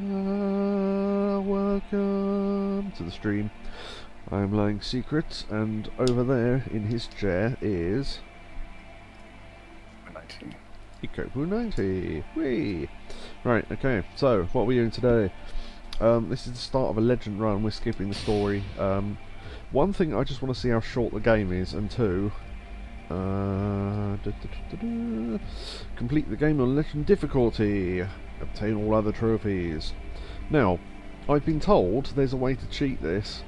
Welcome to the stream. I'm Lying Secret, and over there in his chair is 90. Yakobu 90. Whee! Right, okay, so what are we doing today? This is the start of a legend run. We're skipping the story. One thing, I just want to see how short the game is, and two, complete the game on legend difficulty. Obtain all other trophies. Now, I've been told there's a way to cheat this.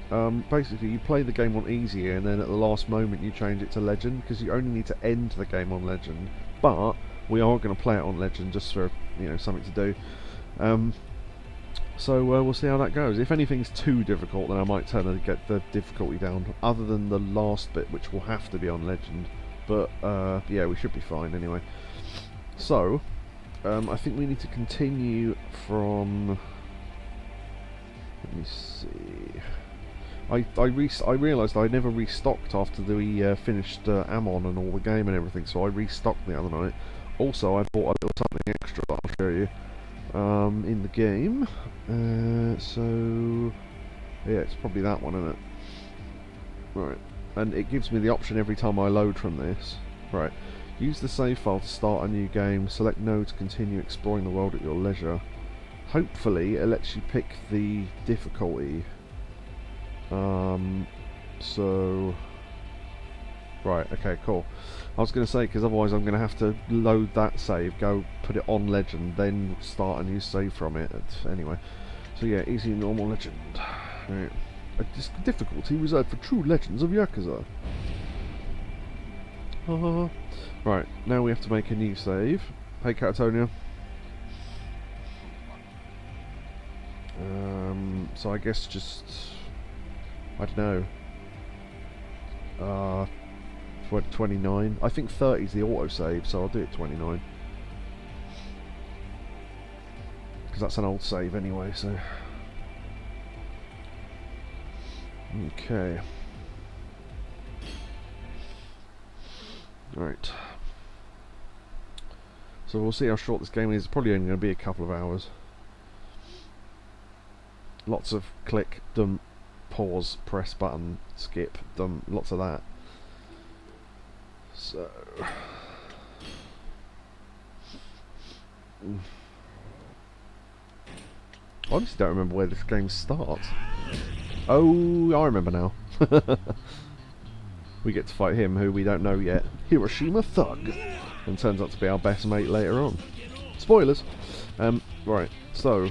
Basically, you play the game on easy, and then at the last moment you change it to legend, because you only need to end the game on legend. But we are going to play it on legend just for, you know, something to do. So we'll see how that goes. If anything's too difficult, then I might turn and get the difficulty down, other than the last bit, which will have to be on legend. But yeah, we should be fine anyway. So I think we need to continue from. Let me see. I realised I never restocked after we finished Ammon and all the game and everything, so I restocked the other night. Also, I bought a little something extra that I'll show you in the game. So yeah, it's probably that one, isn't it? Right, and it gives me the option every time I load from this. Right, use the save file to start a new game. Select no to continue exploring the world at your leisure. Hopefully it lets you pick the difficulty. So right, okay, cool. I was going to say, because otherwise I'm going to have to load that save, go put it on legend, then start a new save from it. Anyway, so yeah, easy, normal, legend. Right. A difficulty reserved for true legends of Yakuza. Right, now we have to make a new save. Hey, Catatonia. So I guess just, I don't know, 29. I think 30 is the autosave, so I'll do it 29. Because that's an old save anyway, so. Okay. Right. So we'll see how short this game is. It's probably only going to be a couple of hours. Lots of click, dump, pause, press button, skip, dump, lots of that. So I honestly don't remember where this game starts. Oh, I remember now. We get to fight him, who we don't know yet. Hiroshima Thug. And turns out to be our best mate later on. Spoilers! Right, so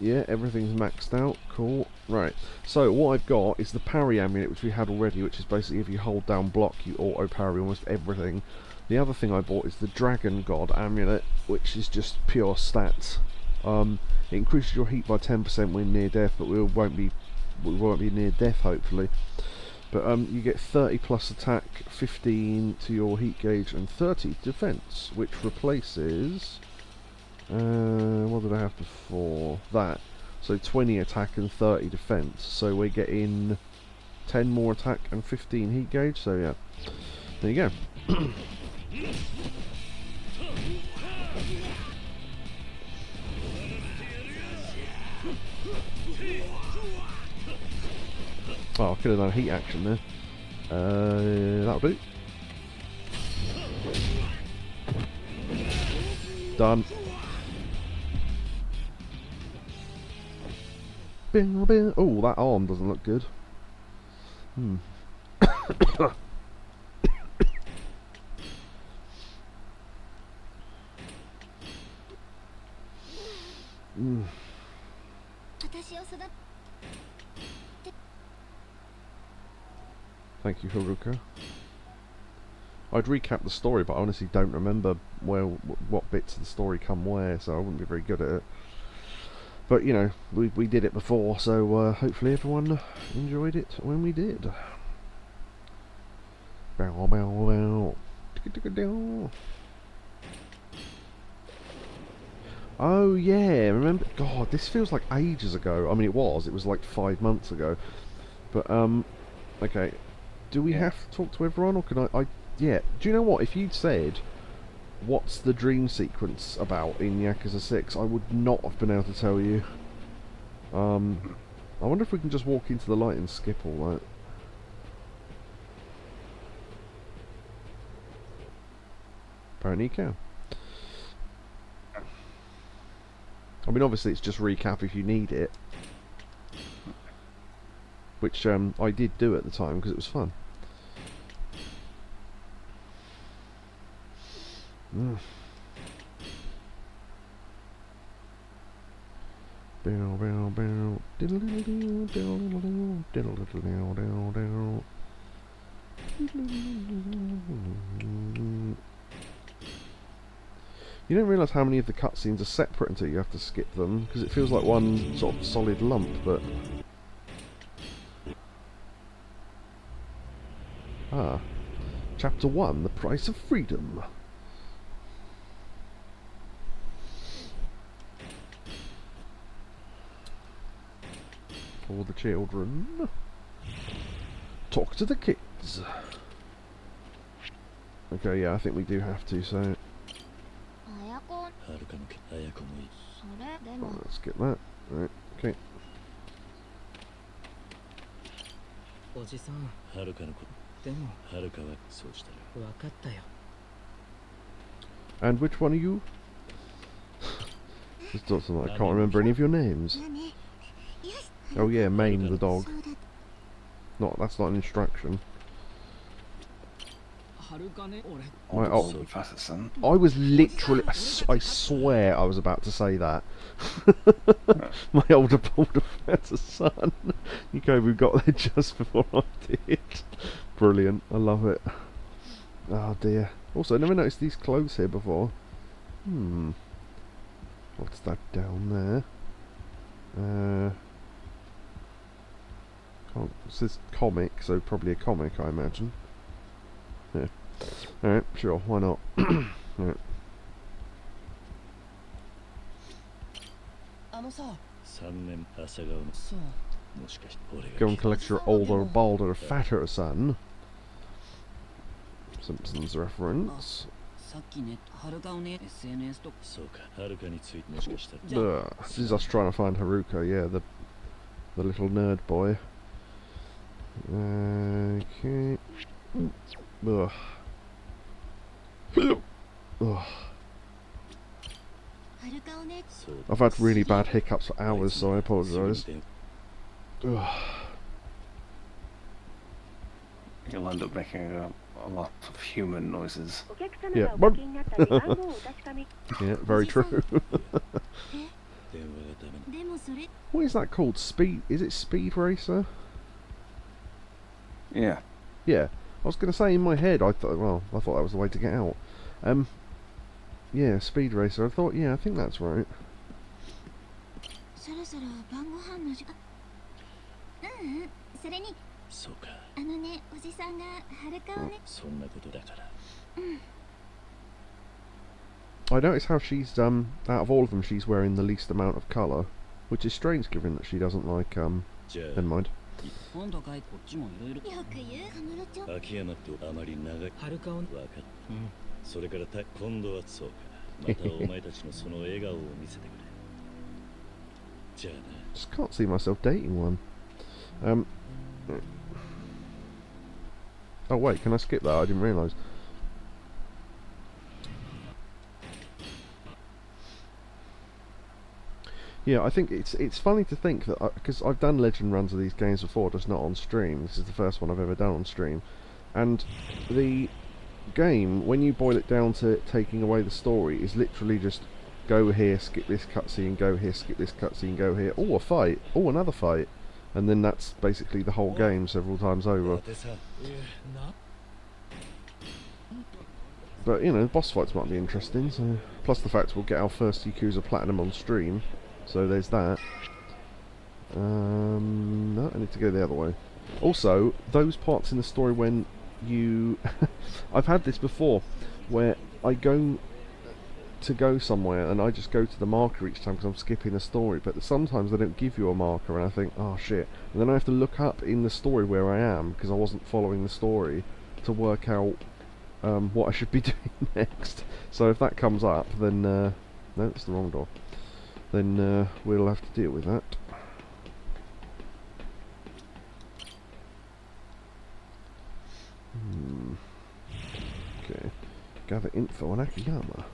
yeah, everything's maxed out. Cool. Right. So what I've got is the parry amulet, which we had already, which is basically if you hold down block, you auto parry almost everything. The other thing I bought is the Dragon God amulet, which is just pure stats. It increases your heat by 10% when near death, but we won't be near death hopefully. But you get 30 plus attack, 15 to your heat gauge, and 30 defense, which replaces. What did I have before? That. So 20 attack and 30 defense. So we're getting 10 more attack and 15 heat gauge. So yeah, there you go. Oh, I could have done a heat action there. That'll do. Done. Oh, that arm doesn't look good. Thank you, Haruka. I'd recap the story, but I honestly don't remember what bits of the story come where, so I wouldn't be very good at it. But you know, we did it before, so hopefully everyone enjoyed it when we did. Bow bow bow. Oh yeah, remember? God, this feels like ages ago. I mean, it was like 5 months ago. But okay. Do we have to talk to everyone, or can I? Yeah. Do you know what? If you'd said what's the dream sequence about in Yakuza 6, I would not have been able to tell you. I wonder if we can just walk into the light and skip all that. Apparently you can. I mean, obviously it's just recap if you need it. Which I did do at the time because it was fun. You don't realise how many of the cutscenes are separate until you have to skip them, because it feels like one sort of solid lump, but... Ah. Chapter 1, The Price of Freedom. For the children. Talk to the kids. Okay, yeah, I think we do have to, so... Oh, let's get that. Right, okay. And which one are you? Just thought something, I can't remember any of your names. Oh yeah, Maine the dog. That's not an instruction. I was literally, I swear I was about to say that. My older professor's son. Yakobu got there just before I did. Brilliant, I love it. Oh dear. Also, I never noticed these clothes here before. What's that down there? It says comic, so probably a comic, I imagine. Yeah. Alright, sure, why not? Right. Go and collect your older, balder, fatter son. Simpsons reference. This is us trying to find Haruka, yeah, the little nerd boy. Okay. Ugh. Ugh. I've had really bad hiccups for hours, so I apologise. You'll end up making a lot of human noises. Yeah. Yeah, very true. What is that called? Speed? Is it Speed Racer? Yeah. Yeah. I was going to say in my head, I thought that was the way to get out. Yeah, Speed Racer. I thought, yeah, I think that's right. I notice how she's out of all of them, she's wearing the least amount of colour, which is strange given that she doesn't like never mind. Just can't see myself dating one. Oh wait, can I skip that? I didn't realise. Yeah, I think it's funny to think that because I've done legend runs of these games before, just not on stream. This is the first one I've ever done on stream, and the game, when you boil it down to taking away the story, is literally just go here, skip this cutscene, go here, skip this cutscene, go here. Oh, a fight. Oh, another fight, and then that's basically the whole game several times over. But you know, boss fights might be interesting. So, plus the fact we'll get our first Yakuza Platinum on stream. So there's that. No, I need to go the other way. Also, those parts in the story when you... I've had this before, where I go somewhere and I just go to the marker each time because I'm skipping the story, but sometimes they don't give you a marker and I think, oh shit. And then I have to look up in the story where I am, because I wasn't following the story, to work out what I should be doing next. So if that comes up, then no, it's the wrong door. Then we'll have to deal with that. Okay, gather info on Akiyama.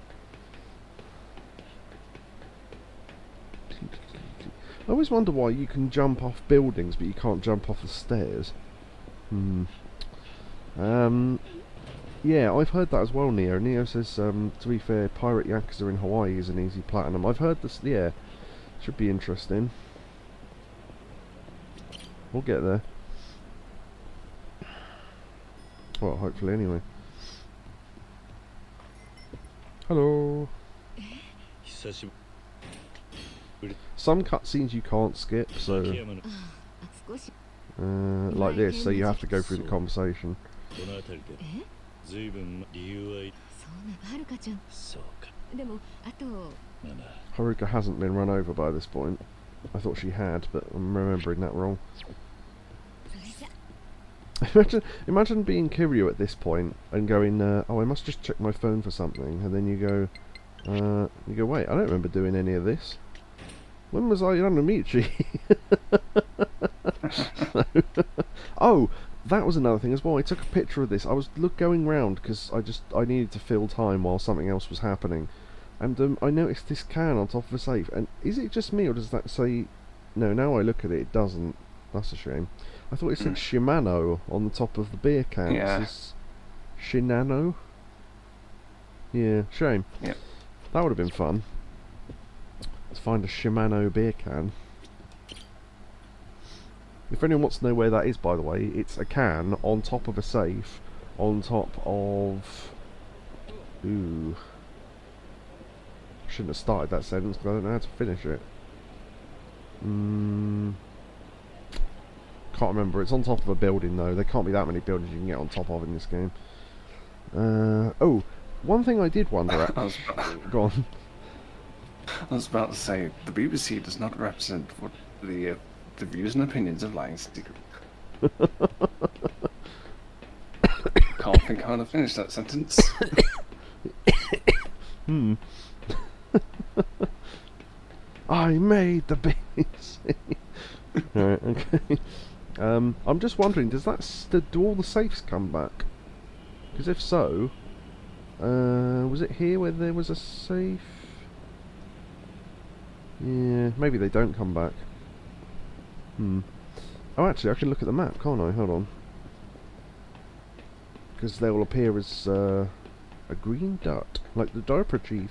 I always wonder why you can jump off buildings but you can't jump off the stairs. Yeah, I've heard that as well, Neo. Neo says, to be fair, Pirate Yakuza in Hawaii is an easy platinum. I've heard this, yeah. Should be interesting. We'll get there. Well, hopefully, anyway. Hello. Some cutscenes you can't skip, so... like this, so you have to go through the conversation. Haruka hasn't been run over by this point. I thought she had, but I'm remembering that wrong. Imagine being Kiryu at this point and going, oh, I must just check my phone for something, and then you go, wait, I don't remember doing any of this. When was I on Amici? Oh, that was another thing as well. I took a picture of this. I was going round because I needed to fill time while something else was happening, and I noticed this can on top of a safe. And is it just me, or does that say? No, now I look at it, it doesn't. That's a shame. I thought it said Shimano on the top of the beer can. Yeah. It says Shinano. Yeah, shame. Yep. That would have been fun. To find a Shimano beer can. If anyone wants to know where that is, by the way, it's a can on top of a safe, on top of... Ooh. I shouldn't have started that sentence because I don't know how to finish it. Can't remember. It's on top of a building though. There can't be that many buildings you can get on top of in this game. Oh, one thing I did wonder at... Go on. I was about to say, the BBC does not represent what the views and opinions of Lying Secret. Can't think how to finish that sentence. I made the BBC. Alright, okay. I'm just wondering, do all the safes come back? Because if so, was it here where there was a safe? Yeah, maybe they don't come back. Oh, actually, I can look at the map, can't I? Hold on. Because they will appear as a green dot, like the Diaper Chief.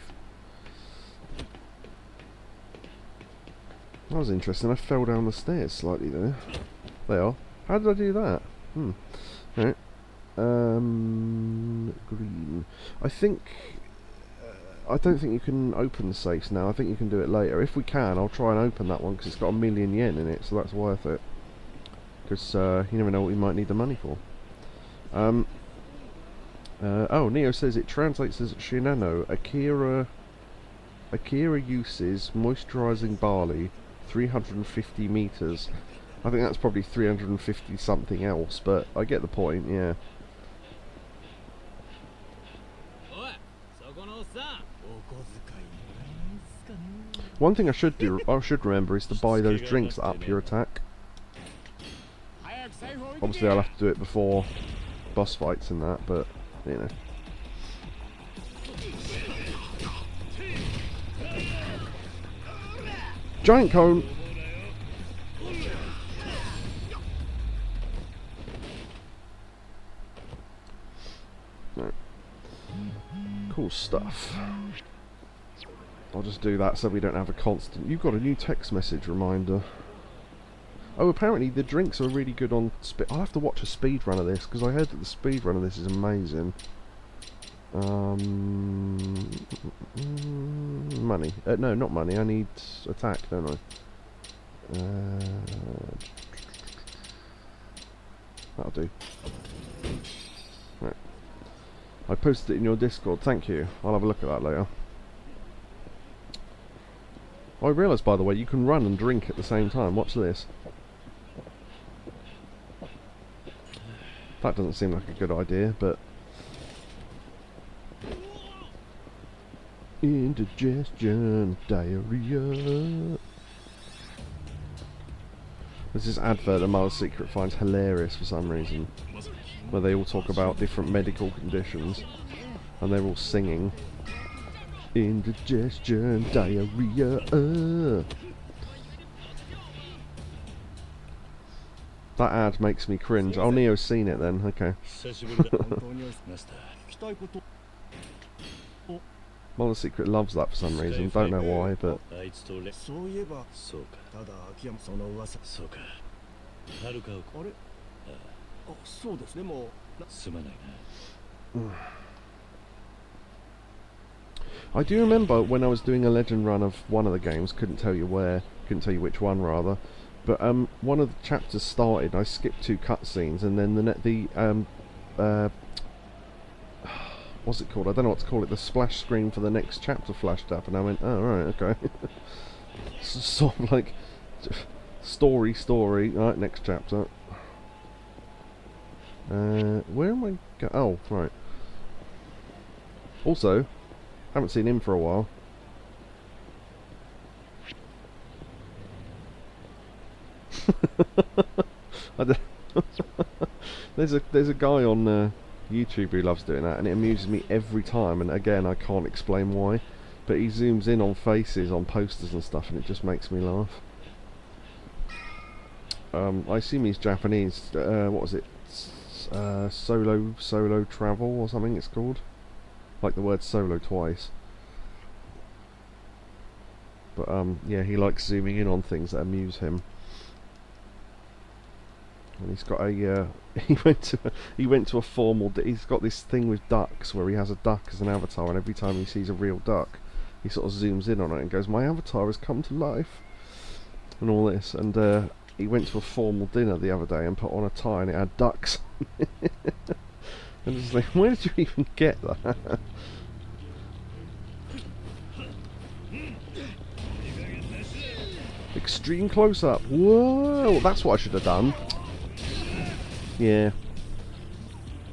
That was interesting. I fell down the stairs slightly there. They are. How did I do that? Right. Green. I don't think you can open the safes now. I think you can do it later. If we can, I'll try and open that one because it's got 1,000,000 yen in it, so that's worth it. Because you never know what you might need the money for. Oh, Neo says it translates as Shinano. Akira uses moisturising barley, 350 meters. I think that's probably 350 something else, but I get the point. Yeah. One thing I should remember is to buy those drinks that up your attack. Obviously, I'll have to do it before boss fights and that, but you know. Giant cone. No. Cool stuff. I'll just do that so we don't have a constant... You've got a new text message reminder. Oh, apparently the drinks are really good on... I'll have to watch a speed run of this, because I heard that the speed run of this is amazing. Money. No, not money. I need attack, don't I? That'll do. Right. I posted it in your Discord. Thank you. I'll have a look at that later. I realised, by the way, you can run and drink at the same time. Watch this. That doesn't seem like a good idea, but Indigestion, diarrhea. There's this advert that Mother's Secret finds hilarious for some reason, where they all talk about different medical conditions, and they're all singing. Indigestion, diarrhea. That ad makes me cringe. Oh, Neo's seen it then, okay. Mother's Secret loves that for some reason, don't know why, but... I do remember when I was doing a legend run of one of the games, couldn't tell you which one rather, but one of the chapters started, I skipped 2 cutscenes, and then what's it called? I don't know what to call it. The splash screen for the next chapter flashed up, and I went, "Oh right, okay." Sort of like story. Right, next chapter. Where am I? Oh, right. Also, haven't seen him for a while. There's a guy on YouTube who loves doing that, and it amuses me every time, and again I can't explain why, but he zooms in on faces on posters and stuff, and it just makes me laugh. I assume he's Japanese. What was it? Solo travel or something it's called, like the word solo twice. But yeah, he likes zooming in on things that amuse him. And he's got a he went to a formal. He's got this thing with ducks where he has a duck as an avatar, and every time he sees a real duck, he sort of zooms in on it and goes, "My avatar has come to life," and all this. And he went to a formal dinner the other day and put on a tie, and it had ducks. And it's like, where did you even get that? Extreme close up. Whoa, that's what I should have done. Yeah.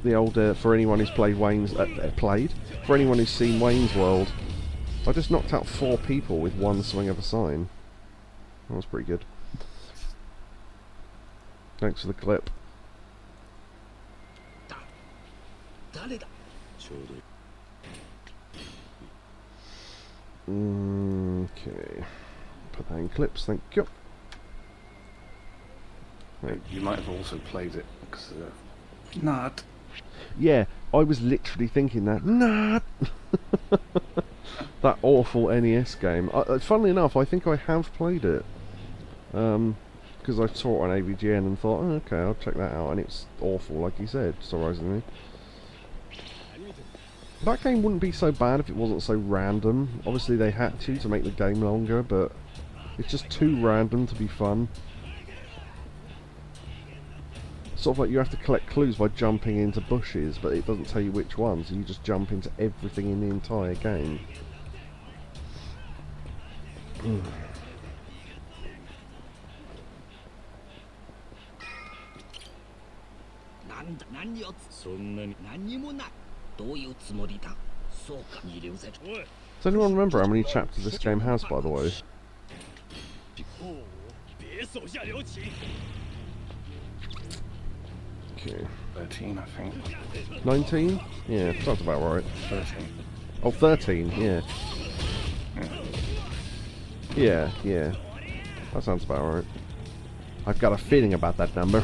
The old for anyone who's played for anyone who's seen Wayne's World, I just knocked out 4 people with one swing of a sign. That was pretty good. Thanks for the clip. Okay. Put that in clips, thank you. Right. You might have also played it because not. Yeah, I was literally thinking that. Not. That awful NES game. Funnily enough, I think I have played it. Because I saw it on AVGN and thought, oh, okay, I'll check that out, and it's awful, like you said, surprisingly. That game wouldn't be so bad if it wasn't so random. Obviously they had to make the game longer, but it's just too random to be fun. Sort of like you have to collect clues by jumping into bushes, but it doesn't tell you which ones, so you just jump into everything in the entire game. Does anyone remember how many chapters this game has, by the way? Okay. 13, I think. 19? Yeah, sounds about right. 13. Oh, 13, yeah. Yeah. That sounds about right. I've got a feeling about that number.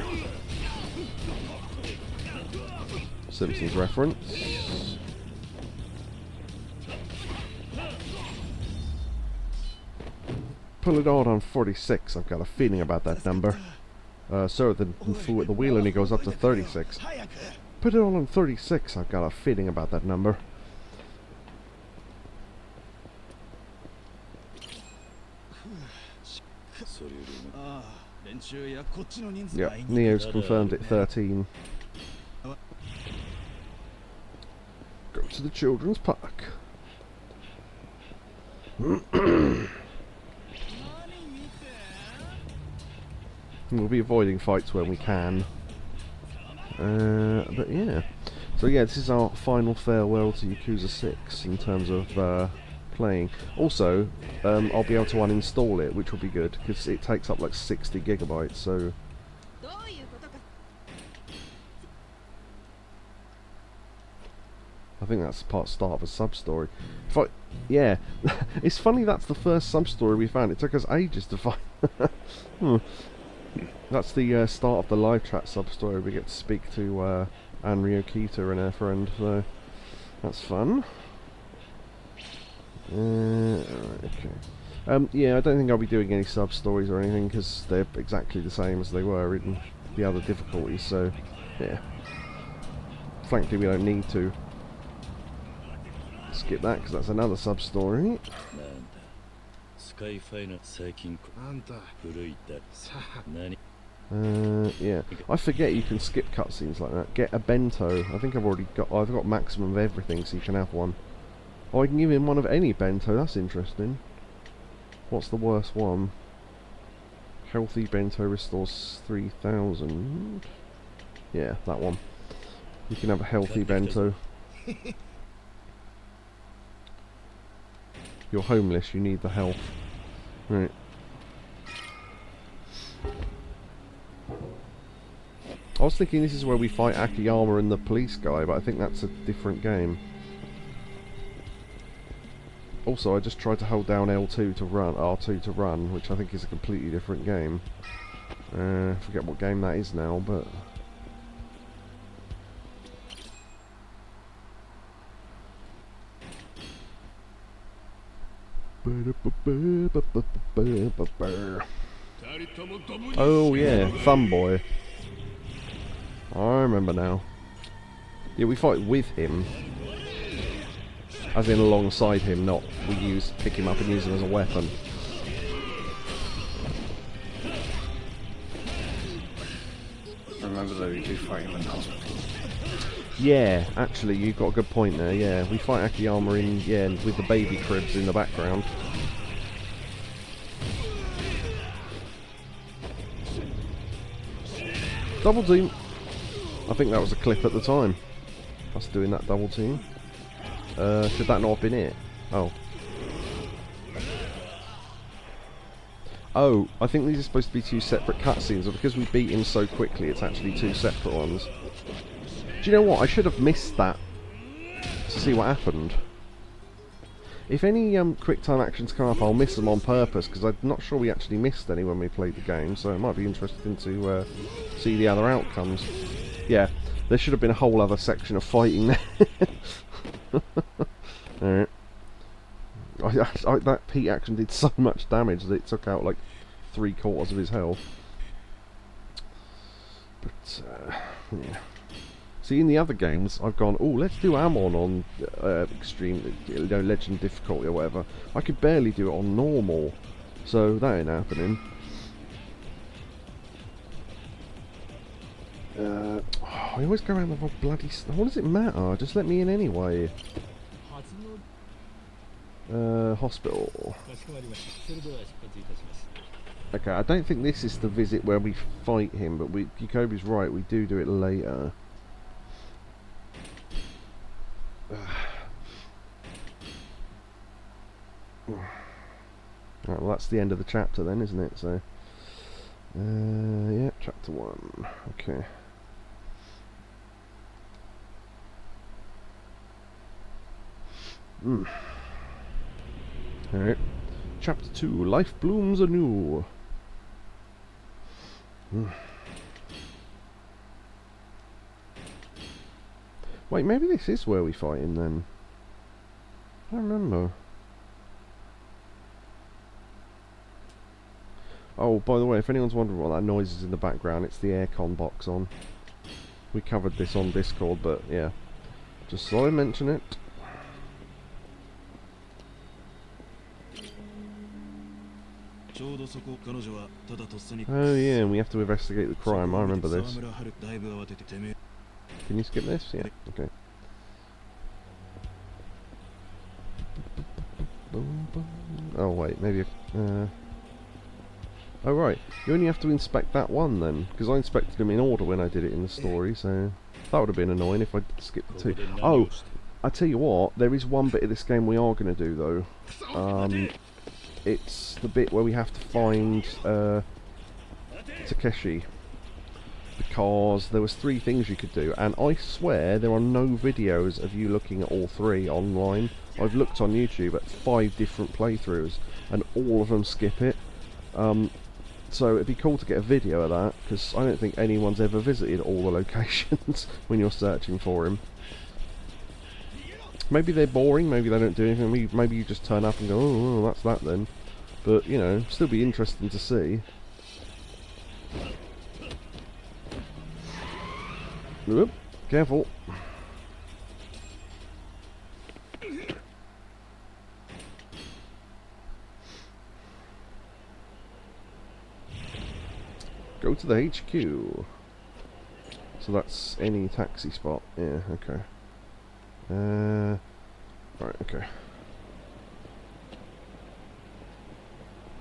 Simpsons reference. Pull it out on 46. I've got a feeling about that number. Sir, the fool at the wheel only goes up to 36. Put it all on 36. I've got a feeling about that number. Yeah, Neo's confirmed it 13. Go to the children's park. We'll be avoiding fights when we can. But yeah. So yeah, this is our final farewell to Yakuza 6 in terms of playing. Also, I'll be able to uninstall it, which will be good, because it takes up like 60 gigabytes, so... I think that's the start of a sub-story. Yeah, it's funny that's the first sub-story we found. It took us ages to find. That's the start of the live chat sub-story. We get to speak to Anrio Kita and her friend, so that's fun. Alright, okay. Yeah, I don't think I'll be doing any sub-stories or anything, because they're exactly the same as they were in the other difficulties, so yeah. Frankly, we don't need to. Skip that, because that's another sub-story. Yeah. I forget you can skip cutscenes like that. Get a bento. I think I've got maximum of everything, so you can have one. Oh, I can give him one of any bento. That's interesting. What's the worst one? Healthy bento restores 3,000. Yeah, that one. You can have a healthy bento. You're homeless, you need the health. Right. I was thinking this is where we fight Akiyama and the police guy, but I think that's a different game. Also, I just tried to hold down L2 to run, R2 to run, which I think is a completely different game. I forget what game that is now, but... Oh yeah, Thumb Boy. I remember now. Yeah, we fight with him. As in alongside him, not we pick him up and use him as a weapon. Remember though, you do fight him in the hospital. Yeah, actually, you've got a good point there, yeah. We fight Akiyama with the baby cribs in the background. Double team! I think that was a clip at the time. Us doing that double team. Should that not have been it? Oh. Oh, I think these are supposed to be two separate cutscenes, but because we beat him so quickly, it's actually two separate ones. Do you know what? I should have missed that to see what happened. If any quick time actions come up, I'll miss them on purpose, because I'm not sure we actually missed any when we played the game, so it might be interesting to see the other outcomes. Yeah, there should have been a whole other section of fighting there. Alright. That Pete action did so much damage that it took out like 3/4 of his health. But, yeah. See, in the other games, I've gone, oh, let's do Amon on extreme, legend difficulty or whatever. I could barely do it on normal, so that ain't happening. I always go around the whole bloody... What does it matter? Just let me in anyway. Hospital. Okay, I don't think this is the visit where we fight him, but Yakobu's right, we do it later. Right, well that's the end of the chapter then, isn't it? So, yeah, chapter 1. Okay. Alright. Chapter 2, Life Blooms Anew. Wait, maybe this is where we fight him then. I don't remember. Oh, by the way, if anyone's wondering what that noise is in the background, it's the aircon box on. We covered this on Discord, but yeah. Just thought I'd mention it. Oh yeah, and we have to investigate the crime, I remember this. Can you skip this? Yeah, okay. Oh wait, maybe oh right, you only have to inspect that one then, because I inspected them in order when I did it in the story, so that would have been annoying if I skipped the two. Oh, I tell you what, there is one bit of this game we are going to do though. It's the bit where we have to find Takeshi, because there was 3 things you could do, and I swear there are no videos of you looking at all 3 online. I've looked on YouTube at 5 different playthroughs, and all of them skip it. So it'd be cool to get a video of that, because I don't think anyone's ever visited all the locations when you're searching for him. Maybe they're boring, maybe they don't do anything, maybe you just turn up and go, oh, that's that then. But, you know, still be interesting to see. Whoop, careful. Go to the HQ. So that's any taxi spot. Yeah, okay. Right, okay.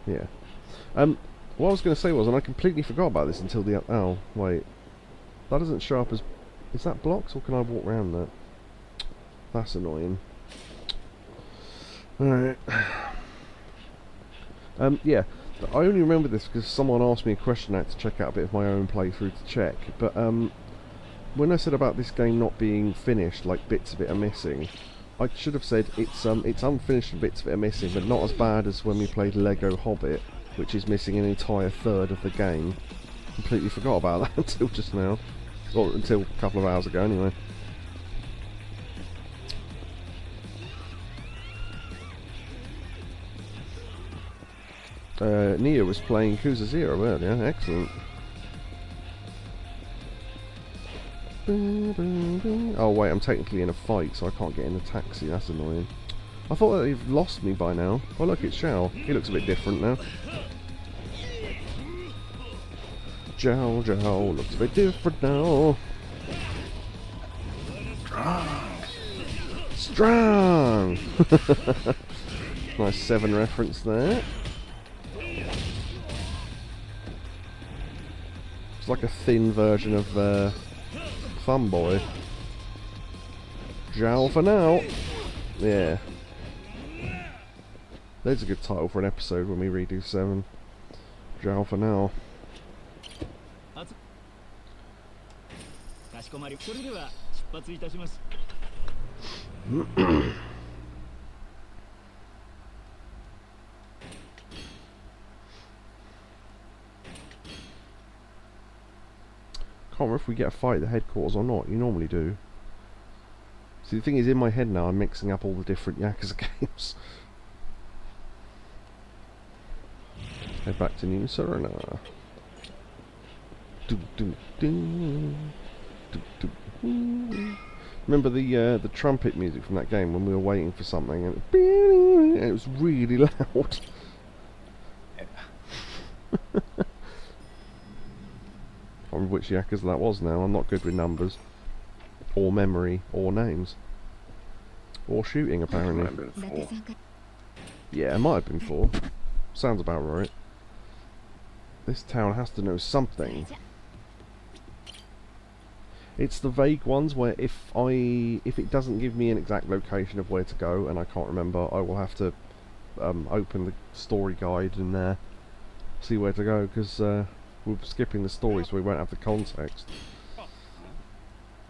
Yeah. What I was going to say was, and I completely forgot about this until the... Oh, wait. That doesn't show up as... Is that blocks, or can I walk around that? That's annoying. Alright. Yeah. I only remember this because someone asked me a question. I had to check out a bit of my own playthrough to check. But, when I said about this game not being finished, like bits of it are missing, I should have said it's unfinished and bits of it are missing, but not as bad as when we played Lego Hobbit, which is missing an entire third of the game. Completely forgot about that until just now. Or until a couple of hours ago, anyway. Nia was playing Yakuza 0 earlier. Excellent. Oh wait, I'm technically in a fight, so I can't get in the taxi. That's annoying. I thought that they've lost me by now. Oh look, it's Zhao. He looks a bit different now. Zhao looks a bit different now. Strong! Nice 7 reference there. It's like a thin version of Thumb Boy. Zhao for now. Yeah. There's a good title for an episode when we redo 7. Zhao for now. Can't remember if we get a fight at the headquarters or not. You normally do. See, the thing is, in my head now, I'm mixing up all the different Yakuza games. Head back to New Serena. Remember the trumpet music from that game when we were waiting for something, and it was really loud. I can't remember which Yakuza that was now. I'm not good with numbers, or memory, or names, or shooting apparently. Yeah, it might have been 4. Sounds about right. This town has to know something. It's the vague ones where if it doesn't give me an exact location of where to go and I can't remember, I will have to open the story guide and see where to go, because we're skipping the story so we won't have the context.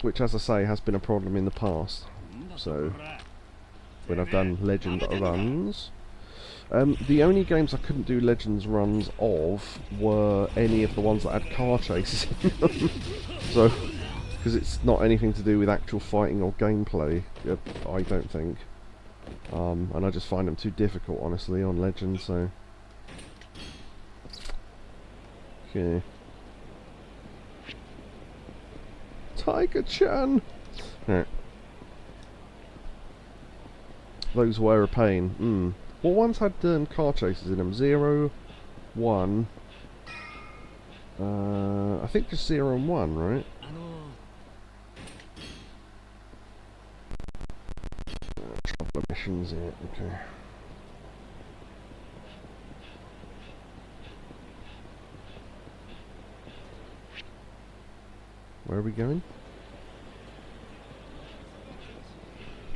Which, as I say, has been a problem in the past. So, when I've done Legend runs... the only games I couldn't do Legends runs of were any of the ones that had car chases in them. So, because it's not anything to do with actual fighting or gameplay, I don't think. And I just find them too difficult, honestly, on Legends, so... Okay. Tiger-chan! Right. Those were a pain. What ones had car chases in them? 0, 1... I think just 0 and 1, right? Trouble missions, yeah, okay. Where are we going?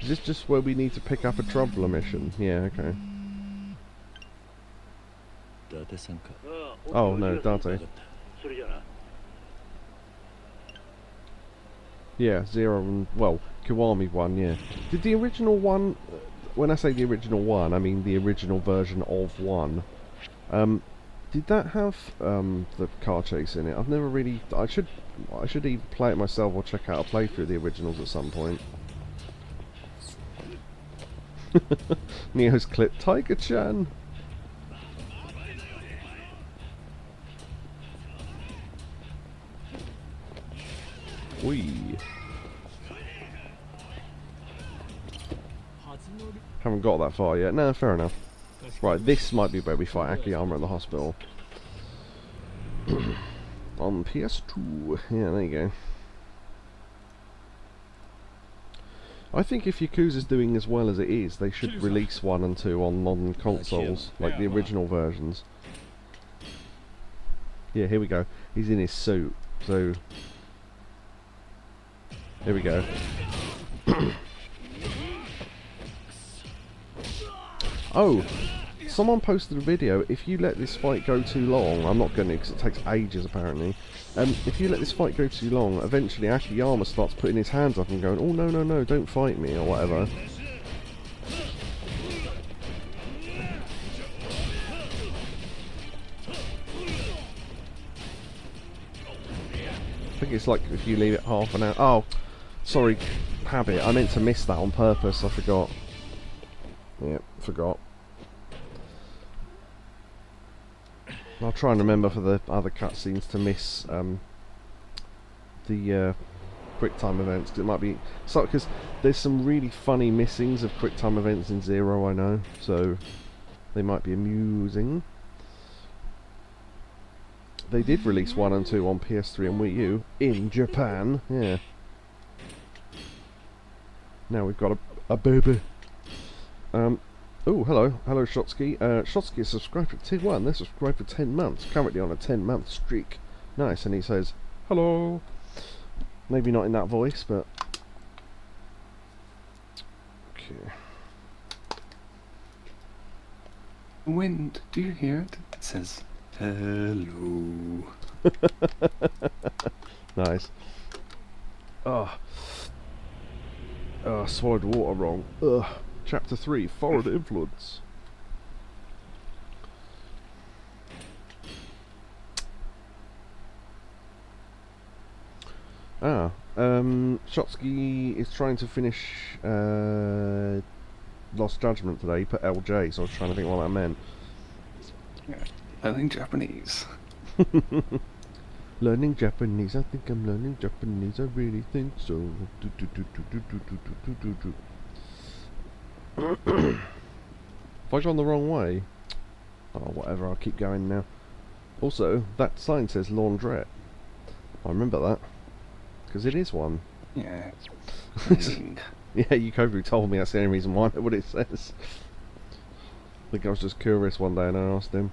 Is this just where we need to pick up a troubler mission? Yeah, okay. Oh no, Dante. Yeah, Zero and, well, Kiwami 1, yeah. Did the original one, when I say the original one, I mean the original version of 1, did that have the car chase in it? I've never really, I should either play it myself or check out a playthrough of the originals at some point. Neo's clip, Tiger-chan! Whee! Haven't got that far yet. No, fair enough. Right, this might be where we fight Akiyama at the hospital. On PS2. Yeah, there you go. I think if Yakuza's doing as well as it is, they should release 1 and 2 on modern consoles, like the original versions. Yeah, here we go. He's in his suit, so... Here we go. Oh! Someone posted a video, if you let this fight go too long, I'm not going to because it takes ages apparently, if you let this fight go too long, eventually Akiyama starts putting his hands up and going, oh no no no, don't fight me, or whatever. I think it's like if you leave it half an hour. Oh, sorry, Habit, I meant to miss that on purpose, I forgot. Yeah, forgot. I'll try and remember for the other cutscenes to miss the quick time events, because it might be so, because there's some really funny missings of quick time events in Zero, I know, so they might be amusing. They did release 1 and 2 on PS3 and Wii U in Japan, yeah. Now we've got a baby. Oh, hello, Shotsky. Shotsky is subscribed for Tier 1. They're subscribed for 10 months. Currently on a 10-month streak. Nice, and he says, hello. Maybe not in that voice, but... Okay. Wind, do you hear it? It says, hello. Nice. Oh. Oh, I swallowed water wrong. Ugh. Chapter 3, Foreign Influence. Shotsky is trying to finish Lost Judgment today. He put LJ, so I was trying to think what that meant. Yeah. Learning Japanese. Learning Japanese, I think I'm learning Japanese, I really think so. Have I gone the wrong way? Oh, whatever, I'll keep going now. Also, that sign says laundrette. I remember that. Because it is one. Yeah. Yeah, Yakobu told me that's the only reason why I know what it says. I think I was just curious one day and I asked him.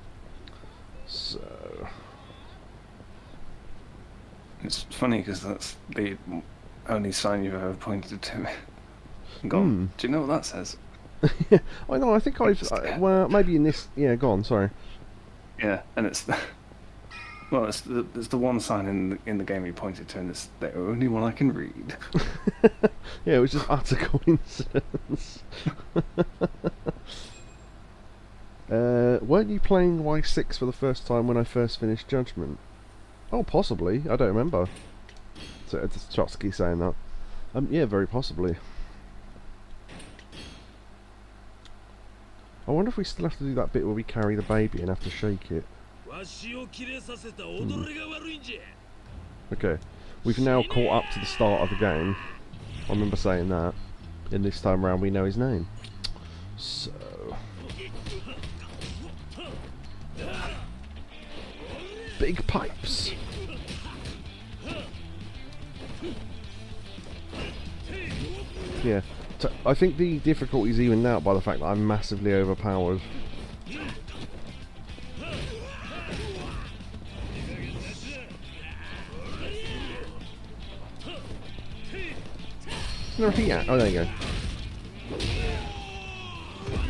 So... It's funny because that's the only sign you've ever pointed to me. Gone. Do you know what that says? Yeah, I know, I think well, maybe in this... Yeah, go on, sorry. Yeah, and it's the... Well, it's the one sign in the game you pointed to, and it's the only one I can read. Yeah, it was just utter coincidence. Weren't you playing Y6 for the first time when I first finished Judgment? Oh, possibly. I don't remember. So it's Trotsky saying that. Yeah, very possibly. I wonder if we still have to do that bit where we carry the baby and have to shake it. Okay, we've now caught up to the start of the game. I remember saying that. And this time around we know his name. So... Big pipes! Yeah, I think the difficulty's evened out by the fact that I'm massively overpowered. Is there a heat at? Oh, there you go.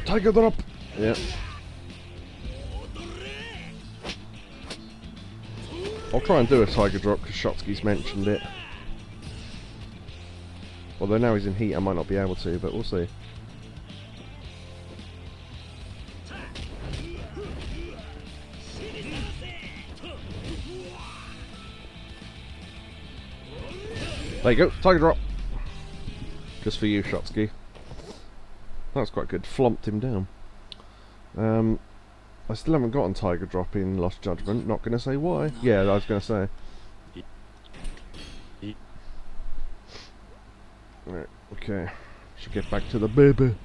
Tiger drop! Yeah. I'll try and do a tiger drop because Shotsky's mentioned it. Although now he's in heat, I might not be able to, but we'll see. There you go, tiger drop! Just for you, Shotsky. That's quite good. Flomped him down. I still haven't gotten tiger drop in Lost Judgment. Not going to say why. Yeah, I was going to say. Right, okay. Should get back to the baby.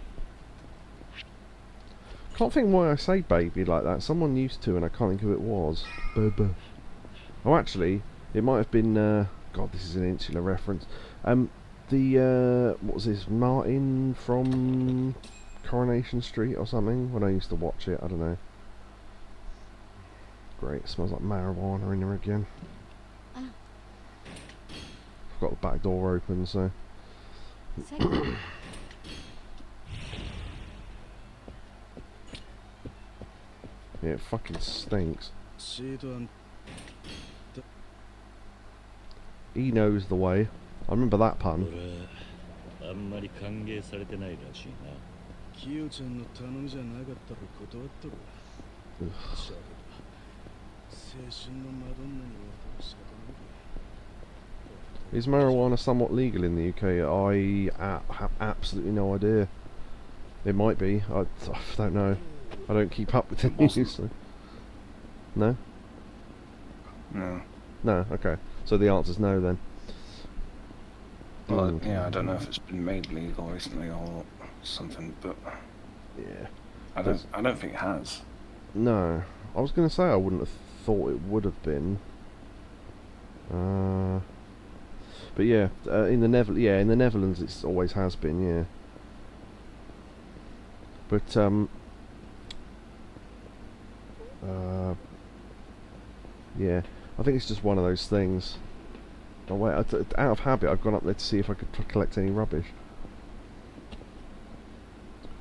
Can't think why I say baby like that. Someone used to, and I can't think who it was. Baby. Oh, actually, it might have been. God, this is an insular reference. What was this? Martin from Coronation Street or something? When I used to watch it, I don't know. Great, it smells like marijuana in there again. I've got the back door open, so. Yeah, it fucking stinks. He knows the way. I remember that pun. Is marijuana somewhat legal in the UK? I have absolutely no idea. It might be. I don't know. I don't keep up with the news. So. No? No. No, okay. So the answer's no then. Well, yeah, I don't know if it's been made legal recently or something, but yeah, I don't think it has. No, I was going to say I wouldn't have thought it would have been. But yeah, in the Netherlands it always has been, yeah. But yeah, I think it's just one of those things. Oh wait, out of habit I've gone up there to see if I could collect any rubbish.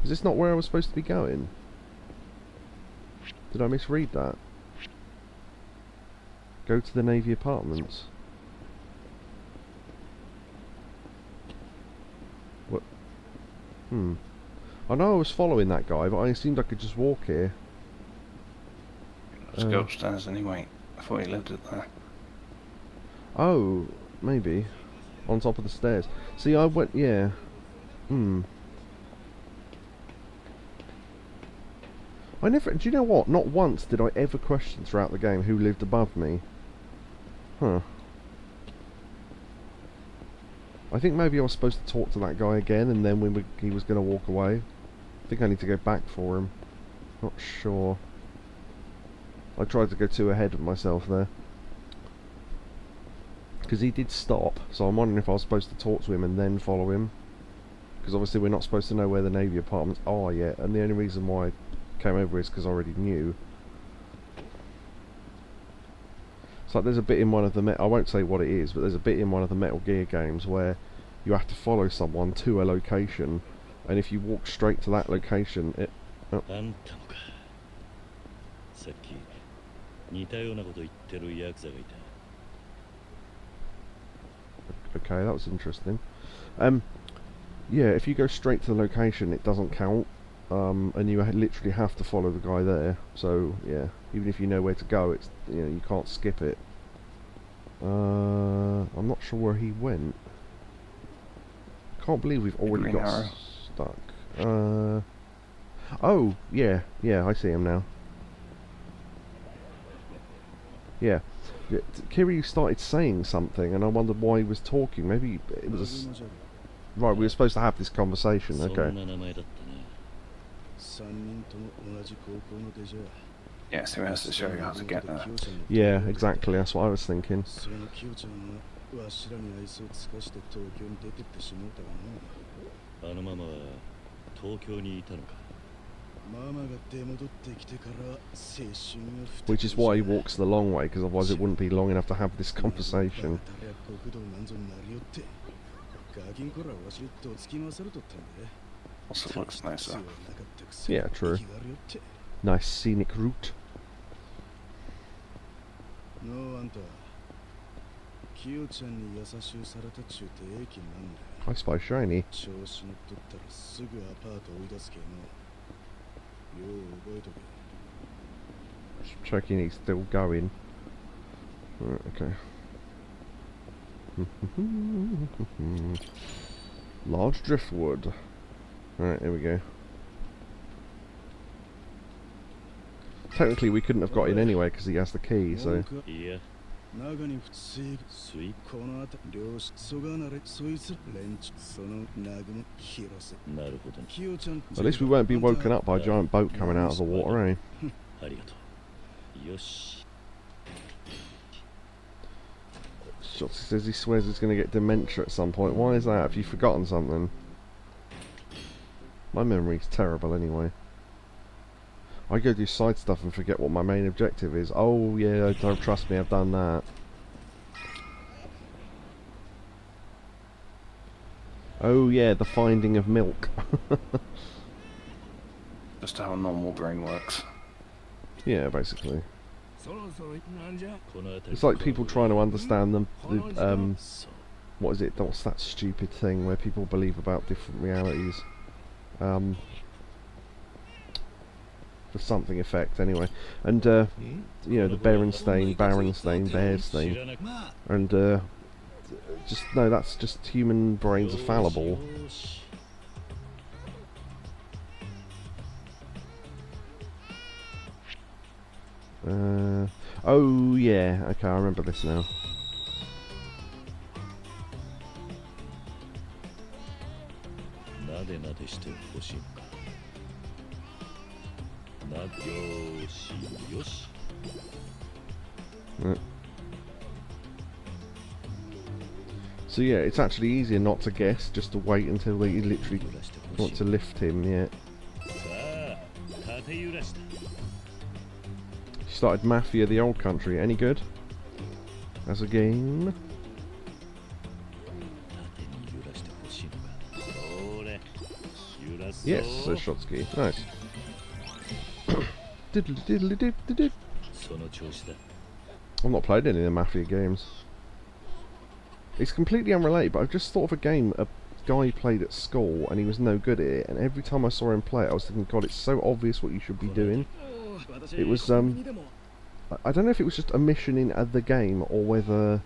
Is this not where I was supposed to be going? Did I misread that? Go to the Navy apartments. What? I know I was following that guy, but I assumed I could just walk here. Let's go upstairs anyway. I thought he lived it there. Oh, maybe. On top of the stairs. See, I went, yeah. I never, do you know what? Not once did I ever question throughout the game who lived above me. Huh. I think maybe I was supposed to talk to that guy again, and then when he was going to walk away. I think I need to go back for him. Not sure. I tried to go too ahead of myself there. Because he did stop, so I'm wondering if I was supposed to talk to him and then follow him. Because obviously we're not supposed to know where the Navy apartments are yet, and the only reason why I came over is because I already knew. It's like there's a bit in one of the I won't say what it is, but there's a bit in one of the Metal Gear games where you have to follow someone to a location, and if you walk straight to that location, it... Oh. Okay, that was interesting. Yeah, if you go straight to the location, it doesn't count, and you literally have to follow the guy there. So yeah, even if you know where to go, it's you can't skip it. I'm not sure where he went. Can't believe we've already got stuck. Oh yeah, I see him now. Yeah. Kiryu started saying something, and I wondered why he was talking. Maybe it was right. We were supposed to have this conversation. Okay. Yeah, so he has to show you how to get there. Yeah, exactly. That's what I was thinking. Which is why he walks the long way, because otherwise it wouldn't be long enough to have this conversation. Also looks nicer. Yeah, true. Nice scenic route. I spy shiny. Checking he's still going. Right, okay. Large driftwood. Alright, here we go. Technically we couldn't have got in anyway because he has the key, so... Yeah. Sweet. At least we won't be woken up by a giant boat coming out of the water, eh? Shotzi says he swears he's going to get dementia at some point. Why is that? Have you forgotten something? My memory's terrible anyway. I go do side stuff and forget what my main objective is. Oh yeah, don't trust me, I've done that. Oh yeah, the finding of milk. Just how a normal brain works. Yeah, basically. It's like people trying to understand the what is it? What's that stupid thing where people believe about different realities? The something effect, anyway. And you know, the Berenstain, Bearstein, and just no, that's just human brains are fallible. Oh yeah, okay, I remember this now. So yeah, it's actually easier not to guess, just to wait until they literally want to lift him, yeah. Started Mafia the Old Country, any good? As a game? Yes, says Shotsky. Nice. I've not played any of the Mafia games. It's completely unrelated, but I've just thought of a game a guy played at school and he was no good at it, and every time I saw him play it I was thinking, God, it's so obvious what you should be doing. It was, I don't know if it was just a mission in the game or whether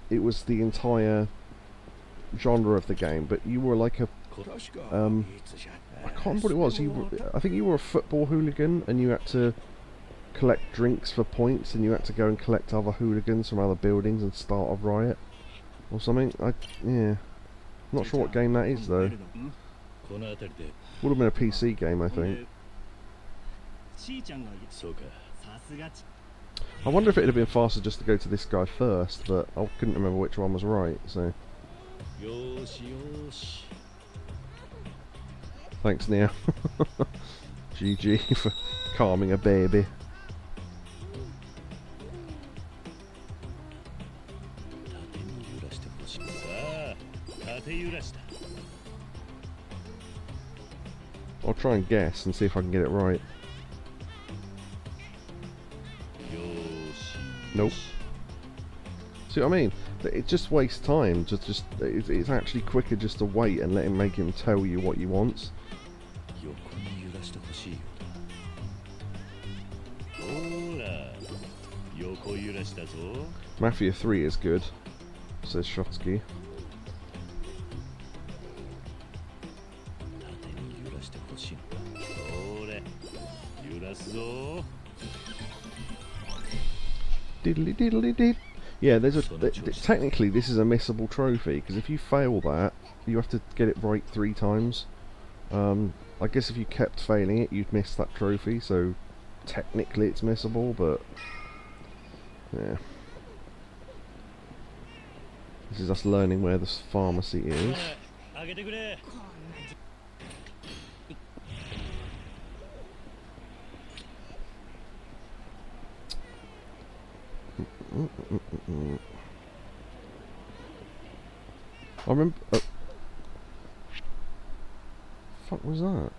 it was the entire genre of the game, but you were like a I can't remember what it was. I think you were a football hooligan and you had to collect drinks for points, and you had to go and collect other hooligans from other buildings and start a riot or something. Yeah, not sure what game that is though. Would have been a PC game, I think. I wonder if it would have been faster just to go to this guy first, but I couldn't remember which one was right, so... Thanks, Nia. GG for calming a baby. I'll try and guess and see if I can get it right. Nope. See what I mean? It just wastes time. It's actually quicker just to wait and let him make him tell you what he wants. Mafia 3 is good, says Shotsky. Diddly diddly did. Yeah, there's technically this is a missable trophy, because if you fail that, you have to get it right 3 times. I guess if you kept failing it, you'd miss that trophy, so technically it's missable, but yeah. This is us learning where this pharmacy is. I remember. fuck was that?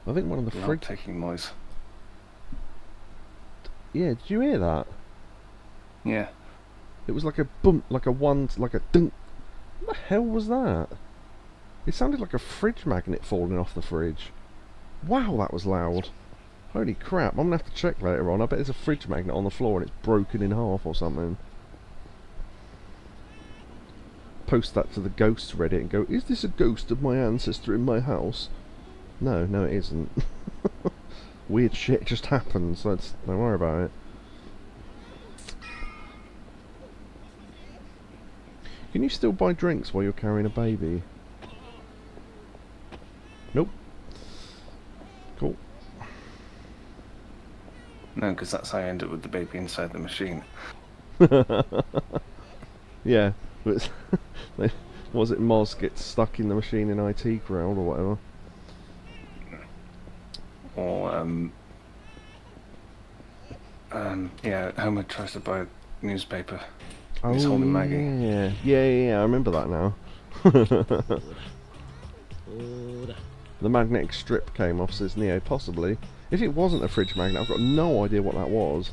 I think one of the Loud fridge... ticking noise. Yeah, did you hear that? Yeah. It was like a bump, like a one, like a dunk. What the hell was that? It sounded like a fridge magnet falling off the fridge. Wow, that was loud. Holy crap, I'm gonna have to check later on. I bet there's a fridge magnet on the floor and it's broken in half or something. Post that to the ghosts Reddit and go, is this a ghost of my ancestor in my house? No, no it isn't. Weird shit just happened, so don't worry about it. Can you still buy drinks while you're carrying a baby? Nope. Cool. No, because that's how I end up with the baby inside the machine. Yeah, but was it Moz gets stuck in the machine in IT crowd or whatever? Or, yeah, Homer tries to buy a newspaper. He's holding Maggie. Yeah, I remember that now. The magnetic strip came off, says Neo, possibly. If it wasn't a fridge magnet, I've got no idea what that was.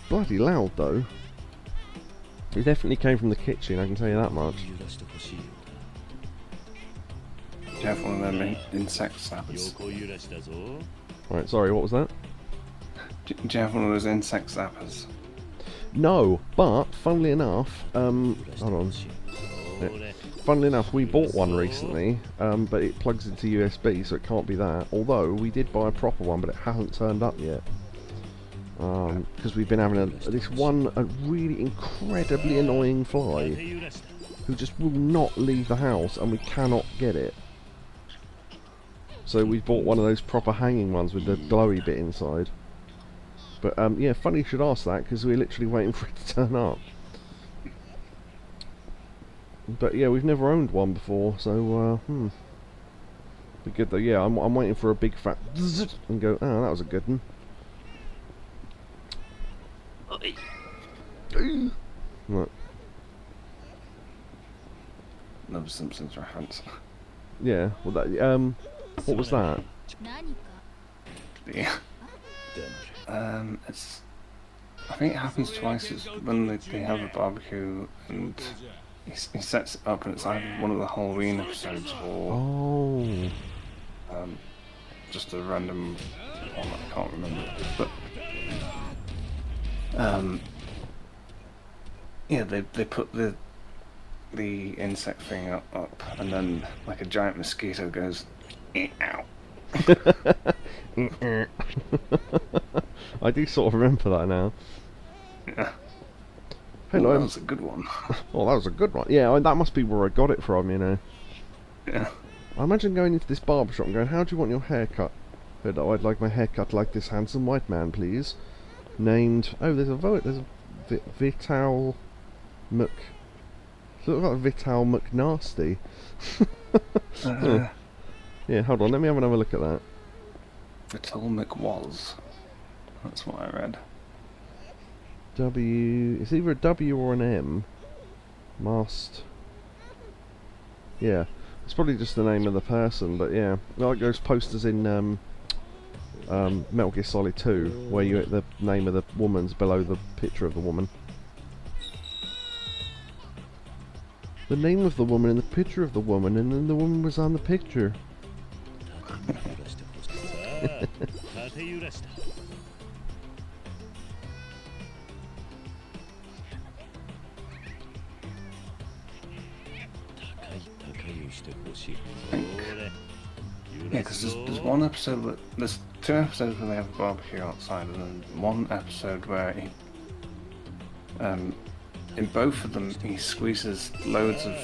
Bloody loud, though. It definitely came from the kitchen, I can tell you that much. Do you have one of them insect zappers? Right, sorry, what was that? Do you have one of those insect zappers? No, but, funnily enough, hold on. Yeah. Funnily enough, we bought one recently, but it plugs into USB, so it can't be that. Although, we did buy a proper one, but it hasn't turned up yet. Because we've been having this one really incredibly annoying fly, who just will not leave the house, and we cannot get it. So we bought one of those proper hanging ones with the glowy bit inside. But yeah, funny you should ask that, because we're literally waiting for it to turn up. But yeah, we've never owned one before, so be good though. Yeah, I'm waiting for a big fat zzz and go. Oh, that was a good one. Right. Another Simpsons reference. Yeah. Well, that what was that? Yeah. It's. I think it happens twice. It's when they have a barbecue and he sets it up, and it's either one of the Halloween episodes or just a random one that I can't remember. But yeah, they put the insect thing up, and then like a giant mosquito goes, ow. I do sort of remember that now. Yeah. Hello. Oh, that was a good one. Oh, that was a good one. Yeah, that must be where I got it from, you know. Yeah. I imagine going into this barber shop and going, how do you want your hair cut? Hello, I'd like my hair cut like this handsome white man, please. Named... Oh, there's a Vital Mc... Looks like Vital McNasty. Yeah, hold on, let me have another look at that. Vital McWaz. That's what I read. W... It's either a W or an M. Mast... Yeah, it's probably just the name of the person, but yeah. Like those posters in Metal Gear Solid 2, where you the name of the woman's below the picture of the woman. The name of the woman and the picture of the woman, and then the woman was on the picture. Yeah, because there's one episode there's two episodes where they have a barbecue outside, and then one episode where he, in both of them he squeezes loads of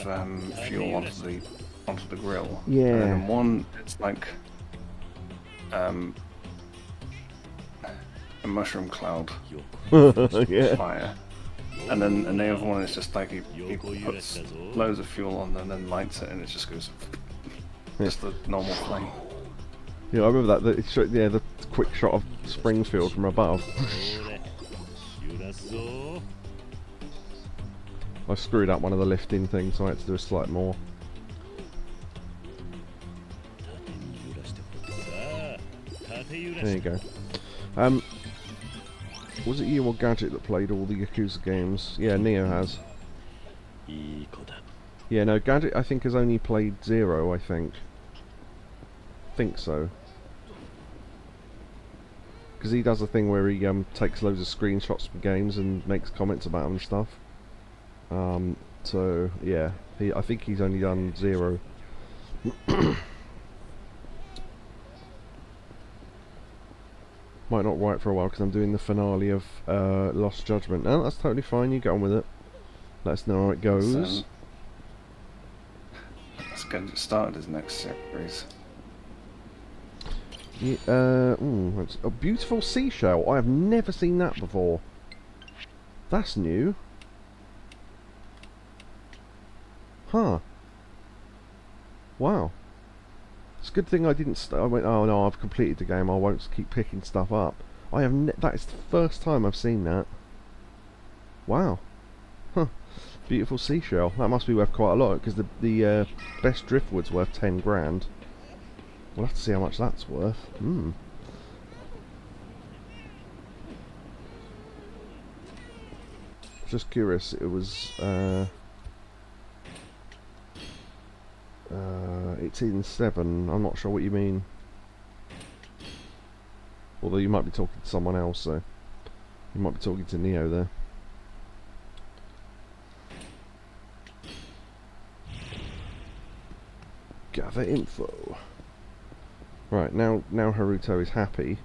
fuel onto the grill. Yeah. And then in one it's like a mushroom cloud Yeah. fire. And then the other one is just like he puts loads of fuel on and then lights it, and it just goes just the normal flame. Yeah, I remember that. The quick shot of Springfield from above. I screwed up one of the lifting things, so I had to do a slight more. There you go. Was it you or Gadget that played all the Yakuza games? Yeah, Neo has. Yeah, no, Gadget I think has only played 0, I think. Think so. Because he does a thing where he takes loads of screenshots from games and makes comments about them and stuff. So, yeah, I think he's only done 0. Might not write for a while because I'm doing the finale of Lost Judgment. No, that's totally fine, you get on with it. Let us know how it goes. Let's get it started his next series. Yeah, it's a beautiful seashell. I have never seen that before. That's new. Huh. Wow. It's a good thing I didn't. I went, oh no, I've completed the game. I won't keep picking stuff up. I have. That is the first time I've seen that. Wow. Huh. Beautiful seashell. That must be worth quite a lot because the best driftwood's worth 10 grand. We'll have to see how much that's worth. Just curious. It was. It's in 7. I'm not sure what you mean. Although you might be talking to someone else, so you might be talking to Neo there. Gather info. Right, now Haruto is happy.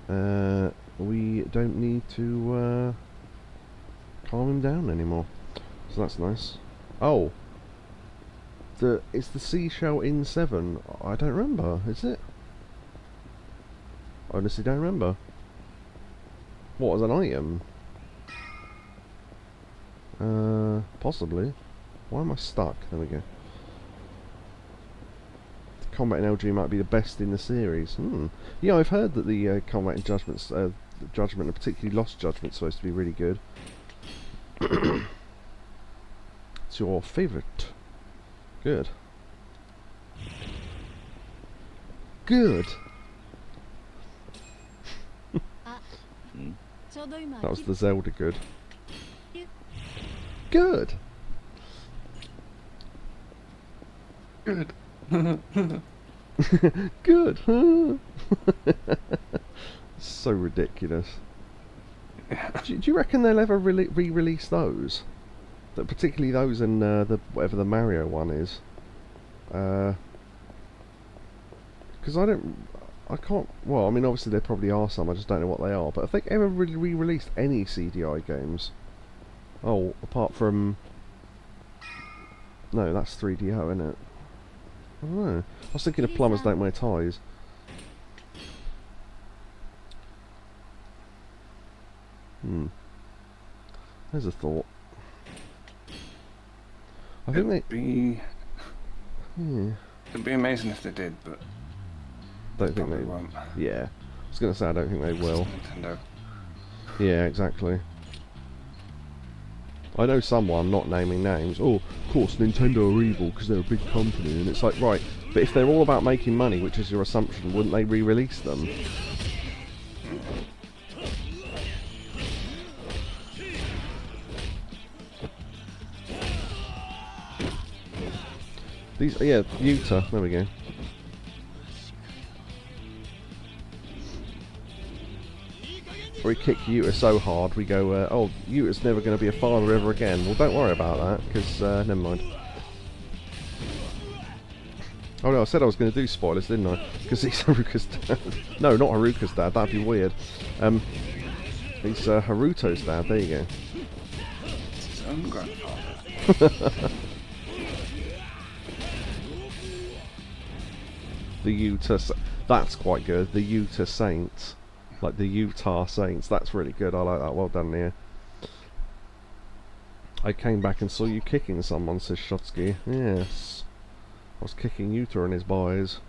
We don't need to calm him down anymore. So that's nice. Oh. It's the seashell in 7. I don't remember, is it? I honestly don't remember. What, as an item? Possibly. Why am I stuck? There we go. The combat in LG might be the best in the series. Yeah, I've heard that the combat in Judgment, and particularly Lost Judgment, is supposed to be really good. It's your favourite. Good. Good. That was the Zelda good. Good. Good. Good. So ridiculous. Do you reckon they'll ever re-release those? Particularly those in whatever the Mario one is. Because I can't. Well, I mean, obviously there probably are some. I just don't know what they are. But have they ever really re-released any CDI games? Oh, apart from. No, that's 3DO, isn't it? I don't know. I was thinking of Plumbers Don't Wear Ties. There's a thought. I think it'd be amazing if they did, but don't think they won't. Yeah, I was going to say I don't think they will. Nintendo. Yeah, exactly. I know someone, not naming names. Oh, of course, Nintendo are evil because they're a big company, and it's like, right, but if they're all about making money, which is your assumption, wouldn't they re-release them? These, yeah, Utah. There we go. We kick Yuta so hard, we go, oh, Yuta's never going to be a father ever again. Well, don't worry about that, because, never mind. Oh no, I said I was going to do spoilers, didn't I? Because he's Haruka's dad. No, not Haruka's dad, that'd be weird. He's Haruto's dad, there you go. It's his own grandfather. The Utah, that's quite good. The Utah Saints. Like the Utah Saints, that's really good. I like that. Well done, Nia. I came back and saw you kicking someone, says Shotsky. Yes. I was kicking Utah and his boys.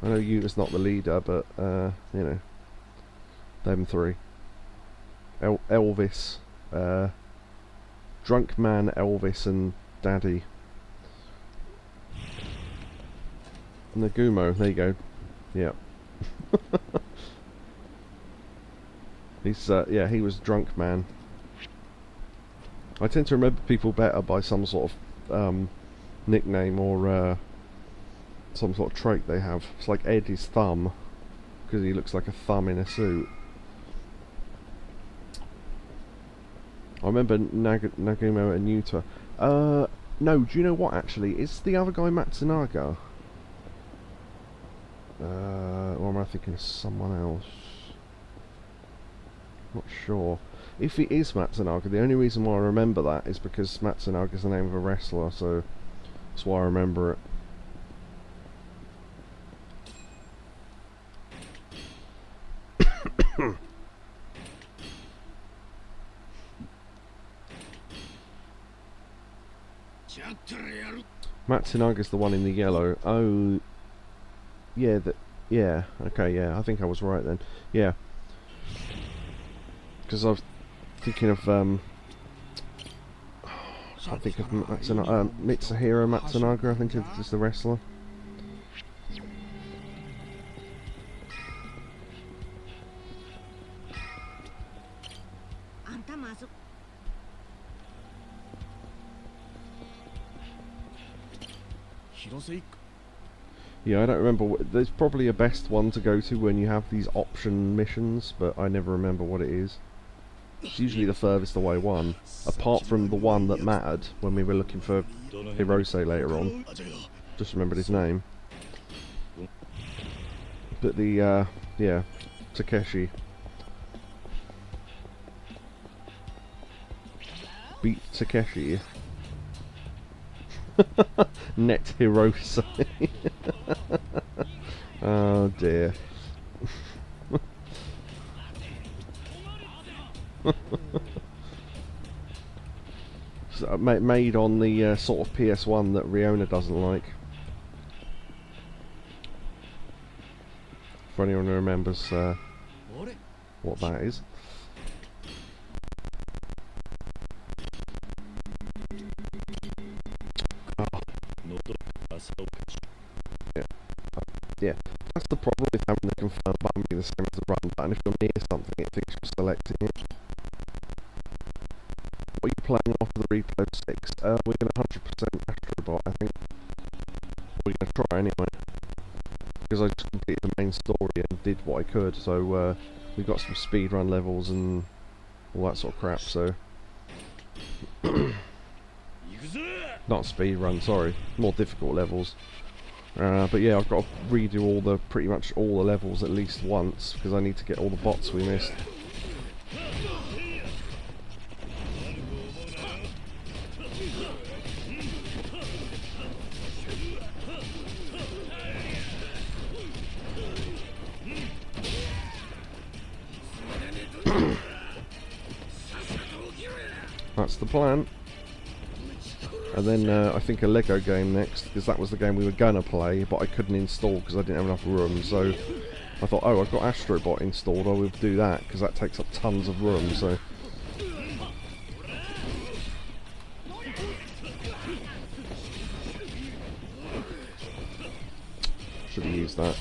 I know Utah's not the leader, but, you know. Them three. Elvis, Drunk Man, Elvis, and Daddy. Nagumo, there you go. Yeah. He's yeah, he was Drunk Man. I tend to remember people better by some sort of nickname or some sort of trait they have. It's like Eddie's thumb, because he looks like a thumb in a suit. I remember Nagumo and Yuta. No, do you know what actually? Is the other guy Matsunaga? Or am I thinking of someone else? Not sure. If it is Matsunaga, the only reason why I remember that is because Matsunaga is the name of a wrestler, so that's why I remember it. Matsunaga's the one in the yellow. Oh, yeah, yeah, okay, yeah, I think I was right then. Yeah. Because I was thinking of, I think of Mitsuhiro Matsunaga, I think is the wrestler. Yeah, I don't remember. There's probably a best one to go to when you have these option missions, but I never remember what it is. It's usually the furthest away one, apart from the one that mattered when we were looking for Hirose later on. Just remembered his name. But the, yeah, Takeshi. Beat Takeshi. Net Hirose. Oh dear. So, made on the sort of PS1 that Riona doesn't like. For anyone who remembers what that is. Yeah, that's the problem with having the confirm button be the same as the run button. If you're near something, it thinks you're selecting it. What are you playing off of the replay of 6? We're going to 100% Astrobot, I think. We're going to try anyway. Because I just completed the main story and did what I could, so we got some speedrun levels and all that sort of crap, so... Not speedrun, sorry. More difficult levels. But yeah, I've got to redo pretty much all the levels at least once, because I need to get all the bots we missed. That's the plan. And then I think a Lego game next, because that was the game we were gonna play, but I couldn't install because I didn't have enough room. So I thought, oh, I've got Astrobot installed, I will do that because that takes up tons of room. So should have used that.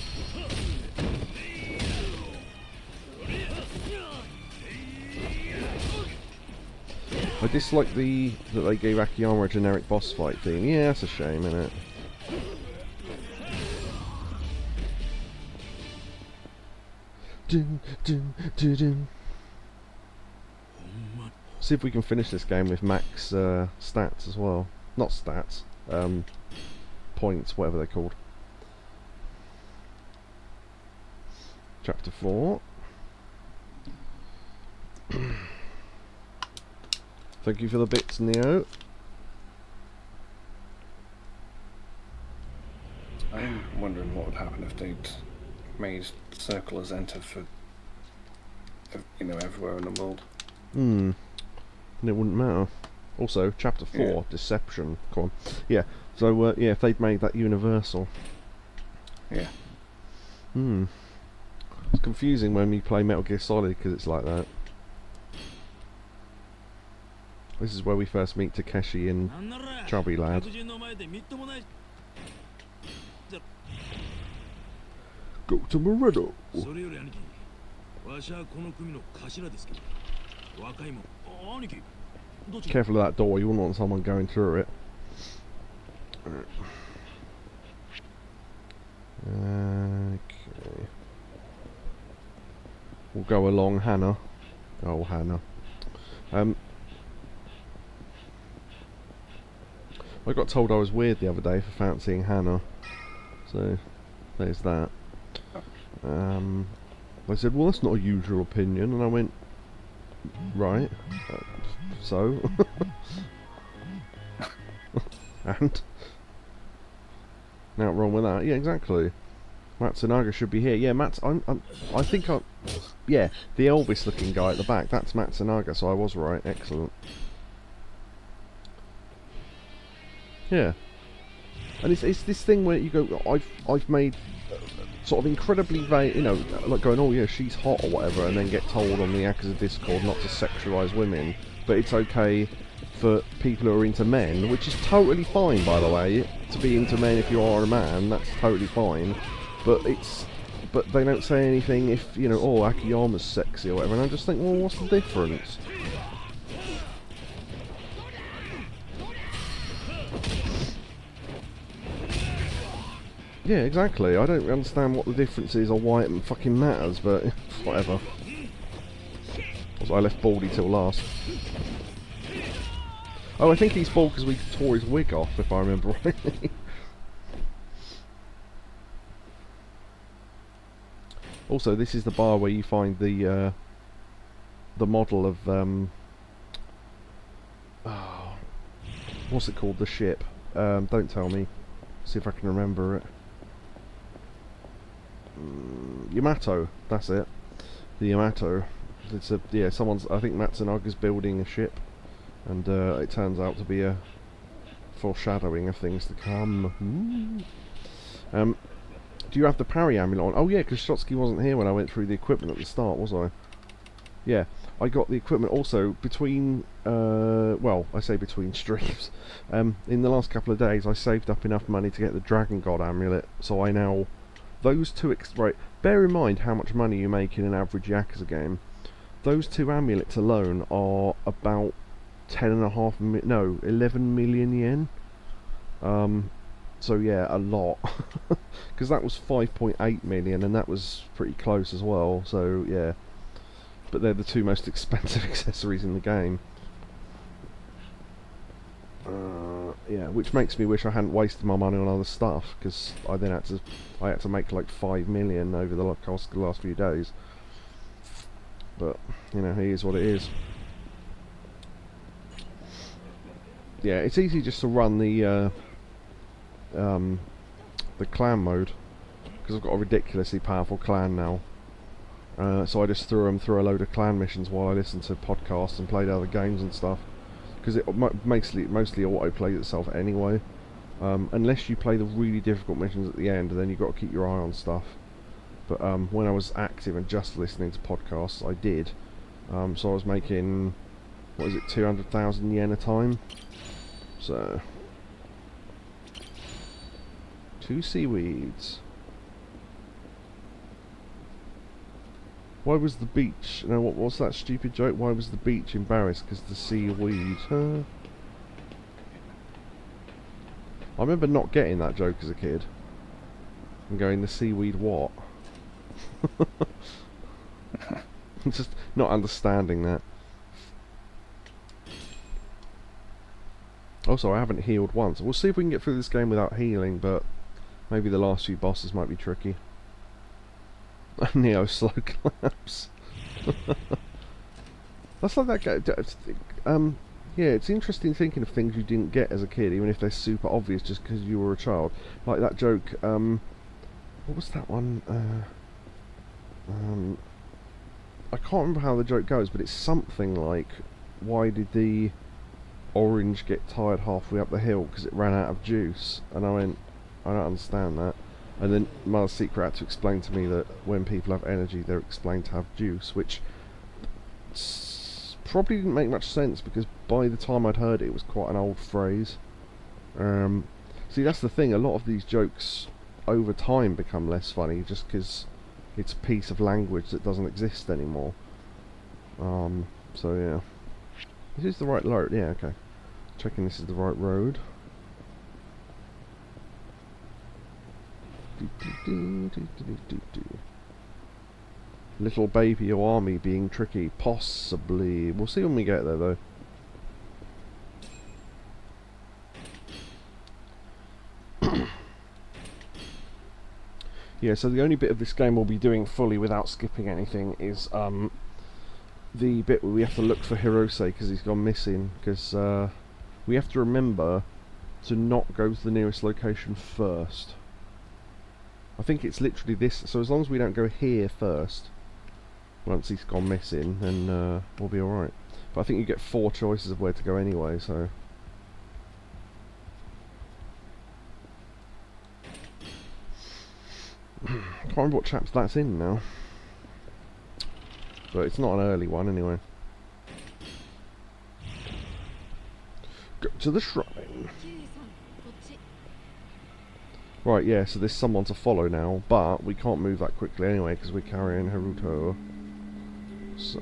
I dislike that they gave Akiyama a generic boss fight theme. Yeah, that's a shame, isn't it? Dun, dun, dun, dun. See if we can finish this game with max stats as well. Not stats, points, whatever they're called. Chapter 4. Thank you for the bits, Neo. I'm wondering what would happen if they'd made Circle as enter for, you know, everywhere in the world. And it wouldn't matter. Also, Chapter 4, yeah. Deception. Come on. Yeah, so, yeah, if they'd made that universal. Yeah. It's confusing when we play Metal Gear Solid because it's like that. This is where we first meet Takeshi and Chubby Lad. Go to Moreno. Careful of that door, you wouldn't want someone going through it. Okay. We'll go along Hannah. Oh, Hannah. I got told I was weird the other day for fancying Hannah. So, there's that. They said, well, that's not a usual opinion. And I went, right. So? And? Now wrong with that. Yeah, exactly. Matsunaga should be here. Yeah, I think yeah, the Elvis-looking guy at the back. That's Matsunaga, so I was right. Excellent. Yeah, and it's this thing where you go, I've made sort of incredibly vague, you know, like going, oh yeah, she's hot or whatever, and then get told on the Yakuza Discord not to sexualise women, but it's okay for people who are into men, which is totally fine, by the way. To be into men if you are a man, that's totally fine. But they don't say anything if, you know, oh, Akiyama's sexy or whatever, and I just think, well, what's the difference? Yeah, exactly. I don't understand what the difference is or why it fucking matters, but whatever. Also, I left Baldy till last. Oh, I think he's bald because we tore his wig off, if I remember rightly. Also, this is the bar where you find the model of oh, what's it called? The ship. Don't tell me. See if I can remember it. Yamato. That's it. The Yamato. It's a someone's. I think Matsunaga's building a ship, and it turns out to be a foreshadowing of things to come. Do you have the parry amulet on? Oh yeah, because Shotsky wasn't here when I went through the equipment at the start, was I? Yeah, I got the equipment also between, well, I say between streams. In the last couple of days I saved up enough money to get the Dragon God amulet, so I now... Those two... right, bear in mind how much money you make in an average Yakuza game. Those two amulets alone are about 11 million yen. So yeah, a lot. Because that was 5.8 million and that was pretty close as well, so yeah. But they're the two most expensive accessories in the game. Yeah, which makes me wish I hadn't wasted my money on other stuff, because I then had to make like 5 million over the course of the last few days. But, you know, it is what it is. Yeah, it's easy just to run the clan mode, because I've got a ridiculously powerful clan now. So I just threw them through a load of clan missions while I listened to podcasts and played other games and stuff, because it mostly auto-plays itself anyway, unless you play the really difficult missions at the end, and then you've got to keep your eye on stuff. But when I was active and just listening to podcasts, I did. So I was making, what is it, 200,000 yen a time? So... 2 seaweeds. Why was the beach... No, what's that stupid joke? Why was the beach embarrassed because the seaweed? Huh? I remember not getting that joke as a kid. And going, the seaweed what? Just not understanding that. Also, I haven't healed once. We'll see if we can get through this game without healing, but maybe the last few bosses might be tricky. Neo slow collapse. That's like that guy. Yeah, it's interesting thinking of things you didn't get as a kid, even if they're super obvious just because you were a child. Like that joke. What was that one? I can't remember how the joke goes, but it's something like, "Why did the orange get tired halfway up the hill? Because it ran out of juice." And I went, I don't understand that. And then Mother Secret had to explain to me that when people have energy, they're explained to have juice, which probably didn't make much sense because by the time I'd heard it, it was quite an old phrase. See, that's the thing. A lot of these jokes over time become less funny just because it's a piece of language that doesn't exist anymore. So yeah. This is the right road. Yeah, okay. Checking this is the right road. Little baby army being tricky. Possibly. We'll see when we get there, though. Yeah, so the only bit of this game we'll be doing fully without skipping anything is the bit where we have to look for Hirose because he's gone missing. Because we have to remember to not go to the nearest location first. I think it's literally this. So as long as we don't go here first, once he's gone missing, then we'll be alright. But I think you get 4 choices of where to go anyway, so... Can't remember what chapter that's in now. But it's not an early one anyway. Go to the shrine. Right, yeah, so there's someone to follow now, but we can't move that quickly anyway because we're carrying Haruto. So...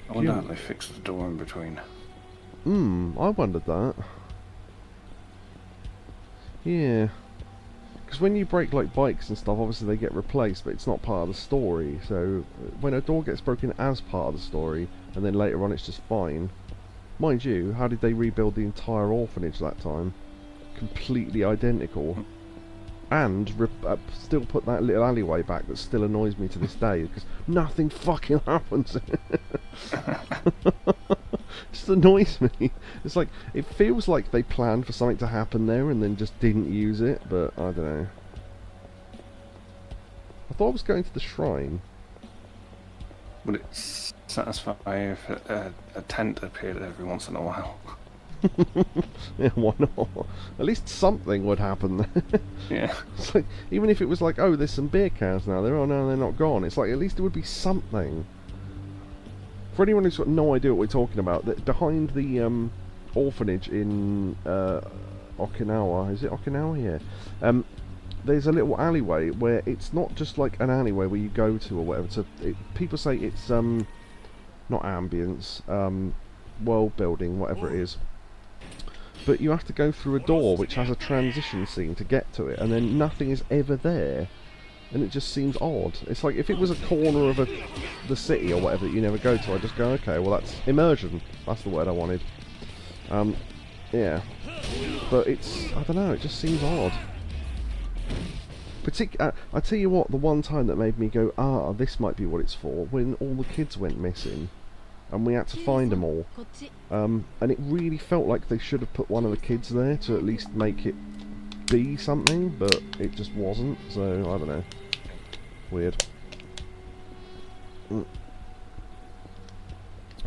I wonder how they fixed the door in between. I wondered that. Yeah. Because when you break like bikes and stuff, obviously they get replaced, but it's not part of the story. So when a door gets broken as part of the story, and then later on it's just fine. Mind you, how did they rebuild the entire orphanage that time? Completely identical. And still put that little alleyway back that still annoys me to this day, because nothing fucking happens. Just annoys me. It's like, it feels like they planned for something to happen there and then just didn't use it, but I don't know. I thought I was going to the shrine. Would it satisfy if a tent appeared every once in a while? Yeah, why not? At least something would happen there. Yeah. It's like, even if it was like, oh, there's some beer cans now there, oh no, they're not gone. It's like, at least there would be something. For anyone who's got no idea what we're talking about, that behind the orphanage in Okinawa, is it Okinawa? Yeah. There's a little alleyway where it's not just like an alleyway where you go to or whatever. So people say it's not ambience, world building, whatever it is. But you have to go through a door which has a transition scene to get to it, and then nothing is ever there. And it just seems odd. It's like if it was a corner of the city or whatever that you never go to, I'd just go, okay, well that's immersion. That's the word I wanted. Yeah. But it's, I don't know, it just seems odd. I tell you what, the one time that made me go, ah, this might be what it's for, when all the kids went missing. And we had to find them all. And it really felt like they should have put one of the kids there to at least make it be something, but it just wasn't, so I don't know. Weird.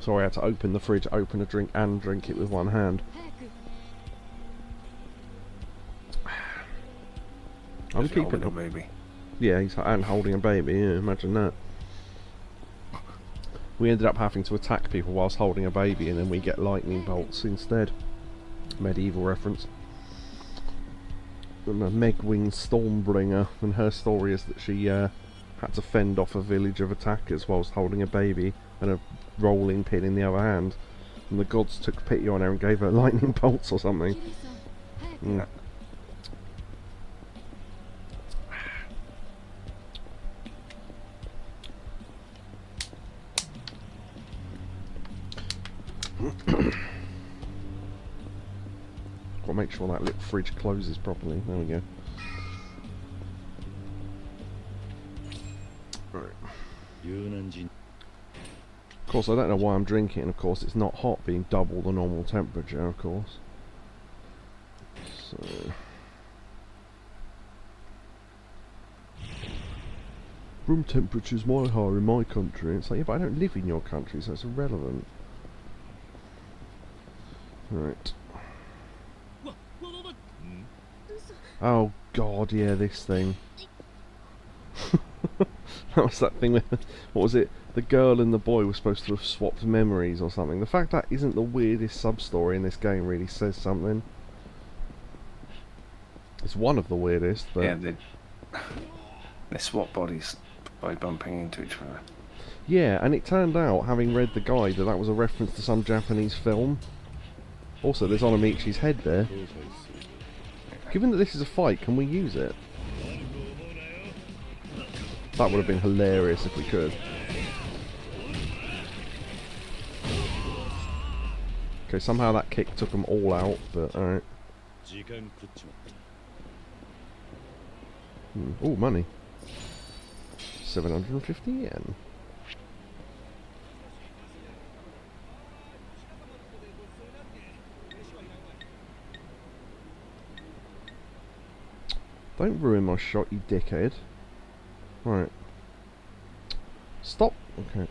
Sorry, I had to open the fridge, open a drink, and drink it with one hand. I'm keeping a baby. Yeah, he's holding a baby, yeah, imagine that. We ended up having to attack people whilst holding a baby, and then we get lightning bolts instead. Medieval reference. And Megwing Stormbringer, and her story is that she had to fend off a village of attackers whilst holding a baby and a rolling pin in the other hand. And the gods took pity on her and gave her lightning bolts or something. Mm. Got to make sure that little fridge closes properly. There we go. Right. Of course, I don't know why I'm drinking it. Of course, it's not hot, being double the normal temperature. Of course. So. Room temperature's my higher in my country. It's like, yeah, but I don't live in your country, so it's irrelevant. Right. Oh god, yeah, this thing. That was that thing with, what was it? the girl and the boy were supposed to have swapped memories or something. The fact that isn't the weirdest sub-story in this game really says something. It's one of the weirdest, but... Yeah, they swap bodies by bumping into each other. Yeah, and it turned out, having read the guide, that that was a reference to some Japanese film. Also, there's Onamichi's head there. Given that this is a fight, can we use it? That would have been hilarious if we could. Okay, somehow that kick took them all out, but alright. Oh, money. 750 yen. Don't ruin my shot, you dickhead. Right. Stop. Okay.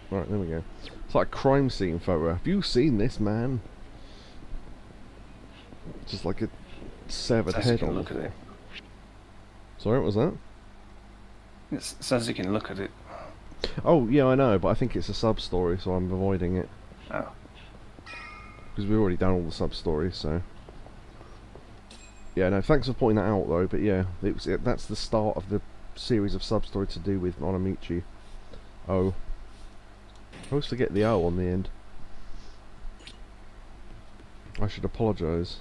Right, there we go. It's like a crime scene photo. Have you seen this, man? Just like a severed head on. Look at it. Sorry, what was that? It says you can look at it. Oh, yeah, I know, but I think it's a sub-story, so I'm avoiding it. Oh. Because we've already done all the sub-stories, so... Yeah, no, thanks for pointing that out, though, but yeah, that's the start of the series of sub-story to do with Onamichi. Oh. I always forget the O on the end. I should apologise.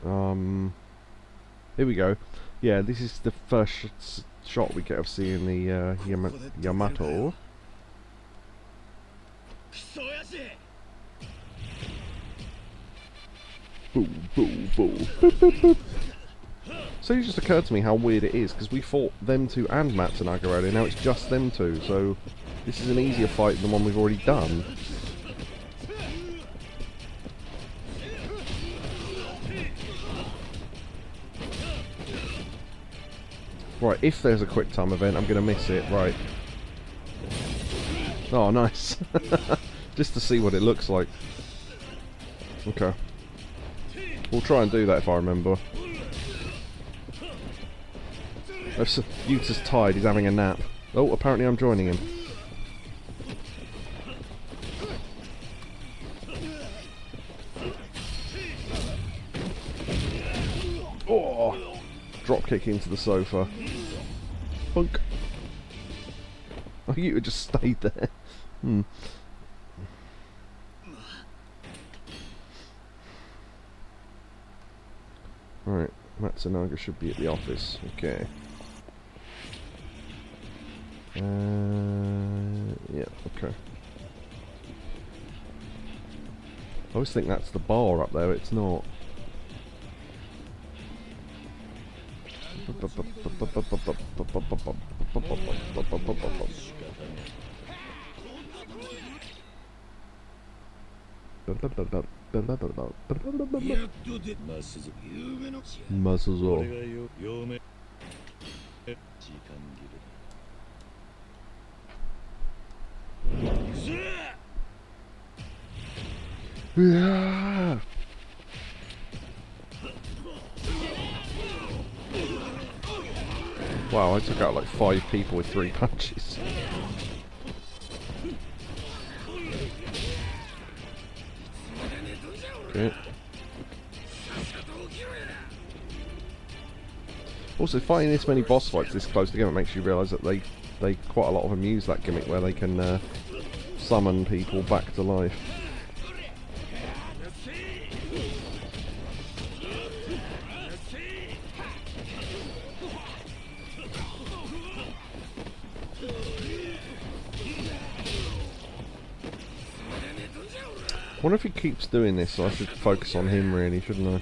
Here we go. Yeah, this is the first shot we get of seeing the Yamato. Boo, boo, boo. Boop, boop, boop. So it just occurred to me how weird it is, because we fought them two and Matsunaga earlier, now it's just them two, so this is an easier fight than the one we've already done. Right, if there's a quick time event, I'm going to miss it, right. Oh, nice. Just to see what it looks like. Okay. We'll try and do that if I remember. Yuta's tired, he's having a nap. Oh, apparently I'm joining him. Oh! Drop kick into the sofa. Punk. Oh, Yuta just stayed there. Right, Matsunaga should be at the office. Okay. Yeah, okay. I always think that's the bar up there, it's not. Yeah. Wow, I took out like 5 people with 3 punches. Okay. Also, fighting this many boss fights this close together makes you realise that they quite a lot of them use that gimmick where they can summon people back to life. I wonder if he keeps doing this, so I should focus on him really, shouldn't I?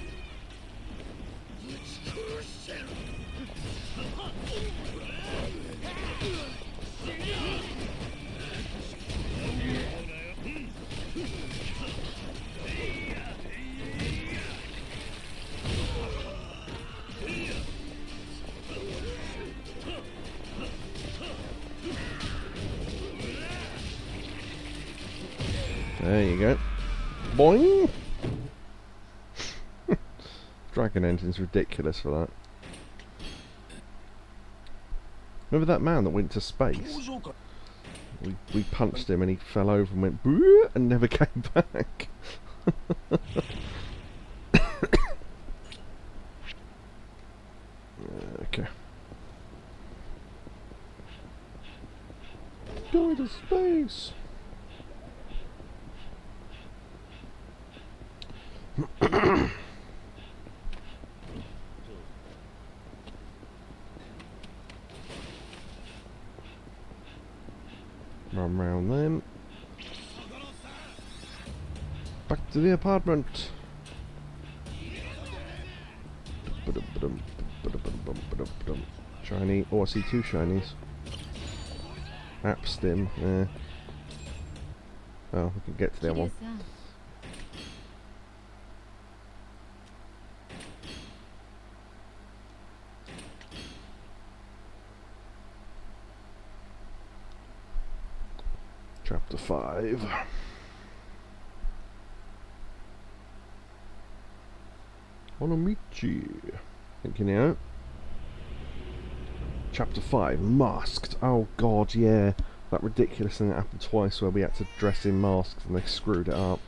There you go. Boing! Dragon Engine's ridiculous for that. Remember that man that went to space? We punched him and he fell over and went boo and never came back. Okay. Go to space. Run round them. Back to the apartment. Shiny. Oh, I see two shinies. App stim. Yeah. Oh, we can get to the other one. Chapter 5. Onomichi. Thinking out. Chapter 5. Masked. Oh god, yeah. That ridiculous thing that happened twice where we had to dress in masks and they screwed it up.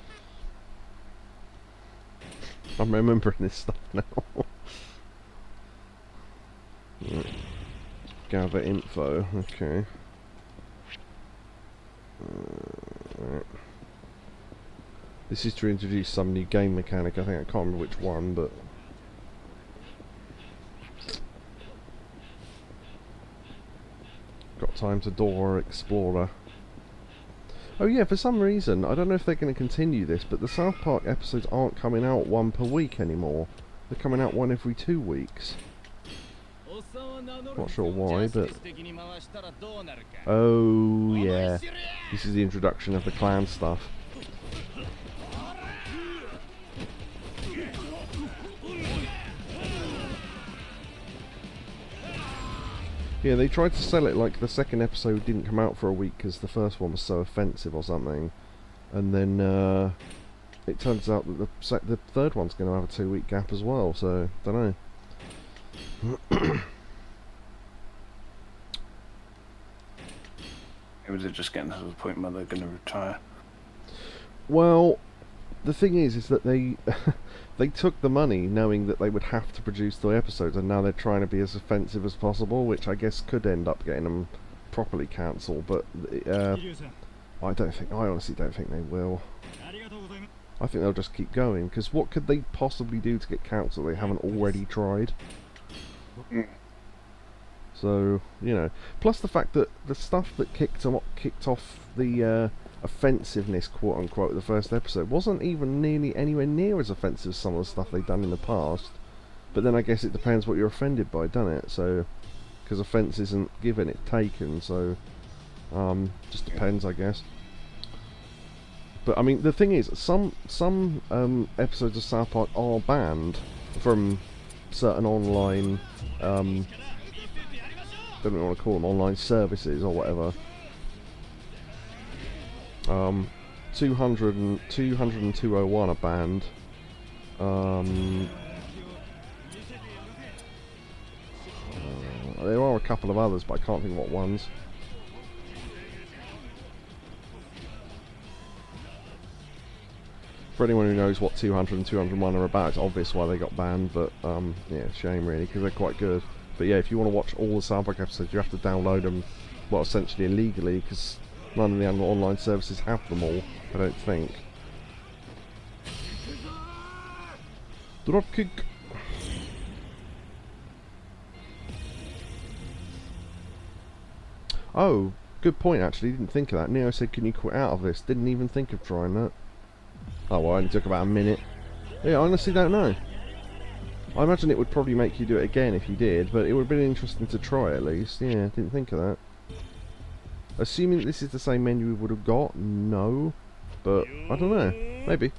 I'm remembering this stuff now. Right. Gather info. Okay. Right. This is to introduce some new game mechanic. I think I can't remember which one, but got time to Dora Explorer. Oh yeah, for some reason, I don't know if they're going to continue this, but the South Park episodes aren't coming out one per week anymore. They're coming out one every 2 weeks. Not sure why, but... Oh yeah, this is the introduction of the clan stuff. Yeah, they tried to sell it like the second episode didn't come out for a week because the first one was so offensive or something, and then it turns out that the third one's going to have a 2-week gap as well. So don't know. Maybe they're just getting to the point where they're going to retire. Well, the thing is that they they took the money knowing that they would have to produce the episodes, and now they're trying to be as offensive as possible, which I guess could end up getting them properly cancelled. But I honestly don't think they will. I think they'll just keep going, because what could they possibly do to get cancelled they haven't already tried? So, you know, plus the fact that the stuff that kicked off the offensiveness, quote unquote, of the first episode wasn't even nearly anywhere near as offensive as some of the stuff they've done in the past. But then I guess it depends what you're offended by, doesn't it? So, because offence isn't given, it's taken. So, just depends, I guess. But I mean, the thing is, some episodes of South Park are banned from certain online. Don't know what I want to call them, online services or whatever. 200 and 201 are banned. There are a couple of others, but I can't think what ones. For anyone who knows what 200 and 201 are about, it's obvious why they got banned, but yeah, shame really, because they're quite good. But yeah, if you want to watch all the South Park episodes, you have to download them, well, essentially illegally, because none of the other online services have them all, I don't think. Dropkick! Oh, good point actually, didn't think of that. Neo said, can you quit out of this? Didn't even think of trying that. Oh well, it only took about a minute. Yeah, I honestly don't know. I imagine it would probably make you do it again if you did, but it would have been interesting to try at least. Yeah, didn't think of that. Assuming that this is the same menu we would have got, no. But, I don't know. Maybe.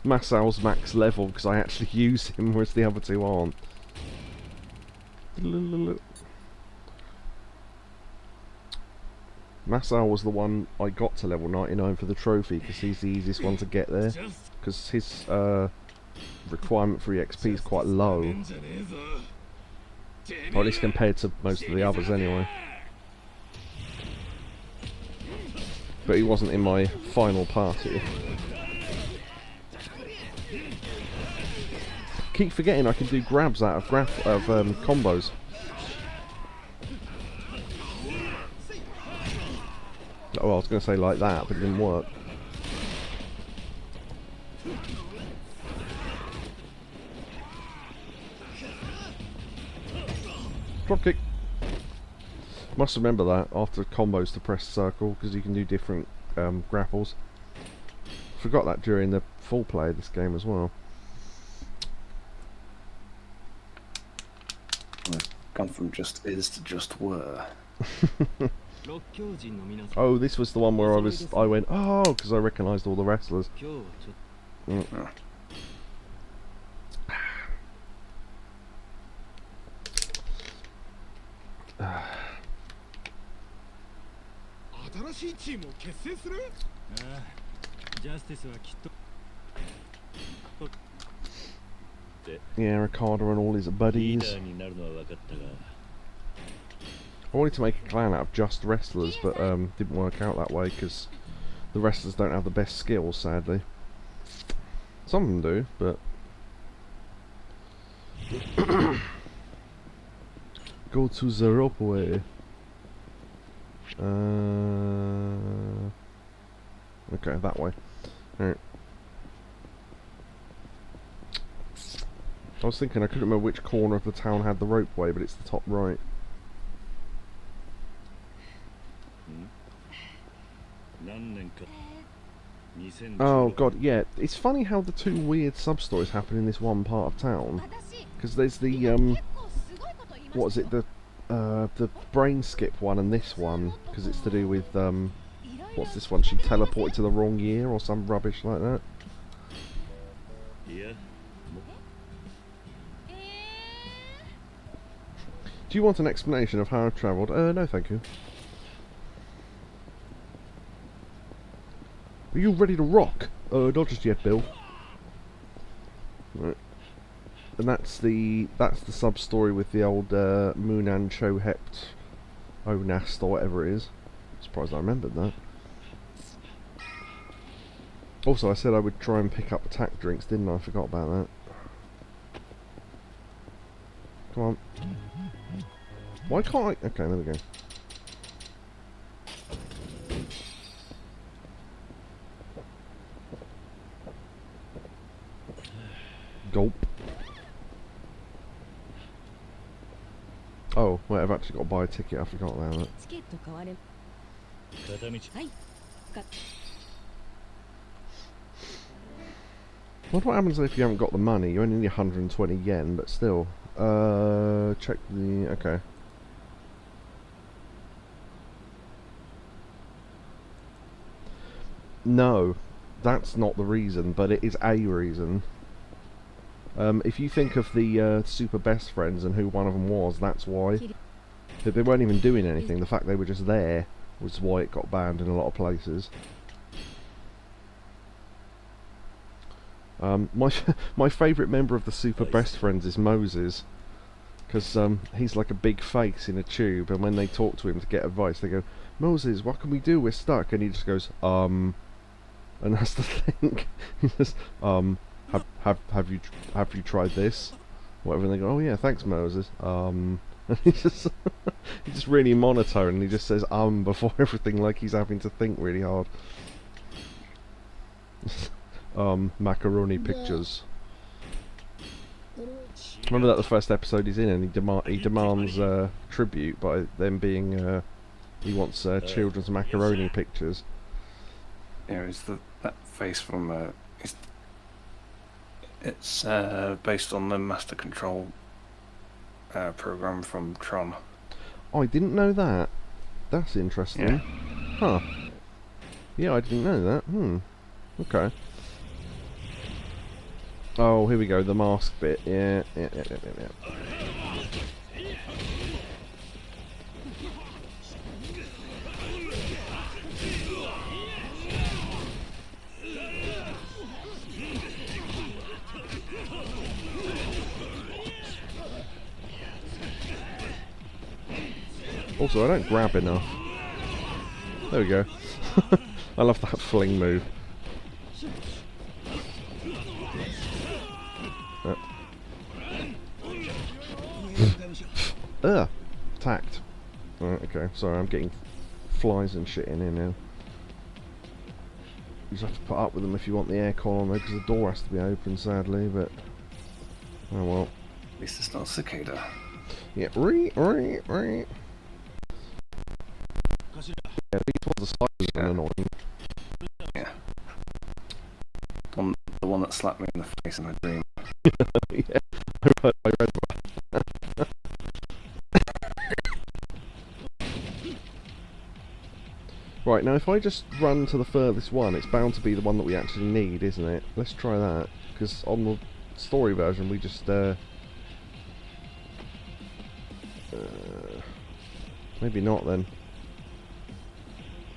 Masal's max level because I actually use him, whereas the other two aren't. Masao was the one I got to level 99 for the trophy because he's the easiest one to get there. Because his requirement for EXP is quite low. Or at least compared to most of the others anyway. But he wasn't in my final party. Keep forgetting I can do grabs out of combos. Oh, I was going to say like that, but it didn't work. Dropkick. Must remember that after combos to press circle, because you can do different grapples. Forgot that during the full play of this game as well. I've gone from just is to just were. Oh, this was the one where I went, oh, because I recognised all the wrestlers. Mm. Yeah, Ricardo and all his buddies. I wanted to make a clan out of just wrestlers, but didn't work out that way because the wrestlers don't have the best skills, sadly. Some of them do, but go to the rope way. Okay, that way. Alright. I was thinking I couldn't remember which corner of the town had the rope way, but it's the top right. Oh god, yeah. It's funny how the two weird sub-stories happen in this one part of town. Because there's the, what is it, the brain skip one and this one. Because it's to do with, what's this one? She teleported to the wrong year or some rubbish like that. Do you want an explanation of how I've travelled? No thank you. Are you ready to rock? Not just yet, Bill. Right. And that's the sub-story with the old Munan Chohept Onast or whatever it is. Surprised I remembered that. Also, I said I would try and pick up attack drinks, didn't I? I forgot about that. Come on. Why can't I? Okay, there we go. Gulp. Oh, wait, I've actually got to buy a ticket, I forgot about that. What happens if you haven't got the money? You only need 120 yen, but still. Check the... okay. No, that's not the reason, but it is a reason. If you think of the super best friends and who one of them was, that's why. They weren't even doing anything, the fact they were just there was why it got banned in a lot of places. My favourite member of the super best friends is Moses. Because he's like a big face in a tube, and when they talk to him to get advice, they go, Moses, what can we do? We're stuck. And he just goes, and that's the thing. He says, have you tried this? Whatever, and they go, oh yeah, thanks Moses. And he's just really monotone, and he just says before everything, like he's having to think really hard. Macaroni pictures. Remember that the first episode he's in, and he demands tribute by them being he wants children's macaroni pictures. Yeah, it's that face from it's based on the Master Control program from Tron. Oh, I didn't know that. That's interesting. Yeah. Huh. Yeah, I didn't know that. Okay. Oh, here we go, the mask bit. Yeah. Also, I don't grab enough. There we go. I love that fling move. Ugh! Attacked. Right, okay, sorry, I'm getting flies and shit in here now. You just have to put up with them if you want the aircon on there, because the door has to be open, sadly, but... Oh well. At least it's not cicada. Yeah, Yeah, these ones are slightly annoying. Yeah. The one that slapped me in the face in my dream. Yeah, I read that. Right, now if I just run to the furthest one, it's bound to be the one that we actually need, isn't it? Let's try that, because on the story version we just, maybe not then.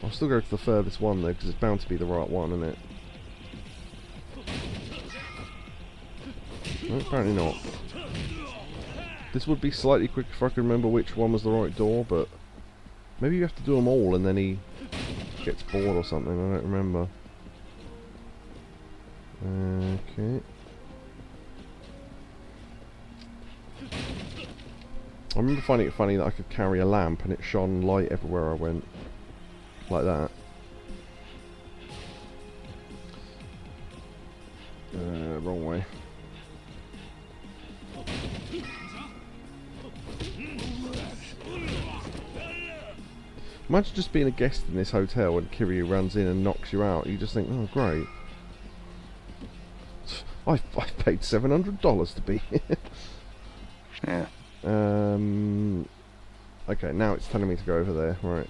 I'll still go to the furthest one though, because it's bound to be the right one, isn't it? No, apparently not. This would be slightly quicker if I could remember which one was the right door, but maybe you have to do them all and then he gets bored or something, I don't remember. Okay. I remember finding it funny that I could carry a lamp and it shone light everywhere I went. Like that. Wrong way. Imagine just being a guest in this hotel and Kiryu runs in and knocks you out. You just think, oh great. I've paid $700 to be here. Yeah. Okay, now it's telling me to go over there, right.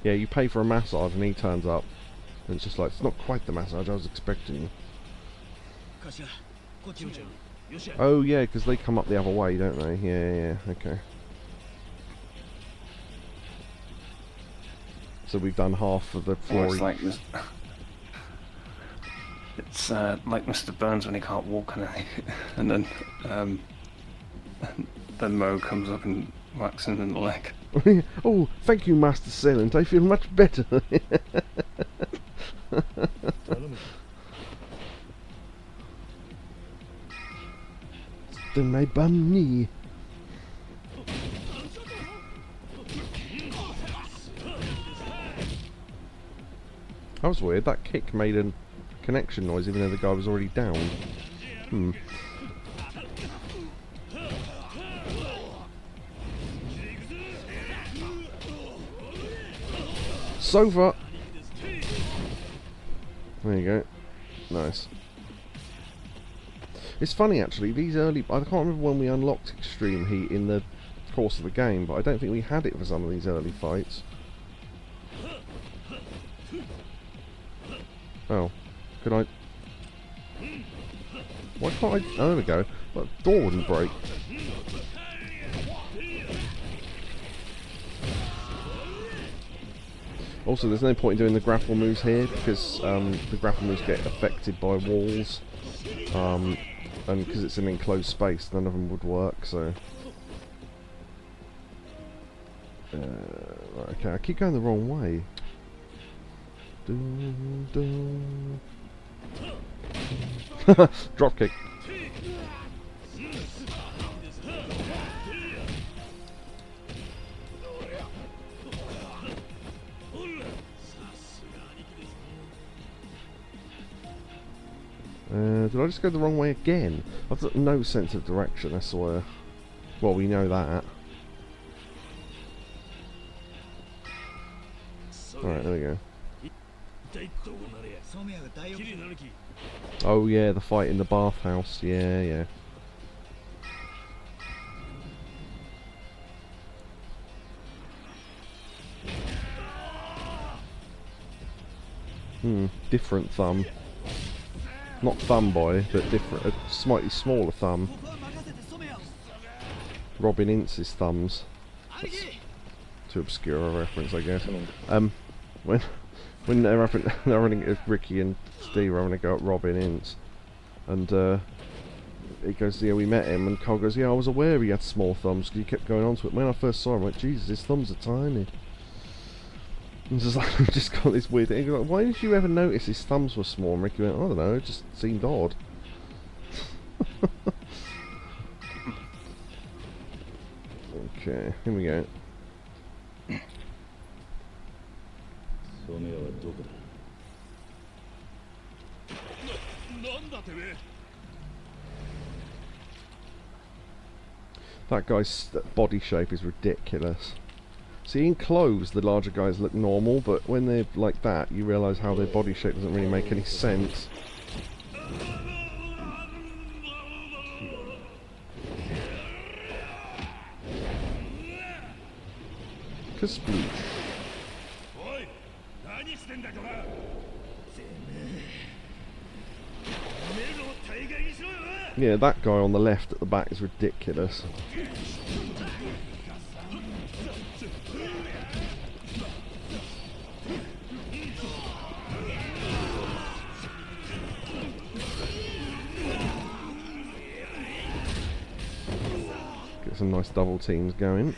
Yeah, you pay for a massage and he turns up. And it's just like, it's not quite the massage I was expecting. Oh yeah, because they come up the other way, don't they? Yeah, okay. So we've done half of the floor. It's like like Mr. Burns when he can't walk and then Mo comes up and whacks him in the leg. Oh, thank you, Master Silent. I feel much better. Then my bum knee. That was weird. That kick made a connection noise even though the guy was already down. Sofa! There you go. Nice. It's funny actually, these early... I can't remember when we unlocked Extreme Heat in the course of the game, but I don't think we had it for some of these early fights. Oh. Could I... Why can't I... Oh, there we go. But the door wouldn't break. Also, there's no point in doing the grapple moves here because the grapple moves get affected by walls, and because it's an enclosed space, none of them would work. So, right, okay, I keep going the wrong way. Drop kick. Did I just go the wrong way again? I've got no sense of direction, I swear. Well, we know that. Alright, there we go. Oh yeah, the fight in the bathhouse. Yeah. Different thumb. Not thumb boy, but different, a slightly smaller thumb. Robin Ince's thumbs. That's too obscure a reference, I guess. When they're running, Ricky and Steve are having a go at Robin Ince, and he goes, yeah, we met him, and Cole goes, yeah, I was aware he had small thumbs because he kept going on to it. When I first saw him, I went, Jesus, his thumbs are tiny. And just like, I've just got this weird thing. He goes, like, why did you ever notice his thumbs were small? And Ricky went, I don't know, it just seemed odd. Okay, here we go. That guy's body shape is ridiculous. See, in clothes, the larger guys look normal, but when they're like that, you realise how their body shape doesn't really make any sense. Kasploosh. Yeah, that guy on the left at the back is ridiculous. Get some nice double teams going.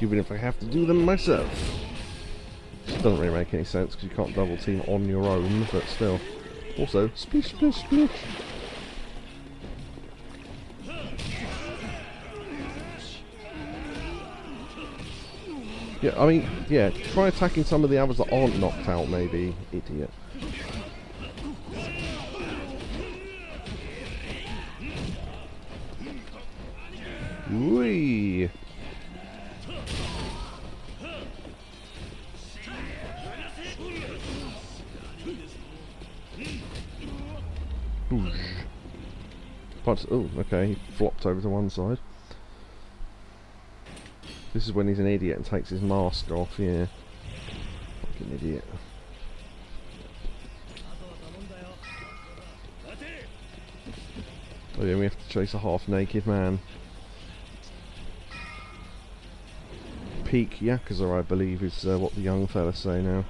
Even if I have to do them myself. Which doesn't really make any sense because you can't double team on your own, but still. Also, splish, splish, splish. Yeah, I mean, yeah, try attacking some of the others that aren't knocked out, maybe, idiot. Whee! Boosh. Oh, okay, he flopped over to one side. This is when he's an idiot and takes his mask off, yeah. Fucking idiot. Oh yeah, we have to chase a half-naked man. Peak Yakuza, I believe, is what the young fellas say now.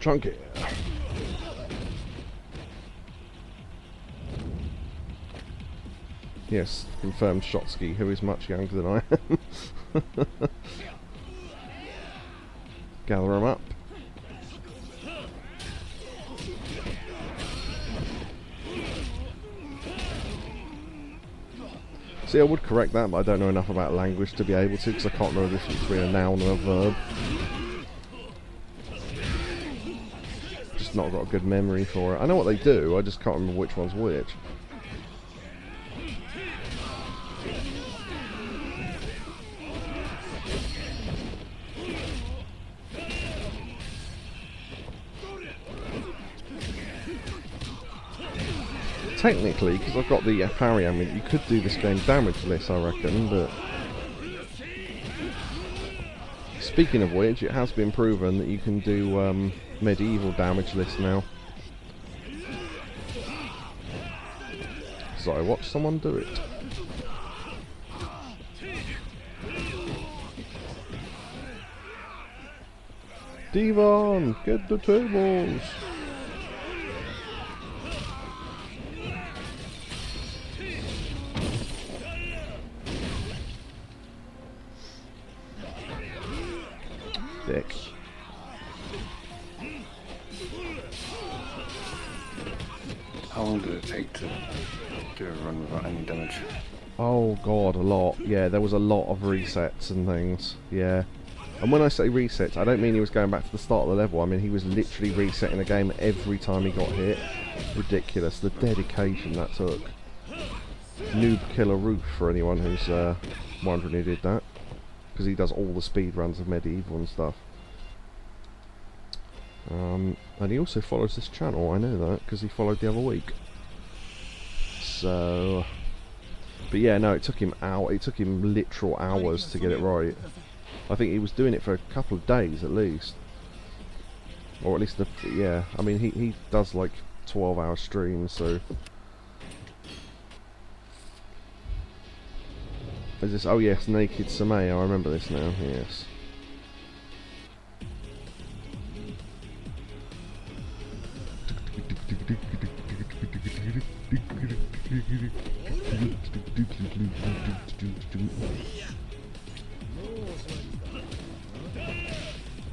Chunky. Yes, confirmed Shotsky, who is much younger than I am. Gather him up. See, I would correct that, but I don't know enough about language to be able to, because I can't know the difference between a noun and a verb. Just not got a good memory for it. I know what they do, I just can't remember which one's which. Technically, because I've got the parry, I mean, you could do this game damageless, I reckon, but... Speaking of which, it has been proven that you can do medieval damageless now. So I watched someone do it. Devon, get the tables! Dick. How long did it take to do a run without any damage? Oh god, a lot. Yeah, there was a lot of resets and things. Yeah. And when I say resets, I don't mean he was going back to the start of the level. I mean he was literally resetting the game every time he got hit. Ridiculous. The dedication that took. Noob Killer Roof for anyone who's wondering who did that. Because he does all the speed runs of medieval and stuff. And he also follows this channel, I know that, because he followed the other week. So... But yeah, no, it took him literal hours to get it right. I think he was doing it for a couple of days at least. Or at least, yeah, I mean, he does like 12-hour streams, so... Is this... Oh yes, Naked Samay, I remember this now, yes.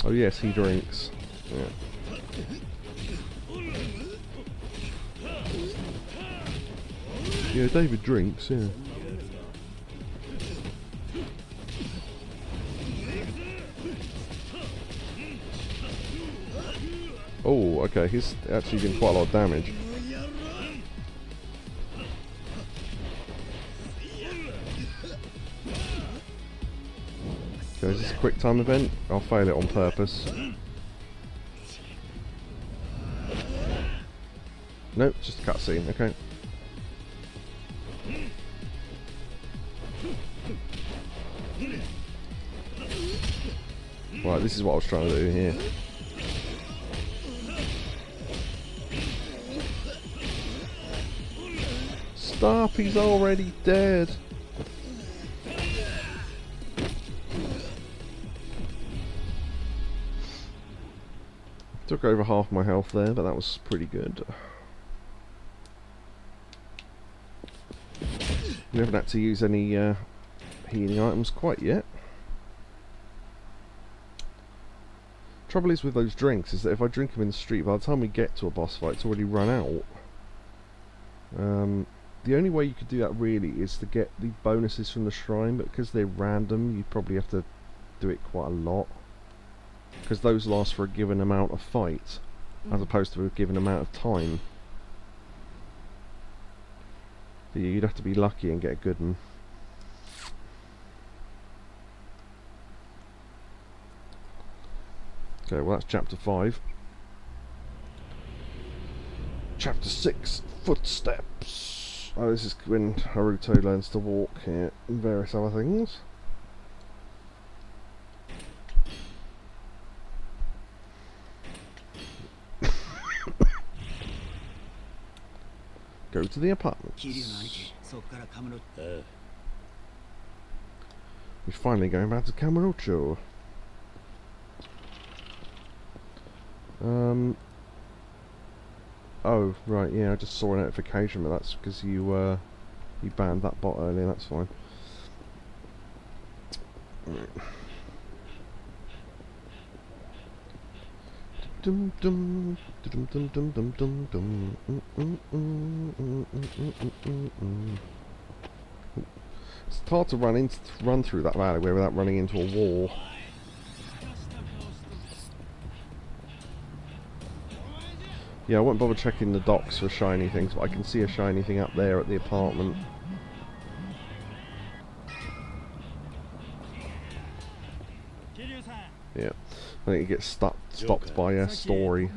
Oh yes, he drinks. Yeah. Yeah, David drinks, yeah. Oh, okay, he's actually doing quite a lot of damage. Okay, is this a quick time event? I'll fail it on purpose. Nope, just a cutscene, okay. Right, this is what I was trying to do here. Stop, he's already dead. Took over half my health there, but that was pretty good. We haven't had to use any healing items quite yet. Trouble is with those drinks is that if I drink them in the street, by the time we get to a boss fight, it's already run out. The only way you could do that really is to get the bonuses from the shrine, but because they're random, you probably have to do it quite a lot. Because those last for a given amount of fight, as opposed to a given amount of time. So you'd have to be lucky and get a good one. Okay, well that's chapter 5. Chapter 6, Footsteps. Oh, this is when Haruto learns to walk here, and various other things. Go to the apartments. We're finally going back to Kamurocho. Oh, right, yeah, I just saw a notification, but that's because you banned that bot earlier, that's fine. Right. Dum dum dum dum dum dum dum dum. It's hard to run through that alleyway without running into a wall. Yeah, I won't bother checking the docks for shiny things, but I can see a shiny thing up there at the apartment. Yeah, I think it gets stopped by a story.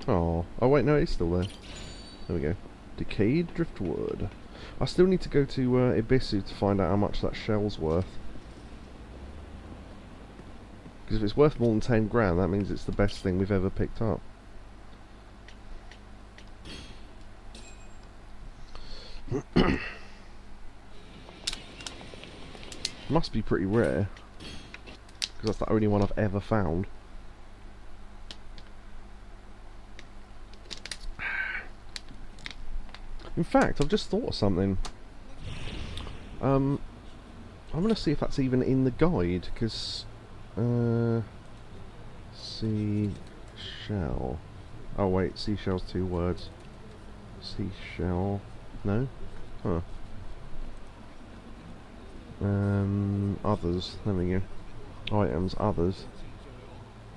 Oh wait, no, it's still there. There we go. Decayed driftwood. I still need to go to Ibisu to find out how much that shell's worth. Because if it's worth more than 10 grand, that means it's the best thing we've ever picked up. Must be pretty rare. Because that's the only one I've ever found. In fact, I've just thought of something. I'm going to see if that's even in the guide, because... seashell. Oh wait, seashell's 2 words. Seashell. No? Huh. Others. There we go. Items, others.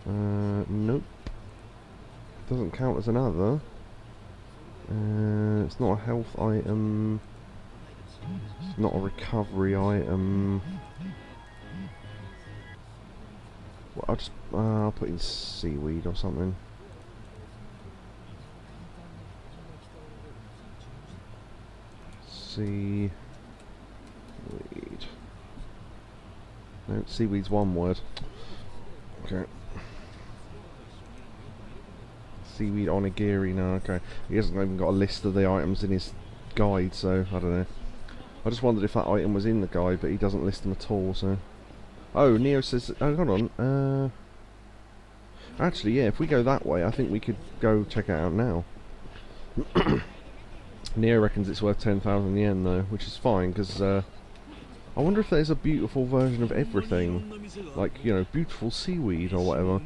Nope. Doesn't count as another. It's not a health item. It's not a recovery item. Well, I'll put in seaweed or something. Seaweed. No, seaweed's one word. Okay. Seaweed onigiri, no, okay. He hasn't even got a list of the items in his guide, so I don't know. I just wondered if that item was in the guide, but he doesn't list them at all, so... Oh, Neo says... Oh, hold on. Actually, yeah, if we go that way, I think we could go check it out now. Neo reckons it's worth 10,000 yen, though, which is fine, because... I wonder if there's a beautiful version of everything. Like, you know, beautiful seaweed or whatever.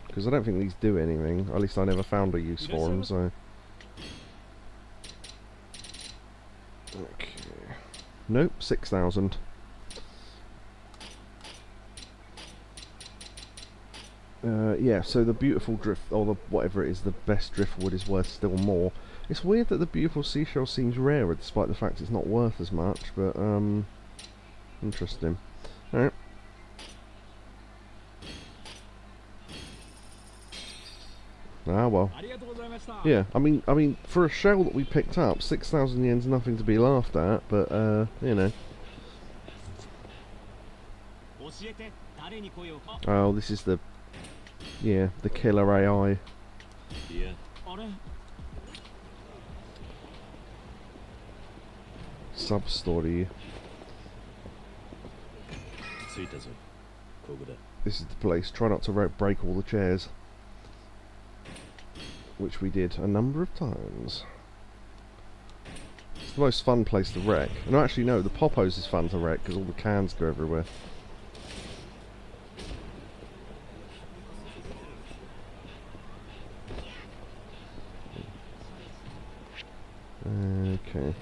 Because I don't think these do anything. At least I never found a use for them, so... Okay. Nope, 6,000. Yeah, so the beautiful drift, or the whatever it is, the best driftwood is worth still more. It's weird that the beautiful seashell seems rarer, despite the fact it's not worth as much, but, interesting. Alright. Ah, well. Yeah, I mean, for a shell that we picked up, 6,000 yen's nothing to be laughed at, but, you know. Oh, this is the... Yeah, the killer AI. Sub-story. This is the place. Try not to break all the chairs. Which we did a number of times. It's the most fun place to wreck. No, actually no, the Popos is fun to wreck because all the cans go everywhere. Okay.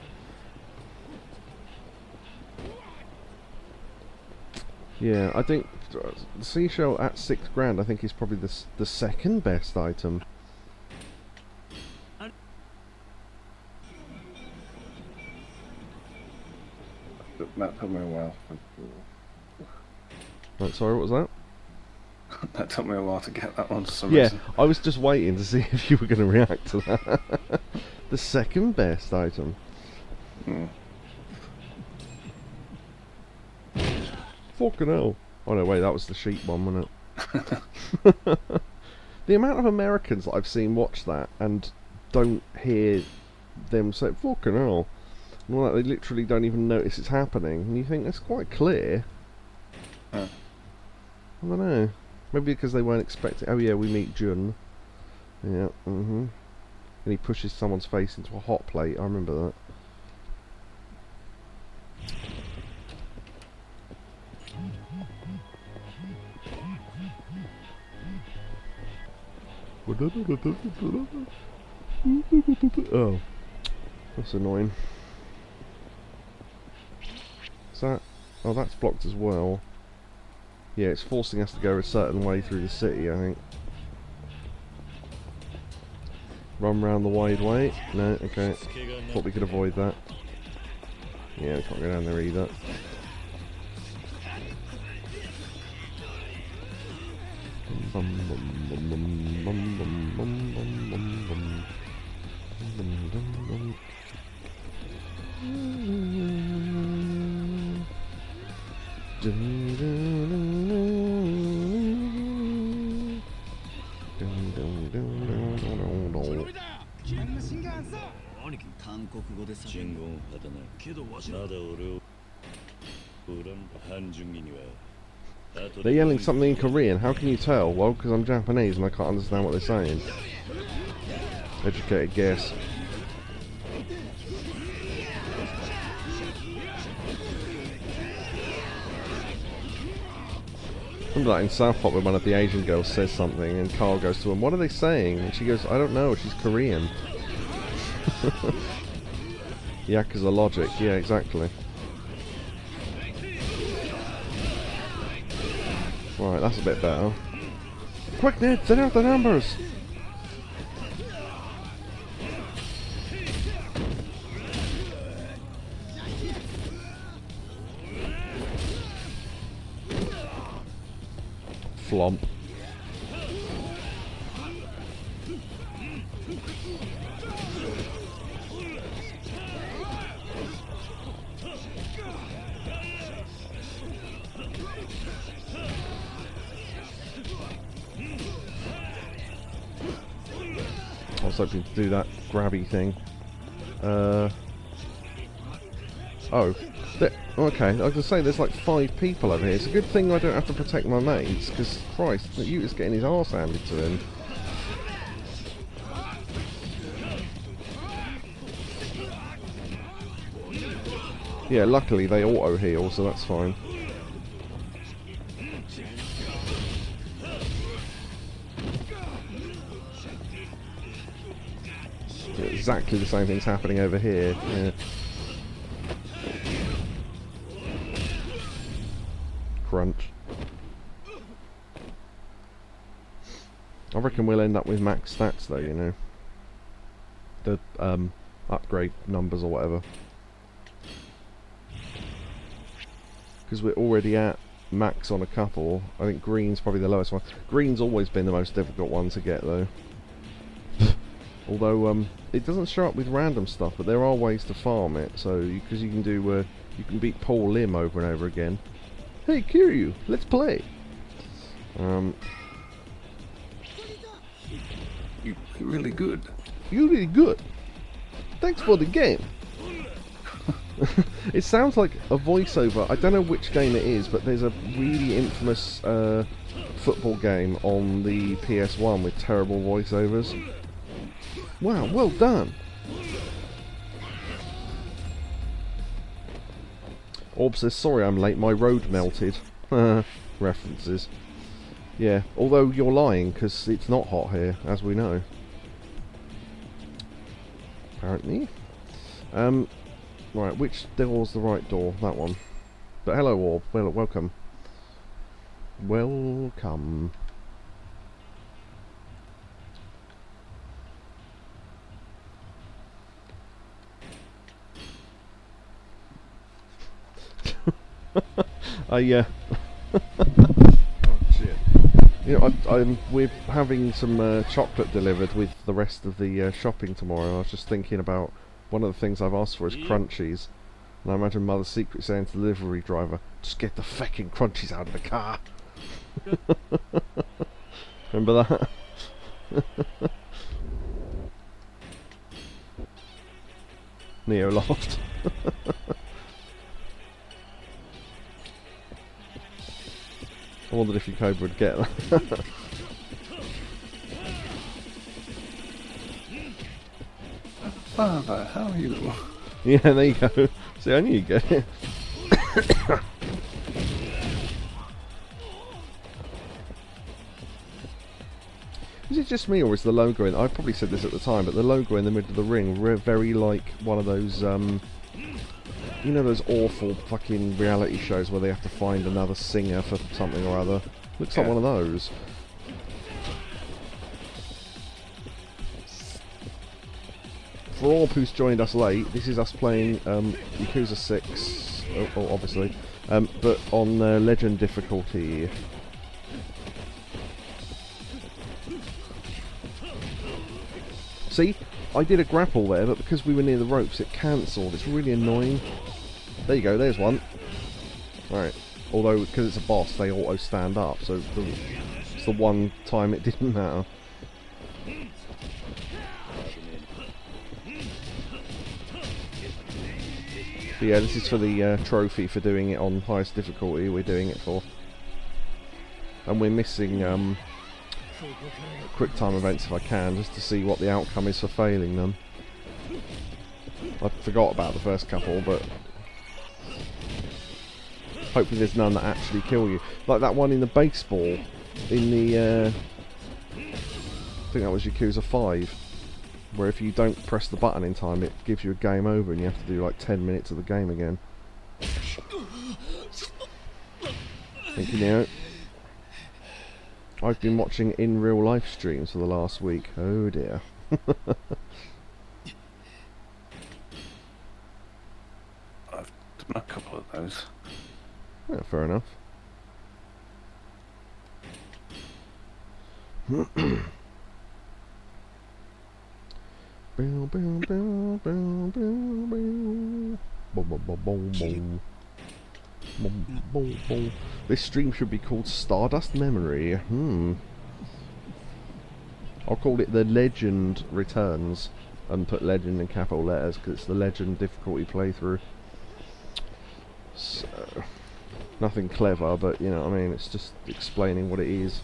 Yeah, I think the seashell at £6,000 I think is probably the second best item. That took me a while. Right, sorry, what was that? That took me a while to get that one for some Yeah, reason. I was just waiting to see if you were going to react to that. The second best item. Hmm. Fucking hell. Oh no, wait, that was the sheep one, wasn't it? The amount of Americans that I've seen watch that and don't hear them say, fucking hell. And like, they literally don't even notice it's happening. And you think, that's quite clear. Huh. I don't know. Maybe because they weren't expecting... Oh yeah, we meet Jun. Yeah, And he pushes someone's face into a hot plate. I remember that. Oh. That's annoying. Is that... Oh, that's blocked as well. Yeah, it's forcing us to go a certain way through the city, I think. Run round the wide way? No, okay. Thought we could avoid that. Yeah, we can't go down there either. They're yelling something in Korean. How can you tell? Well, because I'm Japanese and I can't understand what they're saying. Educated guess. Remember that in South Park when one of the Asian girls says something and Carl goes to him, what are they saying? And she goes, I don't know, she's Korean. Yakuza logic, yeah, exactly. Right, that's a bit better. Quick, Ned, send out the numbers! Flomp. I was hoping to do that grabby thing. Oh. Okay, I was going to say there's like 5 people over here. It's a good thing I don't have to protect my mates, because Christ, Yuta's getting his arse handed to him. Yeah, luckily they auto heal, so that's fine. Yeah, exactly the same thing's happening over here. Yeah. Crunch. I reckon we'll end up with max stats though, you know. The upgrade numbers or whatever. Because we're already at max on a couple. I think green's probably the lowest one. Green's always been the most difficult one to get though. Although it doesn't show up with random stuff, but there are ways to farm it. So because you can do you can beat Paul Lim over and over again. Hey Kiryu, let's play. You're really good. You're really good. Thanks for the game. It sounds like a voiceover. I don't know which game it is, but there's a really infamous football game on the PS1 with terrible voiceovers. Wow, well done. Orb says, sorry I'm late, my road melted. References. Yeah, although you're lying, because it's not hot here, as we know. Apparently. Right, which door's the right door? That one. But hello, Orb. Well, welcome. Welcome. Oh shit! You know, we're having some chocolate delivered with the rest of the shopping tomorrow. I was just thinking about one of the things I've asked for is crunchies, and I imagine Mother's Secret saying to the delivery driver, "Just get the fucking crunchies out of the car." Remember that? Neo laughed. I wondered if Yakobu would get that. Father, how are you? Yeah, there you go. See, I knew you'd get it. Is it just me, or is the logo in... I probably said this at the time, but the logo in the middle of the ring, very like one of those, you know those awful fucking reality shows where they have to find another singer for something or other? Looks like one of those. For all who's joined us late, this is us playing Yakuza 6, obviously, but on Legend difficulty. See, I did a grapple there, but because we were near the ropes, it cancelled. It's really annoying. There you go, there's one. Alright, although because it's a boss, they auto stand up, so it's the one time it didn't matter. But yeah, this is for the trophy for doing it on highest difficulty. We're doing it for, and we're missing quick time events if I can, just to see what the outcome is for failing them. I forgot about the first couple, but hopefully there's none that actually kill you. Like that one in the baseball, in the I think that was Yakuza 5. Where if you don't press the button in time, it gives you a game over and you have to do like 10 minutes of the game again. Thank you, Neo. I've been watching in real life streams for the last week. Oh dear. I've done a couple of those. Yeah, fair enough. Boom, boom, boom, boom, boom, boom. Boom, boom, boom, boom, boom. Boom, boom, boom. This stream should be called Stardust Memory. I'll call it The Legend Returns and put Legend in capital letters because it's the Legend difficulty playthrough. So, nothing clever, but you know what I mean, it's just explaining what it is.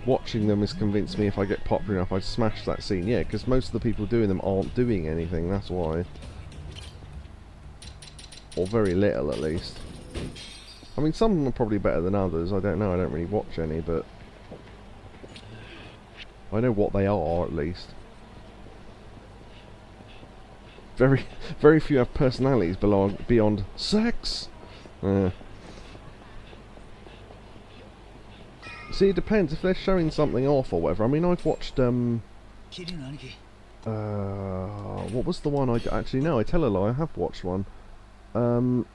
Watching them has convinced me if I get popular enough I'd smash that scene. Yeah, because most of the people doing them aren't doing anything, that's why. Or very little at least. I mean, some of them are probably better than others, I don't know, I don't really watch any, but I know what they are at least. Very few have personalities beyond sex. See, it depends if they're showing something off or whatever. I mean, I've watched what was the one I actually no, I tell a lie. I have watched one. Oh,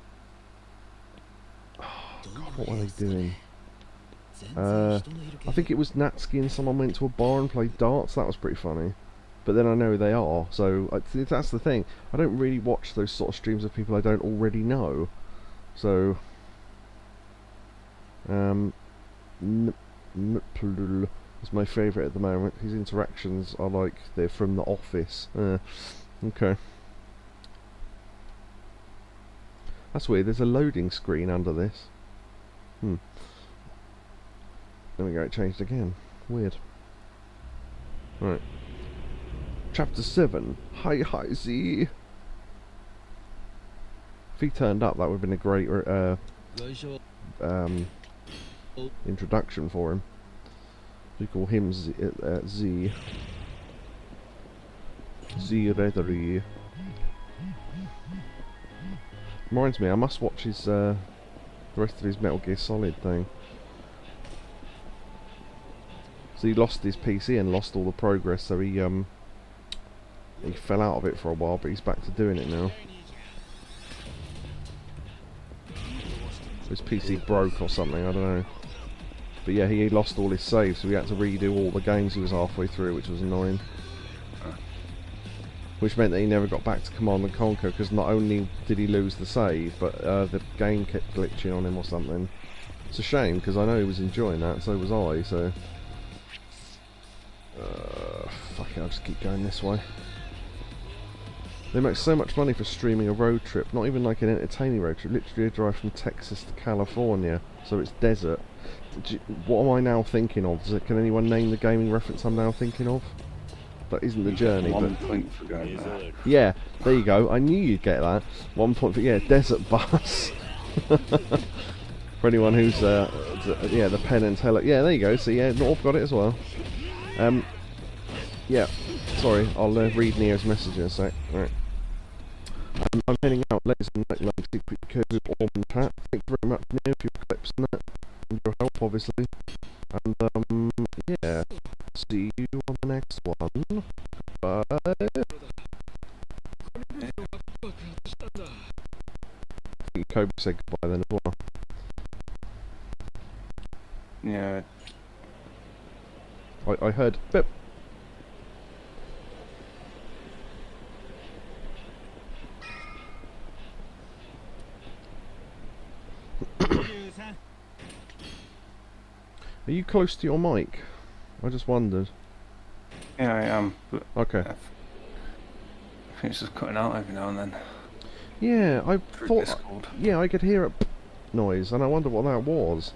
God, what were they doing? I think it was Natsuki and someone went to a bar and played darts. That was pretty funny. But then I know who they are, so that's the thing. I don't really watch those sort of streams of people I don't already know. So, is my favourite at the moment. His interactions are like they're from The Office. Okay. That's weird, there's a loading screen under this. There we go, it changed again. Weird. Right. Chapter 7. Hi Z. If he turned up, that would have been a great introduction for him. We call him Z. Z Reathery. Reminds me, I must watch his the rest of his Metal Gear Solid thing. So he lost his PC and lost all the progress, so he fell out of it for a while, but he's back to doing it now. His PC broke or something, I don't know. But yeah, he lost all his saves, so he had to redo all the games he was halfway through, which was annoying. Which meant that he never got back to Command & Conquer, because not only did he lose the save, but the game kept glitching on him or something. It's a shame, because I know he was enjoying that, so was I, so... fuck it, I'll just keep going this way. They make so much money for streaming a road trip, not even like an entertaining road trip, literally a drive from Texas to California, so it's desert. What am I now thinking of? Can anyone name the gaming reference I'm now thinking of? That isn't the journey, One but... point for going there. Yeah, there you go, I knew you'd get that. 1 point for, yeah, desert bus. For anyone who's, yeah, the Penn and Teller, yeah, there you go, so yeah, North got it as well. Yeah, sorry, I'll read Neo's message in a sec. Right. I'm heading out, ladies and gentlemen, Secret Yakuza Orban chat. Thank you very much, Neo, for your clips and that, and your help, obviously. And, yeah, see you on the next one. Bye. I think Yakobu said goodbye then as well. Yeah. I heard bip. Are you close to your mic? I just wondered. Yeah, I am. But Okay. I think it's just cutting out every now and then. Yeah, I Through thought. Discord. Yeah, I could hear a noise, and I wonder what that was.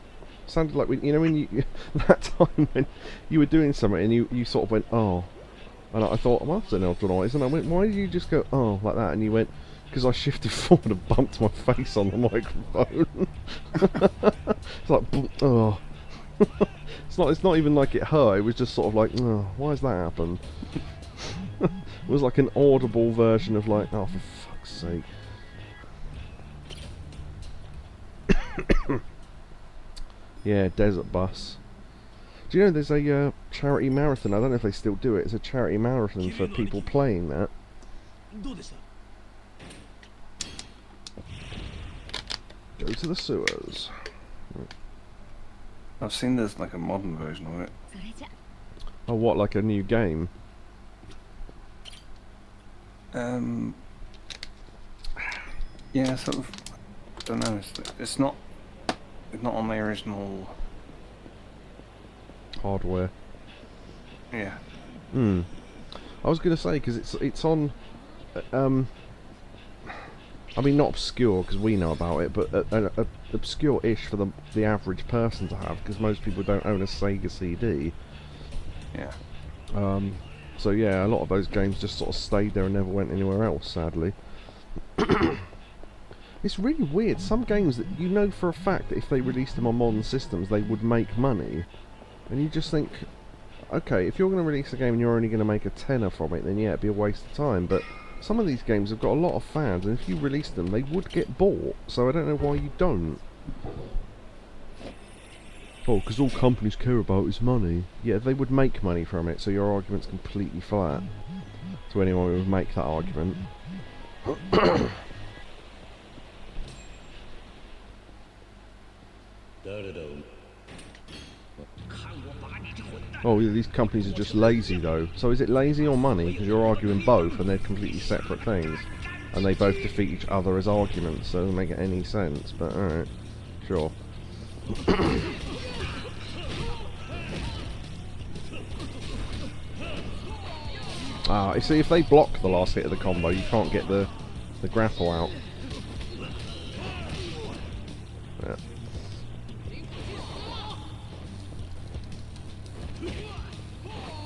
Sounded like when you that time when you were doing something and you sort of went oh, and I thought well, that's an odd noise, and I went why did you just go oh like that, and you went because I shifted forward and bumped my face on the microphone. It's like oh. It's not even like it hurt. It was just sort of like, oh, why has that happened? It was like an audible version of like, oh, for fuck's sake. Yeah, desert bus. Do you know there's a charity marathon? I don't know if they still do it. It's a charity marathon for people playing that. Go to the sewers. I've seen there's like a modern version of it. Oh, what, like a new game? Yeah, sort of. I don't know. It's not on the original Hardware. Yeah. Hmm. I was gonna say because it's on. I mean, not obscure because we know about it, but obscure-ish for the average person to have because most people don't own a Sega CD. Yeah. So yeah, a lot of those games just sort of stayed there and never went anywhere else, sadly. It's really weird. Some games that you know for a fact that if they released them on modern systems, they would make money, and you just think, okay, if you're going to release a game and you're only going to make a tenner from it, then yeah, it'd be a waste of time. But some of these games have got a lot of fans, and if you release them, they would get bought. So I don't know why you don't. Oh, because all companies care about is money. Yeah, they would make money from it, so your argument's completely flat. To anyone who would make that argument. Oh, yeah, these companies are just lazy though. So is it lazy or money? Because you're arguing both and they're completely separate things. And they both defeat each other as arguments, so it doesn't make any sense, but alright. Sure. Ah, you see, if they block the last hit of the combo, you can't get the grapple out. Yeah.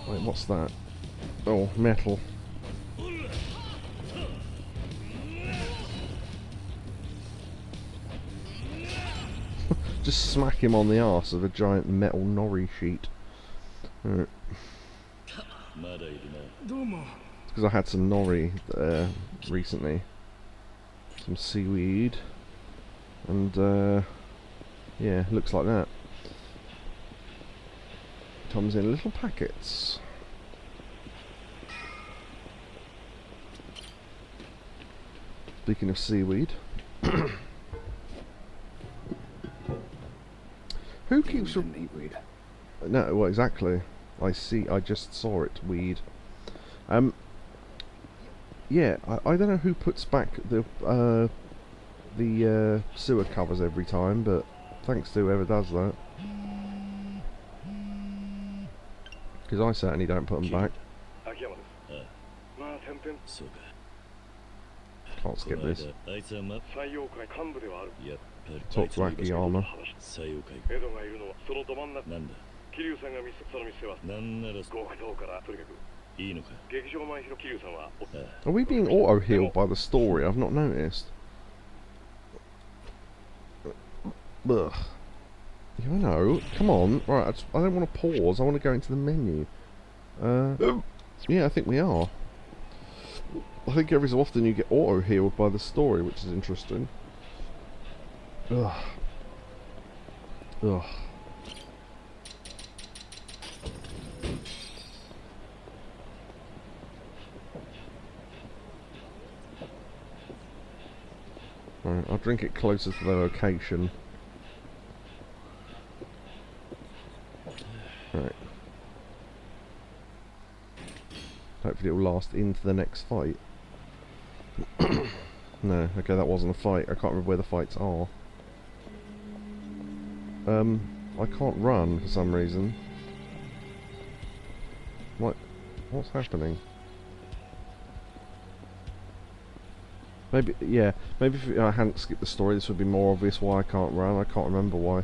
Wait, what's that? Oh, metal. Just smack him on the arse with a giant metal nori sheet. Right. Because I had some nori recently. Some seaweed. And, yeah, looks like that. Comes in little packets. Speaking of seaweed. Who keeps... weed? No, well, exactly. I just saw it, weed. Yeah, I don't know who puts back the sewer covers every time, but thanks to whoever does that. Because I certainly don't put them back. Can't skip this. Talk to Akiyama. Are we being auto-healed by the story? I've not noticed. Ugh. Yeah, I know. Come on. Right, I don't want to pause. I want to go into the menu. Yeah, I think we are. I think every so often you get auto-healed by the story, which is interesting. Ugh. Ugh. Right, I'll drink it closer to the location. Right. Hopefully it will last into the next fight. No, okay, that wasn't a fight. I can't remember where the fights are. I can't run for some reason. What's happening? Maybe, yeah, maybe if I hadn't skipped the story, this would be more obvious why I can't run. I can't remember why.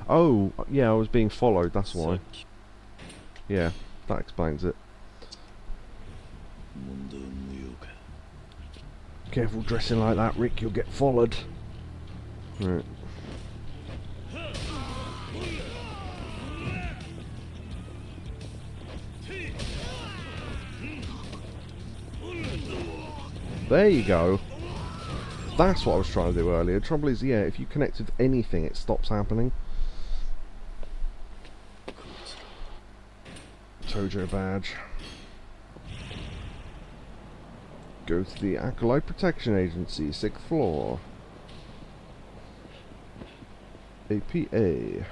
Oh, yeah, I was being followed, that's why. Yeah, that explains it. Careful dressing like that, Rick, you'll get followed. Right. There you go. That's what I was trying to do earlier. Trouble is, yeah, if you connect with anything, it stops happening. Tojo badge. Go to the Acolyte Protection Agency, 6th floor. APA.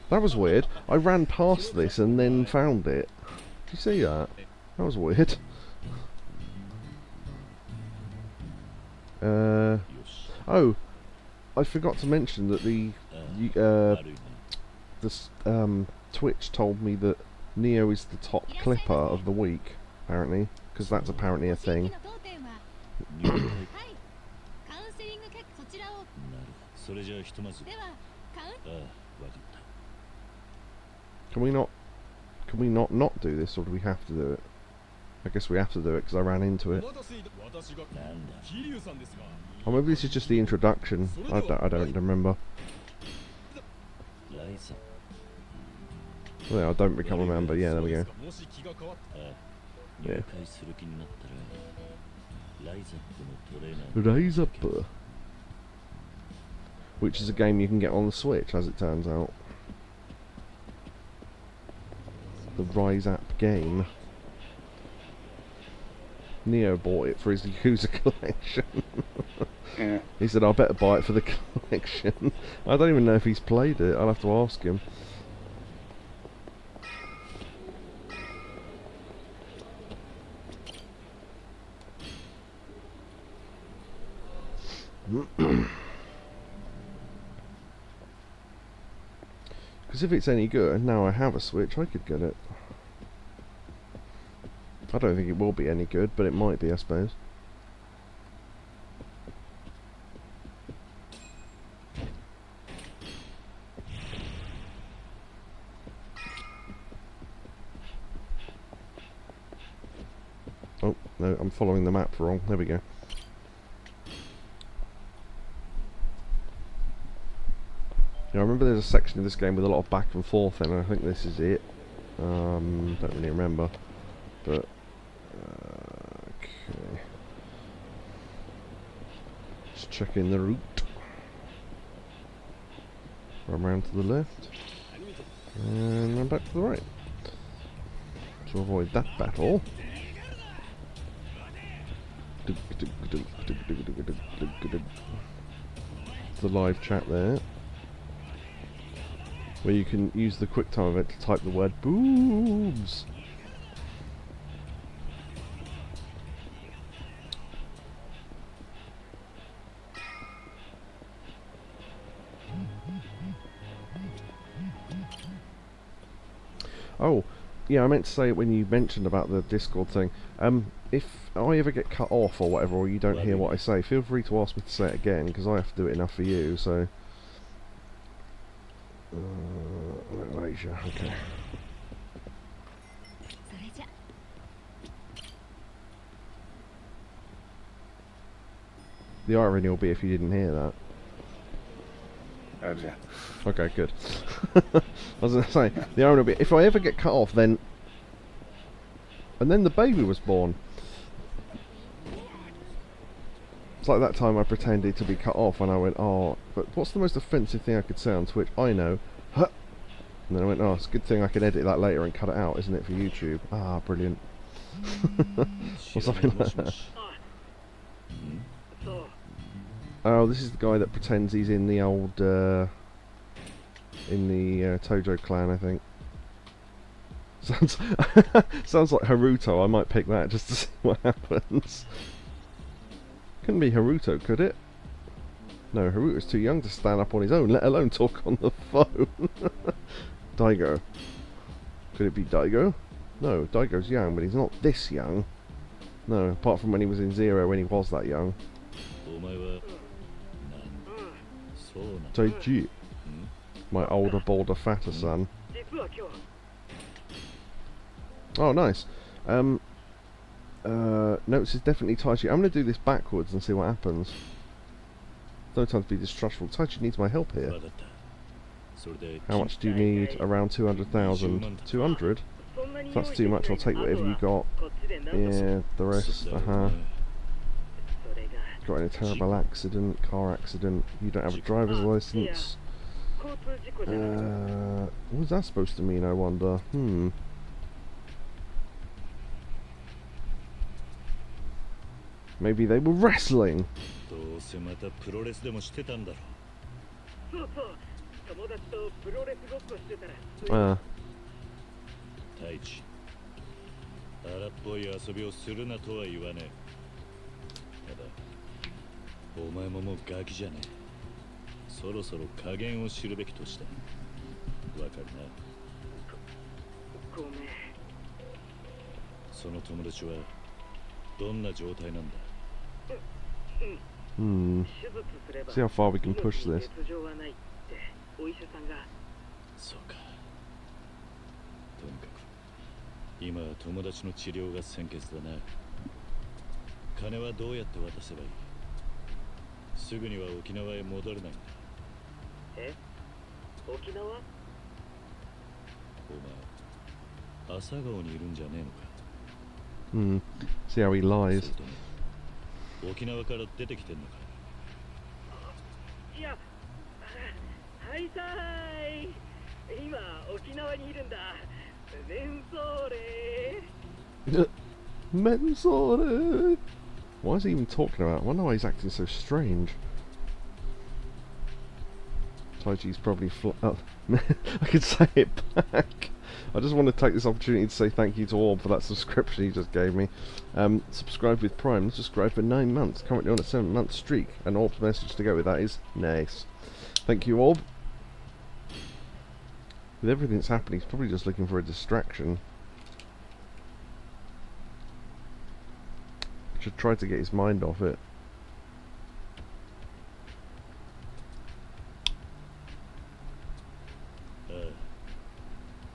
That was weird. I ran past this and then found it. Did you see that? That was weird. Oh, I forgot to mention that Twitch told me that Neo is the top clipper of the week, apparently, because that's apparently a thing. Can we not do this, or do we have to do it? I guess we have to do it because I ran into it. Or maybe this is just the introduction. I don't remember. Well, I don't become a member. Yeah, there we go. Yeah. Rise Up, which is a game you can get on the Switch, as it turns out. The Rise Up game. Neo bought it for his Yakuza collection. Yeah. He said, "I better buy it for the collection." I don't even know if he's played it. I'll have to ask him. Because if it's any good, now I have a Switch, I could get it. I don't think it will be any good, but it might be, I suppose. Oh, no, I'm following the map wrong. There we go. Yeah, I remember there's a section of this game with a lot of back and forth in, and I think this is it. Don't really remember, but okay. Just checking the route. Run around to the left, and then back to the right to avoid that battle. The live chat there, where you can use the QuickTime event to type the word boobs. Oh, yeah, I meant to say it when you mentioned about the Discord thing. If I ever get cut off or whatever, or you don't hear what I say, feel free to ask me to say it again, because I have to do it enough for you, so... Malaysia, okay. The irony will be if you didn't hear that. Oh dear. Okay, good. I was going to say, the irony will be, if I ever get cut off, then... And then the baby was born. It's like that time I pretended to be cut off and I went, oh, but what's the most offensive thing I could say on Twitch? I know. Huh. And then I went, oh, it's a good thing I can edit that later and cut it out, isn't it, for YouTube? Ah, brilliant. Or something like that. Oh, this is the guy that pretends he's in the old, Tojo clan, I think. Sounds like Haruto. I might pick that just to see what happens. Couldn't be Haruto, could it? No, Haruto's too young to stand up on his own, let alone talk on the phone. Daigo. Could it be Daigo? No, Daigo's young, but he's not this young. No, apart from when he was in Zero when he was that young. Taiji. My older, bolder, fatter son. Oh, nice. Notes is definitely Taichi. I'm going to do this backwards and see what happens. No time to be distrustful. Taichi needs my help here. How much do you need? Around 200,000. 200? If that's too much, I'll take whatever you got. Yeah, the rest, got in a terrible accident, car accident, you don't have a driver's license. What was that supposed to mean, I wonder? Maybe they were wrestling. Ah. 荒っぽい遊びをするなとは言わねえ。ただ、お前ももうガキじゃねえ。そろそろ加減を知るべきとした。わかるな。ごめん。その友達はどんな状態なんだ。See how far we can push this. そうか。とにかく。今は友達の治療が先決だな。金はどうやって渡せばいい？すぐには沖縄へ戻れないんだ。え？沖縄？お前、朝顔にいるんじゃねえのか。See how he lies. 沖縄から出てきてんのか。いや、はいさーい。今沖縄にいるんだ。Mensore! Why is he even talking about it? I wonder why he's acting so strange. Taichi's probably I could say it back. I just want to take this opportunity to say thank you to Orb for that subscription he just gave me. Subscribe with Prime. Subscribe for 9 months. Currently on a 7-month streak. And Orb's message to go with that is nice. Thank you, Orb. With everything that's happening, he's probably just looking for a distraction. Should try to get his mind off it.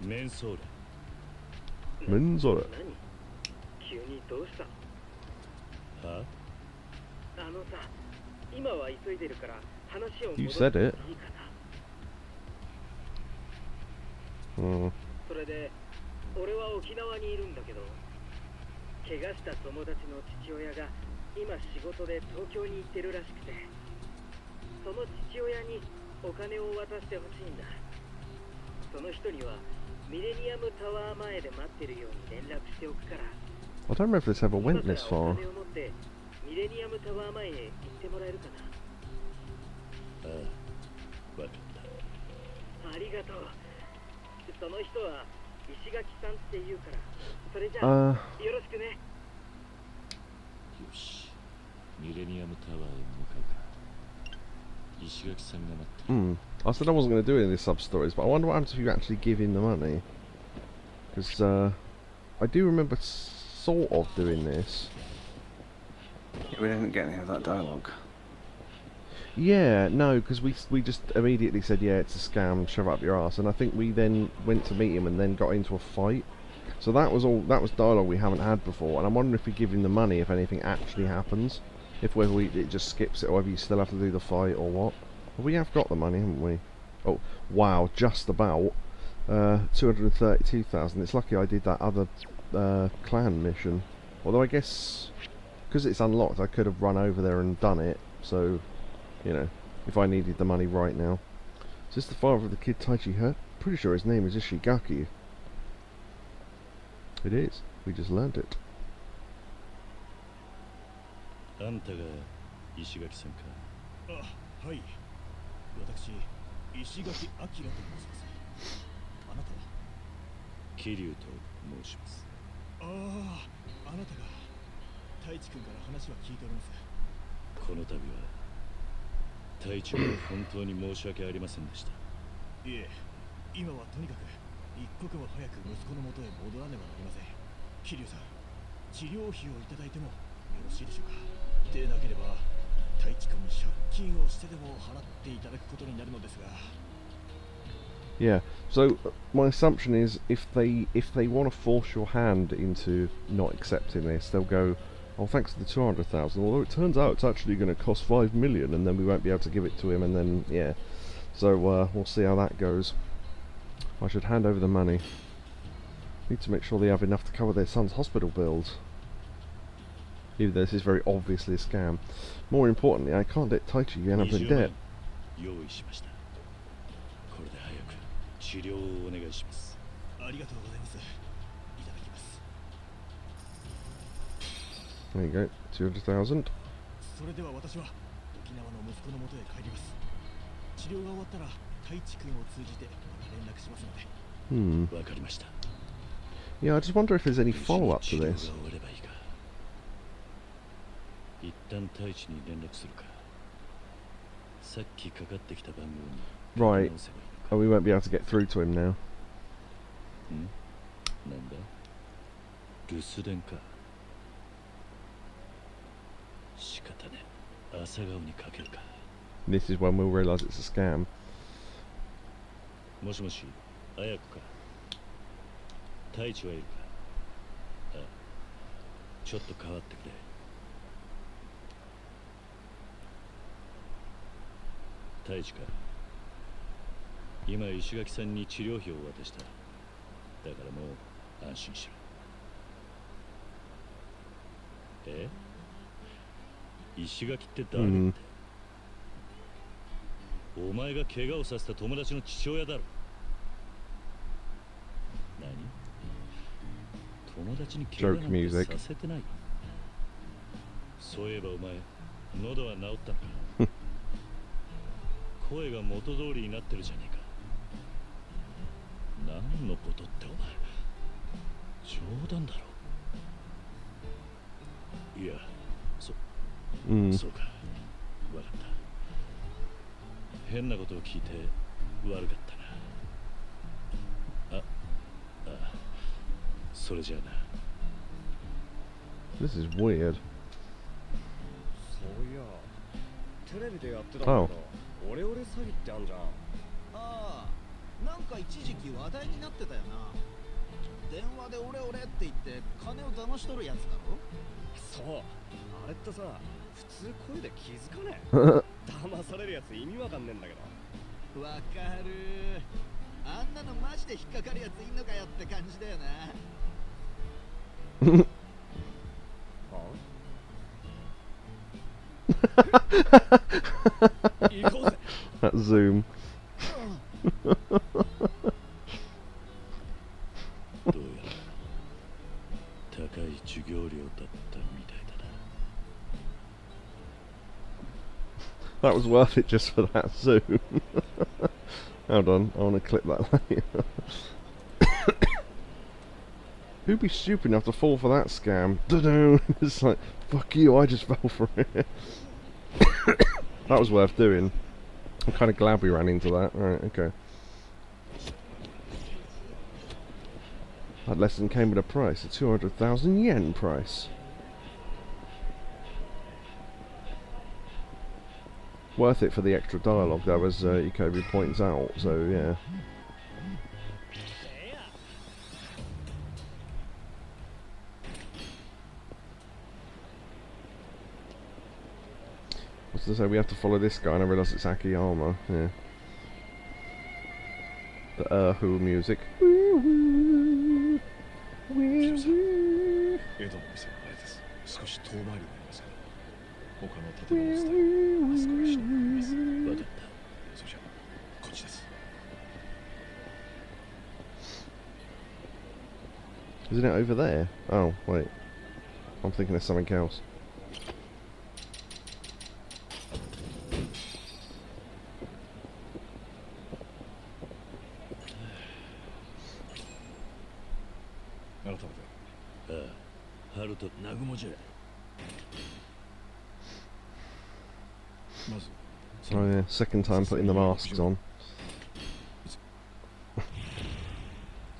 Mensore. Mensore. You said it. それで俺は沖縄にいるんだけど、怪我した友達の父親が今仕事で東京に行ってるらしくて、その父親にお金を渡してほしいんだ。その人にはミレニアムタワー前で待ってるように連絡しておくから。I don't remember if this ever went this far. ミレニアムタワー前へ行ってもらえるかな。ああ、わかった。ありがとう。その人は石垣さんって言うから、それじゃあよろしくね。よし、ミレニアムタワーへ向かうか。石垣さんが待ってる。I said I wasn't going to do any of these sub-stories, but I wonder what happens if you actually give him the money. Because I do remember sort of doing this. Yeah, we didn't get any of that dialogue. Yeah, no, because we just immediately said, yeah, it's a scam, shove it up your arse, and I think we then went to meet him and then got into a fight. So that was dialogue we haven't had before, and I'm wondering if we give him the money, if anything actually happens, if whether it just skips it, or whether you still have to do the fight, or what. But we have got the money, haven't we? Oh, wow, just about. 232,000. It's lucky I did that other clan mission. Although I guess, because it's unlocked, I could have run over there and done it, so... You know, if I needed the money right now. Is this the father of the kid Taichi hurt? Pretty sure his name is Ishigaki. It is. We just learned it. あんたが石垣さんか。あ、はい。私、石垣明と申します。あなたは桐生と申します。ああ、あなたが太一君から話は聞いております。この度は太一君は本当に申し訳ありませんでした。いえ、今はとにかく一刻も早く息子の元へ戻らねばなりません。桐生さん、治療費をいただいてもよろしいでしょうか。でなければ太一君に借金をしてでも払っていただくことになるのですが。Yeah, so my assumption is if they want to force your hand into not accepting this, they'll go, oh, thanks to the 200,000, although it turns out it's actually going to cost 5 million, and then we won't be able to give it to him, and then, yeah. So, we'll see how that goes. I should hand over the money. Need to make sure they have enough to cover their son's hospital bills. Even though this is very obviously a scam. More importantly, I can't let Taichi end up in debt. 用意しました。これで早く治療をお願いします。ありがとうございます。いただきます。 There you go, 200,000. それでは私は沖縄の息子の元へ帰ります。治療が終わったら太一君を通じてまた連絡しますので。わかりました。 Yeah, I just wonder if there's any follow-up to this. 一旦太一に連絡するか。さっきかかってきた番号に。 Right. Oh, we won't be able to get through to him now. なんだ留守電か。仕方ね。朝顔にかけるか。 This is when we'll realise it's a scam. もしもし、綾子か。太一はいるか。あ、ちょっと変わってくれ。太一か。今石垣さんに治療費を渡した。だからもう安心しろ。え？石垣って誰って？お前が怪我をさせた友達の父親だろ。何？友達に怪我なんてさせてない。そういえばお前、喉は治ったのか。声が元通りになってるじゃねえか。何のことってお前、冗談だろ。いや、そうか。わかった。変なことを聞いて悪かったな。あ、それじゃあな。 This is weird. そういや、テレビでやってたんだけど、オレオレ詐欺ってあんじゃん。ああ、なんか一時期話題になってたよな。電話でオレオレって言って金を騙し取るやつだろ。そう、あれってさ、普通声で気づかねえ。騙されるやつ意味わかんねえんだけど。わかる。あんなのマジで引っかかるやついんのかよって感じだよな。That zoom. どうやら高い授業料だったみたいだな。 That was worth it just for that zoom. Hold on, I want to clip that later. Who'd be stupid enough to fall for that scam? It's like, fuck you, I just fell for it. That was worth doing. I'm kind of glad we ran into that. Right, okay. That lesson came at a price, a 200,000 yen price. Worth it for the extra dialogue, though, as Yakobu points out, so yeah. What's to say we have to follow this guy, and I realise it's Akiyama, yeah. The music. 江戸の店のあれです。少し遠回りになりますけど、他の建物を伝え、あそこが一人です。わかった。それじゃこっちです。 Isn't it over there? Oh, wait. I'm thinking of something else. Oh yeah, second time putting the masks on.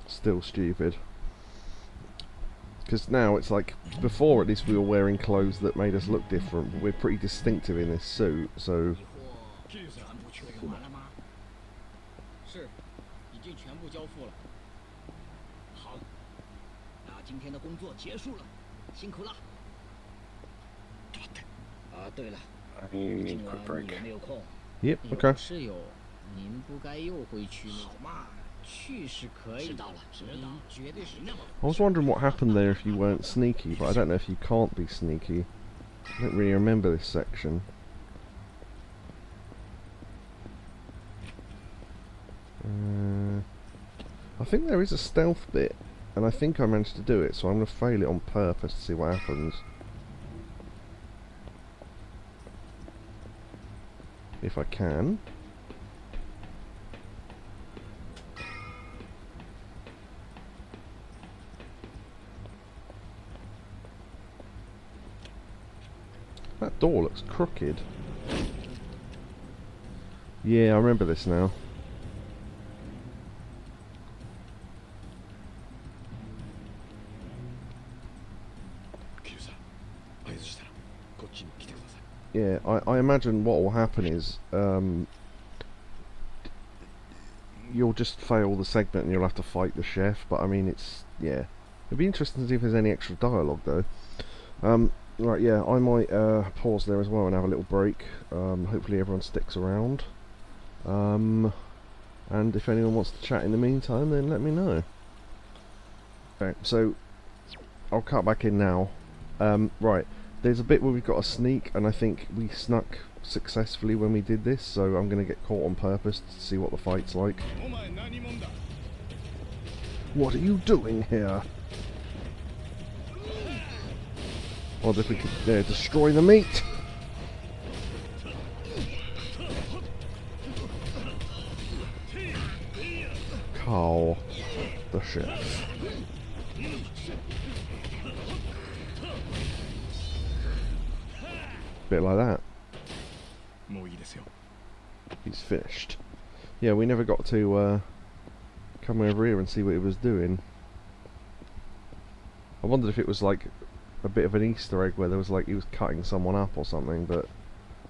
Still stupid. Because now it's like, before at least we were wearing clothes that made us look different, but we're pretty distinctive in this suit, so... 是，已经全部交付了。好，那今天的工作结束了，辛苦了。啊，对了， I need 今 a 晚 quick 你 break. 有没有空？ Yep, 有 okay. 室友，您不该又回去好嘛？去是可以，知道了，绝对是那么。I was wondering what happened there if you weren't sneaky, but I don't know if you can't be sneaky. I don't really remember this section. I think there is a stealth bit, and I think I managed to do it, so I'm going to fail it on purpose to see what happens. If I can. That door looks crooked. Yeah, I remember this now. Yeah, I imagine what will happen is you'll just fail the segment and you'll have to fight the chef, but I mean it's, yeah. It'd be interesting to see if there's any extra dialogue though. Right, yeah, I might pause there as well and have a little break. Hopefully everyone sticks around. And if anyone wants to chat in the meantime, then let me know. Okay, so I'll cut back in now. Right, there's a bit where we've got a sneak, and I think we snuck successfully when we did this, so I'm going to get caught on purpose to see what the fight's like. What are you doing here? Or if we could destroy the meat. Carl, the chef. Bit like that. He's finished. Yeah, we never got to come over here and see what he was doing. I wondered if it was like a bit of an Easter egg where there was like he was cutting someone up or something, but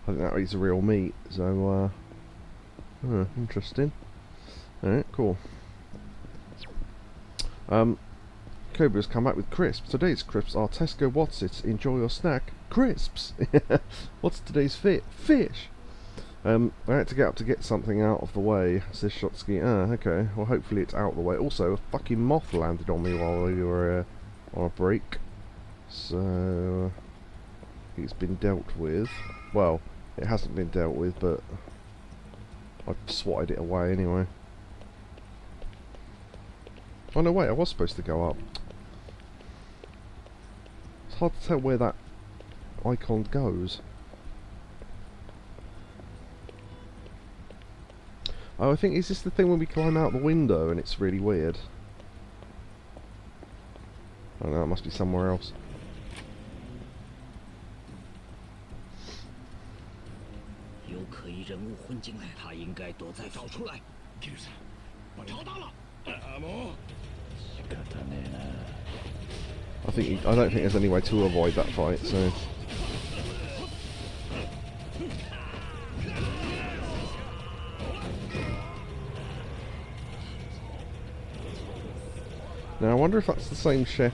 I think that is real meat, so interesting. Alright, cool. Yakobu's come back with crisps. Today's crisps are Tesco What's It, enjoy your snack, crisps. What's today's fish? I had to get up to get something out of the way, says Shotsky. Okay, well hopefully it's out of the way. Also, a fucking moth landed on me while we were on a break. So, it's been dealt with. Well, it hasn't been dealt with, but I've swatted it away anyway. Oh no, wait, I was supposed to go up. It's hard to tell where that icon goes. Oh, I think, is this the thing when we climb out the window and it's really weird? I don't know, it must be somewhere else. I don't think there's any way to avoid that fight, so... Now I wonder if that's the same chef.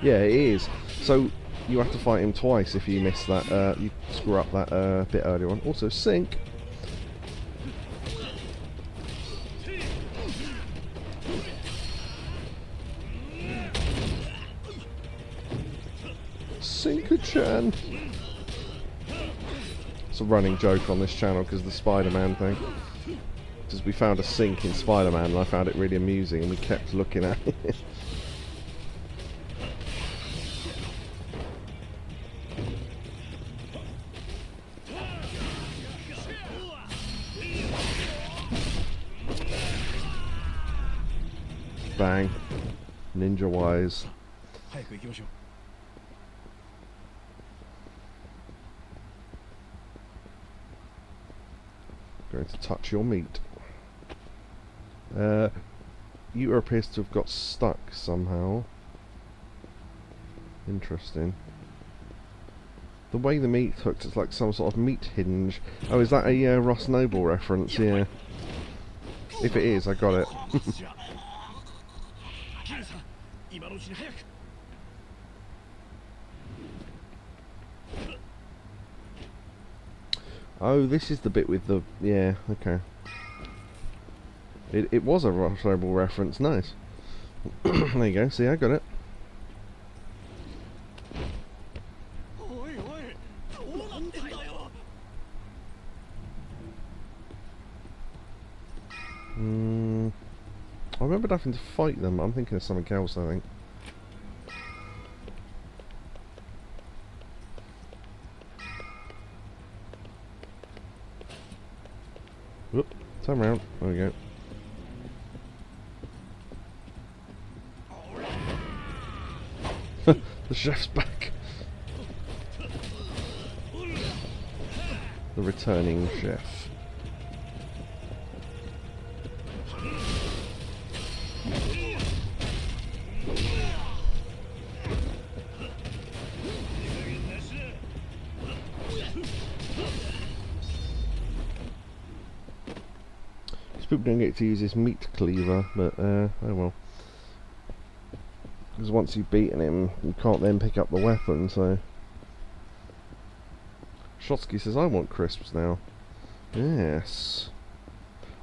Yeah, it is. So you have to fight him twice if you miss that, you screw up that bit earlier on. Also, sink! Sink-a-chan! It's a running joke on this channel because of the Spider-Man thing. Because we found a sink in Spider-Man and I found it really amusing and we kept looking at it. Bang. Ninja-wise. Going to touch your meat. Yuta appears to have got stuck somehow. Interesting. The way the meat hooked, it's like some sort of meat hinge. Oh, is that a Ross Noble reference? Yeah. If it is, I got it. Oh, this is the bit with the... yeah, okay. It was a Rush Rebel reference. Nice. There you go. See, I got it. おいおいどうなってんだよ I remembered having to fight them. I'm thinking of something else, I think. Whoop. Turn around. There we go. The chef's back. The returning chef. People don't get to use this meat cleaver, but oh well. Because once you've beaten him, you can't then pick up the weapon, so... Shotsky says, I want crisps now. Yes.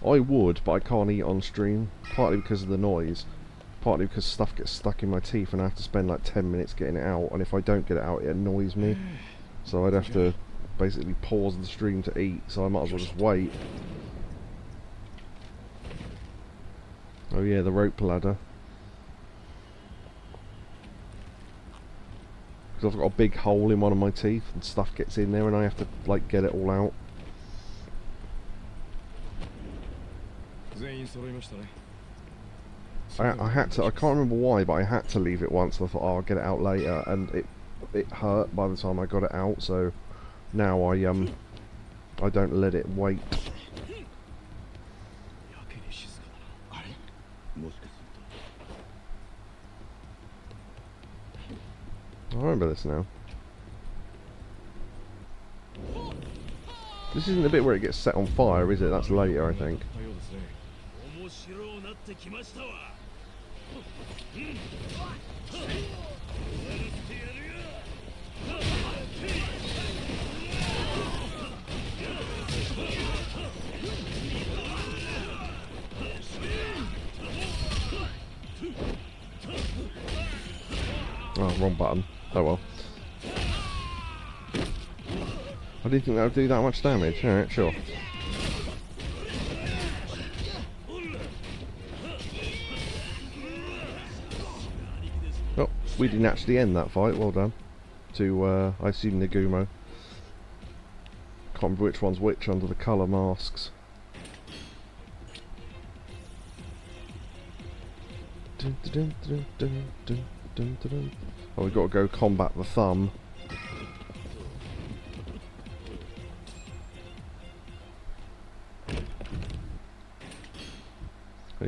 I would, but I can't eat on stream. Partly because of the noise. Partly because stuff gets stuck in my teeth and I have to spend like 10 minutes getting it out. And if I don't get it out, it annoys me. So I'd have to basically pause the stream to eat, so I might as well just wait. Oh yeah, the rope ladder. Because I've got a big hole in one of my teeth and stuff gets in there and I have to like get it all out. 全員揃いましたね I had to, I can't remember why, but I had to leave it once. I thought, oh, I'll get it out later, and it hurt by the time I got it out. So now I don't let it wait. やけに静かだなあれもしかすると I remember this now. This isn't the bit where it gets set on fire, is it? That's later, I think. たようですね 面白うなってきましたわ Oh, wrong button. Oh well. I didn't think that would do that much damage. Alright, sure. Oh, we didn't actually end that fight. Well done. To, I assume, Nagumo. Can't remember which one's which under the colour masks. Dun, dun, dun, dun, dun, dun, dun, dun. Oh, we've got to go combat the thumb. And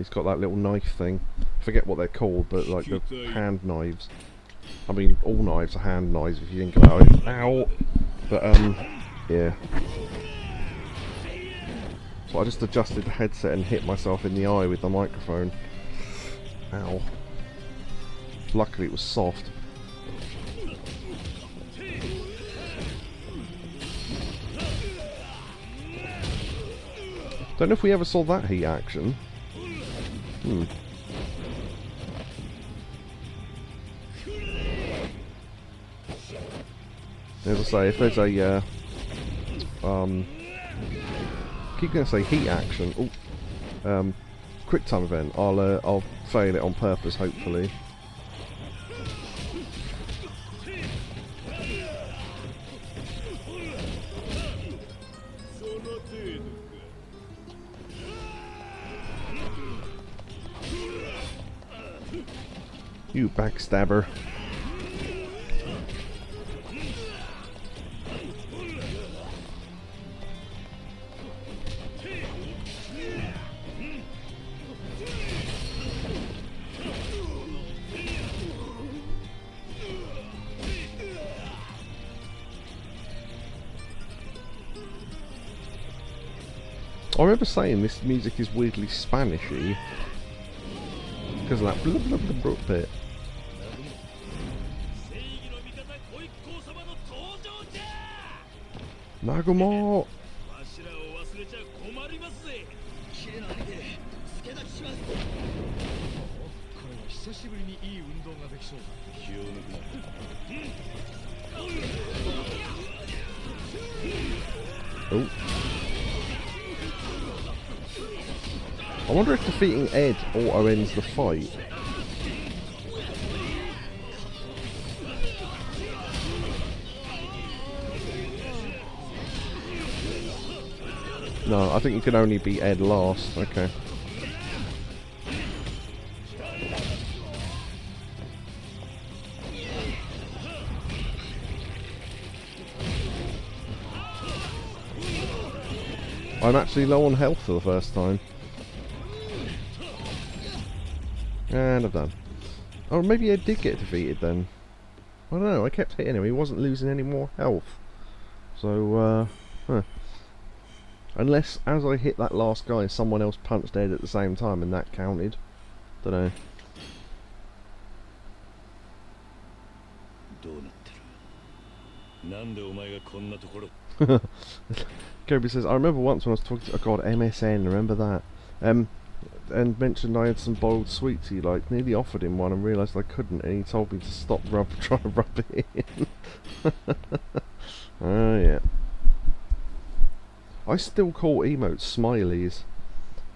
he's got that little knife thing. I forget what they're called, but like the hand knives. I mean, all knives are hand knives if you think about it. Ow! But, yeah. So I just adjusted the headset and hit myself in the eye with the microphone. Ow. Luckily it was soft. Don't know if we ever saw that heat action. As I say, if there's a keep gonna say heat action. Oh, quick time event. I'll fail it on purpose, hopefully. You backstabber. I remember saying this music is weirdly Spanishy because of that blub blub blub blub bit. 正義の味方小一行様の登場じゃ Nagumo! わしらを忘れちゃ困りますぜ 綺麗な兄貴助は久しぶりにいい運動ができそうだ。気を抜くな。Oh. I wonder if defeating Ed auto ends the fight. No, I think you can only beat Ed last. Okay. I'm actually low on health for the first time. And I'm done. Oh, maybe Ed did get defeated then. I don't know, I kept hitting him, he wasn't losing any more health. So, huh. Unless, as I hit that last guy, someone else punched Ed at the same time and that counted. Don't know. Kobe says, I remember once when I was talking to, oh god, MSN, remember that? And mentioned I had some boiled sweets he liked. Nearly offered him one and realised I couldn't, and he told me to stop trying to rub it in. Oh yeah. I still call emotes smileys.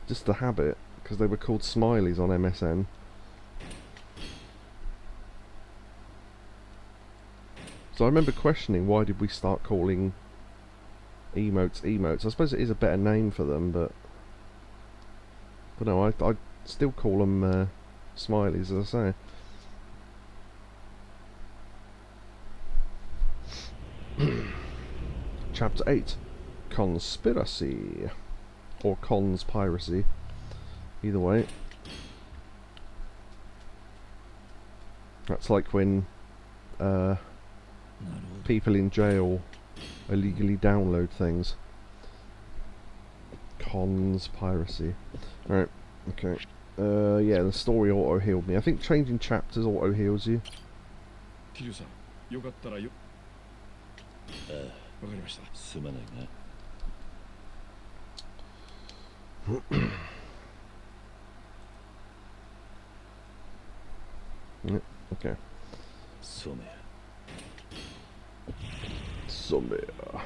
Just a habit, because they were called smileys on MSN. So I remember questioning why did we start calling emotes emotes. I suppose it is a better name for them, but no, I still call them smileys, as I say. Chapter 8. Conspiracy. Or conspiracy. Either way. That's like when people in jail illegally download things. Conspiracy. Right, okay. Yeah, the story auto healed me. I think changing chapters auto heals you. Yeah, okay. Somewhere. I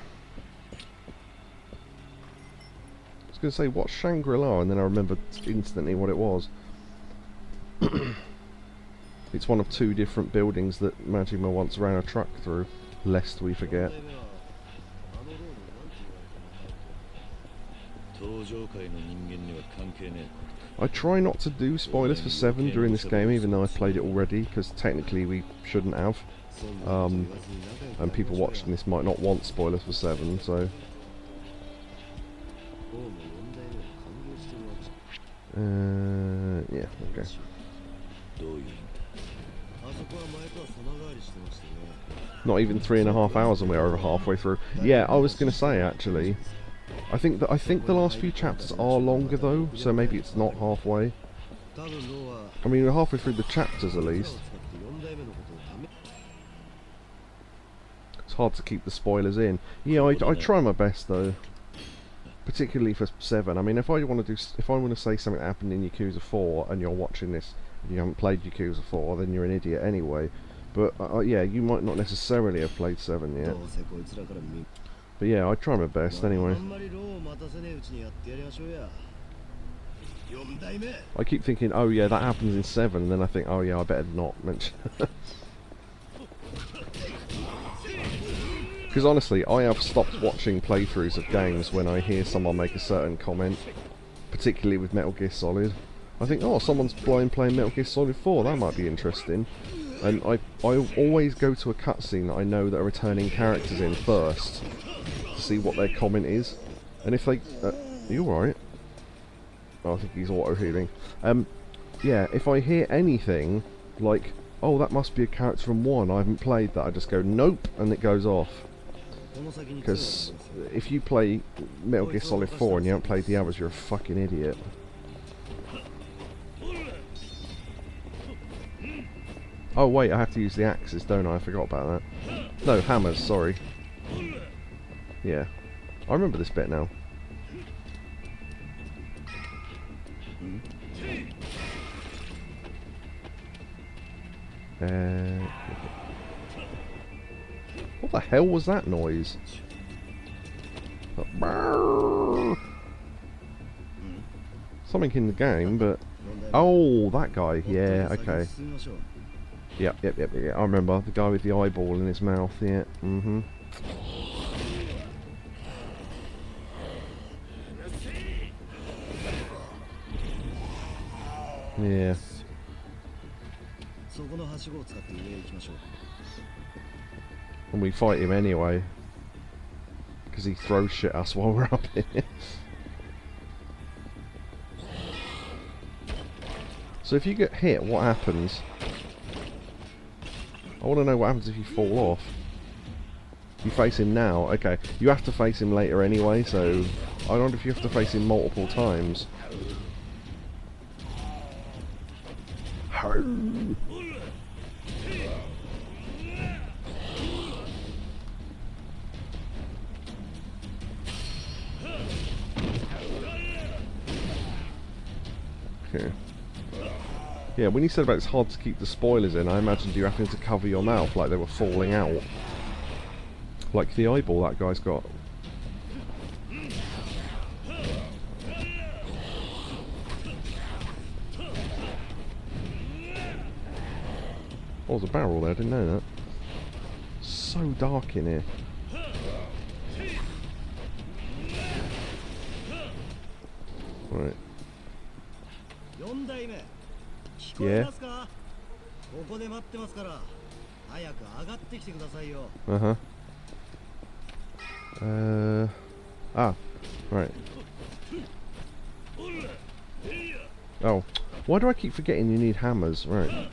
was going to say, what's Shangri-La? And then I remembered instantly what it was. It's one of two different buildings that Majima once ran a truck through, lest we forget. I try not to do spoilers for 7 during this game, even though I've played it already, because technically we shouldn't have. And people watching this might not want spoilers for 7, so... yeah, okay. Not even 3.5 hours and we're over halfway through. Yeah, I was going to say actually, I think the last few chapters are longer though, so maybe it's not halfway. I mean, we're halfway through the chapters at least. It's hard to keep the spoilers in. Yeah, I try my best though. Particularly for 7. I mean, if I want to say something that happened in Yakuza 4 and you're watching this and you haven't played Yakuza 4, then you're an idiot anyway. But yeah, you might not necessarily have played 7 yet. But yeah, I try my best anyway. I keep thinking, oh yeah, that happens in 7, and then I think, oh yeah, I better not mention. Because honestly, I have stopped watching playthroughs of games when I hear someone make a certain comment, particularly with Metal Gear Solid. I think, oh, someone's playing Metal Gear Solid 4, that might be interesting. And I always go to a cutscene that I know that are returning characters in first, to see what their comment is. And if they... are you alright? Oh, I think he's auto-healing. Yeah, if I hear anything, like, oh, that must be a character from 1, I haven't played that, I just go, nope, and it goes off. Because if you play Metal Gear Solid 4 and you haven't played the others, you're a fucking idiot. Oh wait, I have to use the axes, don't I? I forgot about that. No, hammers, sorry. Yeah. I remember this bit now. What the hell was that noise? Something in the game, but... Oh, that guy. Yeah, okay. Yep. I remember. The guy with the eyeball in his mouth, yeah. Mm-hmm. Yeah. And we fight him anyway. Because he throws shit at us while we're up here. So if you get hit, what happens? I want to know what happens if you fall off. You face him now? Okay. You have to face him later anyway, so... I wonder if you have to face him multiple times. Okay. Yeah, when you said about it's hard to keep the spoilers in, I imagined you having to cover your mouth like they were falling out. Like the eyeball that guy's got. Oh, there's a barrel there, I didn't know that. So dark in here. Right. Yeah. Uh-huh. Ah, right. Oh. Why do I keep forgetting you need hammers? Right.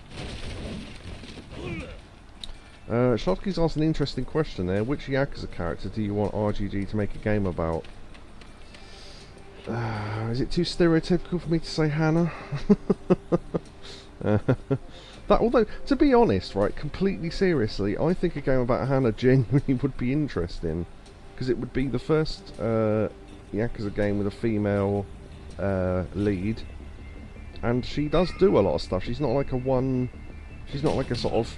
Shotki's asked an interesting question there. Which Yakuza character do you want RGG to make a game about? Is it too stereotypical for me to say Hannah? Although, to be honest, right, completely seriously, I think a game about Hannah genuinely would be interesting. Because it would be the first Yakuza game with a female lead. And she does do a lot of stuff. She's not like she's not like a sort of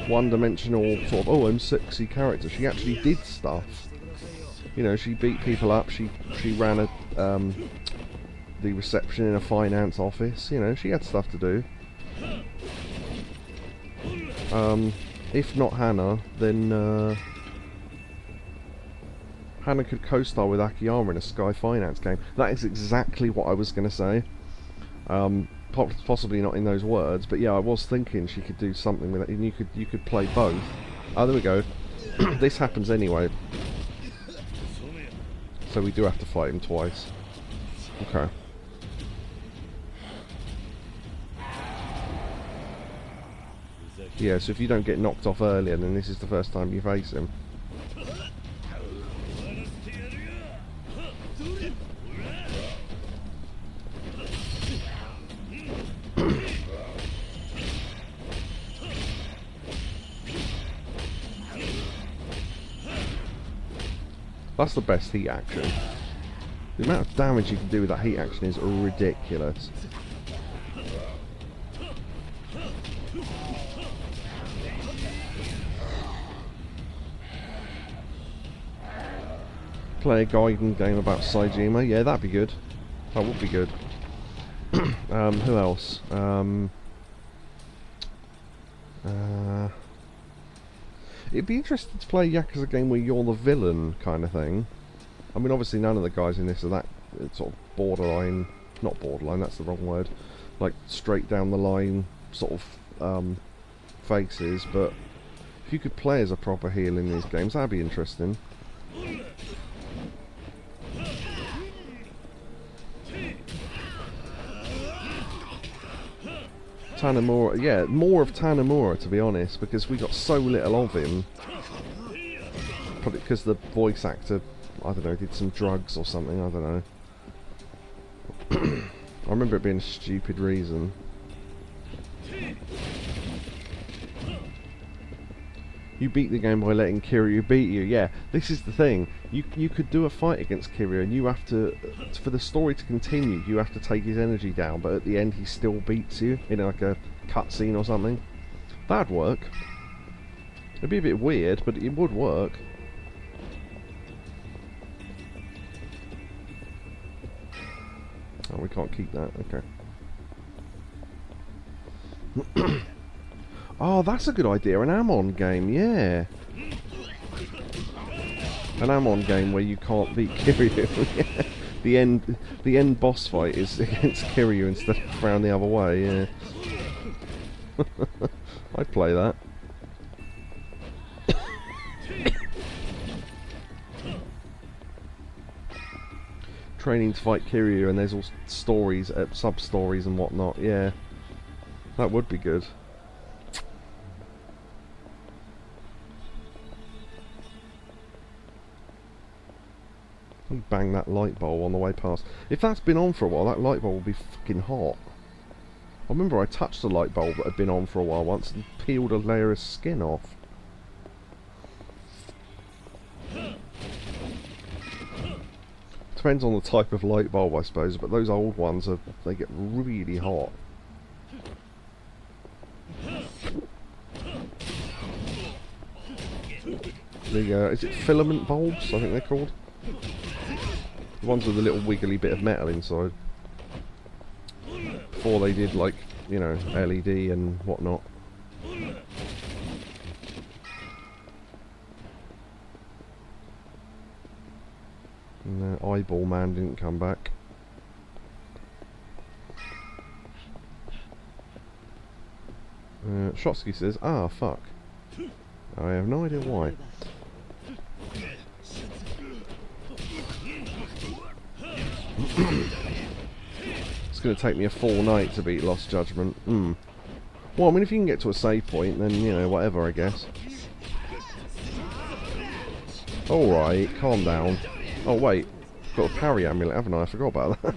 one-dimensional sort of, oh, I'm sexy character. She actually did stuff. You know, she beat people up, she ran the reception in a finance office, you know, she had stuff to do. If not Hannah, then Hannah could co-star with Akiyama in a Sky Finance game. That is exactly what I was going to say. Possibly not in those words, but yeah, I was thinking she could do something with it, and you could play both. Oh, there we go. This happens anyway. So we do have to fight him twice. Okay. Yeah, so if you don't get knocked off earlier, then this is the first time you face him. That's the best heat action. The amount of damage you can do with that heat action is ridiculous. Play a Gaiden game about Saejima, yeah, that'd be good. That would be good. Who else? It'd be interesting to play a Yakuza game where you're the villain, kind of thing. I mean, obviously none of the guys in this are that sort of borderline, not borderline, that's the wrong word, like straight down the line sort of faces, but if you could play as a proper heel in these games, that'd be interesting. Tanimura, yeah, more of Tanimura to be honest, because we got so little of him. Probably because the voice actor, I don't know, did some drugs or something, I don't know. I remember it being a stupid reason. You beat the game by letting Kiryu beat you. Yeah, this is the thing. You could do a fight against Kiryu and you have to, for the story to continue, you have to take his energy down, but at the end he still beats you in like a cutscene or something. That'd work. It'd be a bit weird, but it would work. Oh, we can't keep that. Okay. Oh, that's a good idea. An Ammon game, yeah. An Ammon game where you can't beat Kiryu. The end boss fight is against Kiryu instead of round the other way. Yeah. I'd play that. Training to fight Kiryu, and there's all stories, sub-stories and whatnot. Yeah, that would be good. We bang that light bulb on the way past. If that's been on for a while, that light bulb will be fucking hot. I remember I touched a light bulb that had been on for a while once and peeled a layer of skin off. Depends on the type of light bulb, I suppose, but those old ones, they get really hot. Is it filament bulbs, I think they're called? The ones with a little wiggly bit of metal inside. Before they did, like, you know, LED and whatnot. And the eyeball man didn't come back. Shotsky says, ah, fuck. I have no idea why. It's going to take me a full night to beat Lost Judgment. Well, I mean, if you can get to a save point, then, you know, whatever, I guess. Alright, calm down. Oh, wait. Got a parry amulet, haven't I? I forgot about that.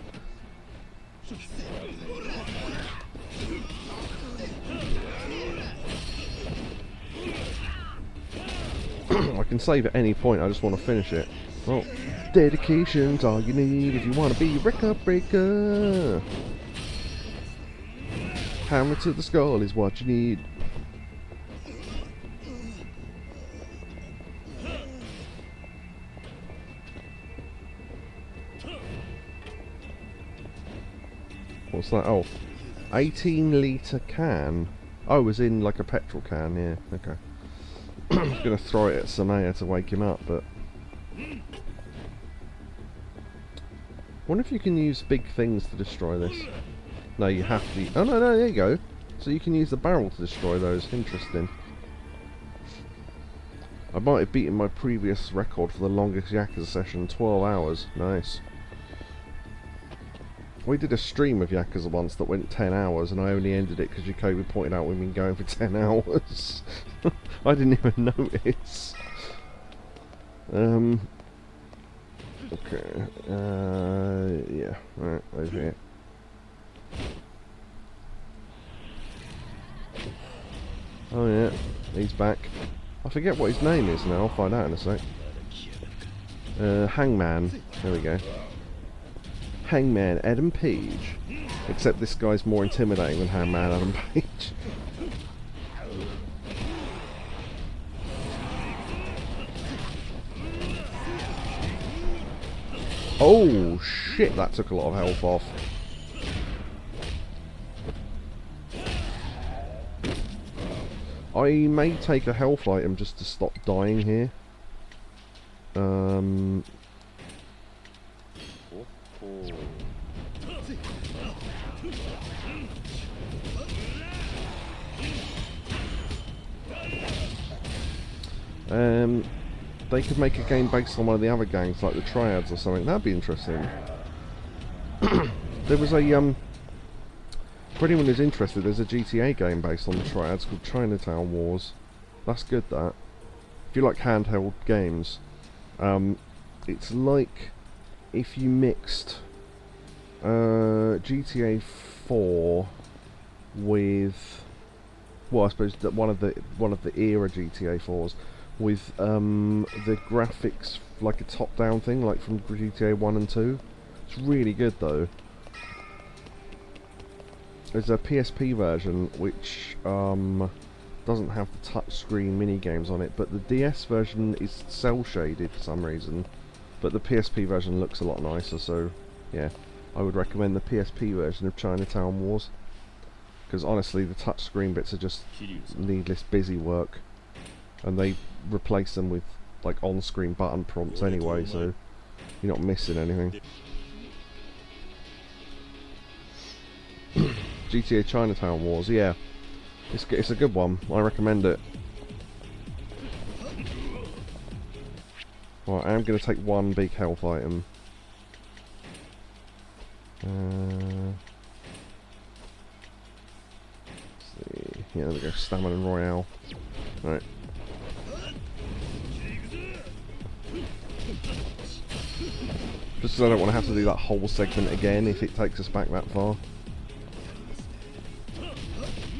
I can save at any point, I just want to finish it. Well, dedication's all you need if you want to be record breaker. Hammer to the skull is what you need. What's that? Oh, 18-litre can. Oh, as in like a petrol can, yeah, okay. I was going to throw it at Samaya to wake him up, but... wonder if you can use big things to destroy this. No, you have to... oh, no, there you go. So you can use the barrel to destroy those. Interesting. I might have beaten my previous record for the longest Yakuza session, 12 hours. Nice. We did a stream of Yakuza once that went 10 hours, and I only ended it because Yakobu pointed out we've been going for 10 hours. I didn't even notice. Okay. Yeah. Right, over here. Oh yeah, he's back. I forget what his name is now, I'll find out in a sec. Hangman. There we go. Hangman Adam Page. Except this guy's more intimidating than Hangman Adam Page. Oh shit, that took a lot of health off. I may take a health item just to stop dying here. They could make a game based on one of the other gangs, like the Triads or something. That'd be interesting. There was a for anyone who's interested, there's a GTA game based on the Triads called Chinatown Wars. That's good, that. If you like handheld games, it's like if you mixed GTA 4 with, well, I suppose that one of the era GTA 4s with the graphics like a top-down thing, like from GTA 1 and 2. It's really good though. There's a PSP version which does doesn't have the touchscreen mini games on it, but the DS version is cell shaded for some reason. But the PSP version looks a lot nicer, so yeah, I would recommend the PSP version of Chinatown Wars. Because honestly, the touchscreen bits are just needless busy work, and they replace them with like on-screen button prompts anyway, so you're not missing anything. GTA Chinatown Wars, yeah, it's a good one. I recommend it. Right, I am going to take one big health item. Let's see. Yeah, there we go. Stamina Royale. Right. Just because I don't want to have to do that whole segment again if it takes us back that far.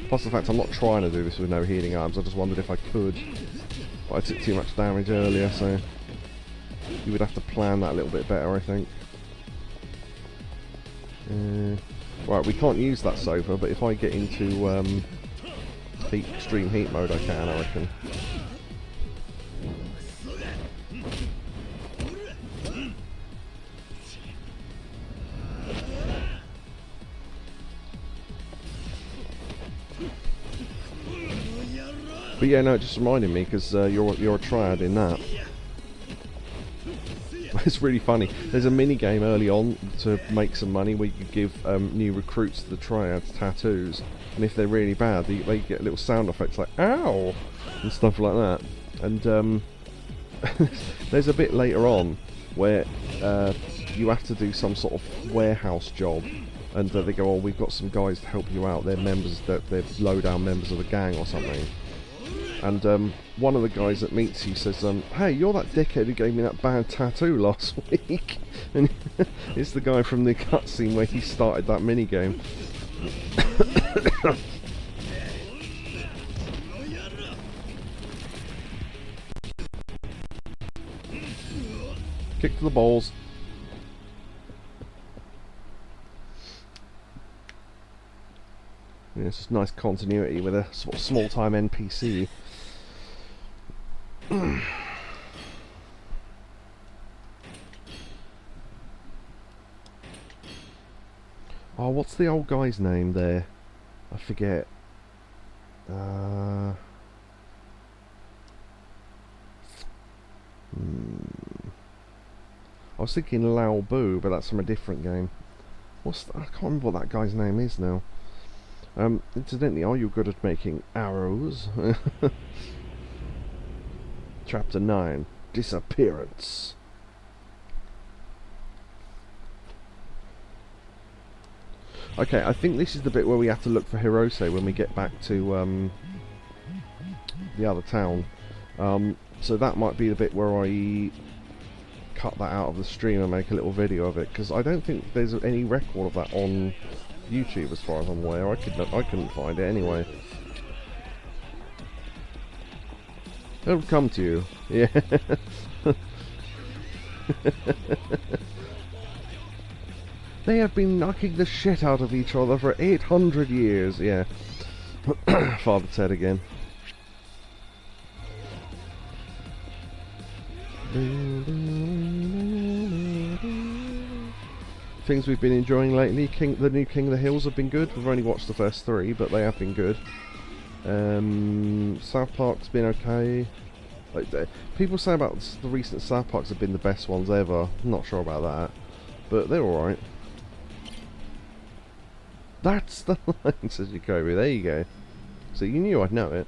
Plus the fact I'm not trying to do this with no healing arms, I just wondered if I could. But I took too much damage earlier, so you would have to plan that a little bit better, I think. Right, we can't use that sofa, but if I get into extreme heat mode I can, I reckon. But yeah, no, it just reminded me, because you're a triad in that. It's really funny. There's a mini game early on to make some money where you give new recruits to the triads tattoos, and if they're really bad, they get little sound effects like "ow" and stuff like that. And there's a bit later on where you have to do some sort of warehouse job, and they go, "Oh, we've got some guys to help you out. They're low-down members of the gang or something." And one of the guys that meets you says, "Hey, you're that dickhead who gave me that bad tattoo last week." And it's the guy from the cutscene where he started that minigame. Kick to the balls. Yeah, it's just nice continuity with a sort of small-time NPC. Oh, what's the old guy's name there? I forget. I was thinking Lao Bu, but that's from a different game. I can't remember what that guy's name is now. Incidentally, are you good at making arrows? Chapter 9, Disappearance. Okay, I think this is the bit where we have to look for Hirose when we get back to the other town. So that might be the bit where I cut that out of the stream and make a little video of it, because I don't think there's any record of that on YouTube as far as I'm aware. I couldn't find it anyway. It'll come to you. Yeah. They have been knocking the shit out of each other for 800 years. Yeah. Father said again. Things we've been enjoying lately. The new King of the Hills have been good. We've only watched the first 3, but they have been good. South Park's been okay. People say about the recent South Parks have been the best ones ever. I'm not sure about that, but they're alright. That's the line, says Yakobu. There you go. So you knew I'd know it.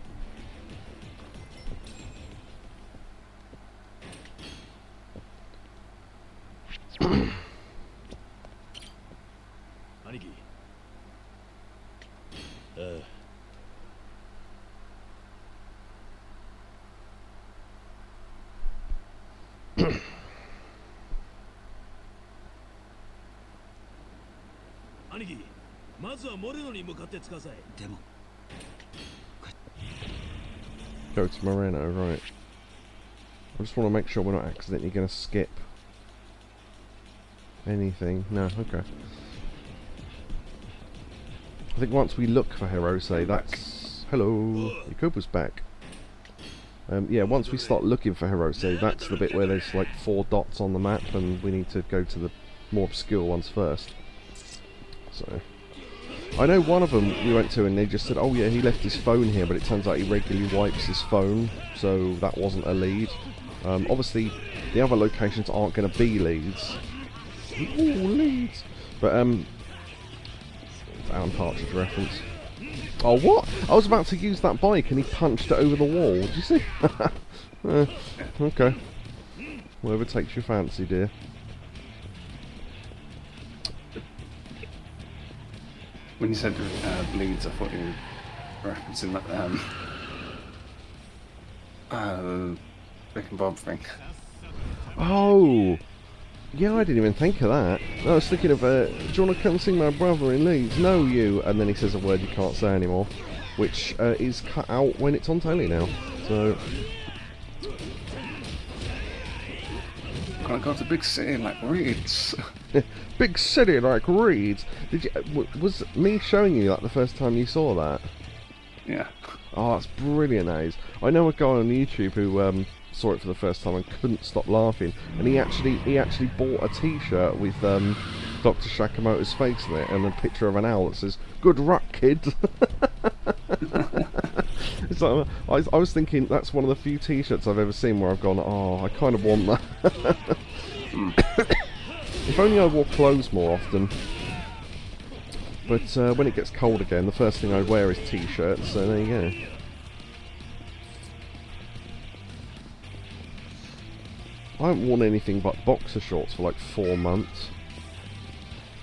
Go to Moreno, right. I just want to make sure we're not accidentally going to skip anything. No, okay. I think once we look for Hirose, that's... Hello, Yakobu's back. Yeah, once we start looking for heroes, so that's the bit where there's like 4 dots on the map, and we need to go to the more obscure ones first. So, I know one of them we went to and they just said, oh yeah, he left his phone here, but it turns out he regularly wipes his phone, so that wasn't a lead. Obviously, the other locations aren't going to be leads. Ooh, leads! But, Alan Partridge reference. Oh, what? I was about to use that bike and he punched it over the wall. Did you see? Okay. Whatever takes your fancy, dear. When you said leads, I thought you were referencing that Rick and Bob thing. Oh! Yeah, I didn't even think of that. I was thinking of, do you want to come see my brother in Leeds? No, you! And then he says a word you can't say anymore. Which is cut out when it's on telly now. So... Gotta go to big city like Leeds. Big city like Leeds! Did you, was me showing you that the first time you saw that? Yeah. Oh, that's brilliant, that is. I know a guy on YouTube who saw it for the first time and couldn't stop laughing, and he actually bought a T-shirt with Dr. Shakamoto's face on it and a picture of an owl that says "Good luck, kid." It's like, I was thinking that's one of the few T-shirts I've ever seen where I've gone, oh, I kind of want that. If only I wore clothes more often. But when it gets cold again, the first thing I wear is T-shirts, so there you go. I haven't worn anything but boxer shorts for like 4 months.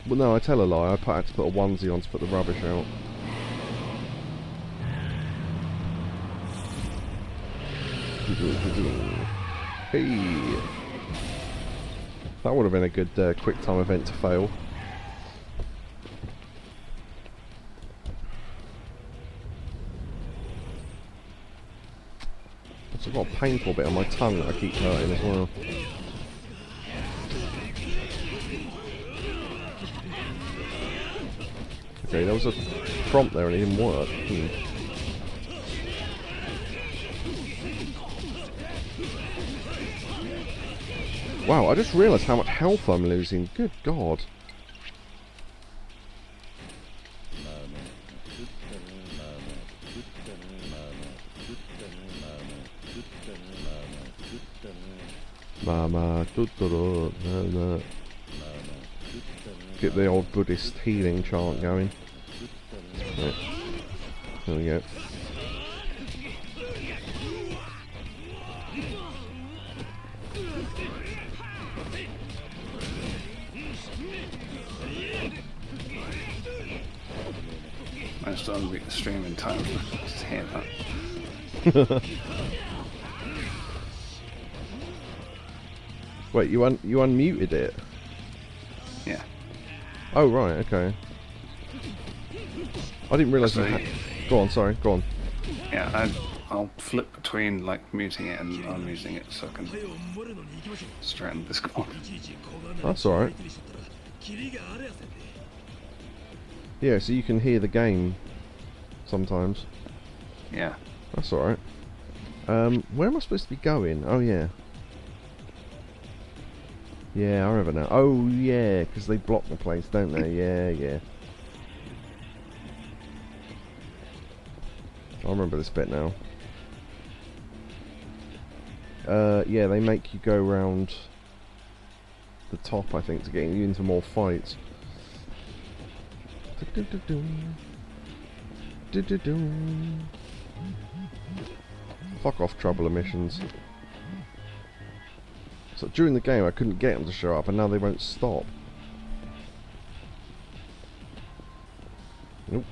Well, no, I tell a lie. I had to put a onesie on to put the rubbish out. Hey! That would have been a good quick time event to fail. I've got a painful bit on my tongue that I keep hurting as well. Okay, there was a prompt there and it didn't work. Wow, I just realised how much health I'm losing. Good God. Mama, get the old Buddhist healing chant going. Right. There we go. I just unmute the stream in time to hear that. Wait, you unmuted it? Yeah. Oh right, okay. I didn't realise you had... Go on, sorry, go on. Yeah, I'll flip between like muting it and unmuting it so I can straighten this Discord. That's alright. Yeah, so you can hear the game sometimes. Yeah. That's alright. Where am I supposed to be going? Oh yeah. Yeah, I remember now. Oh yeah, because they block the place, don't they? Yeah, yeah. I remember this bit now. Yeah, they make you go around the top, I think, to get you into more fights. Fuck off, trouble emissions. So during the game I couldn't get them to show up and now they won't stop. Nope.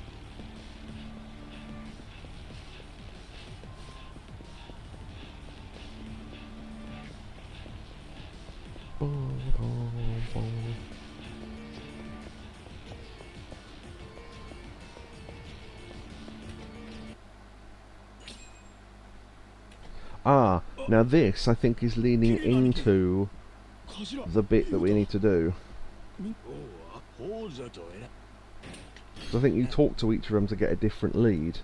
Ah, now this I think is leaning into the bit that we need to do. Because I think you talk to each of them to get a different lead.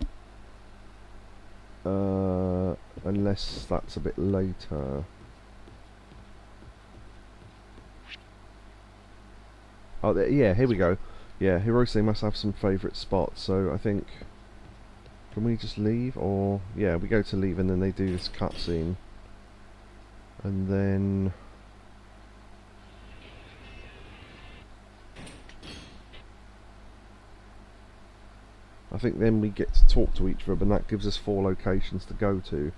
Unless that's a bit later. Oh, yeah, here we go. Yeah, Hirose must have some favourite spots, so I think... Can we just leave, or... Yeah, we go to leave and then they do this cutscene. And then... I think then we get to talk to each other, and that gives us 4 locations to go to.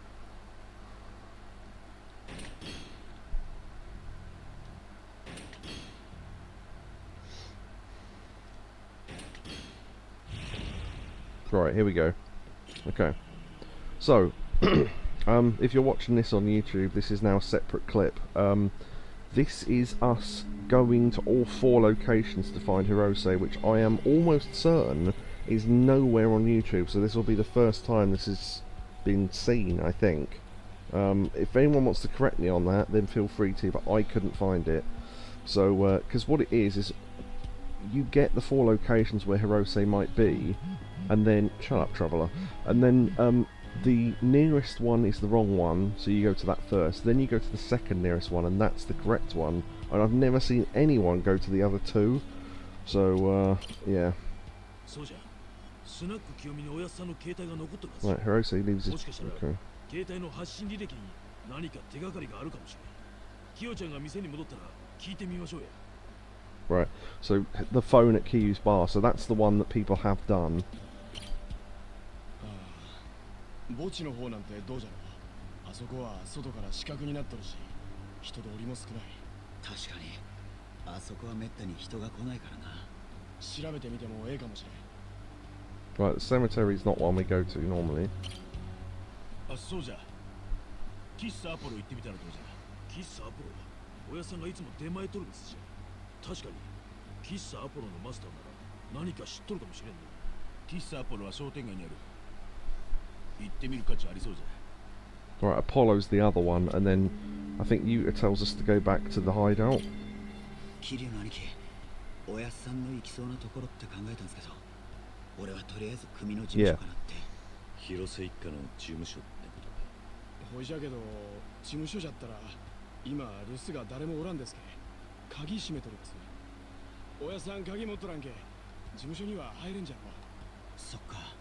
Right, here we go. Okay. So, if you're watching this on YouTube, this is now a separate clip. This is us going to all 4 locations to find Hirose, which I am almost certain is nowhere on YouTube, so this will be the first time this has been seen, I think. If anyone wants to correct me on that, then feel free to, but I couldn't find it. So, because what it is you get the 4 locations where Hirose might be, and then... Shut up, Traveller. And then, the nearest one is the wrong one, so you go to that first. Then you go to the second nearest one, and that's the correct one. And I've never seen anyone go to the other 2. So, yeah. Right, Hirose leaves his... Okay. Right, so the phone at Kiyu's bar, so that's the one that people have done. 墓地の方なんてどうじゃろう。あそこは外から死角になっとるし、人通りも少ない。確かに、あそこはめったに人が来ないからな。調べてみてもええかもしれん。Right, the cemetery is not one we go to normally. あ、そうじゃ。喫茶アポロ行ってみたらどうじゃ。喫茶アポロはおやさんがいつも出前取るですじゃ。確かに喫茶アポロのマスターなら何か知っとるかもしれんね。喫茶アポロは商店街にある。行ってみる価値ありそうじゃ。 Right, Apollo's the other one, and then I think Yuta tells us to go back to the hideout. 桐生の兄貴、おやっさんの行きそうなところって考えたんですけど、俺はとりあえず組の事務所かなって。広瀬一家の事務所ってことか。ほいじゃけど、事務所じゃったら今留守が誰もおらんですけ。鍵閉めとるです。おやさん鍵持っとらんけ、事務所には入れんじゃろ。そっか。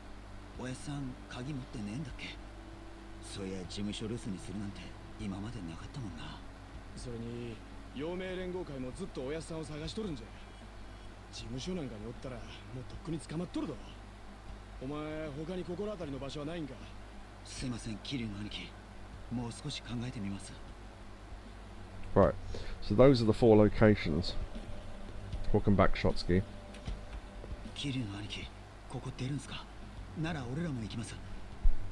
おやっさん鍵持ってねえんだっけ。そういや事務所留守にするなんて今までなかったもんな。それに陽明連合会もずっとおやっさんを探しとるんじゃ。事務所なんかにおったらもうとっくに捕まっとるぞ。お前他に心当たりの場所はないんか。すいません、桐生の兄貴、もう少し考えてみます。 Right, so those are the 4 locations. Welcome back, Shotsky. 桐生の兄貴、ここ出るんすか。なら俺らも行きます。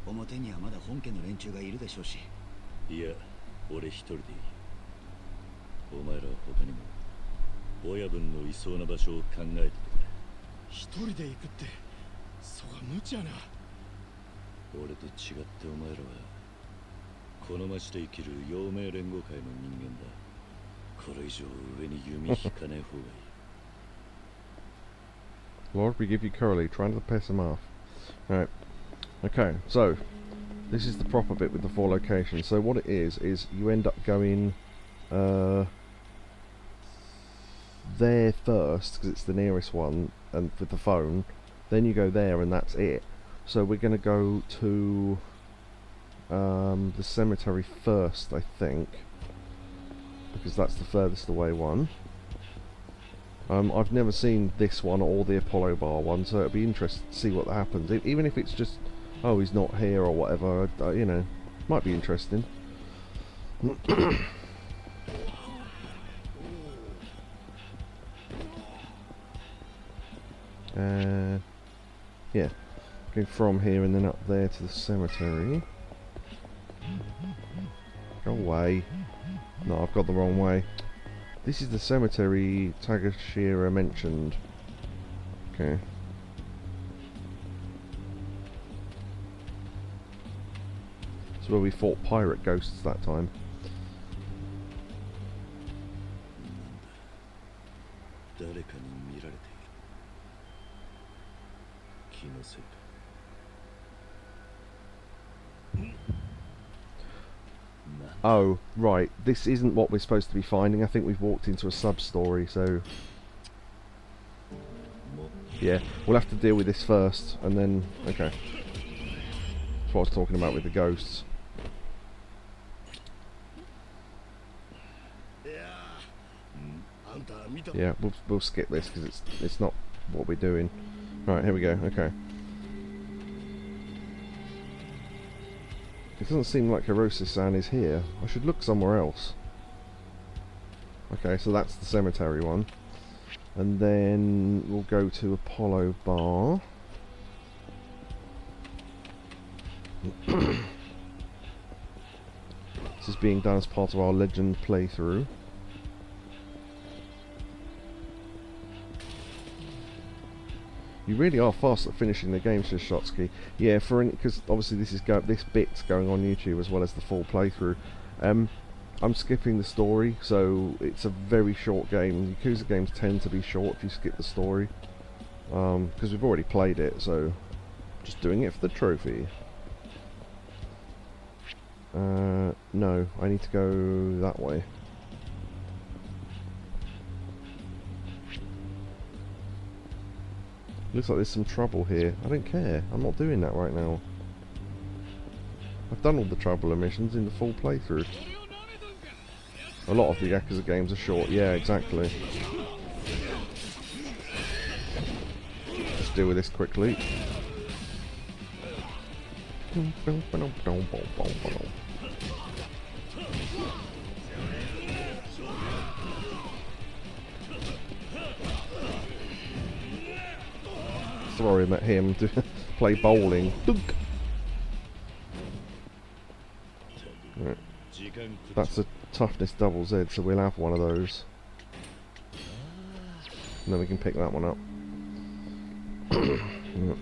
表にはまだ本家の連中がいるでしょうし。いや、俺一人でいい。お前らは他にも親分のいそうな場所を考えててくれ。一人で行くって、そが無茶な。俺と違ってお前らはこの町で生きる陽明連合会の人間だ。これ以上上に弓引かない方がいい。Lord, we give you Curly, trying to piss him off. Right. Okay, so this is the proper bit with the 4 locations. So what it is you end up going there first because it's the nearest one, and with the phone. Then you go there, and that's it. So we're going to go to the cemetery first, I think, because that's the furthest away one. I've never seen this one or the Apollo bar one, so it'd be interesting to see what happens. Even if it's just, oh, he's not here or whatever, you know, might be interesting. Yeah, going from here and then up there to the cemetery. Go away. No, I've got the wrong way. This is the cemetery Tagashira mentioned. Okay. It's where we fought pirate ghosts that time. 誰かに見られている。気のせいか。Oh, right. This isn't what we're supposed to be finding. I think we've walked into a sub-story, so... Yeah, we'll have to deal with this first, and then... Okay. That's what I was talking about with the ghosts. Yeah, we'll skip this, because it's not what we're doing. Right, here we go, okay. It doesn't seem like Hiroshi-san is here. I should look somewhere else. Okay, so that's the cemetery one. And then we'll go to Apollo Bar. This is being done as part of our Legend playthrough. You really are fast at finishing the game, says Shotsky. Yeah, because obviously this bit's going on YouTube as well as the full playthrough. I'm skipping the story, so it's a very short game. Yakuza games tend to be short if you skip the story, because we've already played it. So just doing it for the trophy. No, I need to go that way. Looks like there's some trouble here. I don't care. I'm not doing that right now. I've done all the trouble missions in the full playthrough. A lot of the Yakuza games are short. Yeah, exactly. Let's deal with this quickly. Throw him at him to play bowling. Dunk. Right. That's a toughness double Z, so we'll have one of those. And then we can pick that one up.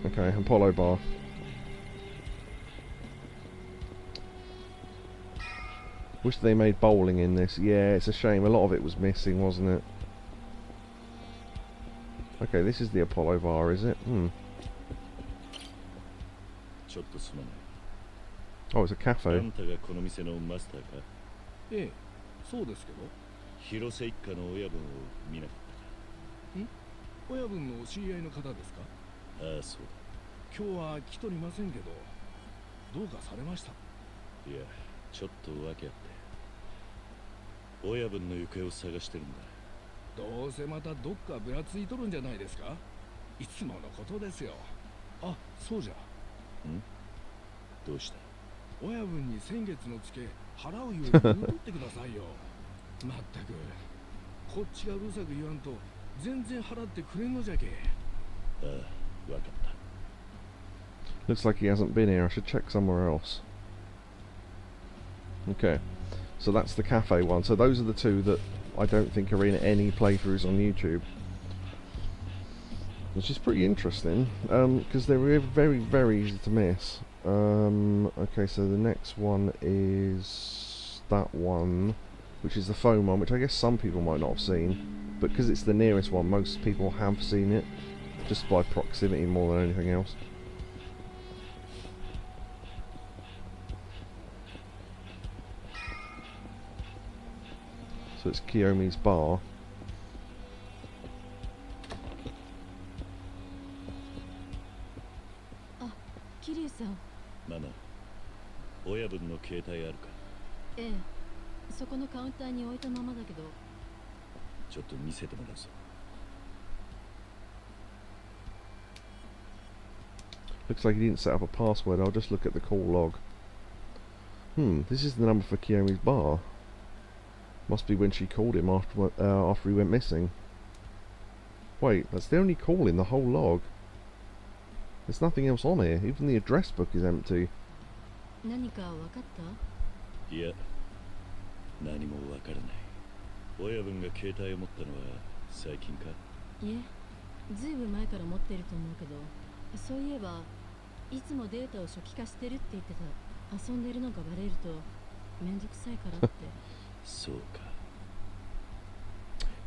Okay, Apollo Bar. Wish they made bowling in this. Yeah, it's a shame. A lot of it was missing, wasn't it? Okay, this is the Apollo Bar, is it? Oh, it's a cafe. ええ、そうですけど。広瀬一家の親分を見なかったか。親分のお知り合いの方ですか？ああ、そう今日は来とりませんけど、どうかされました？だ。いや、ちょっと訳あって。親分の行方を探してるんだ。どうせまたどっかぶらついとるんじゃないですか？いつものことですよ。あ、そうじゃ。どうした？親分に先月のツケ払うように言ってくださいよ。まったくこっちがうるさく言わんと全然払ってくれんのじゃけ。ああ、わかった。Looks like he hasn't been here. I should check somewhere else. Okay, so that's the cafe one. So those are the two that I don't think are in any playthroughs on YouTube, which is pretty interesting, because they're very, very easy to miss. Okay, so the next one is that one, which is the phone one, which I guess some people might not have seen, but because it's the nearest one, most people have seen it, just by proximity more than anything else. So it's Kiyomi's bar. Ah, Kiryu-san. ママ、親分の携帯あるか？ええ、そこのカウンターに置いたままだけど。ちょっと見せてもらうぞ。Looks like he didn't set up a password. I'll just look at the call log. This is the number for Kiyomi's bar. Must be when she called him after he went missing. Wait, that's the only call in the whole log. There's nothing else on here. Even the address book is empty. 何かわかった？いや、何もわからない。親分が携帯を持ったのは最近か？いえ、ずいぶん前から持ってると思うけど、そういえばいつもデータを初期化してるって言ってた。遊んでるのがバレるとめんどくさいからって。そうか。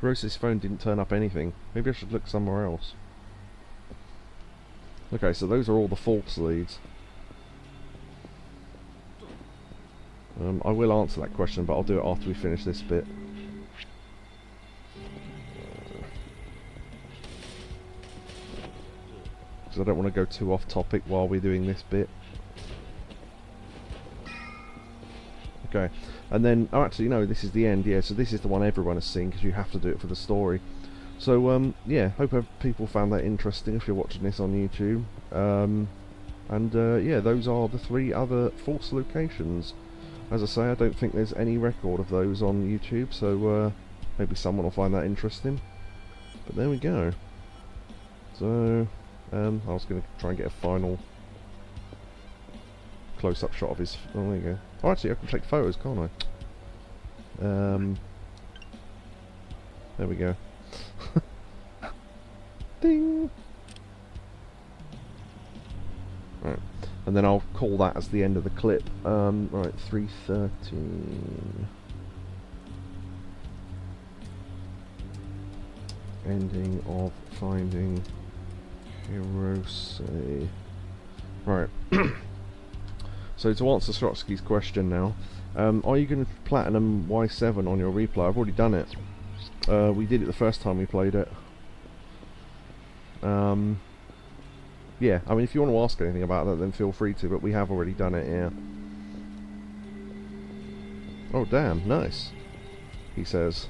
Rose's phone didn't turn up anything. Maybe I should look somewhere else. Okay, so those are all the false leads. I will answer that question, but I'll do it after we finish this bit. Because I don't want to go too off topic while we're doing this bit. Okay, and then, oh actually no, this is the end, yeah, so this is the one everyone has seen, because you have to do it for the story. So, yeah, hope people found that interesting if you're watching this on YouTube. Yeah, those are the 3 other false locations. As I say, I don't think there's any record of those on YouTube, so maybe someone will find that interesting. But there we go. So, I was going to try and get a final close-up shot of his... Oh, there you go. Oh, actually, I can take photos, can't I? There we go. Ding! Right, and then I'll call that as the end of the clip. Right, 3:13. Ending of Finding Hirose. Right. So to answer Srotsky's question now, are you going to platinum Y7 on your replay? I've already done it. We did it the first time we played it. Yeah, I mean if you want to ask anything about that then feel free to, but we have already done it, yeah. Oh damn, nice, he says.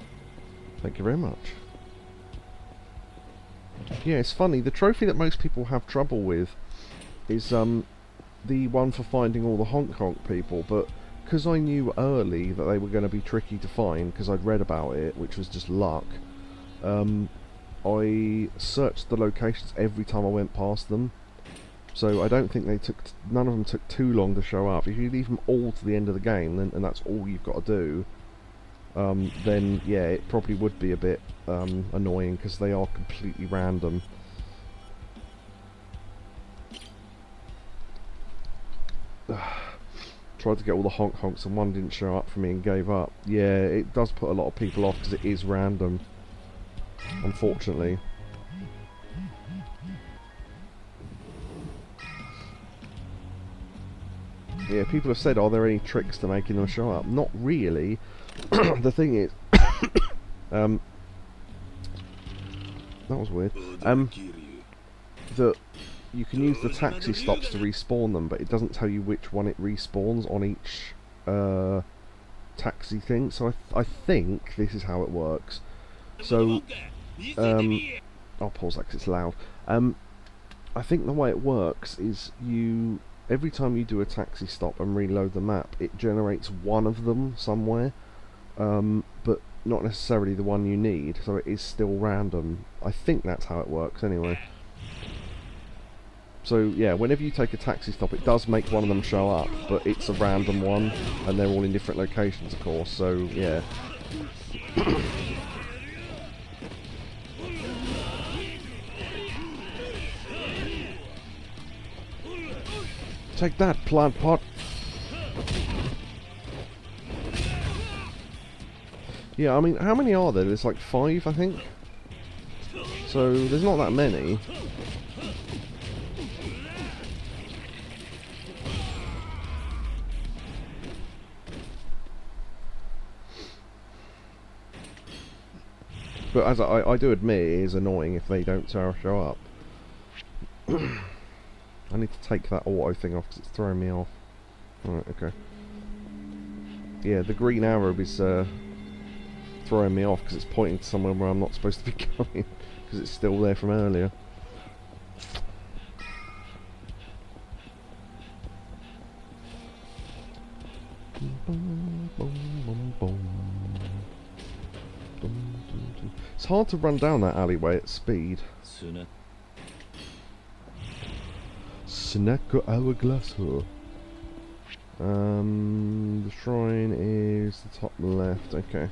Thank you very much. Yeah, it's funny, the trophy that most people have trouble with is the one for finding all the honk honk people, but because I knew early that they were going to be tricky to find, because I'd read about it, which was just luck, I searched the locations every time I went past them, so I don't think none of them took too long to show up. If you leave them all to the end of the game, and that's all you've got to do, then yeah, it probably would be a bit annoying, because they are completely random. Tried to get all the honk honks and one didn't show up for me and gave up. Yeah, it does put a lot of people off because it is random, unfortunately. Yeah, people have said, are there any tricks to making them show up? Not really. The thing is, that was weird. That you can use the taxi stops to respawn them, but it doesn't tell you which one it respawns on each taxi thing. So I think this is how it works. So I'll pause that because it's loud. I think the way it works is every time you do a taxi stop and reload the map, it generates one of them somewhere, but not necessarily the one you need, so it is still random. I think that's how it works anyway. So yeah, whenever you take a taxi stop, it does make one of them show up, but it's a random one, and they're all in different locations, of course, so yeah. Take that, plant pot! Yeah, I mean, how many are there? There's like 5, I think. So, there's not that many. But as I do admit, it is annoying if they don't show up. I need to take that auto thing off because it's throwing me off. Alright, okay. Yeah, the green arrow is throwing me off because it's pointing to somewhere where I'm not supposed to be going, because it's still there from earlier. It's hard to run down that alleyway at speed. Snack hourglass. The shrine is the top left. Okay.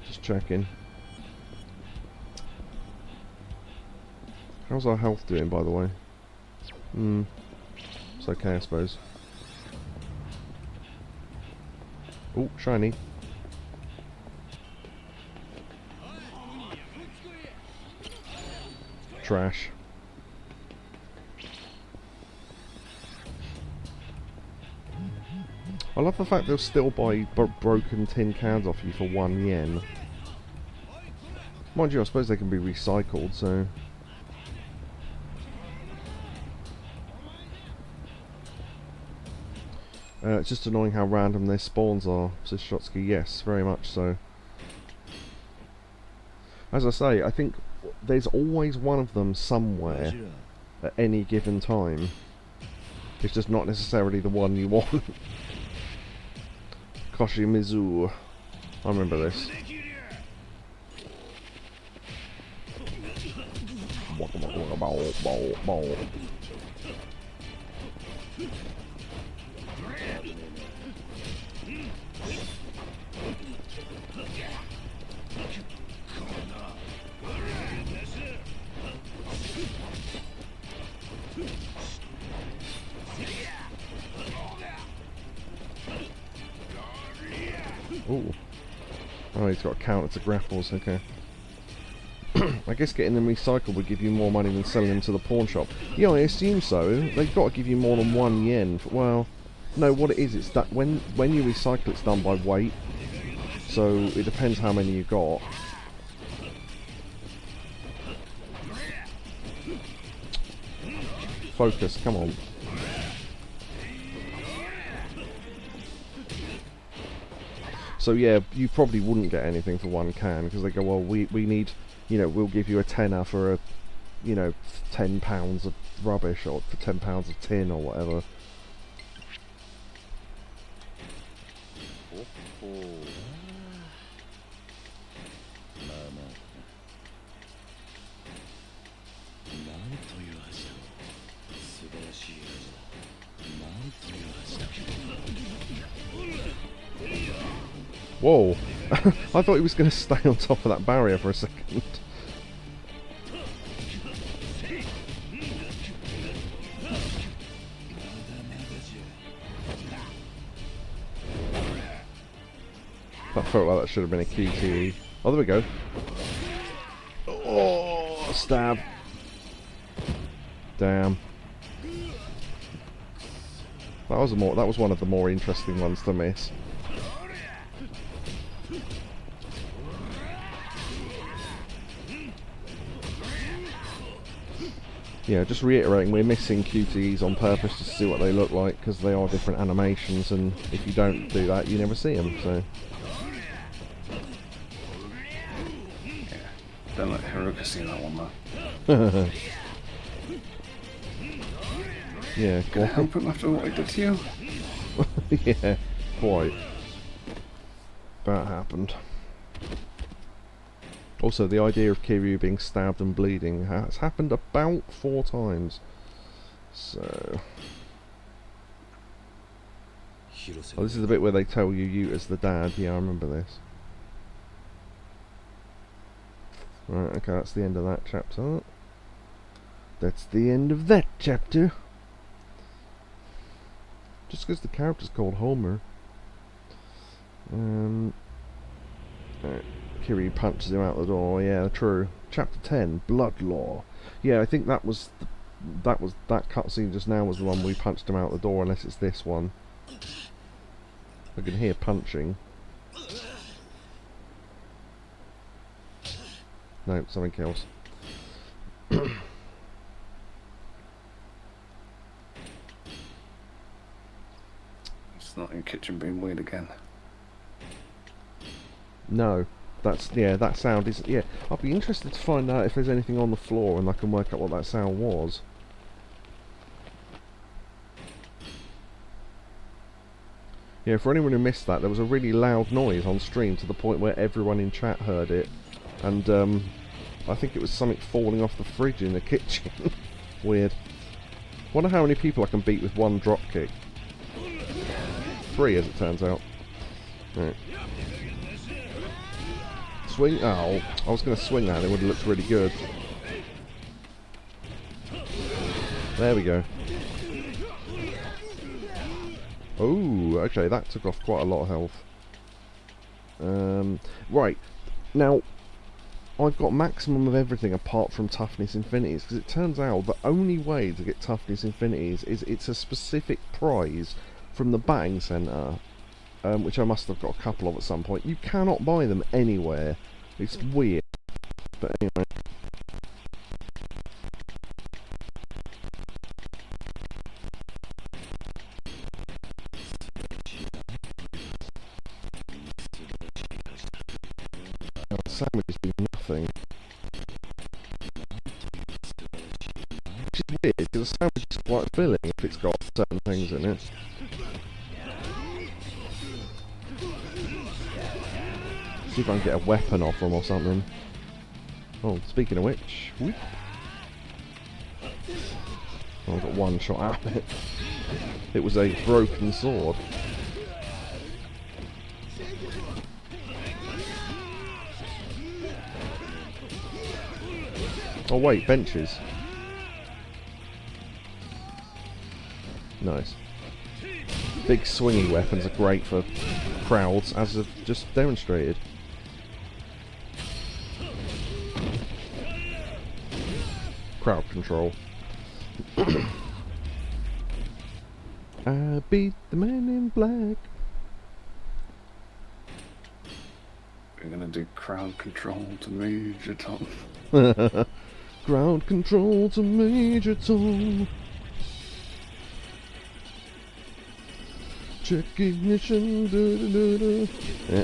Just checking. How's our health doing, by the way? It's okay, I suppose. Oh, shiny. Trash. I love the fact they'll still buy broken tin cans off you for 1 yen. Mind you, I suppose they can be recycled, so... it's just annoying how random their spawns are, says Shotsky. Yes, very much so. As I say, I think there's always one of them somewhere at any given time. It's just not necessarily the one you want. Koshimizu. I remember this. Ooh. Oh, he's got a counter to grapples, okay. I guess getting them recycled would give you more money than selling them to the pawn shop. Yeah, I assume so. They've got to give you more than 1 yen. Well, no, what it is, it's that when you recycle, it's done by weight. So it depends how many you got. Focus, come on. So yeah, you probably wouldn't get anything for 1 can, because they go, well, we need, you know, we'll give you a tenner for a, you know, £10 of rubbish, or for £10 of tin, or whatever. Whoa! I thought he was going to stay on top of that barrier for a second. That felt like that should have been a QTE. Oh, there we go. Oh, stab. Damn. That was one of the more interesting ones to miss. Yeah, just reiterating, we're missing QTEs on purpose to see what they look like, because they are different animations, and if you don't do that, you never see them, so... Don't let Haruka see that one, though. Yeah, Can I help him after what he did to you? Yeah, quite. That happened. Also, the idea of Kiryu being stabbed and bleeding has happened about 4 times. So... Oh, this is the bit where they tell you Yuta's the dad. Yeah, I remember this. Right, okay, that's the end of that chapter. That's the end of that chapter. Just because the character's called Homer. Right. Kiryu punches him out the door. Yeah, true. Chapter 10, Blood Law. Yeah, I think that cutscene just now was the one we punched him out the door, unless it's this one. I can hear punching. No, something else. It's not in kitchen being weird again. No. That sound is... Yeah, I'll be interested to find out if there's anything on the floor and I can work out what that sound was. Yeah, for anyone who missed that, there was a really loud noise on stream to the point where everyone in chat heard it. And, I think it was something falling off the fridge in the kitchen. Weird. Wonder how many people I can beat with 1 drop kick. 3, as it turns out. Right. Swing. Oh, I was going to swing that. It would have looked really good. There we go. Oh, okay, that took off quite a lot of health. Right. Now, I've got maximum of everything apart from Toughness Infinities, because it turns out the only way to get Toughness Infinities is it's a specific prize from the batting centre, which I must have got a couple of at some point. You cannot buy them anywhere. It's weird, but anyway. Oh, sandwiches do nothing. Which is weird, because a sandwich is quite filling if it's got certain things in it. See if I can get a weapon off them or something. Oh, speaking of which, whoop. Oh, I got one shot out of it. It was a broken sword. Oh wait, benches. Nice. Big swingy weapons are great for crowds, as I've just demonstrated. Crowd control. I beat the man in black. We're gonna do crowd control to Major Tom. Ground control to Major Tom. Check ignition. Yeah.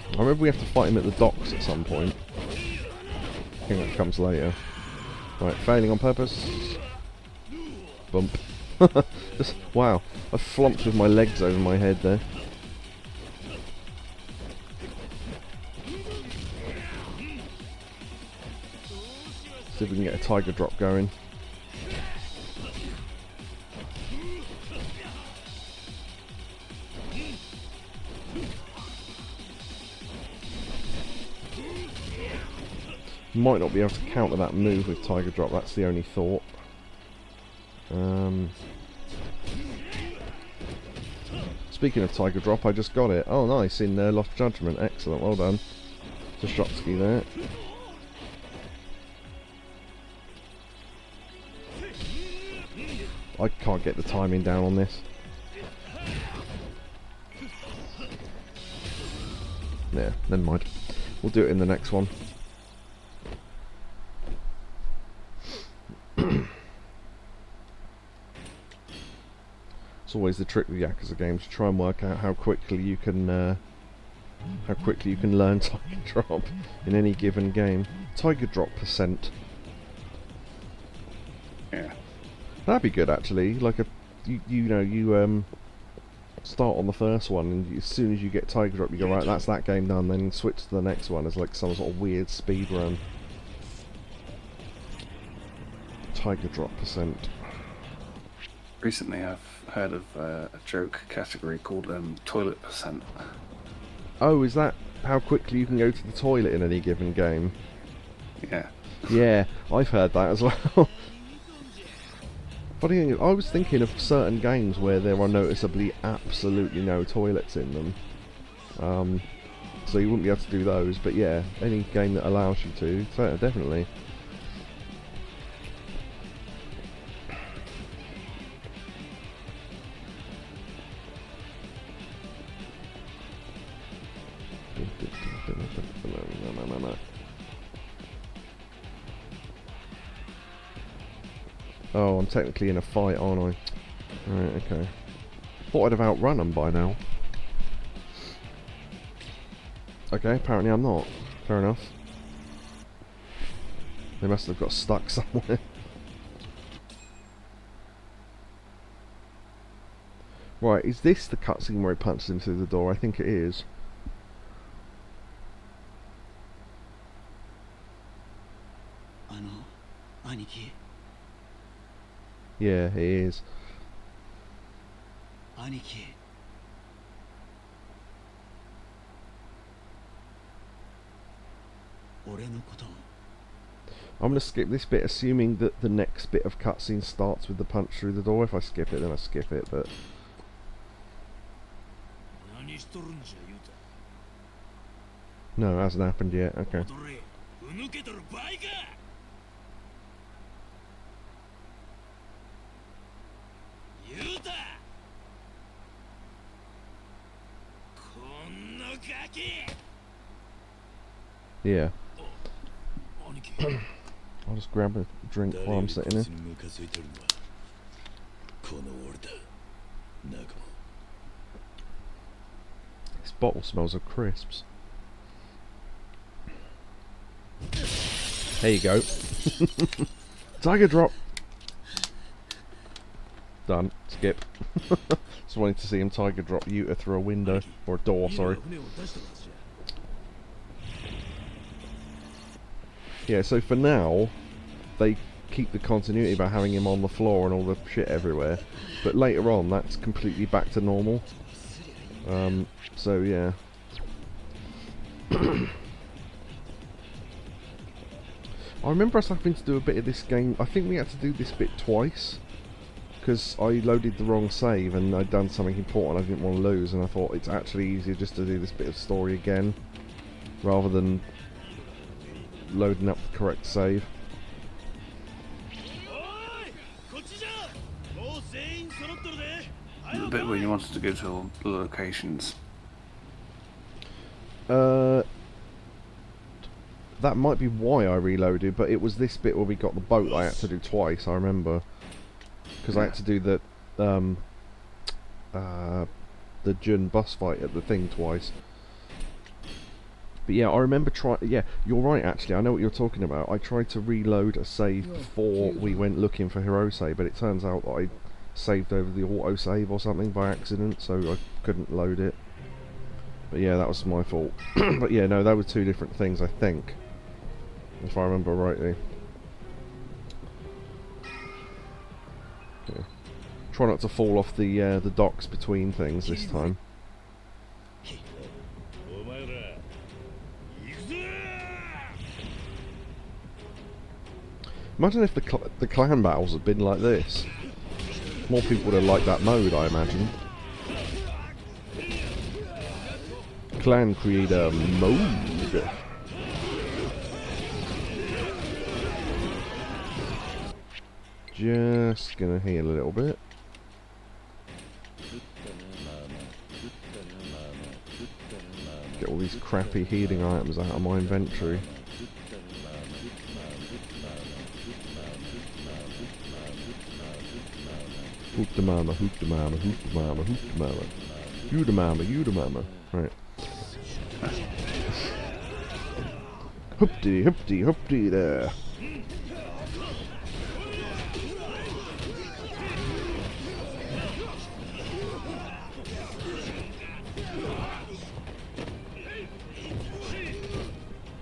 I remember we have to fight him at the docks at some point. I think that comes later. Right, failing on purpose. Bump. Just, wow, I flomped with my legs over my head there. See if we can get a tiger drop going. Might not be able to counter that move with Tiger Drop, that's the only thought. Speaking of Tiger Drop, I just got it. Oh nice, in Lost Judgment, excellent, well done. To Shotsky there. I can't get the timing down on this. Yeah, never mind. We'll do it in the next one. It's always the trick with Yakuza games to try and work out how quickly you can learn Tiger Drop in any given game. Tiger Drop percent. Yeah. That'd be good actually. Like you start on the first one, and as soon as you get Tiger Drop, you go right. That's that game done. Then switch to the next one as like some sort of weird speed run. Tiger Drop percent. Recently I've heard of a joke category called toilet percent. Oh, is that how quickly you can go to the toilet in any given game? Yeah. Yeah, I've heard that as well. Funny thing is, I was thinking of certain games where there are noticeably absolutely no toilets in them. So you wouldn't be able to do those, but yeah, any game that allows you to, so definitely. Oh, I'm technically in a fight, aren't I? Right, okay. Thought I'd have outrun them by now. Okay, apparently I'm not. Fair enough. They must have got stuck somewhere. Right, is this the cutscene where he punches him through the door? I think it is. Yeah, it is. 兄貴俺のこと I'm going to skip this bit, assuming that the next bit of cutscene starts with the punch through the door. If I skip it, then I skip it, but... No, it hasn't happened yet, okay. Yeah. I'll just grab a drink while I'm sitting here. This bottle smells of crisps. There you go. Tiger drop. Done. Skip. Just wanted to see him tiger drop Yuta through a window. Or a door, sorry. Yeah, so for now, they keep the continuity by having him on the floor and all the shit everywhere. But later on, that's completely back to normal. So yeah. I remember us having to do a bit of this game. I think we had to do this bit twice. Because I loaded the wrong save and I'd done something important I didn't want to lose. And I thought it's actually easier just to do this bit of story again. Rather than loading up the correct save. The bit where you wanted to go to all the locations. That might be why I reloaded, but it was this bit where we got the boat I had to do twice, I remember. Because I had to do the Jun bus fight at the thing twice. But yeah, I remember trying... Yeah, you're right actually, I know what you're talking about. I tried to reload a save before we went looking for Hirose, but it turns out that I saved over the autosave or something by accident, so I couldn't load it. But yeah, that was my fault. But yeah, no, they were two different things, I think. If I remember rightly. Yeah. Try not to fall off the docks between things this time. Imagine if the clan battles had been like this. More people would have liked that mode, I imagine. Clan creator mode. Just gonna heal a little bit. Get all these crappy healing items out of my inventory. Hoop the mama, hoop the mama, hoop the mama, hoop the mama. You the mama, you the mama. Right. Hoopty, hoopty, hoopty there.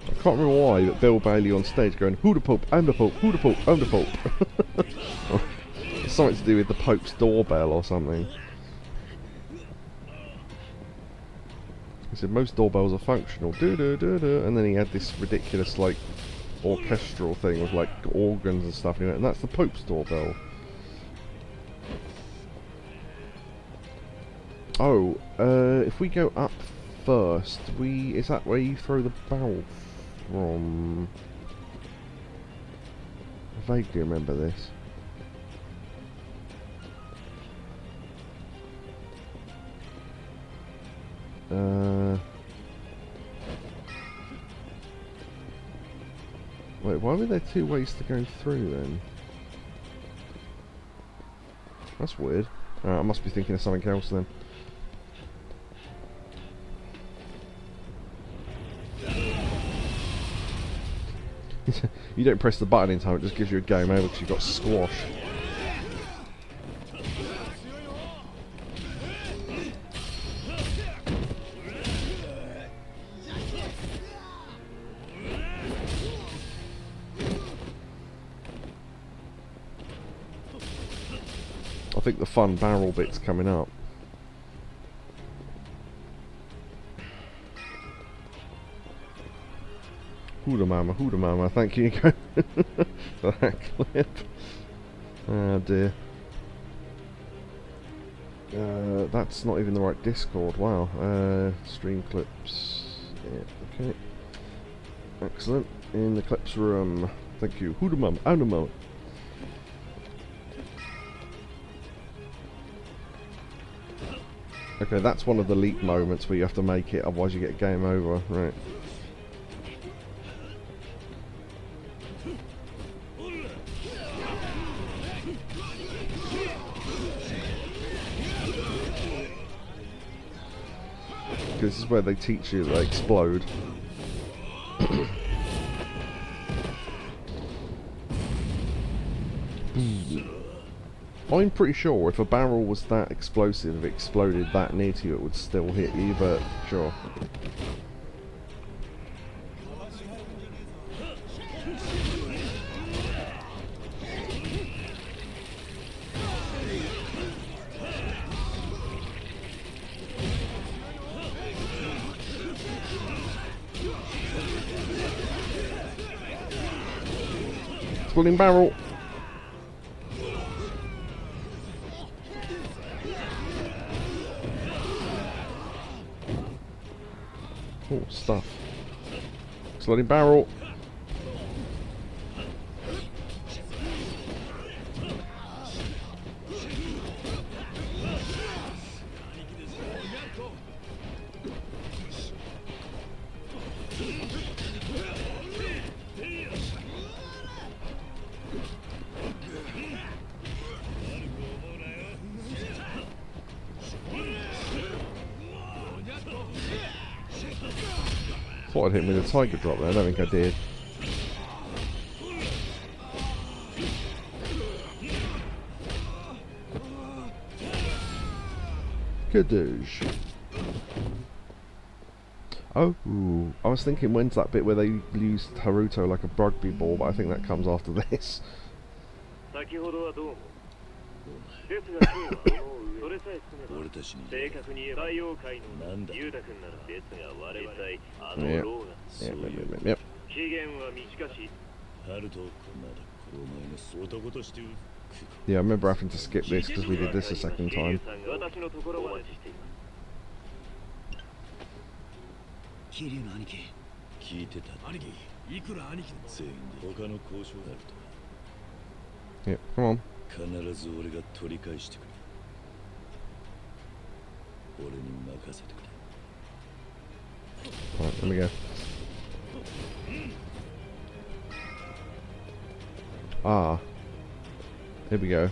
I can't remember why, but Bill Bailey on stage going, "Who the Pope? I'm the Pope. Who the Pope? I'm the Pope." It's something to do with the Pope's doorbell or something. He said most doorbells are functional, and then he had this ridiculous like orchestral thing with like organs and stuff in it, and that's the Pope's doorbell. Oh, if we go up first, is that where you throw the barrel from? I vaguely remember this. Wait, why were there two ways to go through then? That's weird. I must be thinking of something else then. You don't press the button in time, it just gives you a game over because you've got squash. I think the fun barrel bit's coming up. Hooda mama, thank you. for that clip. Oh dear. That's not even the right Discord. Wow. Stream clips. Yeah. Okay. Excellent. In the clips room. Thank you. Hoodamum. Anumum. Okay, that's one of the leak moments where you have to make it, otherwise you get game over. Right. This is where they teach you they explode. I'm pretty sure if a barrel was that explosive, if it exploded that near to you, it would still hit you, but sure. Exploding barrel! Oh, stuff. Exploding barrel! Thought I'd hit him with a tiger drop there, I don't think I did. Kadoosh. Oh, I was thinking when's that bit where they used Haruto like a rugby ball, but I think that comes after this. Yep. Yeah, I remember having to skip this because we did this a second time. Yep, come on. Right, let me go. Ah. Here we go.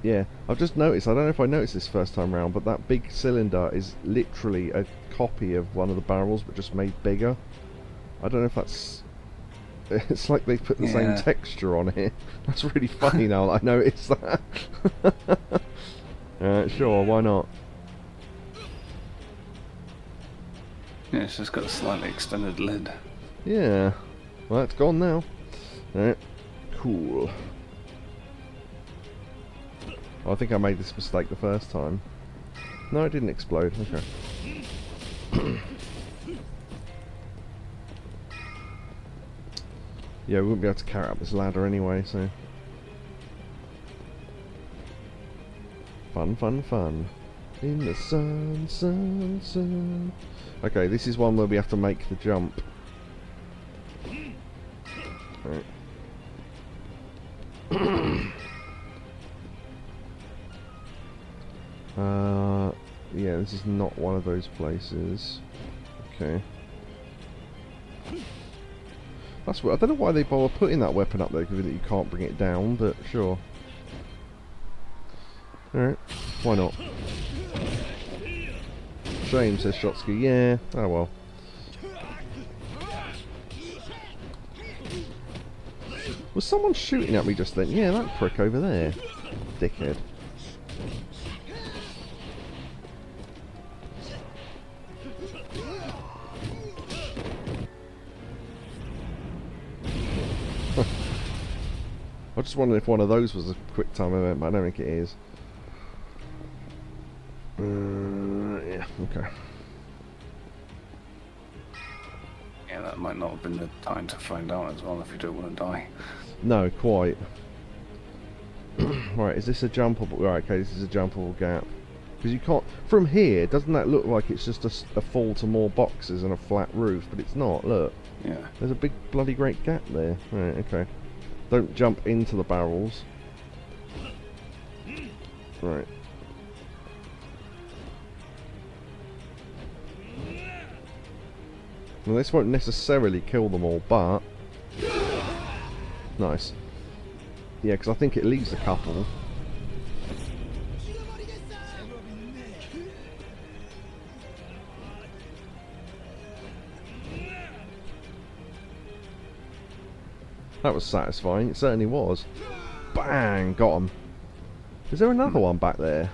Yeah, I've just noticed, I don't know if I noticed this first time round, but that big cylinder is literally a copy of one of the barrels, but just made bigger. I don't know if that's... It's like they put the same texture on it. That's really funny now that I noticed that. Sure, why not? Yeah, it's just got a slightly extended lid. Yeah. Well, it's gone now. Alright. Cool. Oh, I think I made this mistake the first time. No, it didn't explode. Okay. Yeah, we wouldn't be able to carry up this ladder anyway, so... Fun, fun, fun. In the sun, sun, sun. Okay, this is one where we have to make the jump. Right. Yeah, this is not one of those places. Okay. That's what I don't know why they bother putting that weapon up there, given that you can't bring it down, but sure. Alright, why not? Shame, says Shotsky. Yeah, oh well. Was someone shooting at me just then? Yeah, that prick over there. Dickhead. I just wondered if one of those was a quick time event, but I don't think it is. Yeah, okay. Yeah, that might not have been the time to find out as well if you don't want to die. No, quite. Right, is this a jumpable? Right, okay, this is a jumpable gap. Because you can't... From here, doesn't that look like it's just a fall to more boxes and a flat roof? But it's not, look. Yeah. There's a big bloody great gap there. Right, okay. Don't jump into the barrels. Right. Well, this won't necessarily kill them all, but... Nice. Yeah, because I think it leaves a couple. That was satisfying, it certainly was. Bang! Got him. Is there another one back there?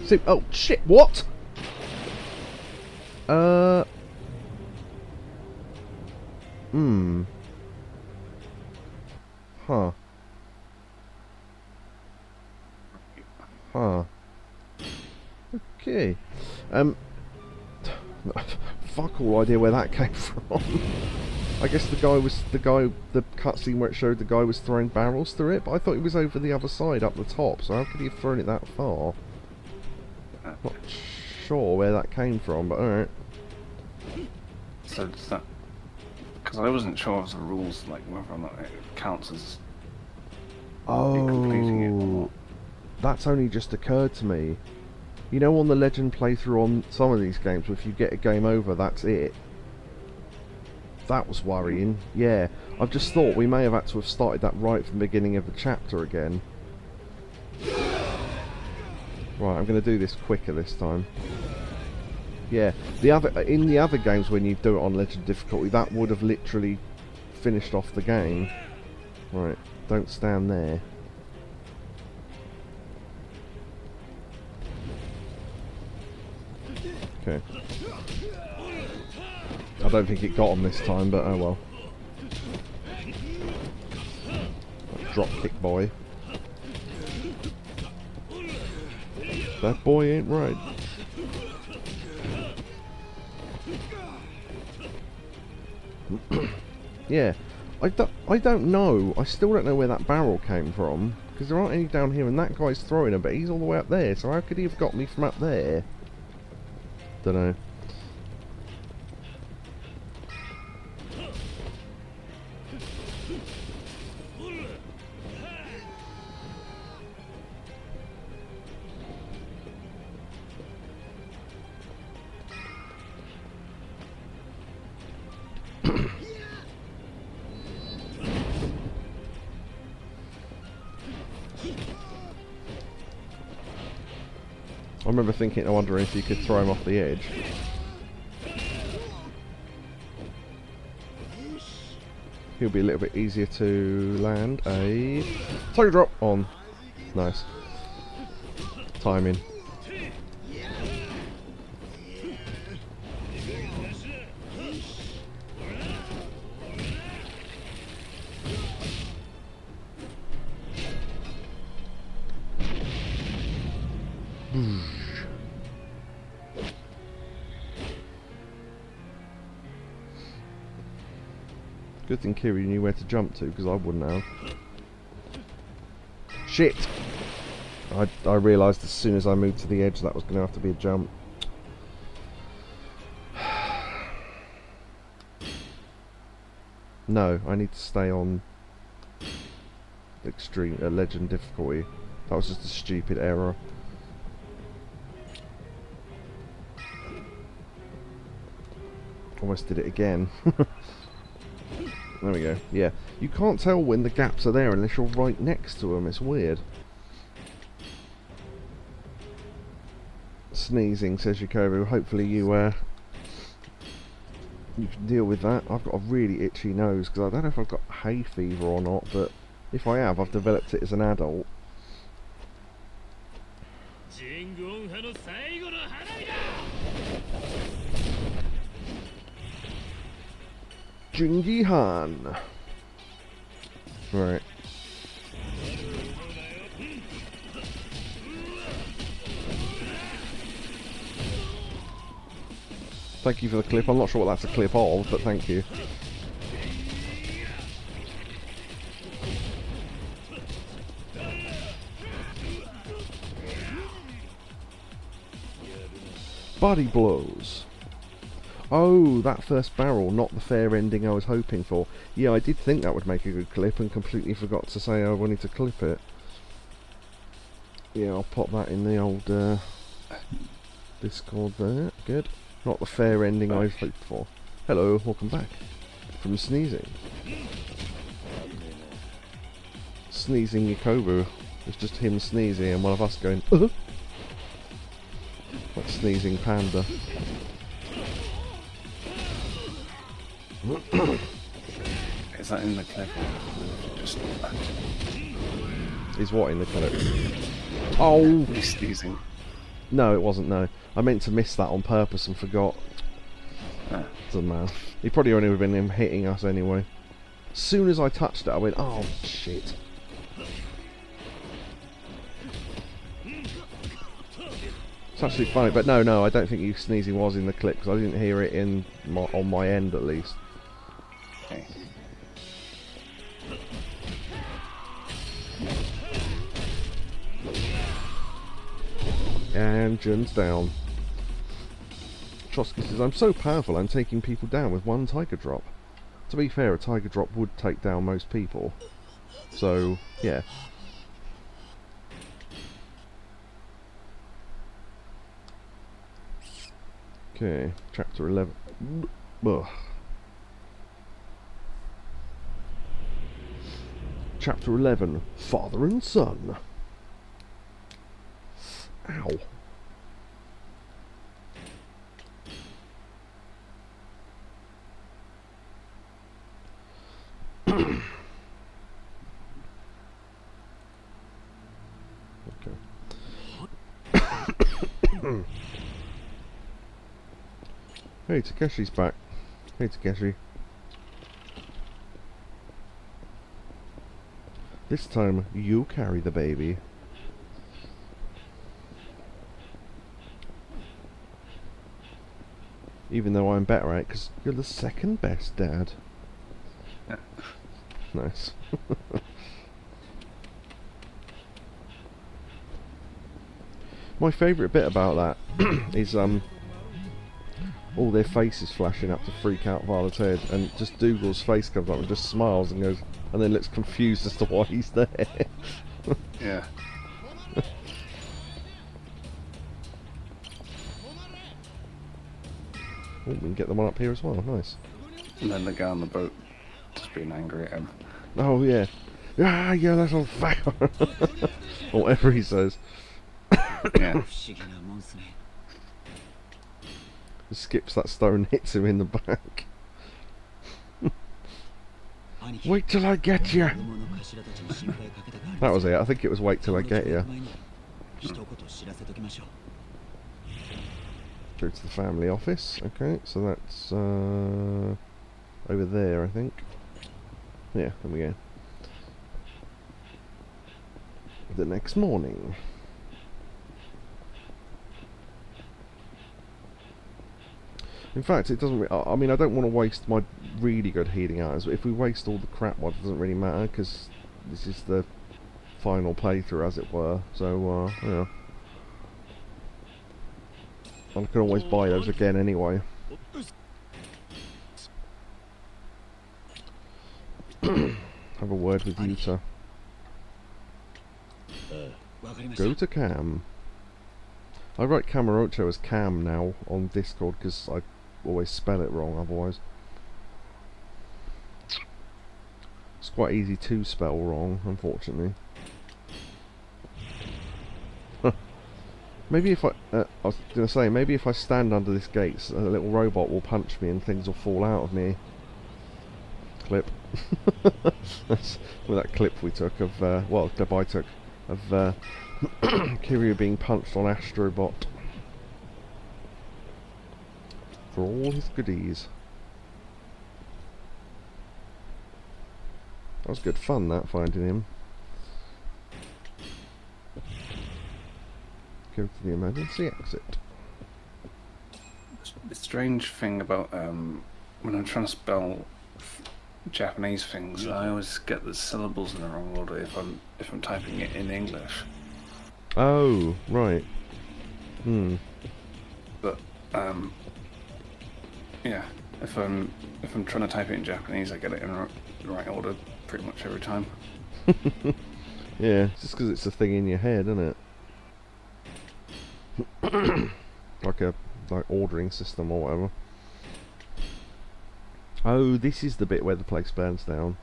See, oh shit, what? Huh. Huh. Okay. Fuck all idea where that came from. I guess the cutscene where it showed the guy was throwing barrels through it, but I thought he was over the other side, up the top, so how could he have thrown it that far? Not sure where that came from, but alright. So does that... Because I wasn't sure of the rules, like whether or not it counts as completing it or not. That's only just occurred to me. You know, on the Legend playthrough on some of these games, if you get a game over, that's it. That was worrying. Yeah, I've just thought we may have had to have started that right from the beginning of the chapter again. Right, I'm going to do this quicker this time. Yeah, in the other games when you do it on Legend difficulty, that would have literally finished off the game. Right, don't stand there. Okay. I don't think it got him this time, but oh well. Drop kick boy. That boy ain't right. Yeah, I don't know. I still don't know where that barrel came from, because there aren't any down here, and that guy's throwing them, but he's all the way up there. So how could he have got me from up there? Don't know. I remember thinking, I wonder if you could throw him off the edge. He'll be a little bit easier to land a tiger drop on. Nice. Timing. Good thing Kiri knew where to jump to, because I wouldn't have. Shit! I realised as soon as I moved to the edge that was going to have to be a jump. No, I need to stay on extreme legend difficulty. That was just a stupid error. Almost did it again. There we go. Yeah, you can't tell when the gaps are there unless you're right next to them. It's weird. Sneezing, says Yakobu. Hopefully you can deal with that. I've got a really itchy nose because I don't know if I've got hay fever or not, but if I have, I've developed it as an adult. Jungi-han. Right. Thank you for the clip. I'm not sure what that's a clip of, but thank you. Body blows. Oh, that first barrel, not the fair ending I was hoping for. Yeah, I did think that would make a good clip and completely forgot to say I wanted to clip it. Yeah, I'll pop that in the old Discord there. Good. Not the fair ending I was hoped for. Hello, welcome back. From sneezing. Sneezing Yakobu. It's just him sneezing and one of us going, Like sneezing panda. Is that in the clip or just Is what in the clip? Oh! he's sneezing? No, it wasn't, no. I meant to miss that on purpose and forgot. Ah. Doesn't matter. He probably only would have been him hitting us anyway. As soon as I touched it, I went, oh shit. It's actually funny, but no, I don't think you sneezing was in the clip because I didn't hear it on my end at least. Okay. Engines down. Trotsky says, I'm so powerful I'm taking people down with one tiger drop. To be fair, a tiger drop would take down most people. So, yeah. Okay, chapter 11. Ugh. Chapter 11, Father and Son. Ow. Okay. Hey, Takeshi's back. Hey, Takeshi. This time, you carry the baby. Even though I'm better at it, because you're the second best dad. Nice. My favourite bit about that is all their faces flashing up to freak out Violet's head, and just Dougal's face comes up and just smiles and goes, and then looks confused as to why he's there. Yeah. Oh, we can get the one up here as well, nice. And then the guy on the boat just being angry at him. Oh yeah. Ah, you little fucker. Or whatever he says. Yeah. Skips that stone, hits him in the back. Wait till I get you. That was it. I think it was wait till I get you. Go to the family office. Okay, so that's over there, I think. Yeah, there we go. The next morning. In fact, it doesn't. I mean, I don't want to waste my really good healing items. But if we waste all the crap ones, it doesn't really matter because this is the final playthrough, as it were. So, yeah. I can always buy those again anyway. Have a word with Yuta. Go to Cam. I write Kamurocho as Cam now on Discord because I always spell it wrong otherwise. It's quite easy to spell wrong, unfortunately. Maybe if I was going to say, maybe if I stand under this gate, a little robot will punch me and things will fall out of me. Clip. That's with that clip we took of, well, clip I took of Kiryu being punched on Astrobot. For all his goodies. That was good fun, that, finding him. Go to the emergency exit. The strange thing about when I'm trying to spell Japanese things, I always get the syllables in the wrong order if I'm typing it in English. Oh, right. But yeah, if I'm trying to type it in Japanese, I get it in the right order pretty much every time. Yeah, it's just because it's a thing in your head, isn't it? like ordering system or whatever. Oh, this is the bit where the place burns down.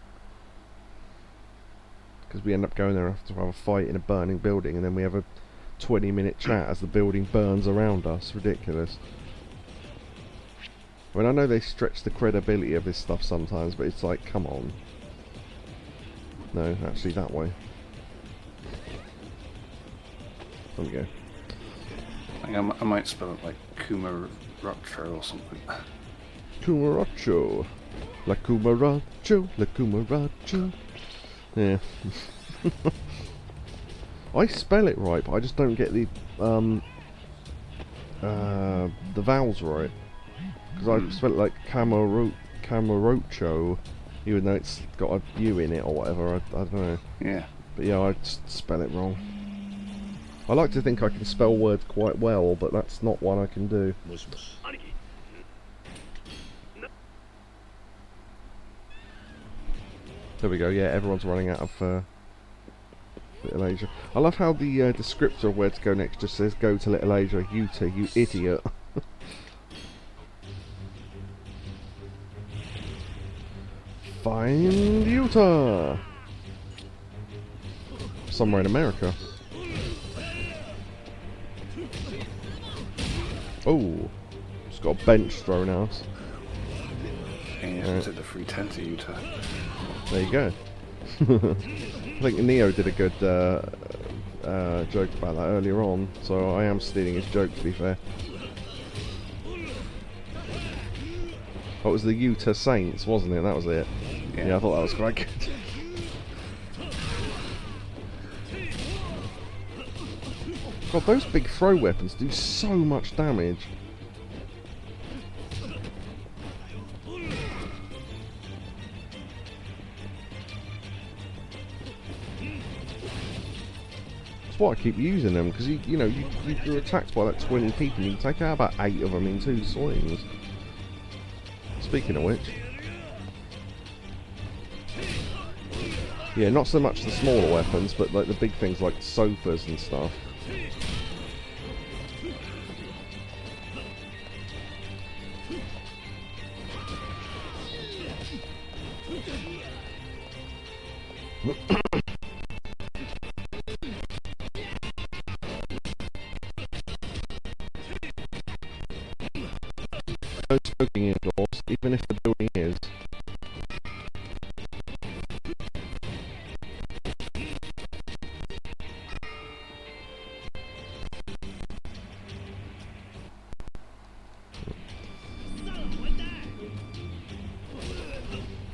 Because we end up going there after to have a fight in a burning building, and then we have a 20-minute chat as the building burns around us. Ridiculous. I mean, I know they stretch the credibility of this stuff sometimes, but it's like, come on. No, actually that way. There we go. I might spell it like Kumaracho or something. Kumaracho. La Kumaracho. La Kumaracho. Yeah. I spell it right, but I just don't get the vowels right. Because I spell it like Camarocho, even though it's got a U in it or whatever. I don't know. Yeah. But yeah, I just spell it wrong. I like to think I can spell words quite well, but that's not one I can do. There we go, yeah, everyone's running out of Little Asia. I love how the descriptor of where to go next just says, go to Little Asia, Utah, you idiot. Find Utah! Somewhere in America. Oh, just got a bench thrown out. And you have to take the 310 to Utah. There you go. I think Neo did a good joke about that earlier on, so I am stealing his joke, to be fair. Oh, it was the Utah Saints, wasn't it? That was it. Yeah, I thought that was quite good. God, those big throw weapons do so much damage. That's why I keep using them, because you're attacked by like 20 people and you can take out about 8 of them in 2 swings. Speaking of which. Yeah, not so much the smaller weapons, but like the big things like sofas and stuff. No smoking indoors, even if the building is.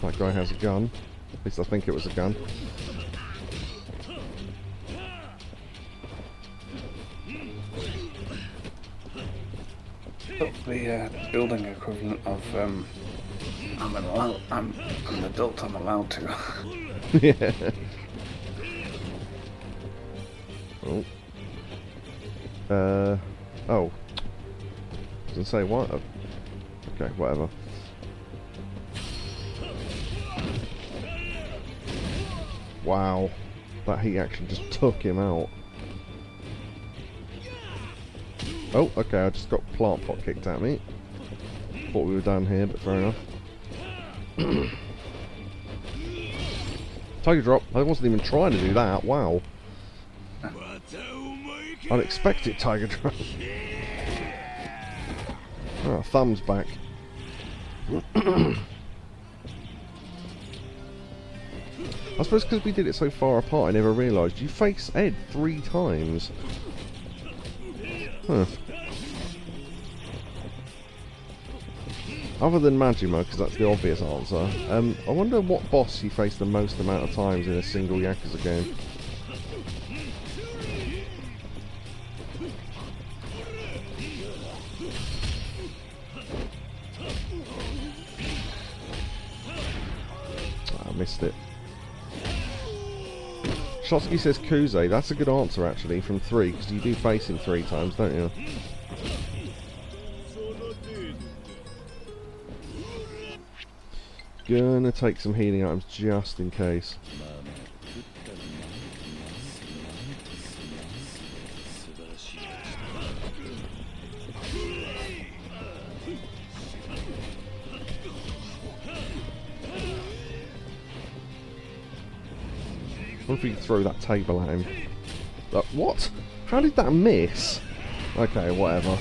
That guy has a gun. At least I think it was a gun. The building equivalent of I'm an adult, I'm allowed to. Yeah. Oh. Oh. Doesn't say what. Okay, whatever. Wow. That heat action just took him out. Oh, okay, I just got plant pot kicked at me. Thought we were down here, but fair enough. Tiger drop. I wasn't even trying to do that. Wow. Unexpected tiger drop. Oh, thumbs back. I suppose because we did it so far apart, I never realised you face Ed 3 times. Huh. Other than Majima, because that's the obvious answer, I wonder what boss he faced the most amount of times in a single Yakuza game. missed it. Shotsky says Kuze. That's a good answer, actually, from 3, because you do face him 3 times, don't you? Gonna take some healing items just in case. What if we could throw that table at him? What? How did that miss? Okay, whatever.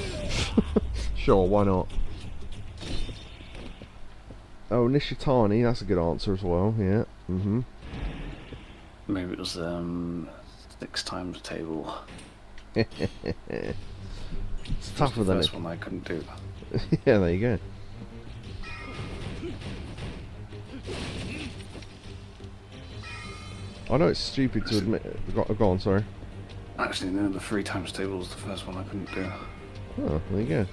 Sure, why not? Oh, Nishitani, that's a good answer as well, yeah. Mm-hmm. Maybe it was 6 times table. It's tougher than this it. one I couldn't do. Yeah, there you go. I know it's stupid to admit. Go on, sorry. Actually, no, the 3 times table was the first one I couldn't do. Oh, there you go.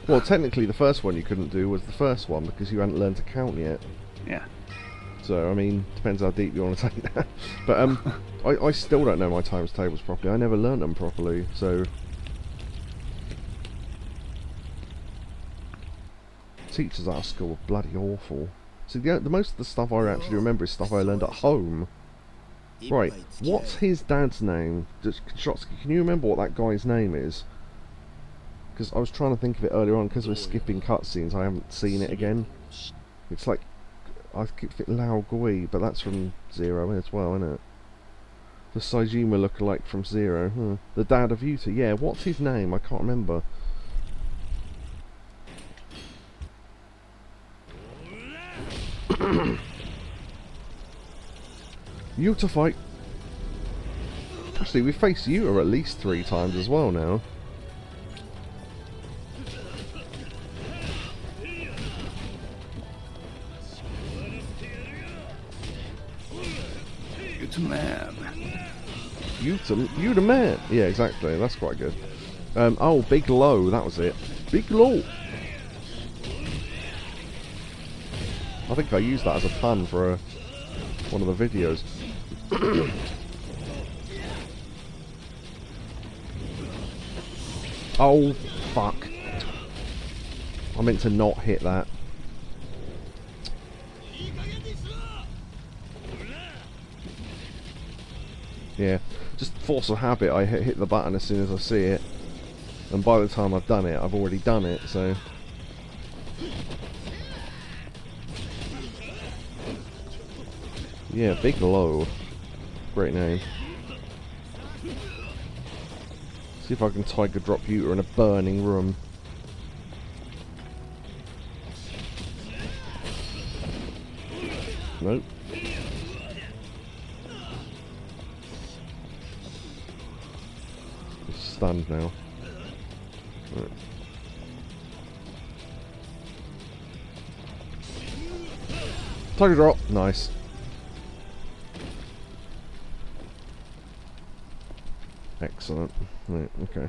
Well, technically, the first one you couldn't do was the first one because you hadn't learned to count yet. Yeah. So, I mean, depends how deep you want to take that. But I still don't know my times tables properly. I never learnt them properly, so. Teachers at our school were bloody awful. See, the most of the stuff I actually remember is stuff I learned at home. Right, what's his dad's name? Shotsky, can you remember what that guy's name is? Because I was trying to think of it earlier on, because we're skipping cutscenes, I haven't seen it again. It's like, I keep thinking Lao Gui, but that's from Zero as well, isn't it? The Saijima lookalike from Zero. Huh. The dad of Yuta, yeah, what's his name? I can't remember. Yuta fight! Actually, we faced Yuta at least 3 times as well now. Yuta man. Yuta man! Yeah, exactly, that's quite good. Oh, Big Low, that was it. Big Low! I think I used that as a pun for one of the videos. Oh, fuck. I meant to not hit that. Yeah, just force of habit, I hit the button as soon as I see it. And by the time I've done it, I've already done it, so... Yeah, Big Low. Great name. See if I can Tiger Drop Yuta in a burning room. Nope. He's stunned now. Right. Tiger Drop! Nice. Excellent. Right, okay.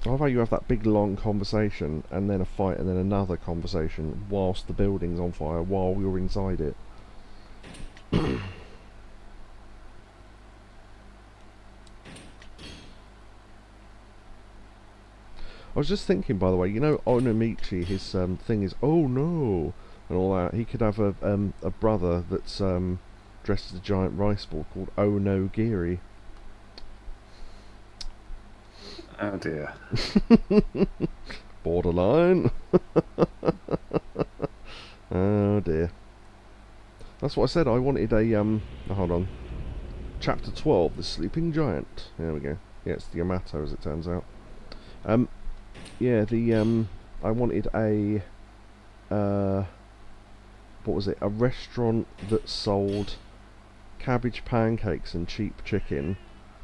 I love how you have that big long conversation and then a fight and then another conversation whilst the building's on fire while you're inside it. I was just thinking, by the way, you know Onomichi, his thing is "oh no" and all that. He could have a brother that's dressed as a giant rice ball called Oh no Giri. Oh dear. Borderline. Oh dear. That's what I said. I wanted a hold on. Chapter 12, The Sleeping Giant. There we go. Yeah, it's the Yamato as it turns out. Yeah, the I wanted a what was it? A restaurant that sold cabbage pancakes and cheap chicken.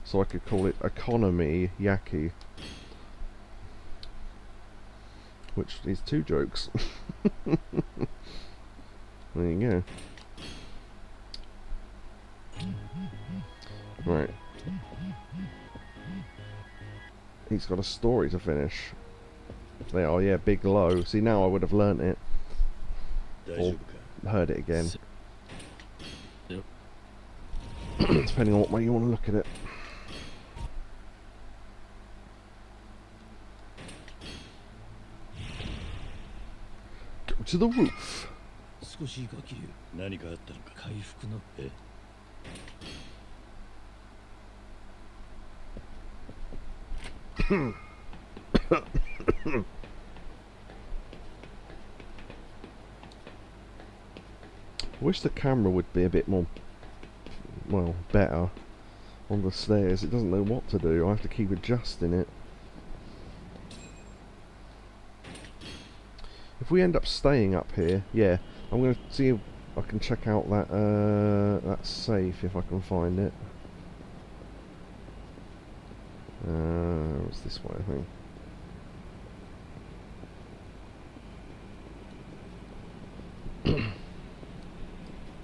So I could call it Economy Yaki. Which is 2 jokes. There you go. Right. He's got a story to finish. They are, yeah, Big Low. See, now I would have learnt it. Or heard it again. Yep. Depending on what way you want to look at it. Go to the roof. 少しガキリュウ何かあったのか回復のI wish the camera would be a bit more, well, better on the stairs. It doesn't know what to do. I have to keep adjusting it. If we end up staying up here, yeah, I'm going to see if I can check out that safe if I can find it. It's this way, I think.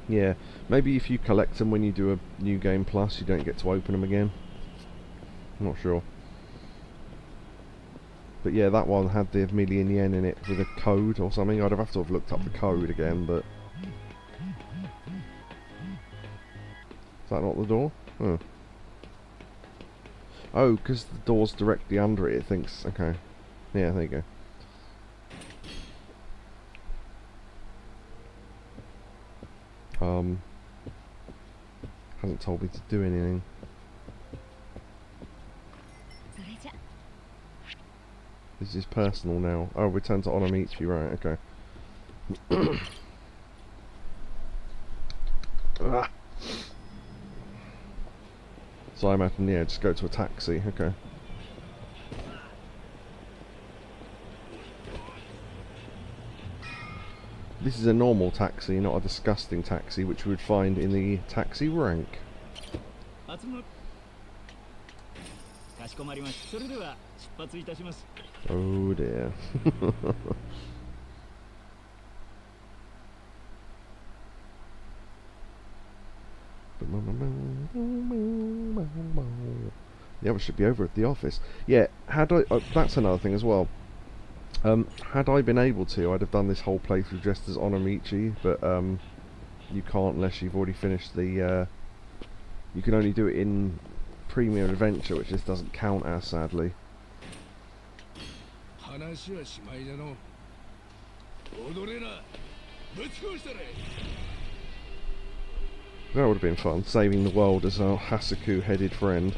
Yeah, maybe if you collect them when you do a new game plus, you don't get to open them again. I'm not sure. But yeah, that one had the million yen in it with a code or something. I'd have to have looked up the code again, but... Is that not the door? Oh. Oh, because the door's directly under it, it thinks... Okay. Yeah, there you go. Hasn't told me to do anything. This is personal now. Oh, return to Honor Meets You, right, okay. Ah. So I imagine, yeah, just go to a taxi, okay. This is a normal taxi, not a disgusting taxi, which we would find in the taxi rank. かしこまりました。それでは出発いたします。 Oh dear. The others should be over at the office. Yeah, had I... that's another thing as well. Had I been able to, I'd have done this whole playthrough dressed as Onomichi, but you can't unless you've already finished the... you can only do it in Premium Adventure, which just doesn't count as, sadly. That would have been fun, saving the world as our Hasaku-headed friend.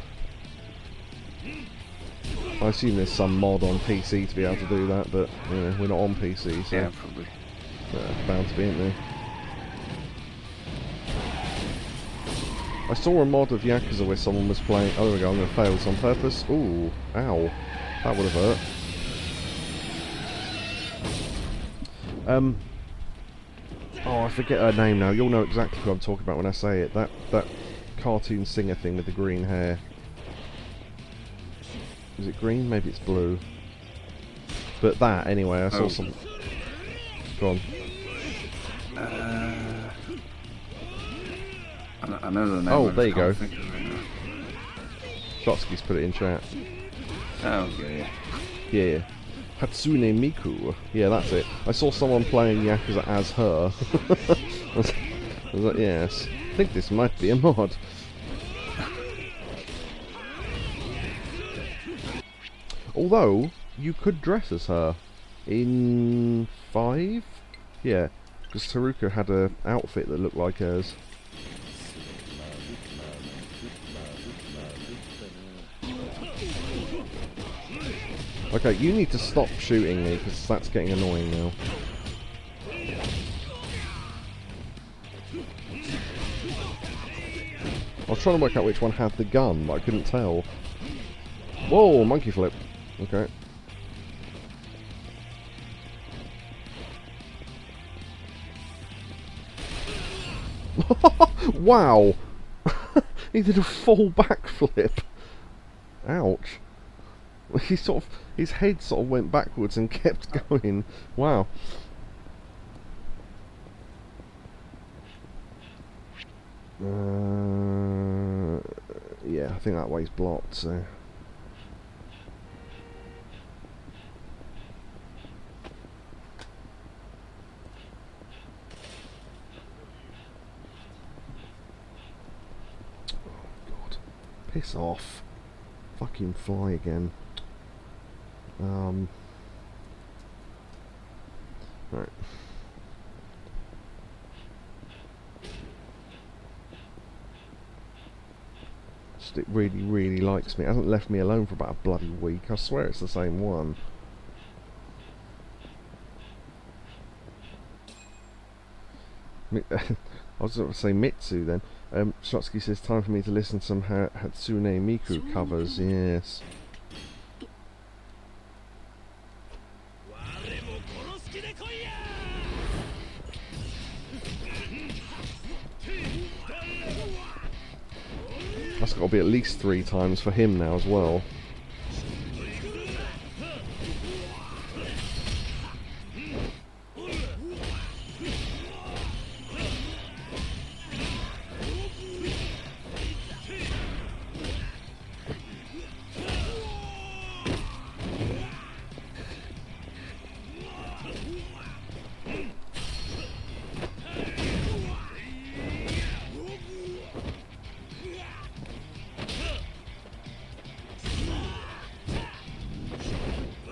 I assume there's some mod on PC to be able to do that, but you know, we're not on PC, so Yeah, probably. bound to be, isn't there? I saw a mod of Yakuza where someone was playing... Oh, there we go, I'm going to fail this on purpose. Ooh, ow. That would have hurt. Oh, I forget her name now. You'll know exactly who I'm talking about when I say it. That cartoon singer thing with the green hair. Is it green? Maybe it's blue. But that, anyway, I saw some... Go on. I know the name. Oh, there you go. Right Shotsky's put it in chat. oh, yeah. Yeah. Hatsune Miku. Yeah, that's it. I saw someone playing Yakuza as her. I was like, yes. I think this might be a mod. Although, you could dress as her. In 5? Yeah. Because Taruka had an outfit that looked like hers. Okay, you need to stop shooting me, because that's getting annoying now. I was trying to work out which one had the gun, but I couldn't tell. Whoa, monkey flip. Okay. Wow! He did a full backflip. Ouch. He sort of, his head sort of went backwards and kept going. Wow. Yeah, I think that way's blocked, so... Piss off. Fucking fly again. Right. It really, really likes me. It hasn't left me alone for about a bloody week. I swear it's the same one. I was going to say Mitsu then. Shotsky says, time for me to listen to some Hatsune Miku covers. Yes. That's got to be at least 3 times for him now as well.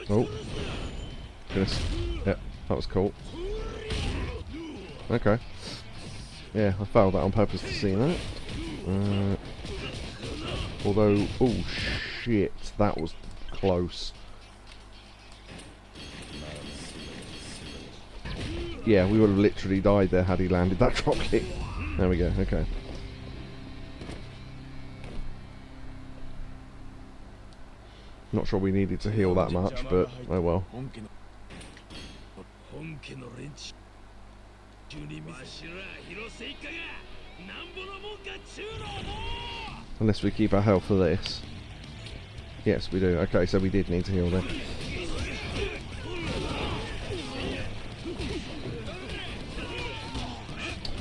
Oh. Goodness. Yep, that was cool. Okay. Yeah, I failed that on purpose to see that. Although, oh shit, that was close. Yeah, we would have literally died there had he landed that drop kick. There we go, okay. Not sure we needed to heal that much, but oh well. Unless we keep our health for this. Yes, we do. Okay, so we did need to heal then.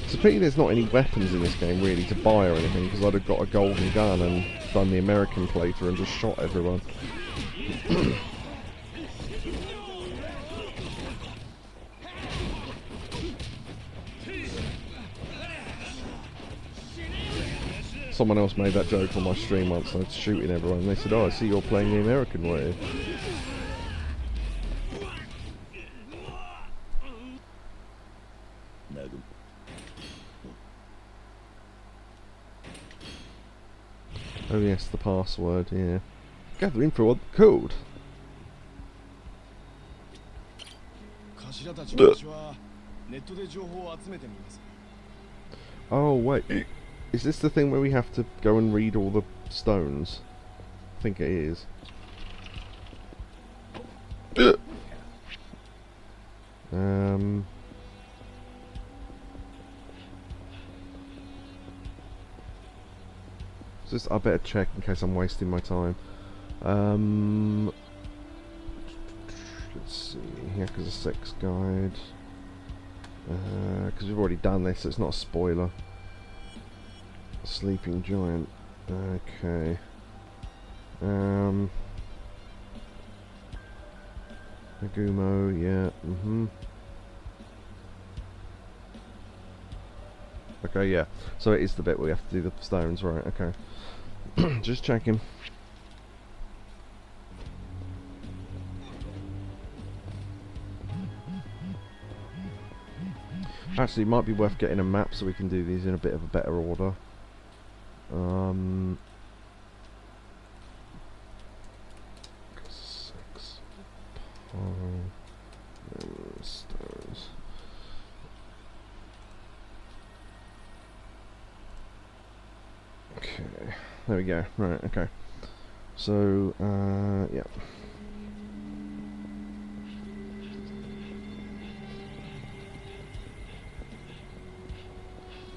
It's a pity there's not any weapons in this game really to buy or anything, because I'd have got a golden gun and done the American playthrough and just shot everyone. Someone else made that joke on my stream once. I was shooting everyone and they said, oh, I see you're playing the American way. Oh yes, the password, yeah. Gather info on the code. Oh wait, is this the thing where we have to go and read all the stones? I think it is. Just, I better check in case I'm wasting my time. Let's see, Yakuza 6 guide. Because we've already done this, so it's not a spoiler. Sleeping Giant. Okay. Nagumo, yeah, Okay, yeah. So it is the bit where we have to do the stones, right, okay. Just checking. Actually, it might be worth getting a map so we can do these in a bit of a better order. Stones. Okay, there we go. Right, okay. So, yeah.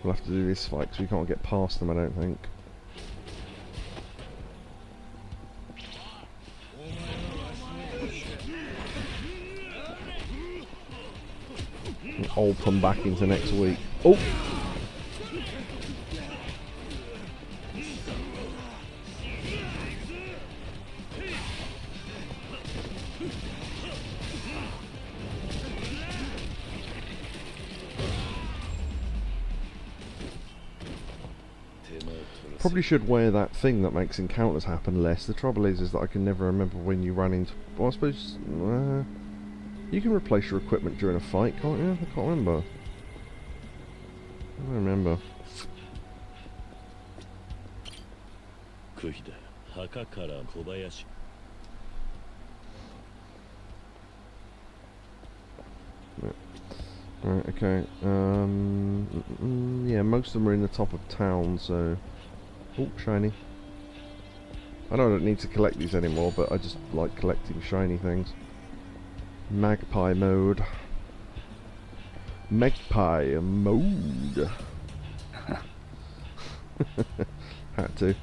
We'll have to do this fight because we can't get past them, I don't think. I'll come back into next week. Oh! Probably should wear that thing that makes encounters happen less. The trouble is that I can never remember when you run into... Well, I suppose... you can replace your equipment during a fight, can't you? I can't remember. I don't remember. クヒだ。墓から小林。 Right, okay. Yeah, most of them are in the top of town, so... Oh, shiny. I know I don't need to collect these anymore, but I just like collecting shiny things. Magpie mode. Magpie mode. Had to.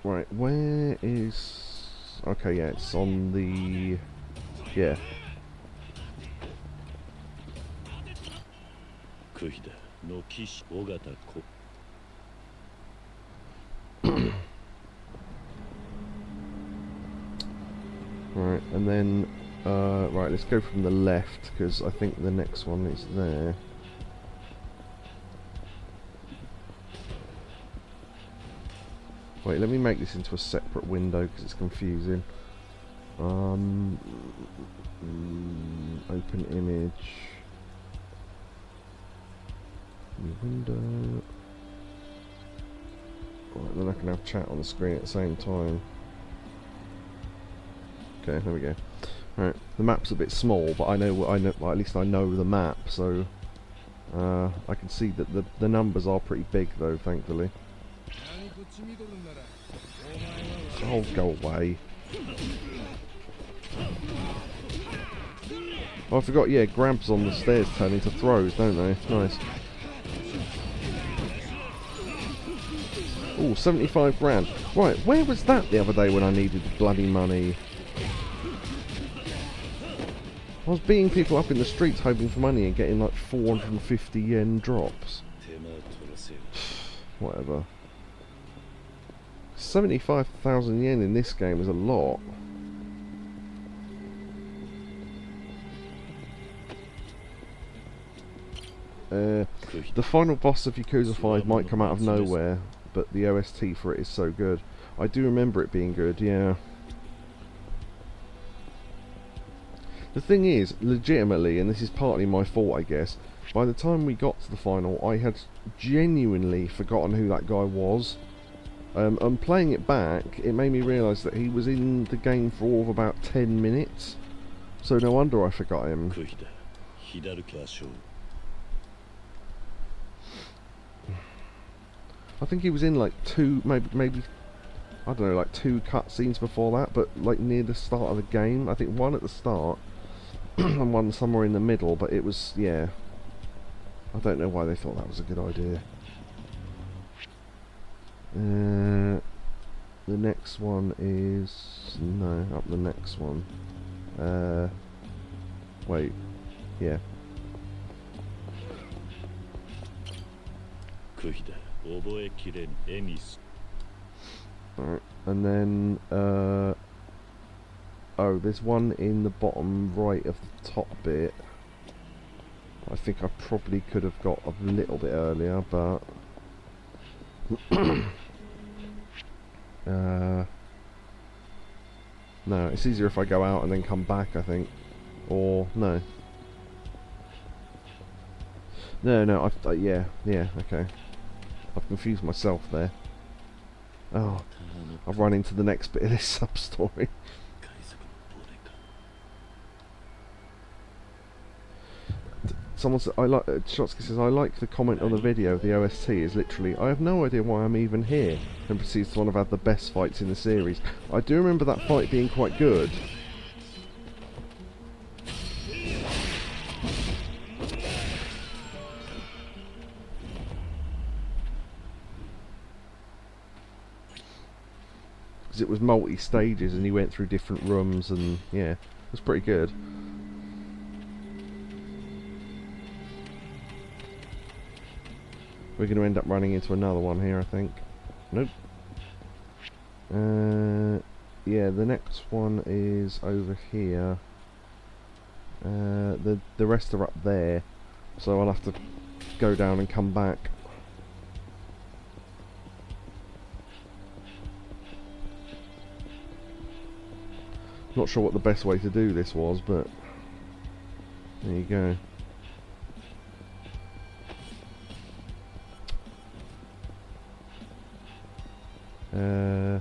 Right, where is... Okay, yeah, it's on the... Yeah. クヒだ。の騎士尾形子。 Right, and then, right, let's go from the left, because I think the next one is there. Wait, let me make this into a separate window, because it's confusing. Open image. New window. Right, then I can have chat on the screen at the same time. Okay, there we go. Right, the map's a bit small, but I know, well, at least I know the map, so I can see that the numbers are pretty big, though, thankfully. Oh, go away. Oh, I forgot, yeah, grabs on the stairs turn into throws, don't they? Nice. Oh, 75 grand. Right, where was that the other day when I needed bloody money? I was beating people up in the streets hoping for money and getting like 450 yen drops. Whatever. 75,000 yen in this game is a lot. The final boss of Yakuza 5 might come out of nowhere, but the OST for it is so good. I do remember it being good, yeah. The thing is, legitimately, and this is partly my fault I guess, by the time we got to the final I had genuinely forgotten who that guy was. And playing it back, it made me realise that he was in the game for all of about 10 minutes. So no wonder I forgot him. I think he was in like maybe I don't know, like 2 cutscenes before that, but like near the start of the game. I think one at the start and one somewhere in the middle, but it was, yeah. I don't know why they thought that was a good idea. The next one is... no, up the next one. Wait. Yeah. Alright, and then, oh, there's one in the bottom right of the top bit. I think I probably could have got a little bit earlier, but... no, it's easier if I go out and then come back, I think. Or, no. No, yeah, okay. I've confused myself there. Oh, I've run into the next bit of this sub-story. Someone said, Shotsky says, I like the comment on the video, the OST is literally, I have no idea why I'm even here, and proceeds to one have had the best fights in the series. I do remember that fight being quite good. Because it was multi-stages and you went through different rooms and, yeah, it was pretty good. We're going to end up running into another one here, I think. Nope. Yeah, the next one is over here. The rest are up there, so I'll have to go down and come back. Not sure what the best way to do this was, but there you go. Yeah,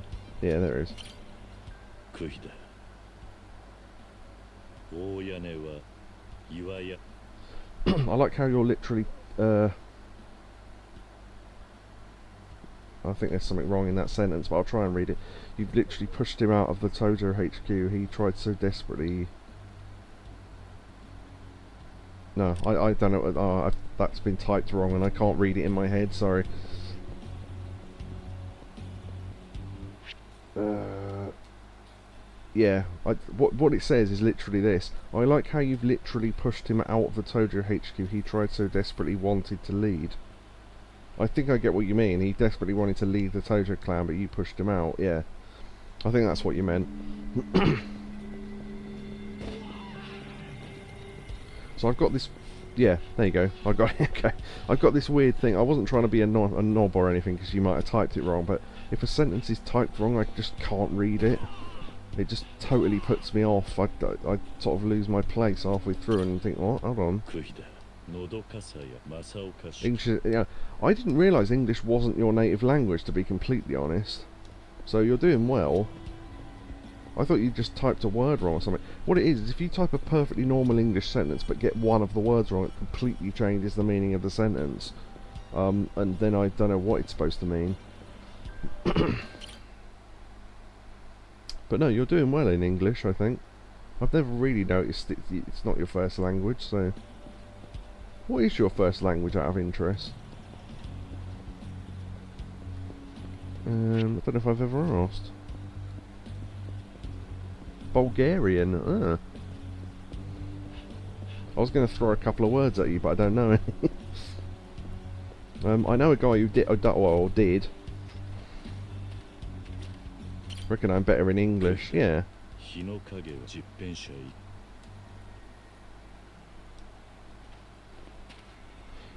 there it is. クヒだ。大屋根は岩屋。 I like how you're literally, I think there's something wrong in that sentence, but I'll try and read it. You've literally pushed him out of the Tojo HQ. He tried so desperately. No, I don't know. That's been typed wrong and I can't read it in my head, sorry. Yeah, what it says is literally this. I like how you've literally pushed him out of the Tojo HQ he tried so desperately wanted to lead. I think I get what you mean. He desperately wanted to lead the Tojo clan, but you pushed him out. Yeah, I think that's what you meant. So I've got this. Yeah, there you go. I got okay. I've got this weird thing. I wasn't trying to be a knob or anything because you might have typed it wrong. But if a sentence is typed wrong, I just can't read it. It just totally puts me off. I sort of lose my place halfway through and think, what? Hold on. English, yeah, I didn't realise English wasn't your native language, to be completely honest. So you're doing well. I thought you just typed a word wrong or something. What it is if you type a perfectly normal English sentence but get one of the words wrong, it completely changes the meaning of the sentence. And then I don't know what it's supposed to mean. But no, you're doing well in English, I think. I've never really noticed it's not your first language, so... What is your first language out of interest? I don't know if I've ever asked. Bulgarian, I was going to throw a couple of words at you, but I don't know any. I know a guy who did. Reckon I'm better in English, yeah. You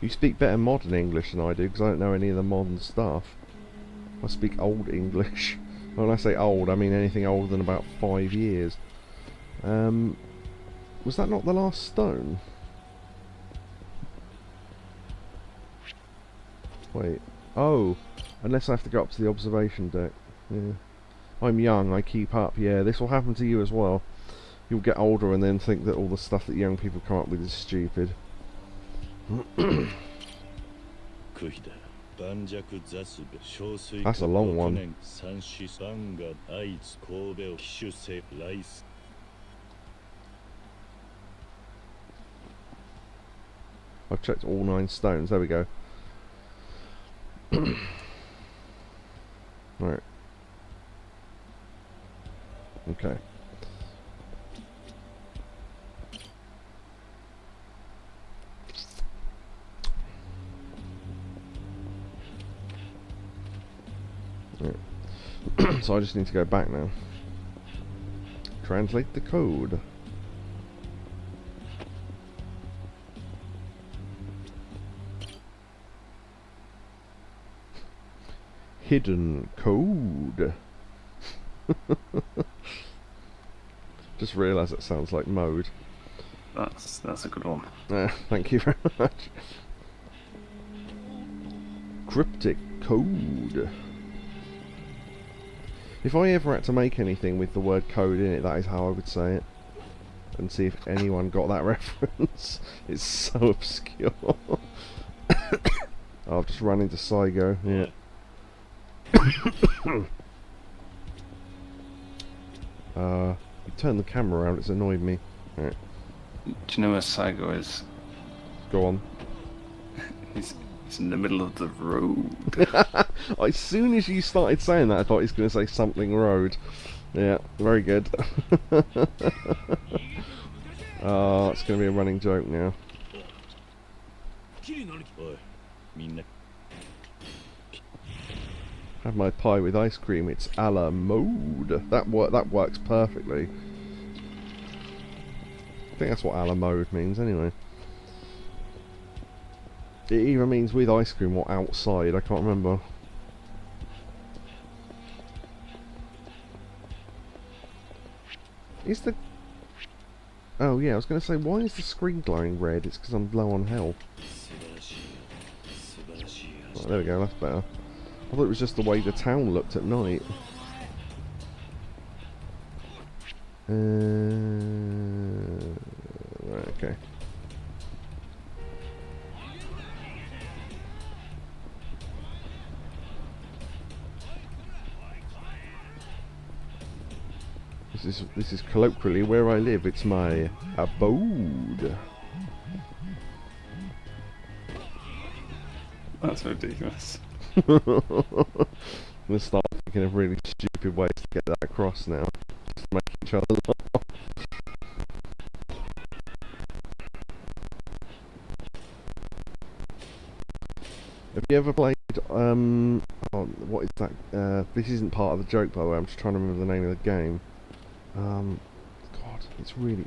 speak better modern English than I do, because I don't know any of the modern stuff. I speak old English. When I say old, I mean anything older than about 5 years. Was that not the last stone? Wait. Oh, unless I have to go up to the observation deck. Yeah. I'm young, I keep up. Yeah, this will happen to you as well. You'll get older and then think that all the stuff that young people come up with is stupid. That's a long one. I've checked all 9 stones. There we go. Right. Okay. Right. So I just need to go back now. Translate the code. Hidden code. Just realised that sounds like mode. That's a good one. Thank you very much. Cryptic code. If I ever had to make anything with the word code in it, that is how I would say it. And see if anyone got that reference. It's so obscure. I've just run into Saigo, yeah. You turn the camera around, it's annoyed me. Right. Do you know where Saigo is? Go on. He's in the middle of the road. As soon as you started saying that, I thought he was going to say something road. Yeah, very good. It's going to be a running joke now. Have my pie with ice cream. It's a la mode. That works perfectly. I think that's what a la mode means anyway. It either means with ice cream or outside. I can't remember. Is the... Oh yeah, I was going to say, why is the screen glowing red? It's because I'm low on health. Right, there we go, that's better. I thought it was just the way the town looked at night. Right, okay. This is colloquially where I live. It's my abode. That's ridiculous. I'm gonna start thinking of really stupid ways to get that across now. Just to make each other laugh. Have you ever played, oh, what is that, this isn't part of the joke by the way, I'm just trying to remember the name of the game. God, it's really,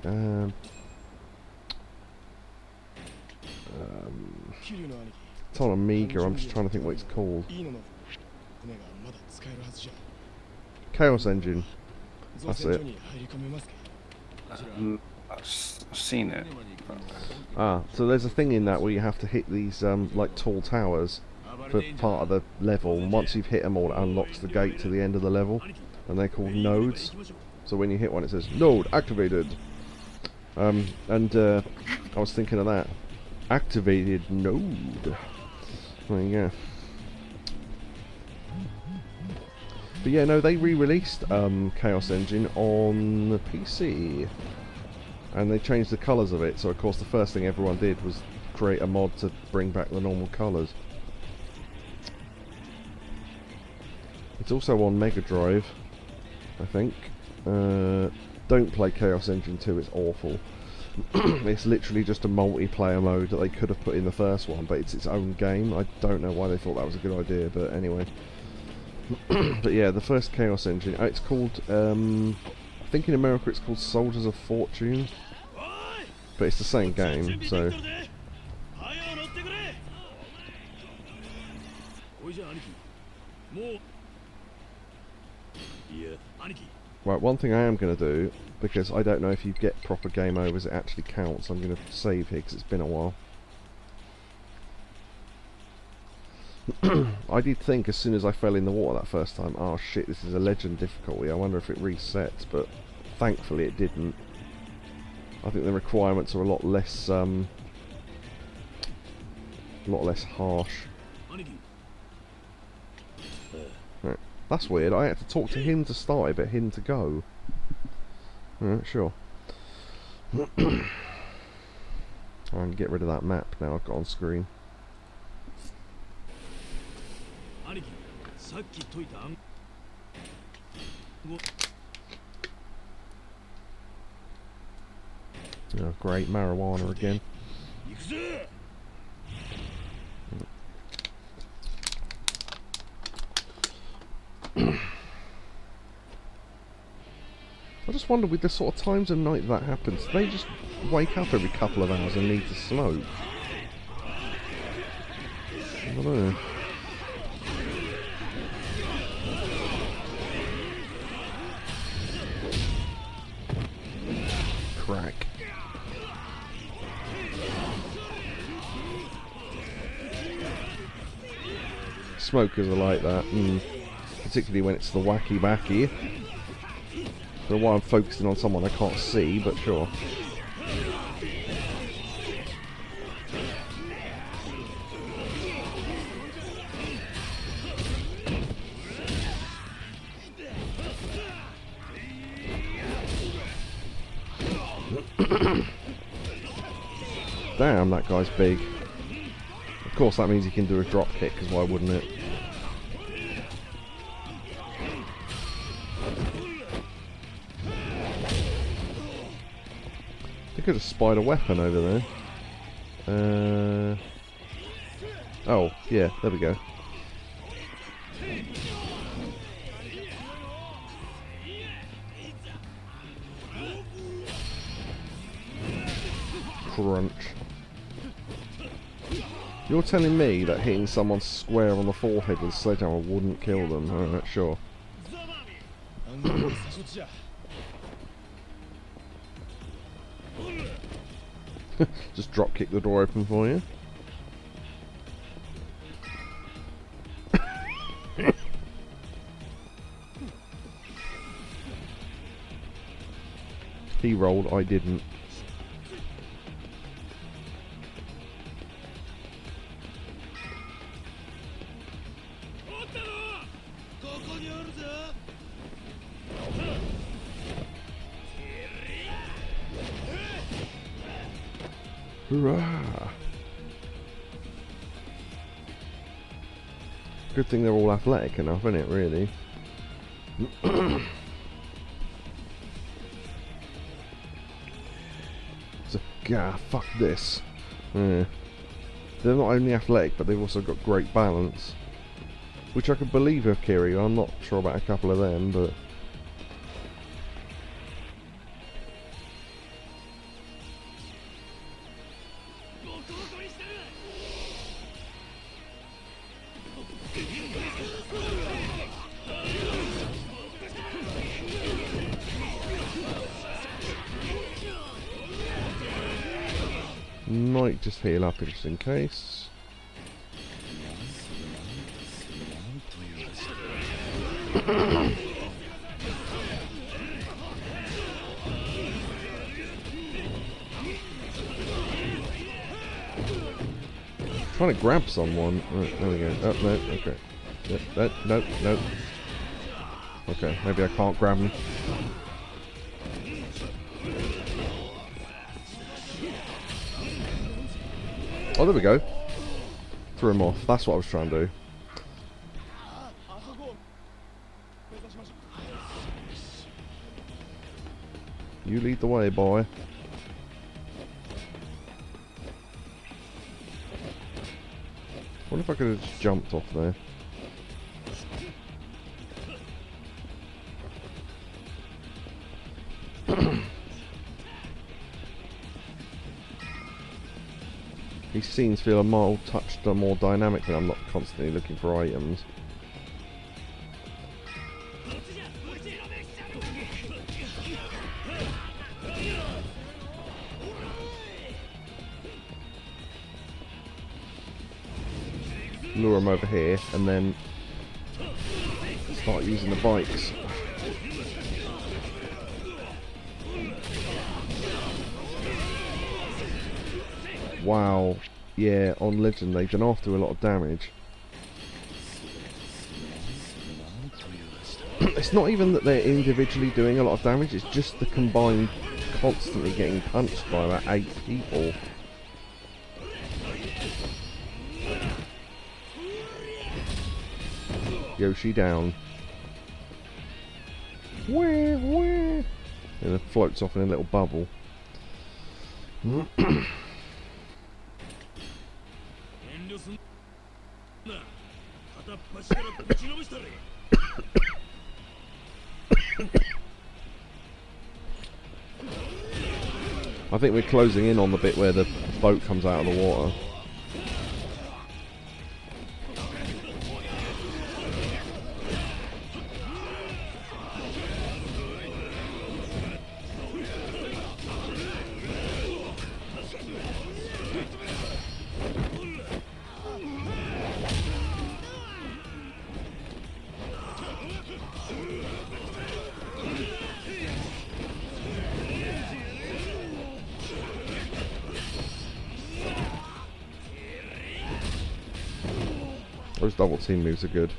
it's on Amiga, I'm just trying to think what it's called. Chaos Engine. That's it. I've seen it. Ah, so there's a thing in that where you have to hit these like tall towers for part of the level, and once you've hit them all it unlocks the gate to the end of the level, and they're called nodes. So when you hit one it says, node activated. I was thinking of that. Activated node. There you go. But yeah, no, they re-released Chaos Engine on the PC. And they changed the colours of it, so of course the first thing everyone did was create a mod to bring back the normal colours. It's also on Mega Drive, I think. Don't play Chaos Engine 2, it's awful. It's literally just a multiplayer mode that they could have put in the first one, but it's its own game. I don't know why they thought that was a good idea, but anyway. But yeah, the first Chaos Engine, it's called, I think in America it's called Soldiers of Fortune, but it's the same game, so... Right, one thing I am going to do, because I don't know if you get proper game overs, it actually counts, I'm going to save here because it's been a while. I did think as soon as I fell in the water that first time, oh shit, this is a legend difficulty, I wonder if it resets, but thankfully it didn't. I think the requirements are a lot less harsh. Right. That's weird, I had to talk to him to start it, but him to go. Alright, sure. I can get rid of that map now I've got on screen. Oh, great, marijuana again. I just wonder, with the sort of times of night that happens, do they just wake up every couple of hours and need to smoke? I don't know. Crack. Smokers are like that, particularly when it's the wacky backy. I don't know why I'm focusing on someone I can't see, but sure. Damn, that guy's big. Of course that means he can do a drop kick, because why wouldn't it? They could have spied a weapon over there. Oh, yeah, there we go. Crunch. You're telling me that hitting someone square on the forehead with a sledgehammer wouldn't kill them? Alright, sure. Just drop kick the door open for you. He rolled, I didn't. Hurrah! Good thing they're all athletic enough, isn't it, really? So, fuck this. Yeah. They're not only athletic, but they've also got great balance. Which I could believe of Kiryu. I'm not sure about a couple of them, but... Might just heal up just in case. Trying to grab someone. Right, there we go. Oh, no, okay. No. Okay, maybe I can't grab him. Oh, there we go. Threw him off. That's what I was trying to do. You lead the way, boy. Wonder if I could have just jumped off there. These scenes feel a mild touch more dynamic when I'm not constantly looking for items. Lure them over here and then start using the bikes. Wow, yeah, on Legend they don't have to do a lot of damage. It's not even that they're individually doing a lot of damage, it's just the combined constantly getting punched by about 8 people. Yoshi down. Where? And it floats off in a little bubble. I think we're closing in on the bit where the boat comes out of the water. Those double team moves are good.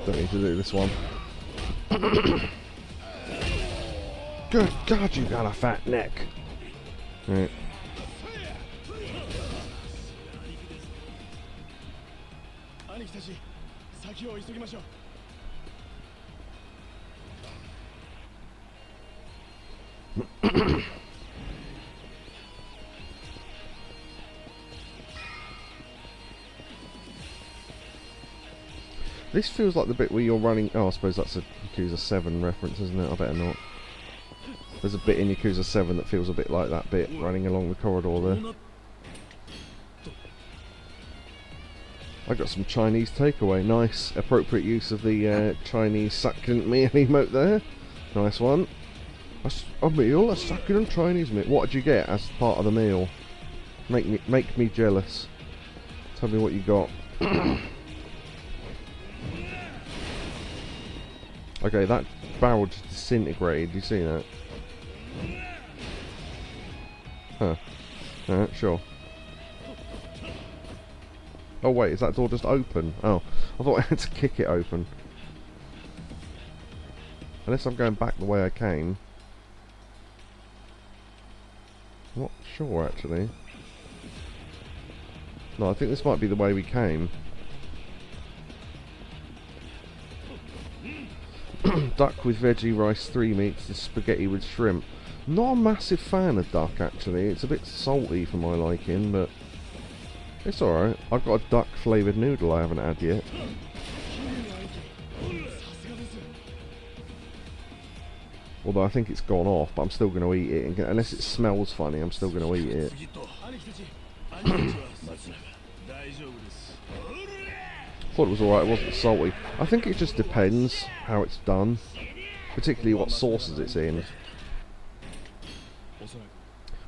Don't need to do this one. Good God, you got a fat neck. Right. This feels like the bit where you're running... Oh, I suppose that's a Yakuza 7 reference, isn't it? I better not. There's a bit in Yakuza 7 that feels a bit like that bit running along the corridor there. I got some Chinese takeaway. Nice, appropriate use of the Chinese succulent meal emote there. Nice one. A meal, a succulent Chinese meal. What did you get as part of the meal? Make me jealous. Tell me what you got. Okay, that barrel just disintegrated. Do you see that? Huh. Alright, sure. Oh wait, is that door just open? Oh, I thought I had to kick it open. Unless I'm going back the way I came. I'm not sure actually. No, I think this might be the way we came. Duck with veggie, rice, 3 meats, and spaghetti with shrimp. Not a massive fan of duck actually. It's a bit salty for my liking, but it's alright. I've got a duck flavoured noodle I haven't had yet. Although I think it's gone off, but I'm still going to eat it. And unless it smells funny, I'm still going to eat it. Thought it was alright, it wasn't salty. I think it just depends how it's done. Particularly what sauces it's in.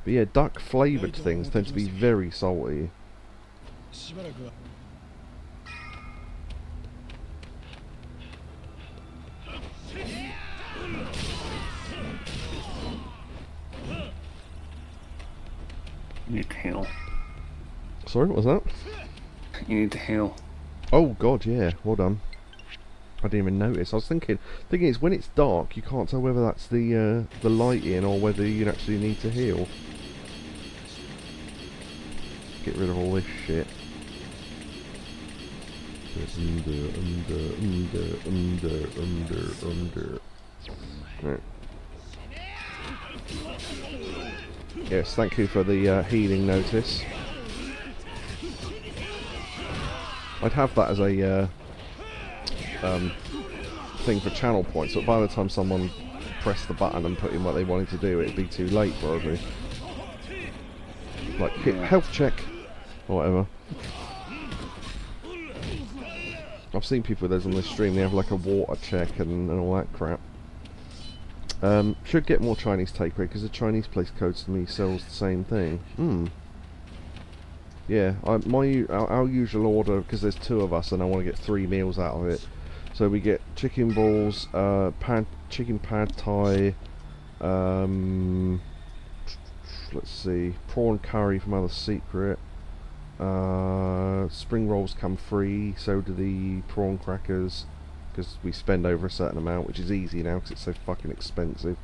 But yeah, duck flavoured things tend to be very salty. You need to heal. Sorry, what was that? You need to heal. Oh god, yeah, well done. I didn't even notice. I was thinking is when it's dark you can't tell whether that's the lighting or whether you actually need to heal. Get rid of all this shit. Under. Right. Yes, thank you for the healing notice. I'd have that as a thing for channel points, but by the time someone pressed the button and put in what they wanted to do, it'd be too late probably. Like hit health check or whatever. I've seen people with those on this stream, they have like a water check and all that crap. Should get more Chinese takeaway because the Chinese place close to me sells the same thing. Yeah, our usual order, because there's 2 of us and I want to get 3 meals out of it. So we get chicken balls, chicken pad thai, let's see, prawn curry from Other Secret. Spring rolls come free, so do the prawn crackers, because we spend over a certain amount, which is easy now because it's so fucking expensive.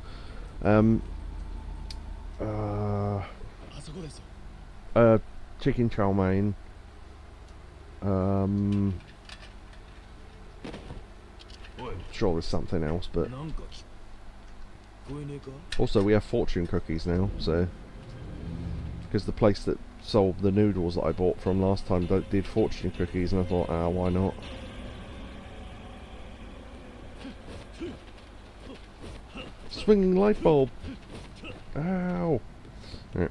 Chicken chow mein. Sure there's something else, but also we have fortune cookies now, so because the place that sold the noodles that I bought from last time did fortune cookies, and I thought, why not? Swinging light bulb. Ow. Right.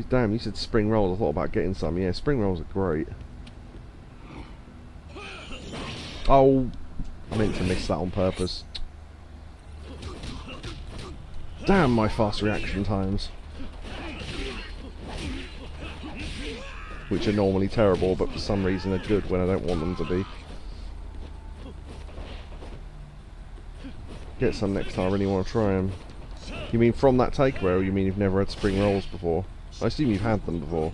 Damn, you said spring rolls. I thought about getting some. Yeah, spring rolls are great. Oh, I meant to miss that on purpose. Damn, my fast reaction times. Which are normally terrible, but for some reason are good when I don't want them to be. Get some next time, I really want to try them. You mean from that takeaway, or you mean you've never had spring rolls before? I assume you've had them before.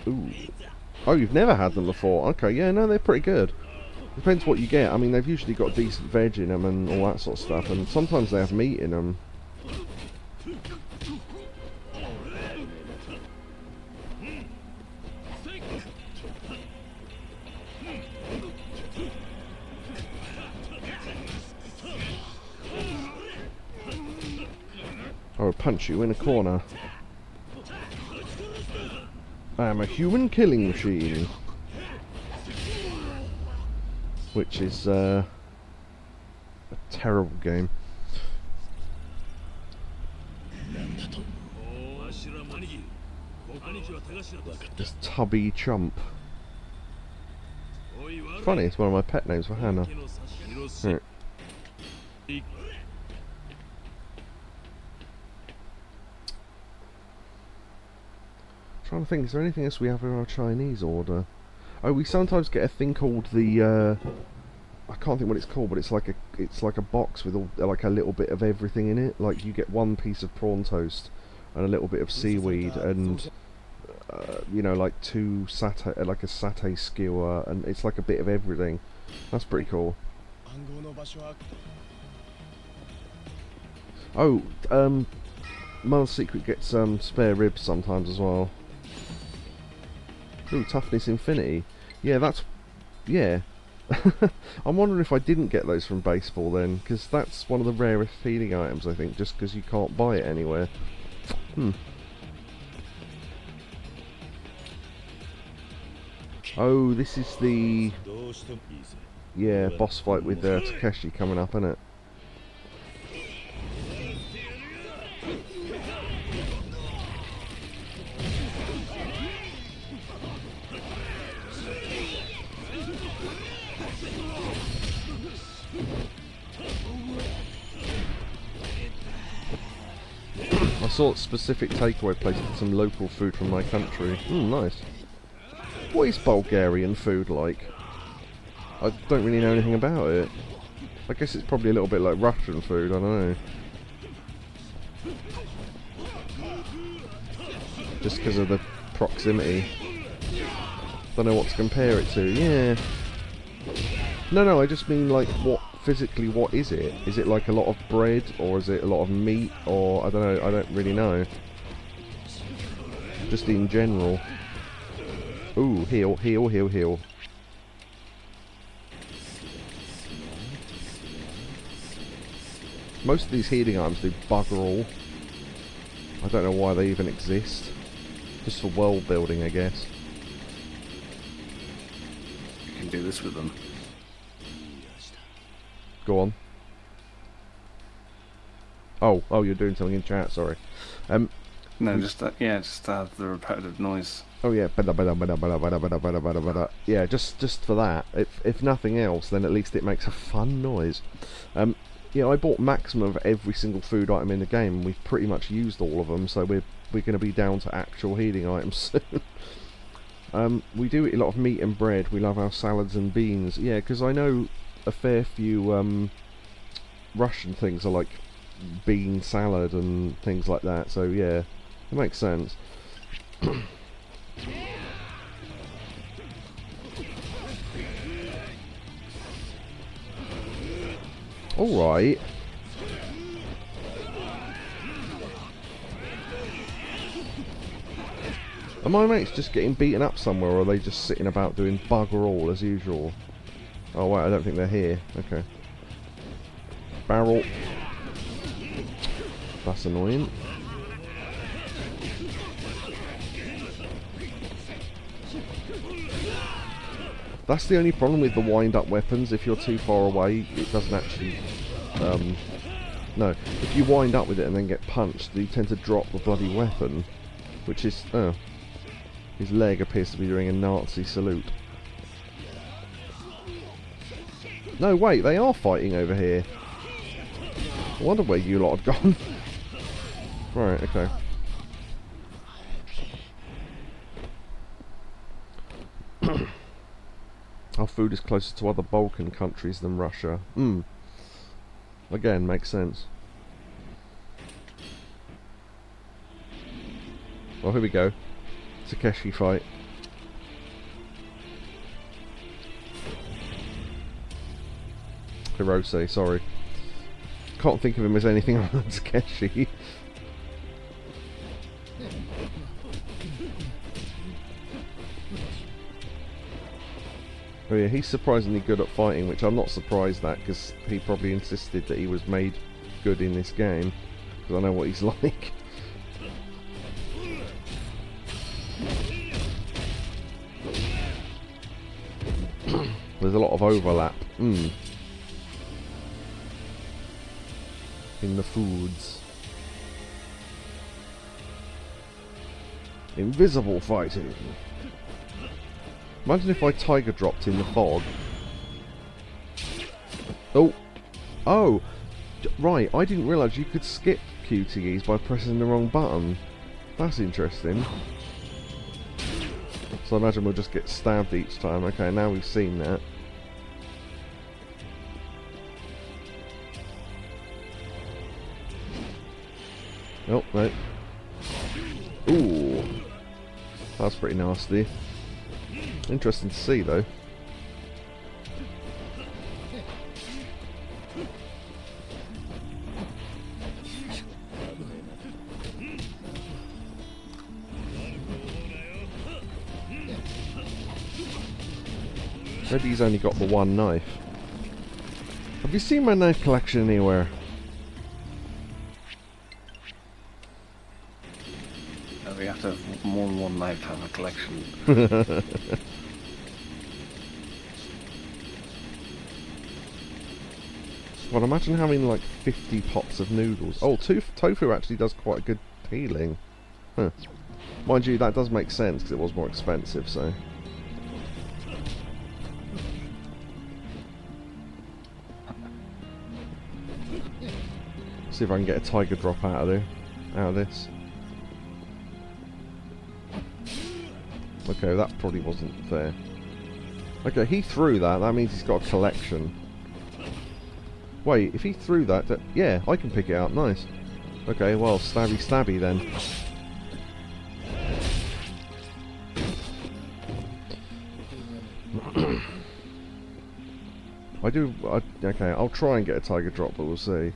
Ooh. Oh, you've never had them before? Okay, yeah, no, they're pretty good. Depends what you get. I mean, they've usually got decent veg in them and all that sort of stuff, and sometimes they have meat in them. I will punch you in a corner. I am a human killing machine. Which is Terrible game. わしらも兄貴兄貴は手頭です This tubby chump. おい悪い Funny, it's one of my pet names for Hannah. 手の差し広せ Right. Trying to think, is there anything else we have in our Chinese order? Oh, we sometimes get a thing called the I can't think what it's called, but it's like a box with all, like a little bit of everything in it. Like you get one piece of prawn toast and a little bit of seaweed and you know, like two satay, like a satay skewer, and it's like a bit of everything. That's pretty cool. 暗号の場所は Oh, Mother's Secret gets spare ribs sometimes as well. Ooh, Toughness Infinity. Yeah, that's... yeah. I'm wondering if I didn't get those from Baseball then, because that's one of the rarest healing items, I think, just because you can't buy it anywhere. Oh, this is the... どうしてもいいぜ yeah, boss fight with Takeshi coming up, isn't it? I saw specific takeaway place for some local food from my country. Nice. What is Bulgarian food like? I don't really know anything about it. I guess it's probably a little bit like Russian food, I don't know. Just because of the proximity. Don't know what to compare it to, yeah. No, I just mean like what, physically what is it? Is it like a lot of bread, or is it a lot of meat, or I don't know, I don't really know. Just in general. Ooh, heal, heal, heal, heal. Most of these healing items do bugger all. I don't know why they even exist. Just for world building, I guess. You can do this with them. Go on. Oh, you're doing something in chat, sorry. No, just the repetitive noise. Oh yeah, yeah, just for that. If nothing else, then at least it makes a fun noise. Yeah, I bought maximum of every single food item in the game, and we've pretty much used all of them, so we're going to be down to actual healing items soon. We do eat a lot of meat and bread. We love our salads and beans. Yeah, because I know a fair few Russian things are like bean salad and things like that, so yeah, it makes sense. Alright. Are my mates just getting beaten up somewhere, or are they just sitting about doing bugger all as usual? Oh wait, I don't think they're here. Okay. Barrel. That's annoying. That's the only problem with the wind-up weapons. If you're too far away, it doesn't actually... no, if you wind up with it and then get punched, you tend to drop the bloody weapon. Which is... oh. His leg appears to be doing a Nazi salute. No, wait, they are fighting over here. I wonder where you lot have gone. Right, okay. Our food is closer to other Balkan countries than Russia. Again, makes sense. Well, here we go. Takeshi fight. Hirose, sorry. Can't think of him as anything other than Takeshi. Oh yeah, he's surprisingly good at fighting, which I'm not surprised at, because he probably insisted that he was made good in this game, because I know what he's like. There's a lot of overlap. in the foods. Invisible fighting. Imagine if I tiger dropped in the fog. Oh. Oh. Right, I didn't realise you could skip QTEs by pressing the wrong button. That's interesting. So I imagine we'll just get stabbed each time. Okay, now we've seen that. Oh, no. Ooh. That's pretty nasty. Interesting to see, though. Maybe he's only got the one knife. Have you seen my knife collection anywhere? We have to have more than one knife to have a collection. Well, imagine having like 50 pots of noodles. Oh, tofu actually does quite a good healing. Huh. Mind you, that does make sense because it was more expensive, so... See if I can get a tiger drop out of this. Okay, that probably wasn't fair. Okay, he threw that. That means he's got a collection. Wait, if he threw that, yeah, I can pick it up. Nice. Okay, well, stabby stabby then. Okay, I'll try and get a tiger drop, but we'll see.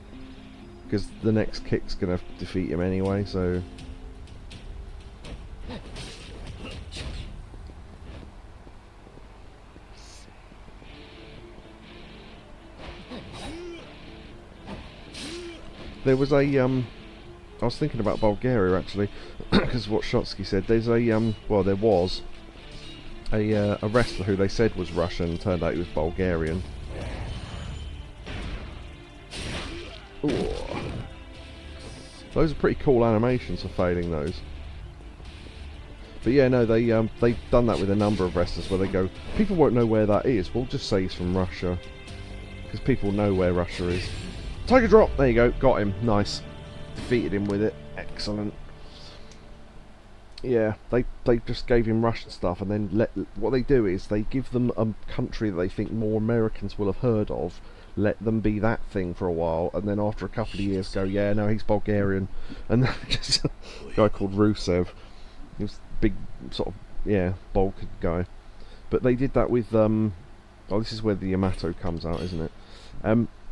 Because the next kick's going to defeat him anyway, so... There was a, I was thinking about Bulgaria actually, because what Shotsky said, there's a, well there was a wrestler who they said was Russian, turned out he was Bulgarian. Ooh. Those are pretty cool animations for failing those. But yeah, no, they've done that with a number of wrestlers where they go, people won't know where that is, we'll just say he's from Russia. Because people know where Russia is. Tiger drop! There you go, got him, nice. Defeated him with it, excellent. Yeah, they just gave him Russian stuff and then what they do is they give them a country that they think more Americans will have heard of, let them be that thing for a while, and then after a couple of years go, yeah, no, he's Bulgarian. And then just a guy called Rusev. He was a big, sort of, yeah, bulk guy. But they did that with, oh, this is where the Yamato comes out, isn't it?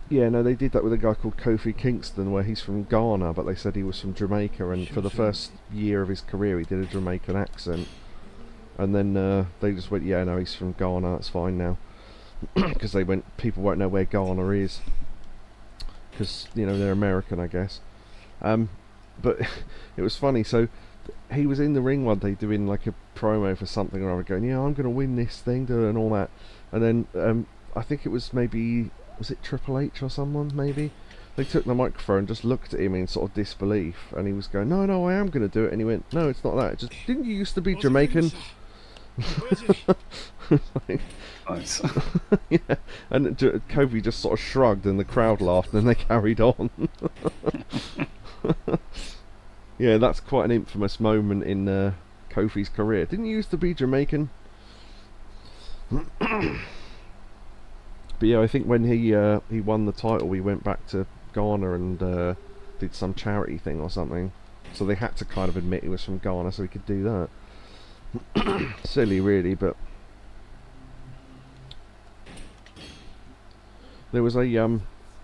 Yeah, no, they did that with a guy called Kofi Kingston, where he's from Ghana, but they said he was from Jamaica, and for the first year of his career he did a Jamaican accent. And then they just went, yeah, no, he's from Ghana, that's fine now. Because they went, people won't know where Ghana is. Because, you know, they're American, I guess. But it was funny, so he was in the ring one day doing like a promo for something or other, going, yeah, I'm going to win this thing, and all that. And then I think it was maybe... Was it Triple H or someone, maybe? They took the microphone and just looked at him in sort of disbelief, and he was going, no, no, I am going to do it, and he went, no, it's not that, just, didn't you used to be Jamaican? Like, Nice. yeah, and Kobe just sort of shrugged and the crowd laughed and then they carried on. Yeah, that's quite an infamous moment in Kofi's career. Didn't you used to be Jamaican? But yeah, I think when he won the title, he went back to Ghana and did some charity thing or something. So they had to kind of admit he was from Ghana so he could do that. Silly, really, but there was a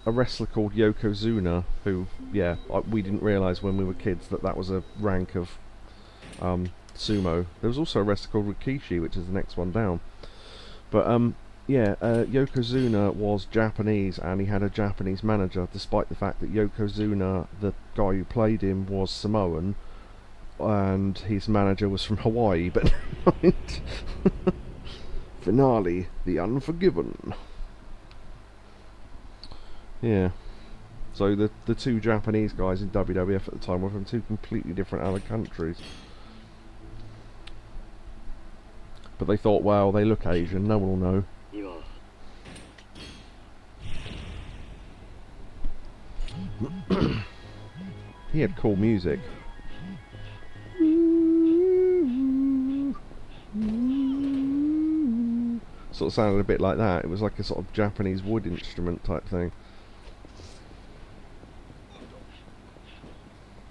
wrestler called Yokozuna who, yeah, we didn't realise when we were kids that was a rank of sumo. There was also a wrestler called Rikishi, which is the next one down. But yeah, Yokozuna was Japanese and he had a Japanese manager, despite the fact that Yokozuna, the guy who played him, was Samoan and his manager was from Hawaii. But finale, The Unforgiven. Yeah. So the two Japanese guys in WWF at the time were from two completely different other countries. But they thought, well, they look Asian, no one will know. He had cool music. Sort of sounded a bit like that. It was like a sort of Japanese wood instrument type thing.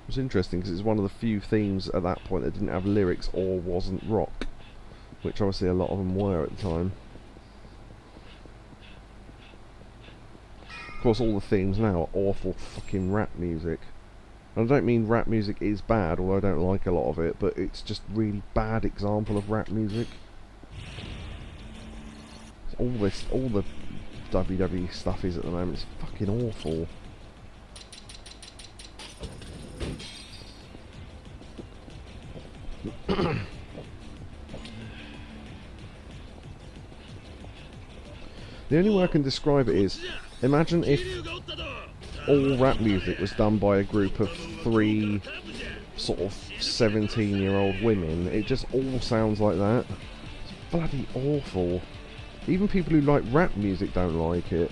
It was interesting because it's one of the few themes at that point that didn't have lyrics or wasn't rock, which obviously a lot of them were at the time. Of course, all the themes now are awful fucking rap music. And I don't mean rap music is bad, although I don't like a lot of it, but it's just really bad example of rap music. All the WWE stuff is at the moment. It's fucking awful. The only way I can describe it is, imagine if all rap music was done by a group of 3 sort of 17-year-old women. It just all sounds like that. It's bloody awful. Even people who like rap music don't like it.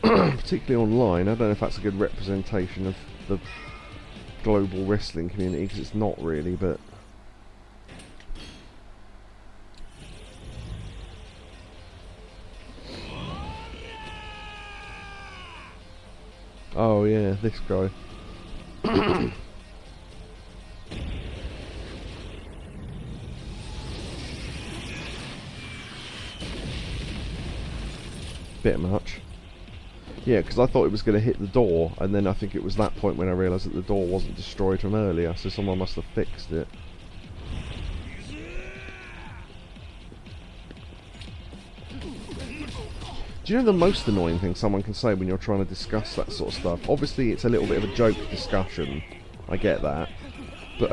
Particularly online. I don't know if that's a good representation of the global wrestling community, because it's not really, but... Oh yeah, this guy. Bit much. Yeah, because I thought it was going to hit the door, and then I think it was that point when I realised that the door wasn't destroyed from earlier, so someone must have fixed it. Do you know the most annoying thing someone can say when you're trying to discuss that sort of stuff? Obviously it's a little bit of a joke discussion, I get that, but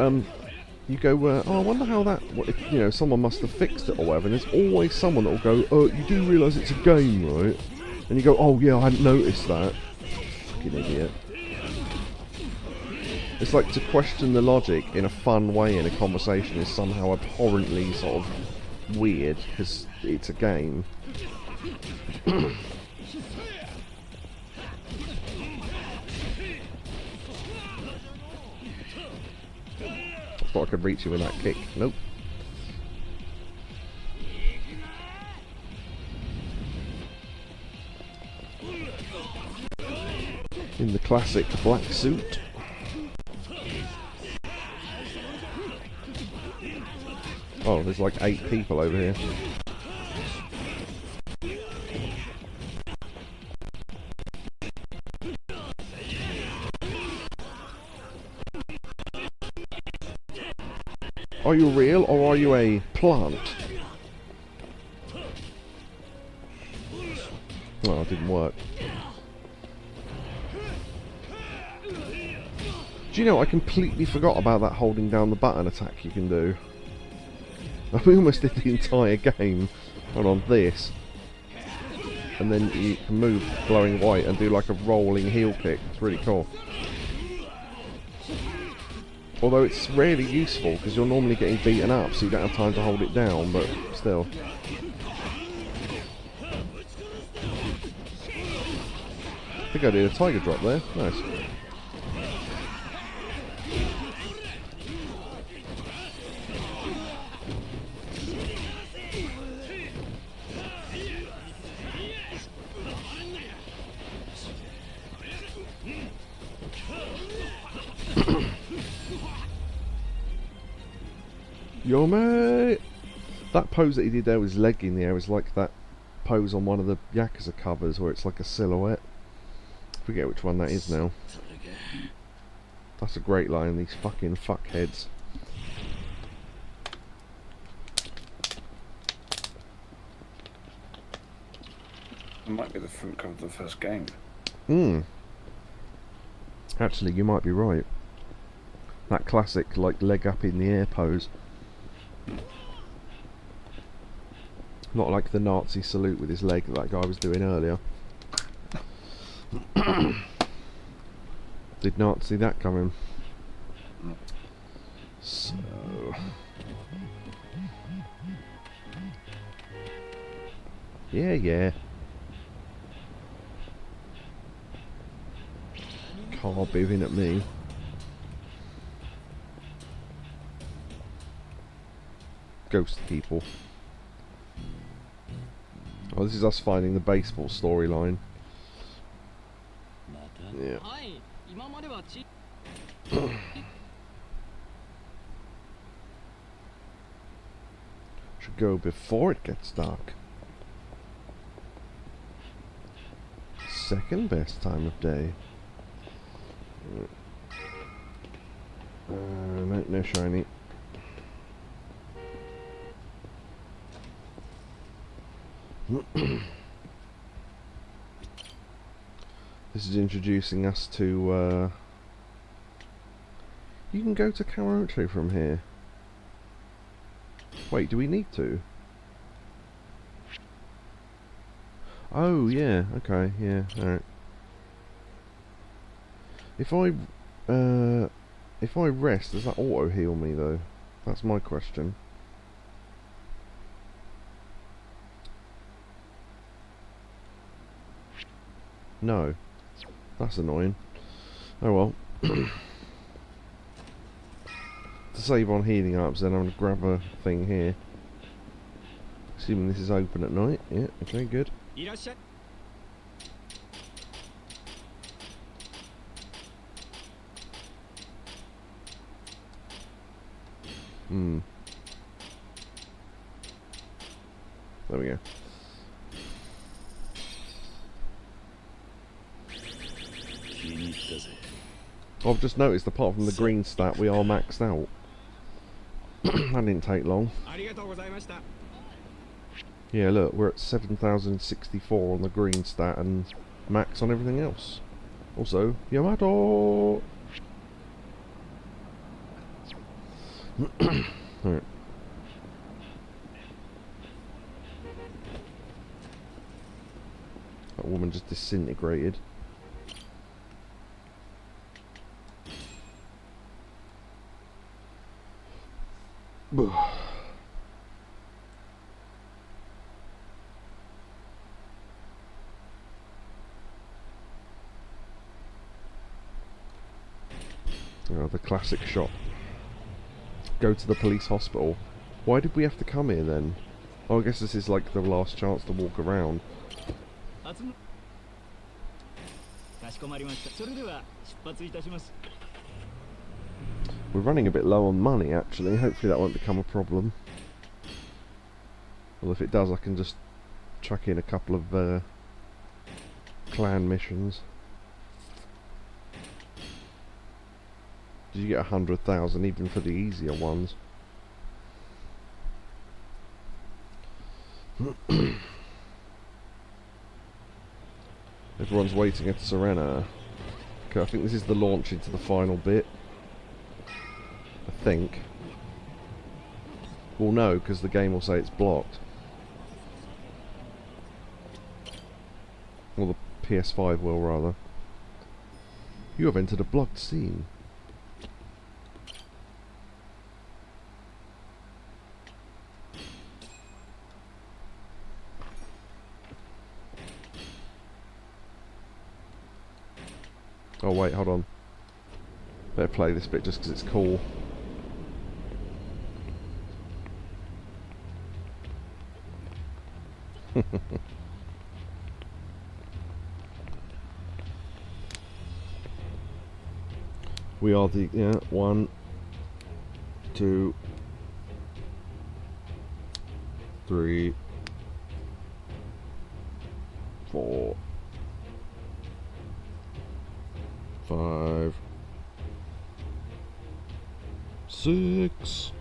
you go, oh, I wonder how that, you know, someone must have fixed it or whatever, and there's always someone that will go, you do realise it's a game, right? And you go, oh yeah, I hadn't noticed that. Fucking idiot. It's like to question the logic in a fun way in a conversation is somehow abhorrently sort of weird, because it's a game. I thought I could reach you with that kick. Nope. In the classic black suit. Oh, there's like 8 people over here. Are you real or are you a plant? Oh, it didn't work. Do you know, I completely forgot about that holding down the button attack you can do. We almost did the entire game. Hold on, this. And then you can move glowing white and do like a rolling heel kick. It's really cool. Although it's rarely useful because you're normally getting beaten up, so you don't have time to hold it down, but still. I think I did a tiger drop there. Nice. Yo mate! That pose that he did there with his leg in the air is like that pose on one of the Yakuza covers where it's like a silhouette. I forget which one that is now. That's a great line, these fucking fuckheads. It might be the front cover of the first game. Actually, you might be right. That classic, like, leg up in the air pose. Not like the Nazi salute with his leg that guy was doing earlier. Did not see that coming. No. So... Yeah. Car booving at me. Ghost people. Oh, this is us finding the baseball storyline. Yeah. はい、今まではち Should go before it gets dark. Second best time of day. No shiny. This is introducing us to, you can go to Kawamoto from here. Wait, do we need to? Oh, yeah, okay, yeah, alright. If I rest, does that auto heal me though? That's my question. No. That's annoying. Oh well. To save on healing ups, then I'm going to grab a thing here. Assuming this is open at night. Yeah, okay, good. いらっしゃい Hmm. There we go. I've just noticed, apart from the green stat, we are maxed out. That didn't take long. ありがとうございました Yeah, look, we're at 7,064 on the green stat and max on everything else. Also, Yamato! Alright. That woman just disintegrated. Oh, the classic shot. Go to the police hospital. Why did we have to come here then? Oh, I guess this is like the last chance to walk around. 集まかしこまりました。それでは出発いたします。 We're running a bit low on money actually, hopefully that won't become a problem. Well, if it does, I can just chuck in a couple of clan missions. Did you get 100,000 even for the easier ones? Everyone's waiting at Serena. Okay, I think this is the launch into the final bit. I think. Well, no, because the game will say it's blocked. Or the PS5 will, rather. You have entered a blocked scene. Oh wait, hold on. Better play this bit just because it's cool. We are the, yeah, 1, 2, 3, 4, 5, 6.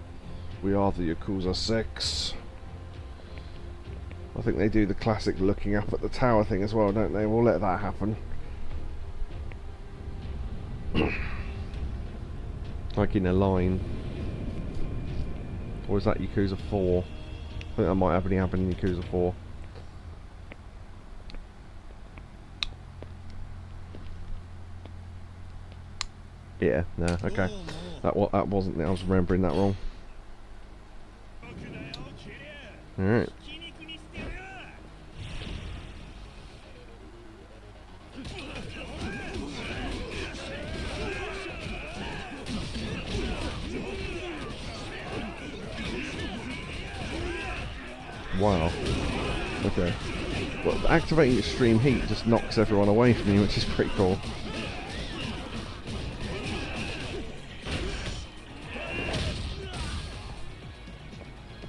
We are the Yakuza 6. I think they do the classic looking up at the tower thing as well, don't they? We'll let that happen. Like in a line. Or is that Yakuza 4? I think that might only happen in Yakuza 4. here. No, okay. That wasn't. I was remembering that wrong. All right. Wow. Okay. Well, activating extreme heat just knocks everyone away from you, which is pretty cool.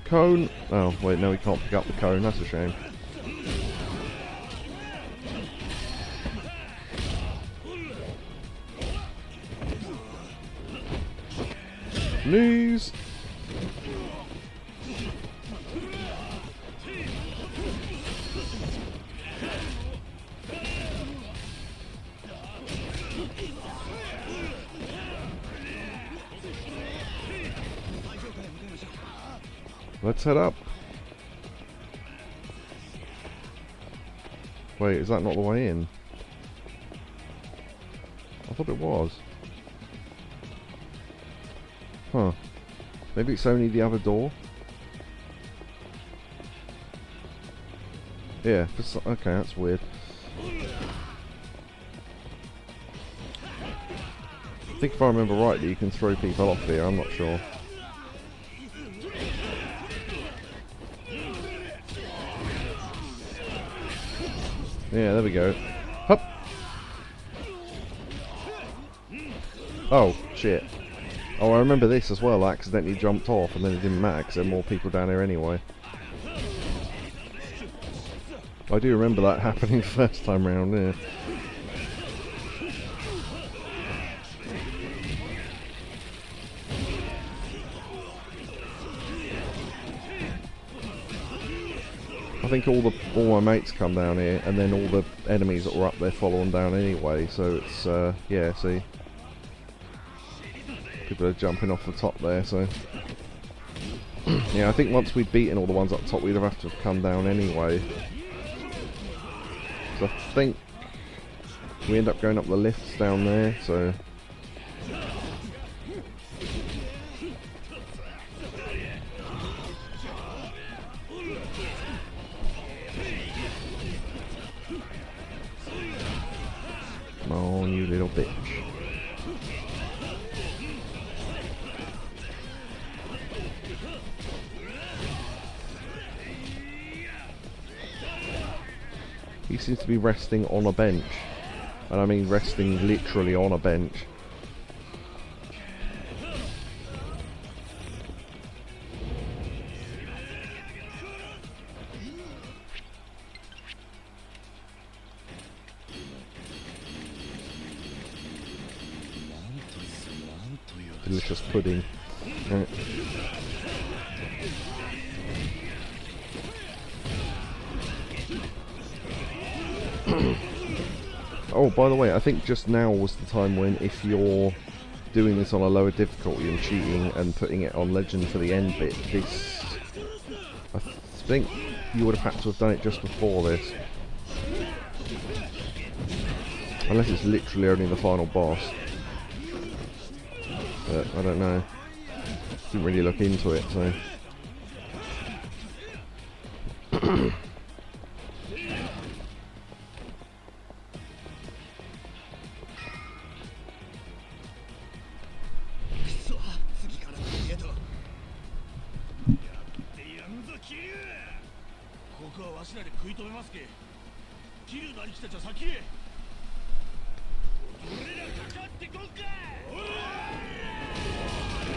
Cone. Oh, wait, no, we can't pick up the cone. That's a shame. Knees. Let's head up. Wait, is that not the way in? I thought it was. Huh. Maybe it's only the other door? Yeah, okay, that's weird. I think if I remember rightly, you can throw people off here, I'm not sure. Yeah, there we go. Hup! Oh, shit. Oh, I remember this as well. I accidentally jumped off and then it didn't matter because there were more people down here anyway. I do remember that happening the first time round, yeah. I think all my mates come down here, and then all the enemies that were up there follow them down anyway. So it's yeah. See, people are jumping off the top there. So yeah, I think once we'd beaten all the ones up top, we'd have to have come down anyway. So I think we end up going up the lifts down there. So. Come on, you little bitch. He seems to be resting on a bench. And I mean resting literally on a bench. Delicious pudding. Right. Oh, by the way, I think just now was the time when if you're doing this on a lower difficulty and cheating and putting it on legend for the end bit, this... I think you would have had to have done it just before this. Unless it's literally only the final boss. But I don't know. Didn't really look into it, so...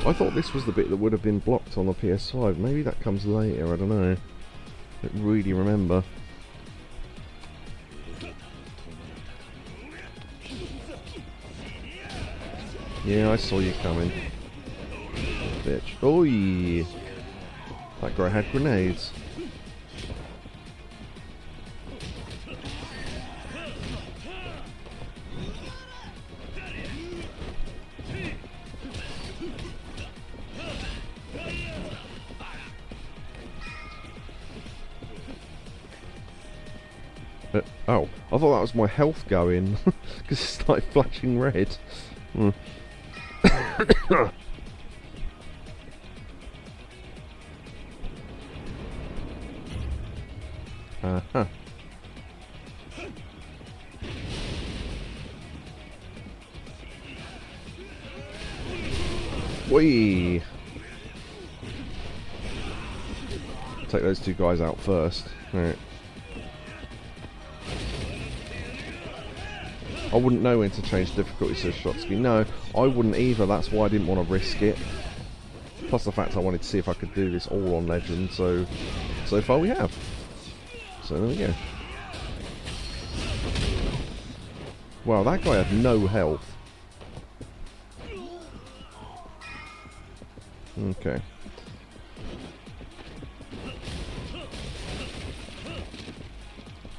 I thought this was the bit that would have been blocked on the PS5. Maybe that comes later, I don't know. I don't really remember. Yeah, I saw you coming. Bitch. Oi! That guy had grenades. Oh, I thought that was my health going, because it started flashing red. Uh-huh. Whee! Take those two guys out first. Right. I wouldn't know when to change difficulty, says Shotsky. No, I wouldn't either. That's why I didn't want to risk it. Plus the fact I wanted to see if I could do this all on Legend. So far we have. So there we go. Wow, that guy had no health. Okay.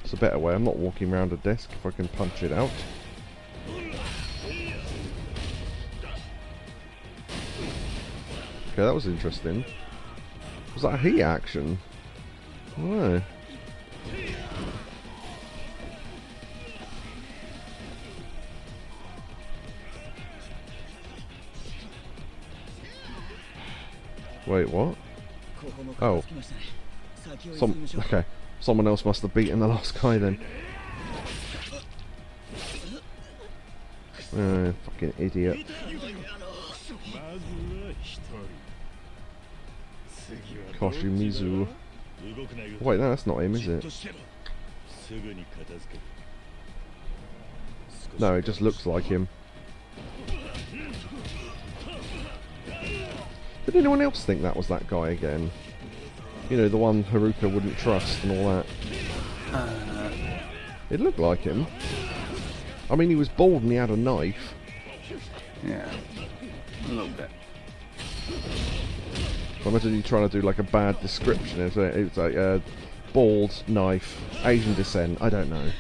It's a better way. I'm not walking around a desk if I can punch it out. Okay, that was interesting. Was that a heat action? No. Wait, what? Oh. Okay. Someone else must have beaten the last guy then. Fucking idiot. Koshimizu. Wait, no, that's not him, is it? No, it just looks like him. Did anyone else think that was that guy again? You know, the one Haruka wouldn't trust and all that. It looked like him. I mean, he was bald and he had a knife. Yeah, a little bit. I imagine you trying to do like a bad description. It's like bald, knife, Asian descent. I don't know.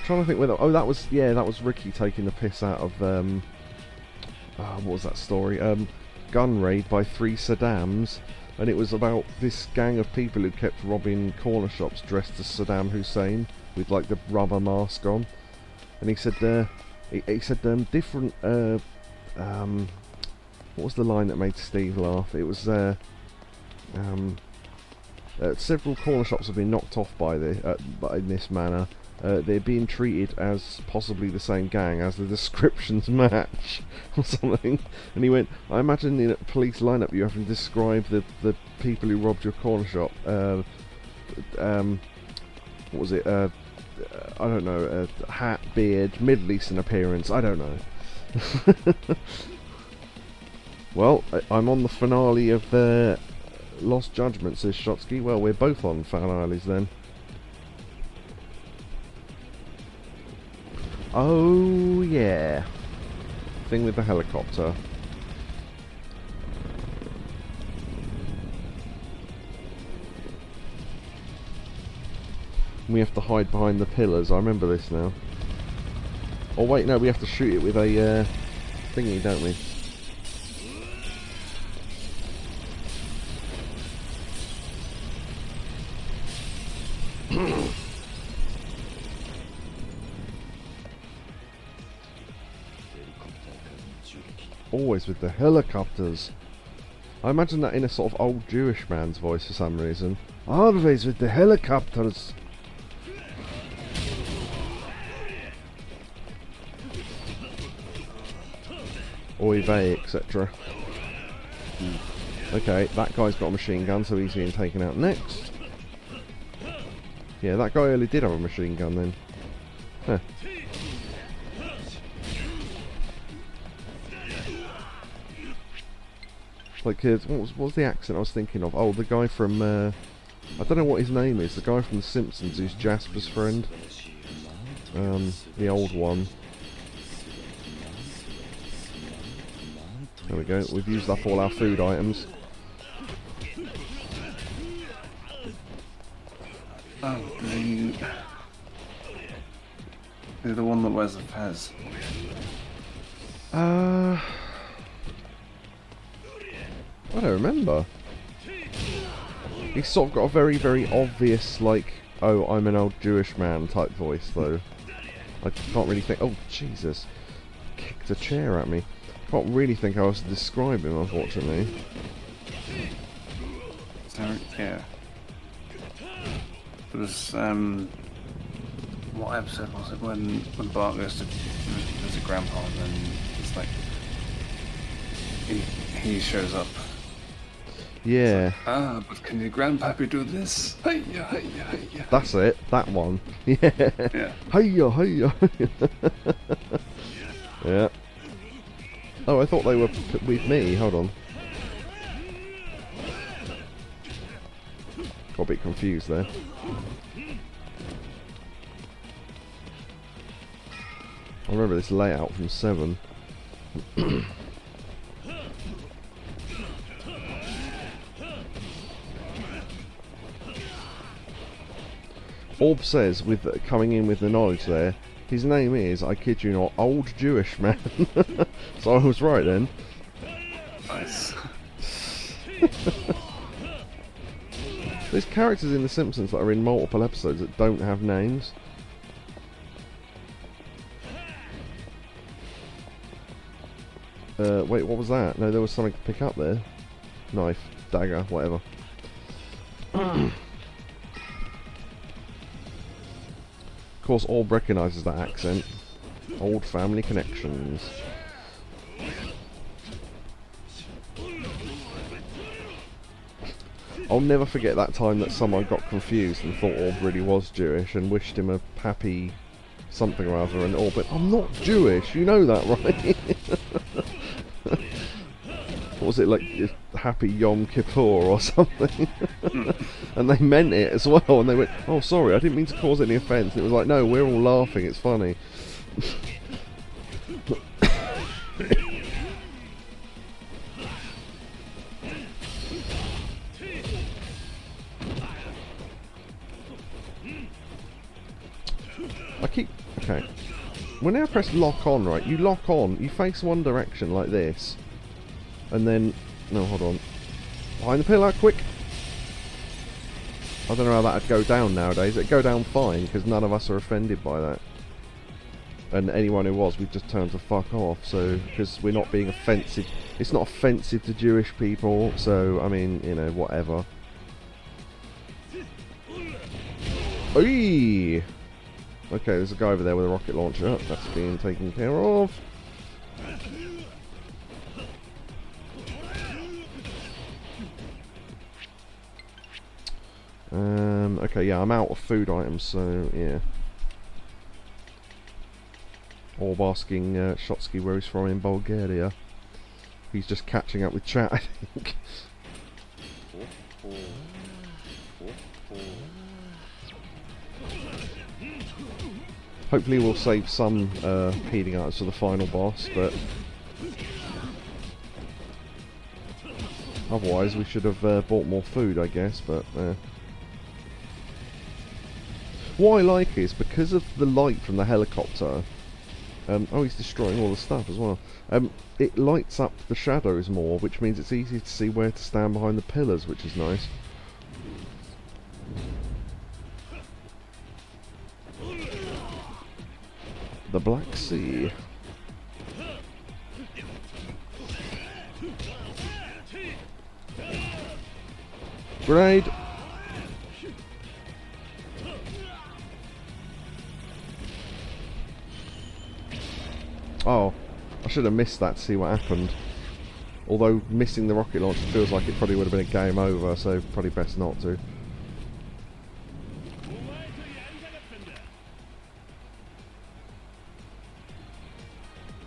Trying to think whether that was Ricky taking the piss out of what was that story? Gun raid by 3 Saddams, and it was about this gang of people who kept robbing corner shops dressed as Saddam Hussein with like the rubber mask on, and he said different what was the line that made Steve laugh? It was several corner shops have been knocked off by in this manner. They're being treated as possibly the same gang as the descriptions match, or something. And he went, I imagine in a police lineup you have to describe the people who robbed your corner shop. What was it? I don't know. Hat, beard, Middle Eastern appearance. I don't know. Well, I'm on the finale of Lost Judgment, says Shotsky. Well, we're both on finales then. Oh yeah, thing with the helicopter. We have to hide behind the pillars. I remember this now. Oh wait, no, we have to shoot it with a thingy, don't we? Always with the helicopters. I imagine that in a sort of old Jewish man's voice for some reason. Always with the helicopters. Oy vey, etc. Okay, that guy's got a machine gun, so he's being taken out next. Yeah, that guy earlier did have a machine gun then. Huh. Like, what was the accent I was thinking of? Oh, the guy from, I don't know what his name is, the guy from The Simpsons who's Jasper's friend. The old one. There we go, we've used up all our food items. Oh, the one that wears the fez. I don't remember. He's sort of got a very, very obvious, like, oh, I'm an old Jewish man type voice, though. I can't really think... Oh, Jesus. Kicked a chair at me. Can't really think how else to describe him, unfortunately. So, yeah. There was, what episode was it when Bart goes to visit Grandpa and then it's like he shows up. Yeah. But can your grandpappy do this? Hiya, hiya, hiya. That's it. That one. Yeah. Yeah. Hiya, hiya. Yeah. Oh, I thought they were with me. Hold on. Got a bit confused there. I remember this layout from 7. Orb says, with coming in with the knowledge there, his name is, I kid you not, Old Jewish Man. So I was right then. Nice. There's characters in The Simpsons that are in multiple episodes that don't have names. Wait, what was that? No, there was something to pick up there. Knife, dagger, whatever. Of course, Orb recognises that accent. Old family connections. I'll never forget that time that someone got confused and thought Orb really was Jewish and wished him a happy something or other, and Orb went, I'm not Jewish, you know that, right? What was it, like Happy Yom Kippur or something? And they meant it as well, and they went, oh sorry, I didn't mean to cause any offence. And it was like, no, we're all laughing, it's funny. Okay. When I press lock on, right, you lock on, you face one direction like this, and then, no, hold on, behind the pillar, quick. I don't know how that'd go down nowadays. It'd go down fine, because none of us are offended by that. And anyone who was, we'd just turn to fuck off, so, because we're not being offensive. It's not offensive to Jewish people, so, I mean, you know, whatever. Eee! Okay, there's a guy over there with a rocket launcher. That's being taken care of. Okay, yeah, I'm out of food items, so yeah. Orb asking Shotsky where he's from in Bulgaria. He's just catching up with chat, I think. Hopefully we'll save some healing items for the final boss, but otherwise we should have bought more food, I guess, but what I like is, because of the light from the helicopter, oh, he's destroying all the stuff as well, it lights up the shadows more, which means it's easy to see where to stand behind the pillars, which is nice. The Black Sea. Grenade! Oh, I should have missed that to see what happened. Although missing the rocket launcher feels like it probably would have been a game over, so probably best not to.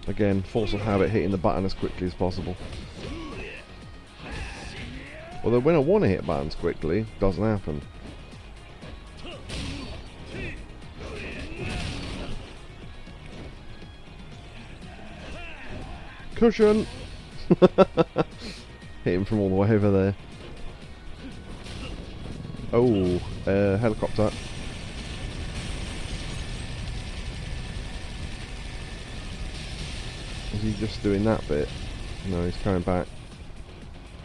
Again, force of habit, hitting the button as quickly as possible. Although when I want to hit buttons quickly, it doesn't happen. Cushion! Hit him from all the way over there. Oh, helicopter. Is he just doing that bit? No, he's coming back.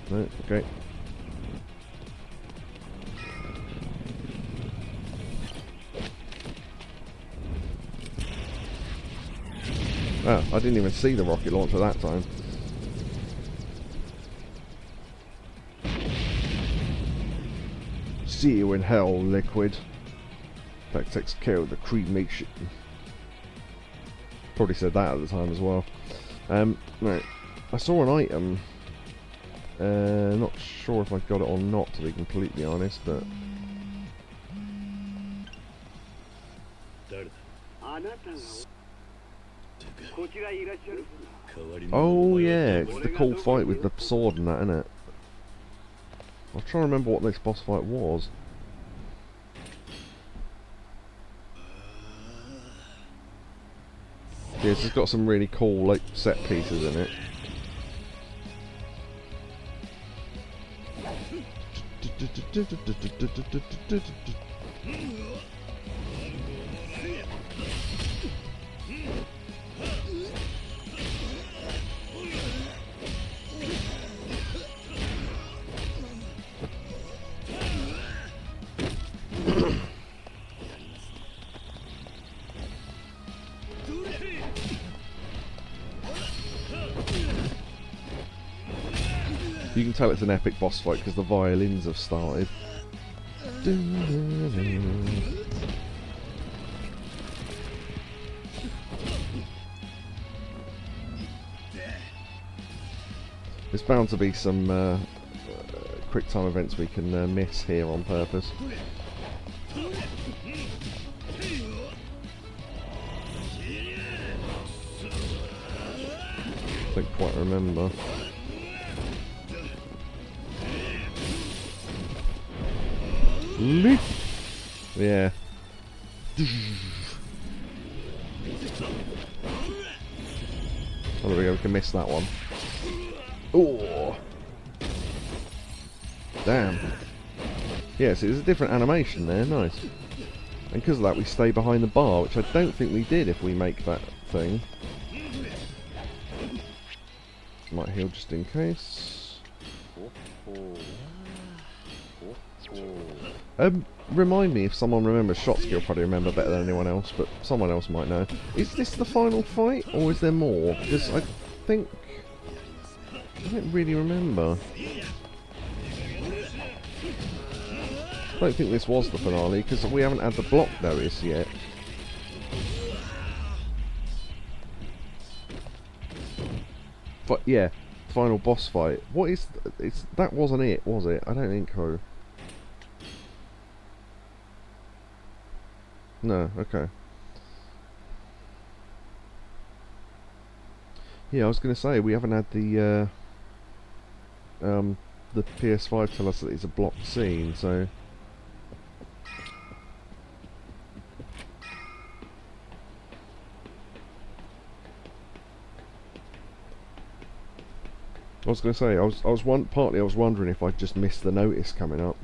No, okay. Ah, I didn't even see the rocket launcher that time. See you in hell, Liquid. That takes care of the cremation. Probably said that at the time as well. Right. I saw an item. Not sure if I got it or not, to be completely honest, but... Oh yeah, it's the cool fight with the sword and that, isn't it? I'm trying to remember what this boss fight was. Yes, it's got some really cool like set pieces in it. You can tell it's an epic boss fight because the violins have started. There's bound to be some quick time events we can miss here on purpose. Don't quite remember. Yeah. Oh, there we go, we can miss that one. Oh, damn. Yes, it was a different animation there, nice. And because of that we stay behind the bar, which I don't think we did if we make that thing. Might heal just in case. Remind me if someone remembers shot skill, probably remember better than anyone else, but someone else might know. Is this the final fight, or is there more? Because I think... I don't really remember. I don't think this was the finale, because we haven't had the block notice yet. But yeah, final boss fight. What is... that wasn't it, was it? I don't think so. No, okay. Yeah, I was going to say, we haven't had the PS5 tell us that it's a blocked scene, so... I was going to say, I was wondering if I'd just missed the notice coming up.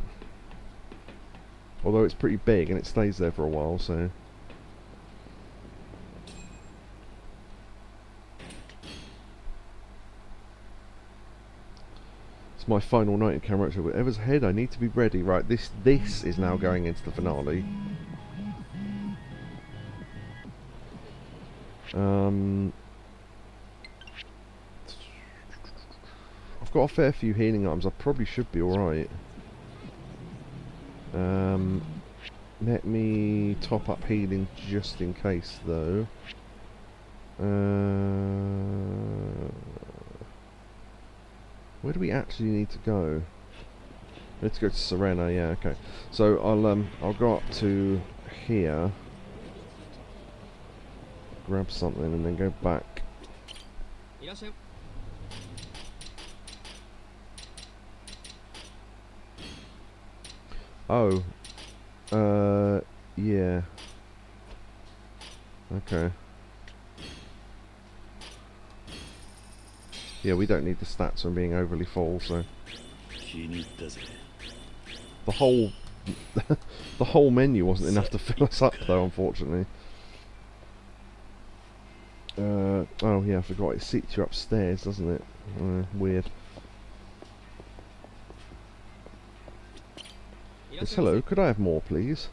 Although it's pretty big and it stays there for a while, so... It's my final night in Kamurocho. Whatever's ahead, I need to be ready. Right, this is now going into the finale. I've got a fair few healing items. I probably should be alright. Let me top up healing just in case, though. Where do we actually need to go? Let's go to Serena. Yeah, okay. So I'll go up to here, grab something, and then go back. Oh. Yeah. Okay. Yeah, we don't need the stats from being overly full, so... The whole... the whole menu wasn't enough to fill us up, though, unfortunately. Oh yeah, I forgot, it seats you upstairs, doesn't it? Weird. Yes, hello, could I have more, please?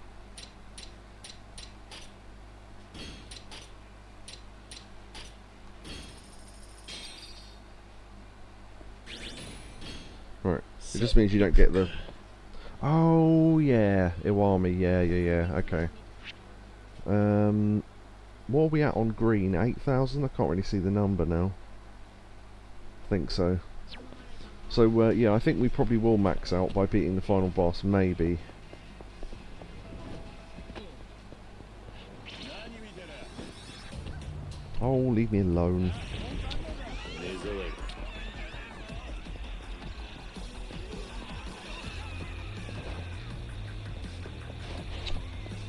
It just means you don't get the... Oh, yeah. Iwami, yeah. Okay. What are we at on green? 8,000? I can't really see the number now. I think so. So, yeah, I think we probably will max out by beating the final boss, maybe. Oh, leave me alone.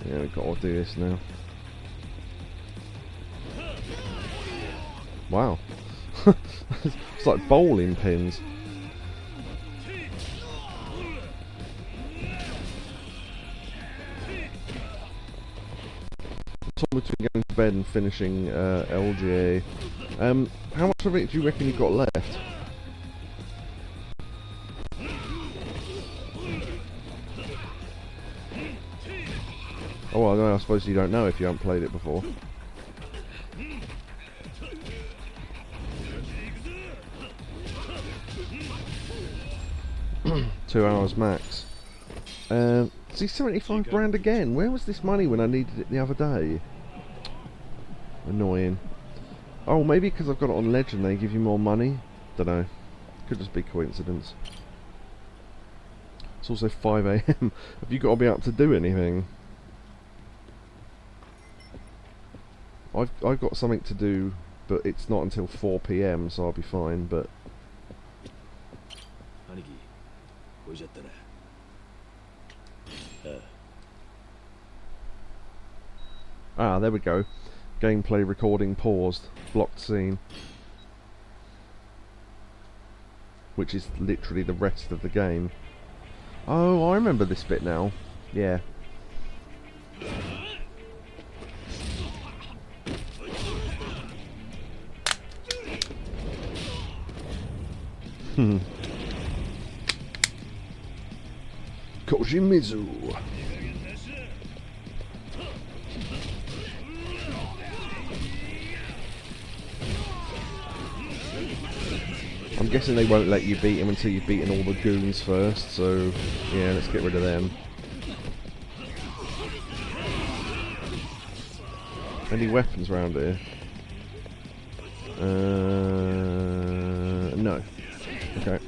Yeah, we've got to do this now. Wow. It's like bowling pins. Time between going to bed and finishing LGA. How much of it do you reckon you've got left? Oh, well, no, I suppose you don't know if you haven't played it before. Two hours max. See, 75 grand again. Where was this money when I needed it the other day? Annoying. Oh, maybe because I've got it on Legend they give you more money? Dunno. Could just be coincidence. It's also 5 AM. Have you got to be up to do anything? I've got something to do, but it's not until 4 PM, so I'll be fine, but... Ah, there we go. Gameplay recording paused. Blocked scene. Which is literally the rest of the game. Oh, I remember this bit now. Yeah. Kojimizu. I'm guessing they won't let you beat him until you've beaten all the goons first, so yeah, let's get rid of them. Any weapons around here? No. Okay.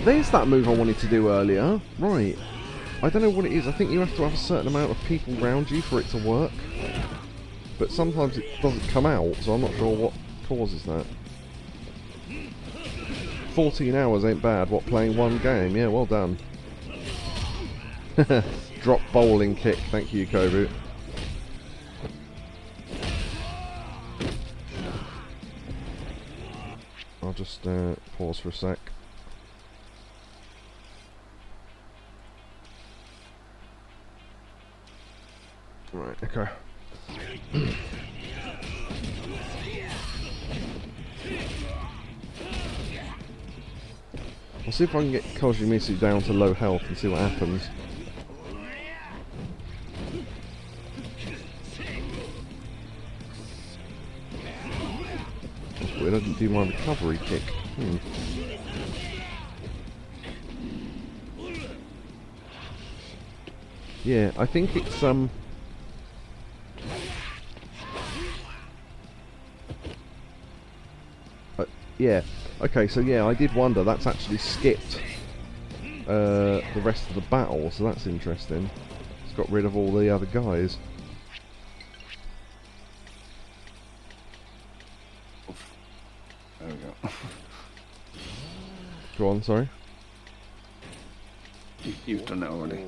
There's that move I wanted to do earlier. Right. I don't know what it is. I think you have to have a certain amount of people around you for it to work. But sometimes it doesn't come out, so I'm not sure what causes that. 14 hours ain't bad. What, playing one game? Yeah, well done. Drop bowling kick. Thank you, Yakobu. I'll just pause for a sec. Right, okay. I'll see if I can get Kojimizu down to low health and see what happens. That's weird, I didn't do my recovery kick. Yeah, I think it's yeah, okay, so yeah, I did wonder, that's actually skipped the rest of the battle, so that's interesting. It's got rid of all the other guys. There we go. Go on, sorry. You've done it already.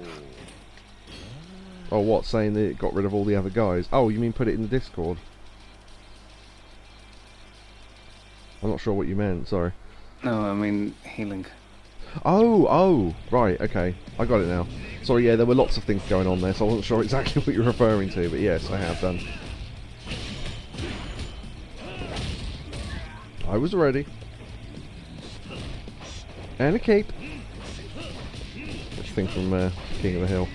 Oh, what, saying that it got rid of all the other guys? Oh, you mean put it in the Discord? I'm not sure what you meant, sorry. No, I mean healing. Oh, right, okay. I got it now. Sorry, yeah, there were lots of things going on there, so I wasn't sure exactly what you're referring to, but yes, I have done. I was ready. And a cape. thing from King of the Hill.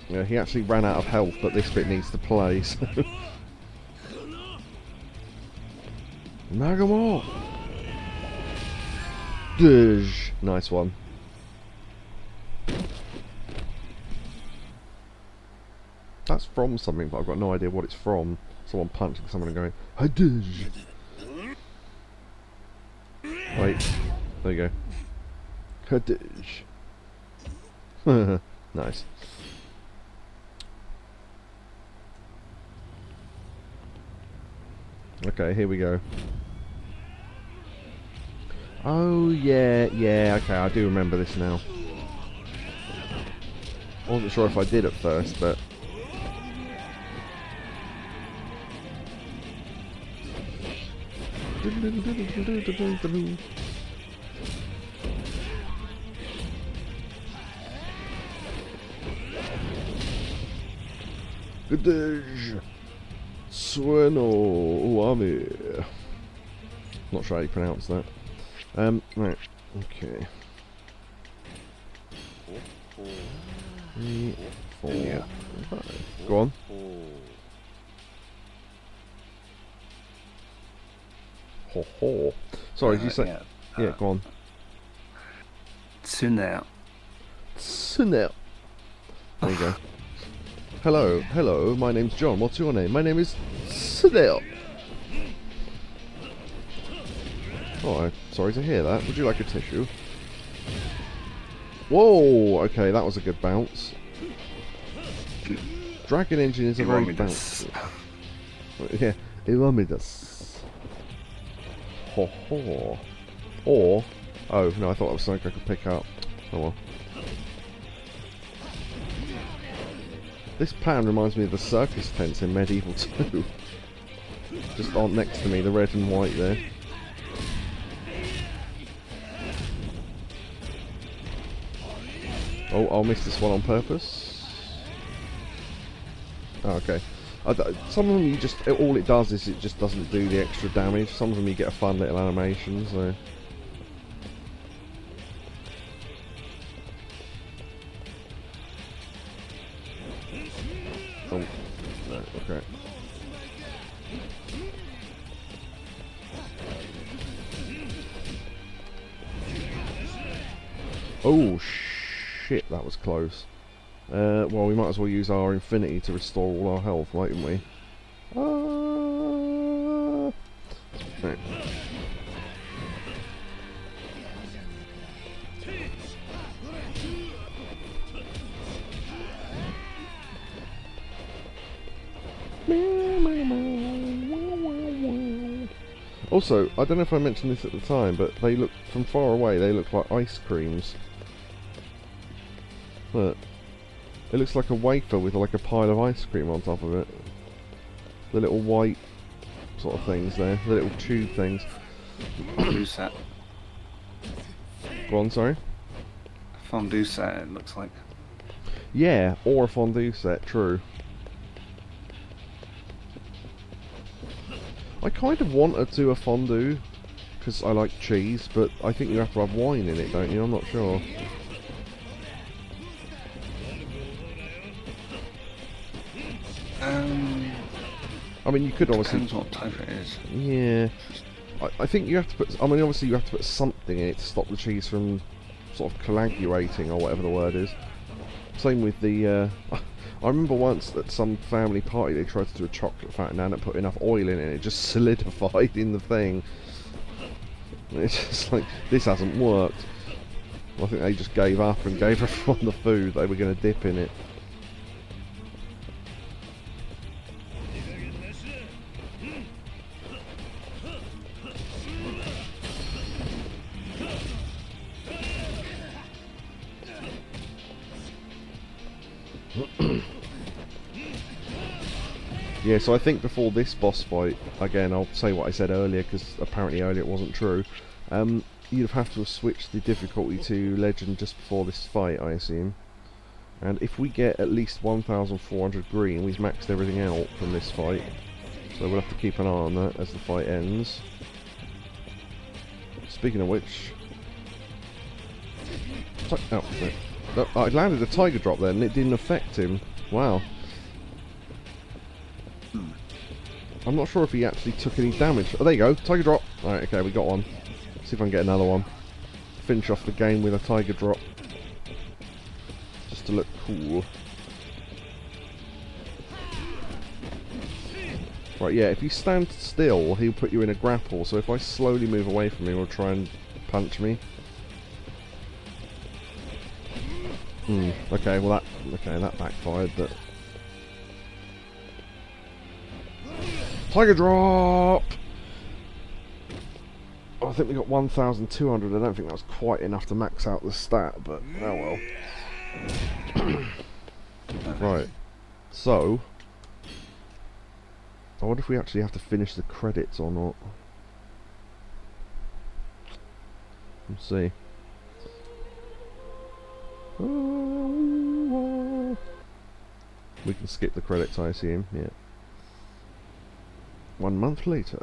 Yeah, he actually ran out of health, but this bit needs to play, so... Nagamo! Dij! Nice one. That's from something, but I've got no idea what it's from. Someone punching someone and going, Hadij! Wait, there you go. Hadij! Nice. Okay, here we go. Oh, yeah, okay, I do remember this now. I wasn't sure if I did at first, but... Gadej! Sueno Uami. Not sure how you pronounce that. Right, okay. 3, 4, 5. Go on. Ho ho. Sorry, did you say? Yeah, go on. Tsuneo. Tsuneo. There you go. Hello, my name's John. What's your name? My name is Tsuneo. Oh, I'm sorry to hear that. Would you like a tissue? Whoa! Okay, that was a good bounce. Dragon Engine is a very bouncy. Yeah, Iramidas. Ho ho. Or, oh no, I thought it was something I could pick up. Oh well. This pattern reminds me of the circus tents in Medieval 2. Just on next to me, the red and white there. Oh, I'll miss this one on purpose. Oh, okay. Some of them you just, all it does is it just doesn't do the extra damage. Some of them you get a fun little animation, so... Oh, no, okay. Oh, shit, that was close. Well, we might as well use our infinity to restore all our health, mightn't we? Right. Also, I don't know if I mentioned this at the time, but they look, from far away, they look like ice creams. Look. It looks like a wafer with like a pile of ice cream on top of it. The little white sort of things there, the little tube things. Fondue set. Go on, sorry? Fondue set, it looks like. Yeah, or a fondue set, true. I kind of want to do a fondue, because I like cheese, but I think you have to have wine in it, don't you? I'm not sure. I mean, you could obviously... Depends what type it is. Yeah. I think you have to put... I mean, obviously you have to put something in it to stop the cheese from sort of coagulating, or whatever the word is. Same with the... I remember once at some family party they tried to do a chocolate fountain and put enough oil in it and it just solidified in the thing. And it's just like, this hasn't worked. I think they just gave up and gave everyone the food they were going to dip in it. Yeah, so I think before this boss fight, again, I'll say what I said earlier, because apparently earlier it wasn't true, you'd have to have switched the difficulty to Legend just before this fight, I assume. And if we get at least 1,400 green, we've maxed everything out from this fight. So we'll have to keep an eye on that as the fight ends. Speaking of which... Oh, no. I landed a tiger drop there and it didn't affect him. Wow. I'm not sure if he actually took any damage. Oh, there you go. Tiger drop. Alright, okay, we got one. See if I can get another one. Finish off the game with a tiger drop. Just to look cool. Right, yeah, if you stand still, he'll put you in a grapple. So if I slowly move away from him, he'll try and punch me. Okay, well that backfired, but... Tiger drop! Oh, I think we got 1,200. I don't think that was quite enough to max out the stat, but oh well. Right. So... I wonder if we actually have to finish the credits or not. Let's see. We can skip the credits, I assume. Yeah. 1 month later.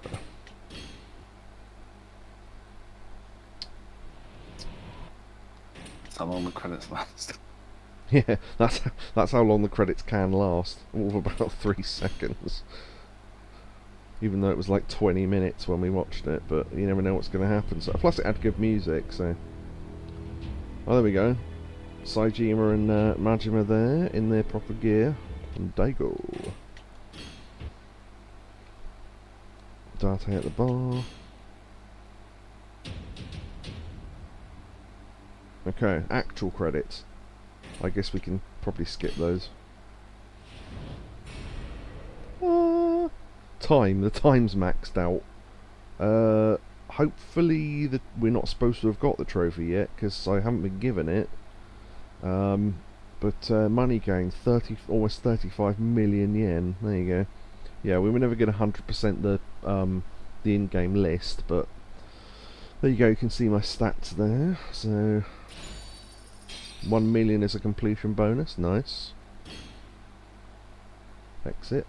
That's how long the credits last. Yeah, that's how long the credits can last. All of about 3 seconds. Even though it was like 20 minutes when we watched it, but you never know what's going to happen. So, plus it had good music, so... Oh, there we go. Saejima and Majima there, in their proper gear. And Daigo. Date at the bar. Okay, actual credits. I guess we can probably skip those. The time's maxed out. Hopefully we're not supposed to have got the trophy yet, because I haven't been given it. But money gained, almost 35 million yen. There you go. Yeah, we were never going to 100% the in-game list, but there you go. You can see my stats there. So 1 million is a completion bonus. Nice. Exit.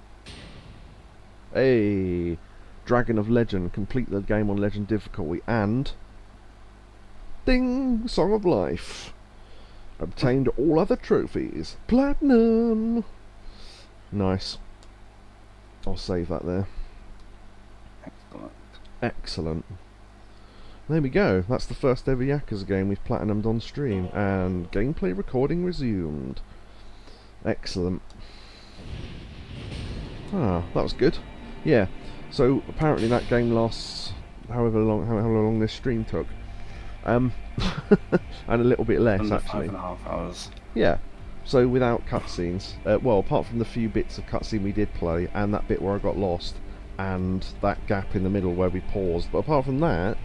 Hey, Dragon of Legend, complete the game on Legend difficulty, and ding, Song of Life. Obtained all other trophies. Platinum. Nice. I'll save that there. Excellent. Excellent. There we go. That's the first ever Yakuza game we've platinumed on stream, and gameplay recording resumed. Excellent. Ah, that was good. Yeah, so apparently that game lasts however long this stream took, and a little bit less Under actually. 5.5 hours. Yeah, so without cutscenes. Well, apart from the few bits of cutscene we did play, and that bit where I got lost, and that gap in the middle where we paused. But apart from that,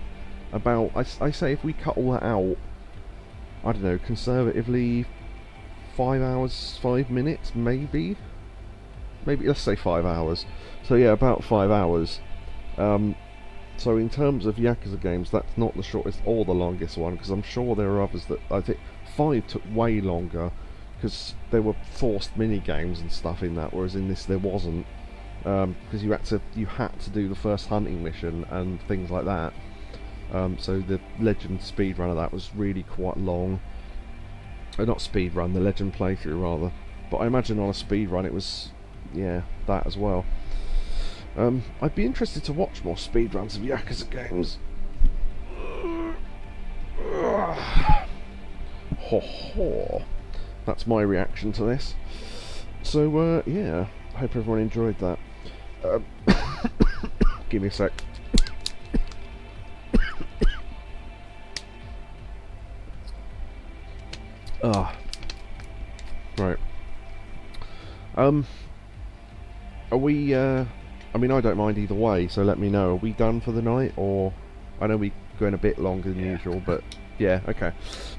I say if we cut all that out, I don't know, conservatively 5 hours, 5 minutes, maybe let's say 5 hours. So yeah, about 5 hours. So in terms of Yakuza games, that's not the shortest or the longest one, because I'm sure there are others that I think 5 took way longer, because there were forced mini games and stuff in that, whereas in this there wasn't, because you had to do the first hunting mission and things like that. So the Legend speedrun of that was really quite long. Not speedrun, the Legend playthrough rather. But I imagine on a speedrun it was, yeah, that as well. I'd be interested to watch more speedruns of Yakuza games. Ho ho. That's my reaction to this. So, yeah, I hope everyone enjoyed that. Give me a sec. Right. Are we, I mean, I don't mind either way, so let me know. Are we done for the night, or... I know we're going a bit longer than usual, but... Yeah, okay.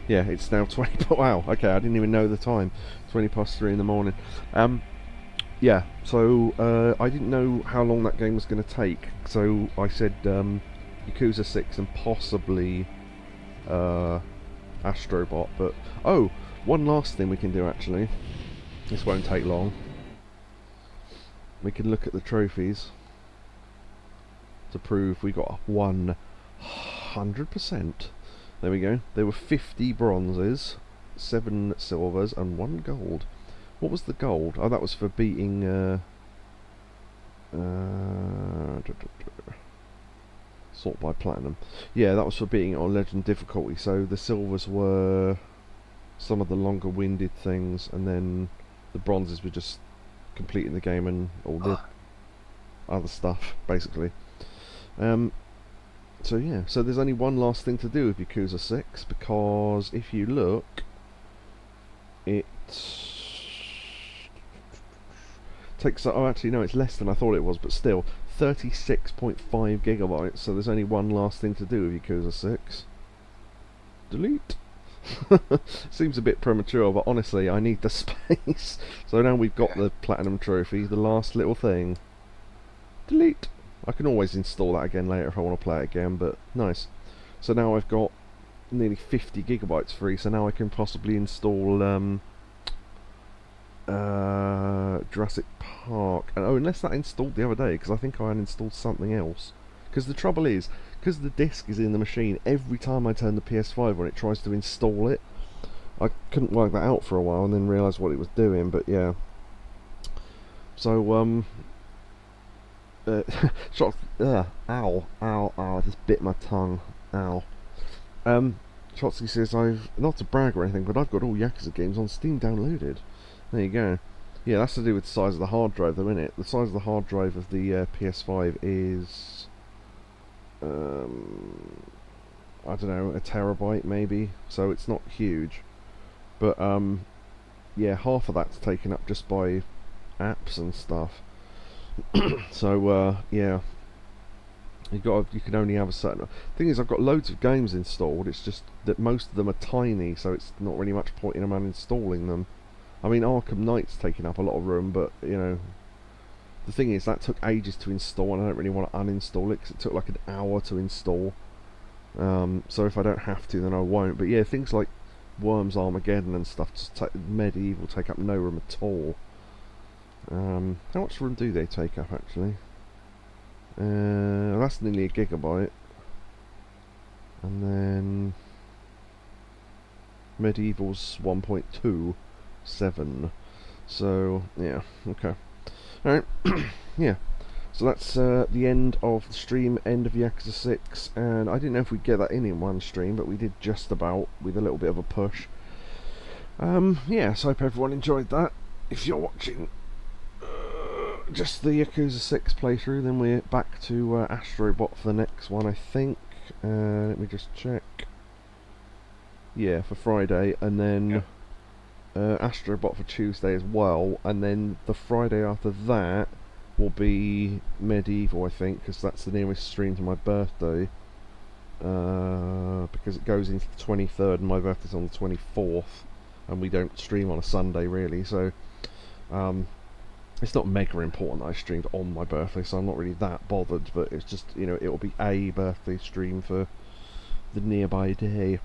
Yeah, it's now 20... Wow, okay, I didn't even know the time. 20 past 3 in the morning. Yeah, so, I didn't know how long that game was going to take, so I said, Yakuza 6 and possibly, Astrobot, but... Oh, one last thing we can do, actually. This won't take long. We can look at the trophies. to prove we got 100%. There we go. There were 50 bronzes, 7 silvers, and 1 gold. What was the gold? Oh, that was for beating... sort by platinum. Yeah, that was for beating it on legend difficulty. So the silvers were some of the longer winded things, and then the bronzes were just completing the game and all the other stuff, basically. So yeah, so there's only one last thing to do with Yakuza 6, because if you look, it takes, oh actually no, it's less than I thought it was, but still, 36.5 gigabytes, so there's only one last thing to do with Yakuza 6. Delete. Seems a bit premature, but honestly, I need the space. So now we've got the platinum trophy, the last little thing. Delete. I can always install that again later if I want to play it again, but nice. So now I've got nearly 50 gigabytes free, so now I can possibly install Jurassic Park. And oh, unless that installed the other day, because I think I uninstalled something else. Because the trouble is, because the disc is in the machine, every time I turn the PS5 on, it tries to install it. I couldn't work that out for a while, and then realise what it was doing. But yeah. So ow, ow, I just bit my tongue. Ow. Shotsky says, I've, not to brag or anything, but I've got all Yakuza games on Steam downloaded. There you go. Yeah, that's to do with the size of the hard drive, though, isn't it? The size of the hard drive of the PS5 is, I don't know, a terabyte maybe. So it's not huge. But, yeah, half of that's taken up just by apps and stuff. So yeah, you can only have a certain thing. Is I've got loads of games installed, it's just that most of them are tiny, so it's not really much point in uninstalling them. I mean, Arkham Knight's taking up a lot of room, but you know, the thing is that took ages to install, and I don't really want to uninstall it because it took like an hour to install. So if I don't have to, then I won't. But yeah, things like Worms Armageddon and stuff, just Medieval, take up no room at all. How much room do they take up actually? That's nearly a gigabyte. And then Medieval's 1.27. So yeah, okay. Alright, yeah. So that's the end of the stream, end of Yakuza 6, and I didn't know if we'd get that in one stream, but we did just about, with a little bit of a push. Yeah, so I hope everyone enjoyed that. If you're watching just the Yakuza 6 playthrough, then we're back to Astrobot for the next one, I think. Let me just check. Yeah, for Friday, and then Astrobot for Tuesday as well, and then the Friday after that will be Medieval, I think, because that's the nearest stream to my birthday. Because it goes into the 23rd, and my birthday's on the 24th, and we don't stream on a Sunday really, so it's not mega important that I streamed on my birthday, so I'm not really that bothered, but it's just, you know, it'll be a birthday stream for the nearby day.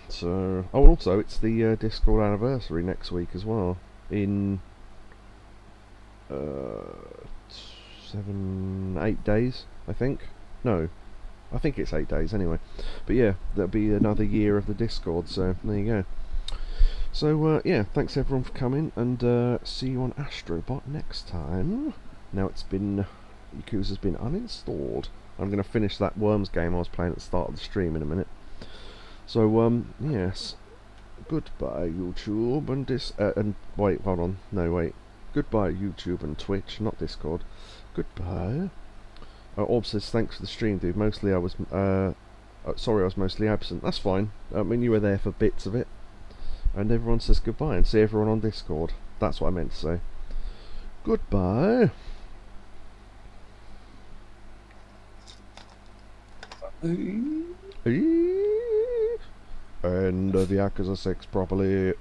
So, oh, and also it's the Discord anniversary next week as well, in 8 days, I think. No, I think it's 8 days anyway. But yeah, that'll be another year of the Discord, so there you go. So yeah, thanks everyone for coming, and see you on Astrobot next time. Now Yakuza's been uninstalled. I'm going to finish that Worms game I was playing at the start of the stream in a minute. So yes, goodbye YouTube and wait, hold on, no wait, goodbye YouTube and Twitch, not Discord. Goodbye. Orb says thanks for the stream, dude. Mostly I was sorry, I was mostly absent. That's fine. I mean, you were there for bits of it. And everyone says goodbye, and see everyone on Discord. That's what I meant to say. Goodbye. End of Yakuza 6 properly.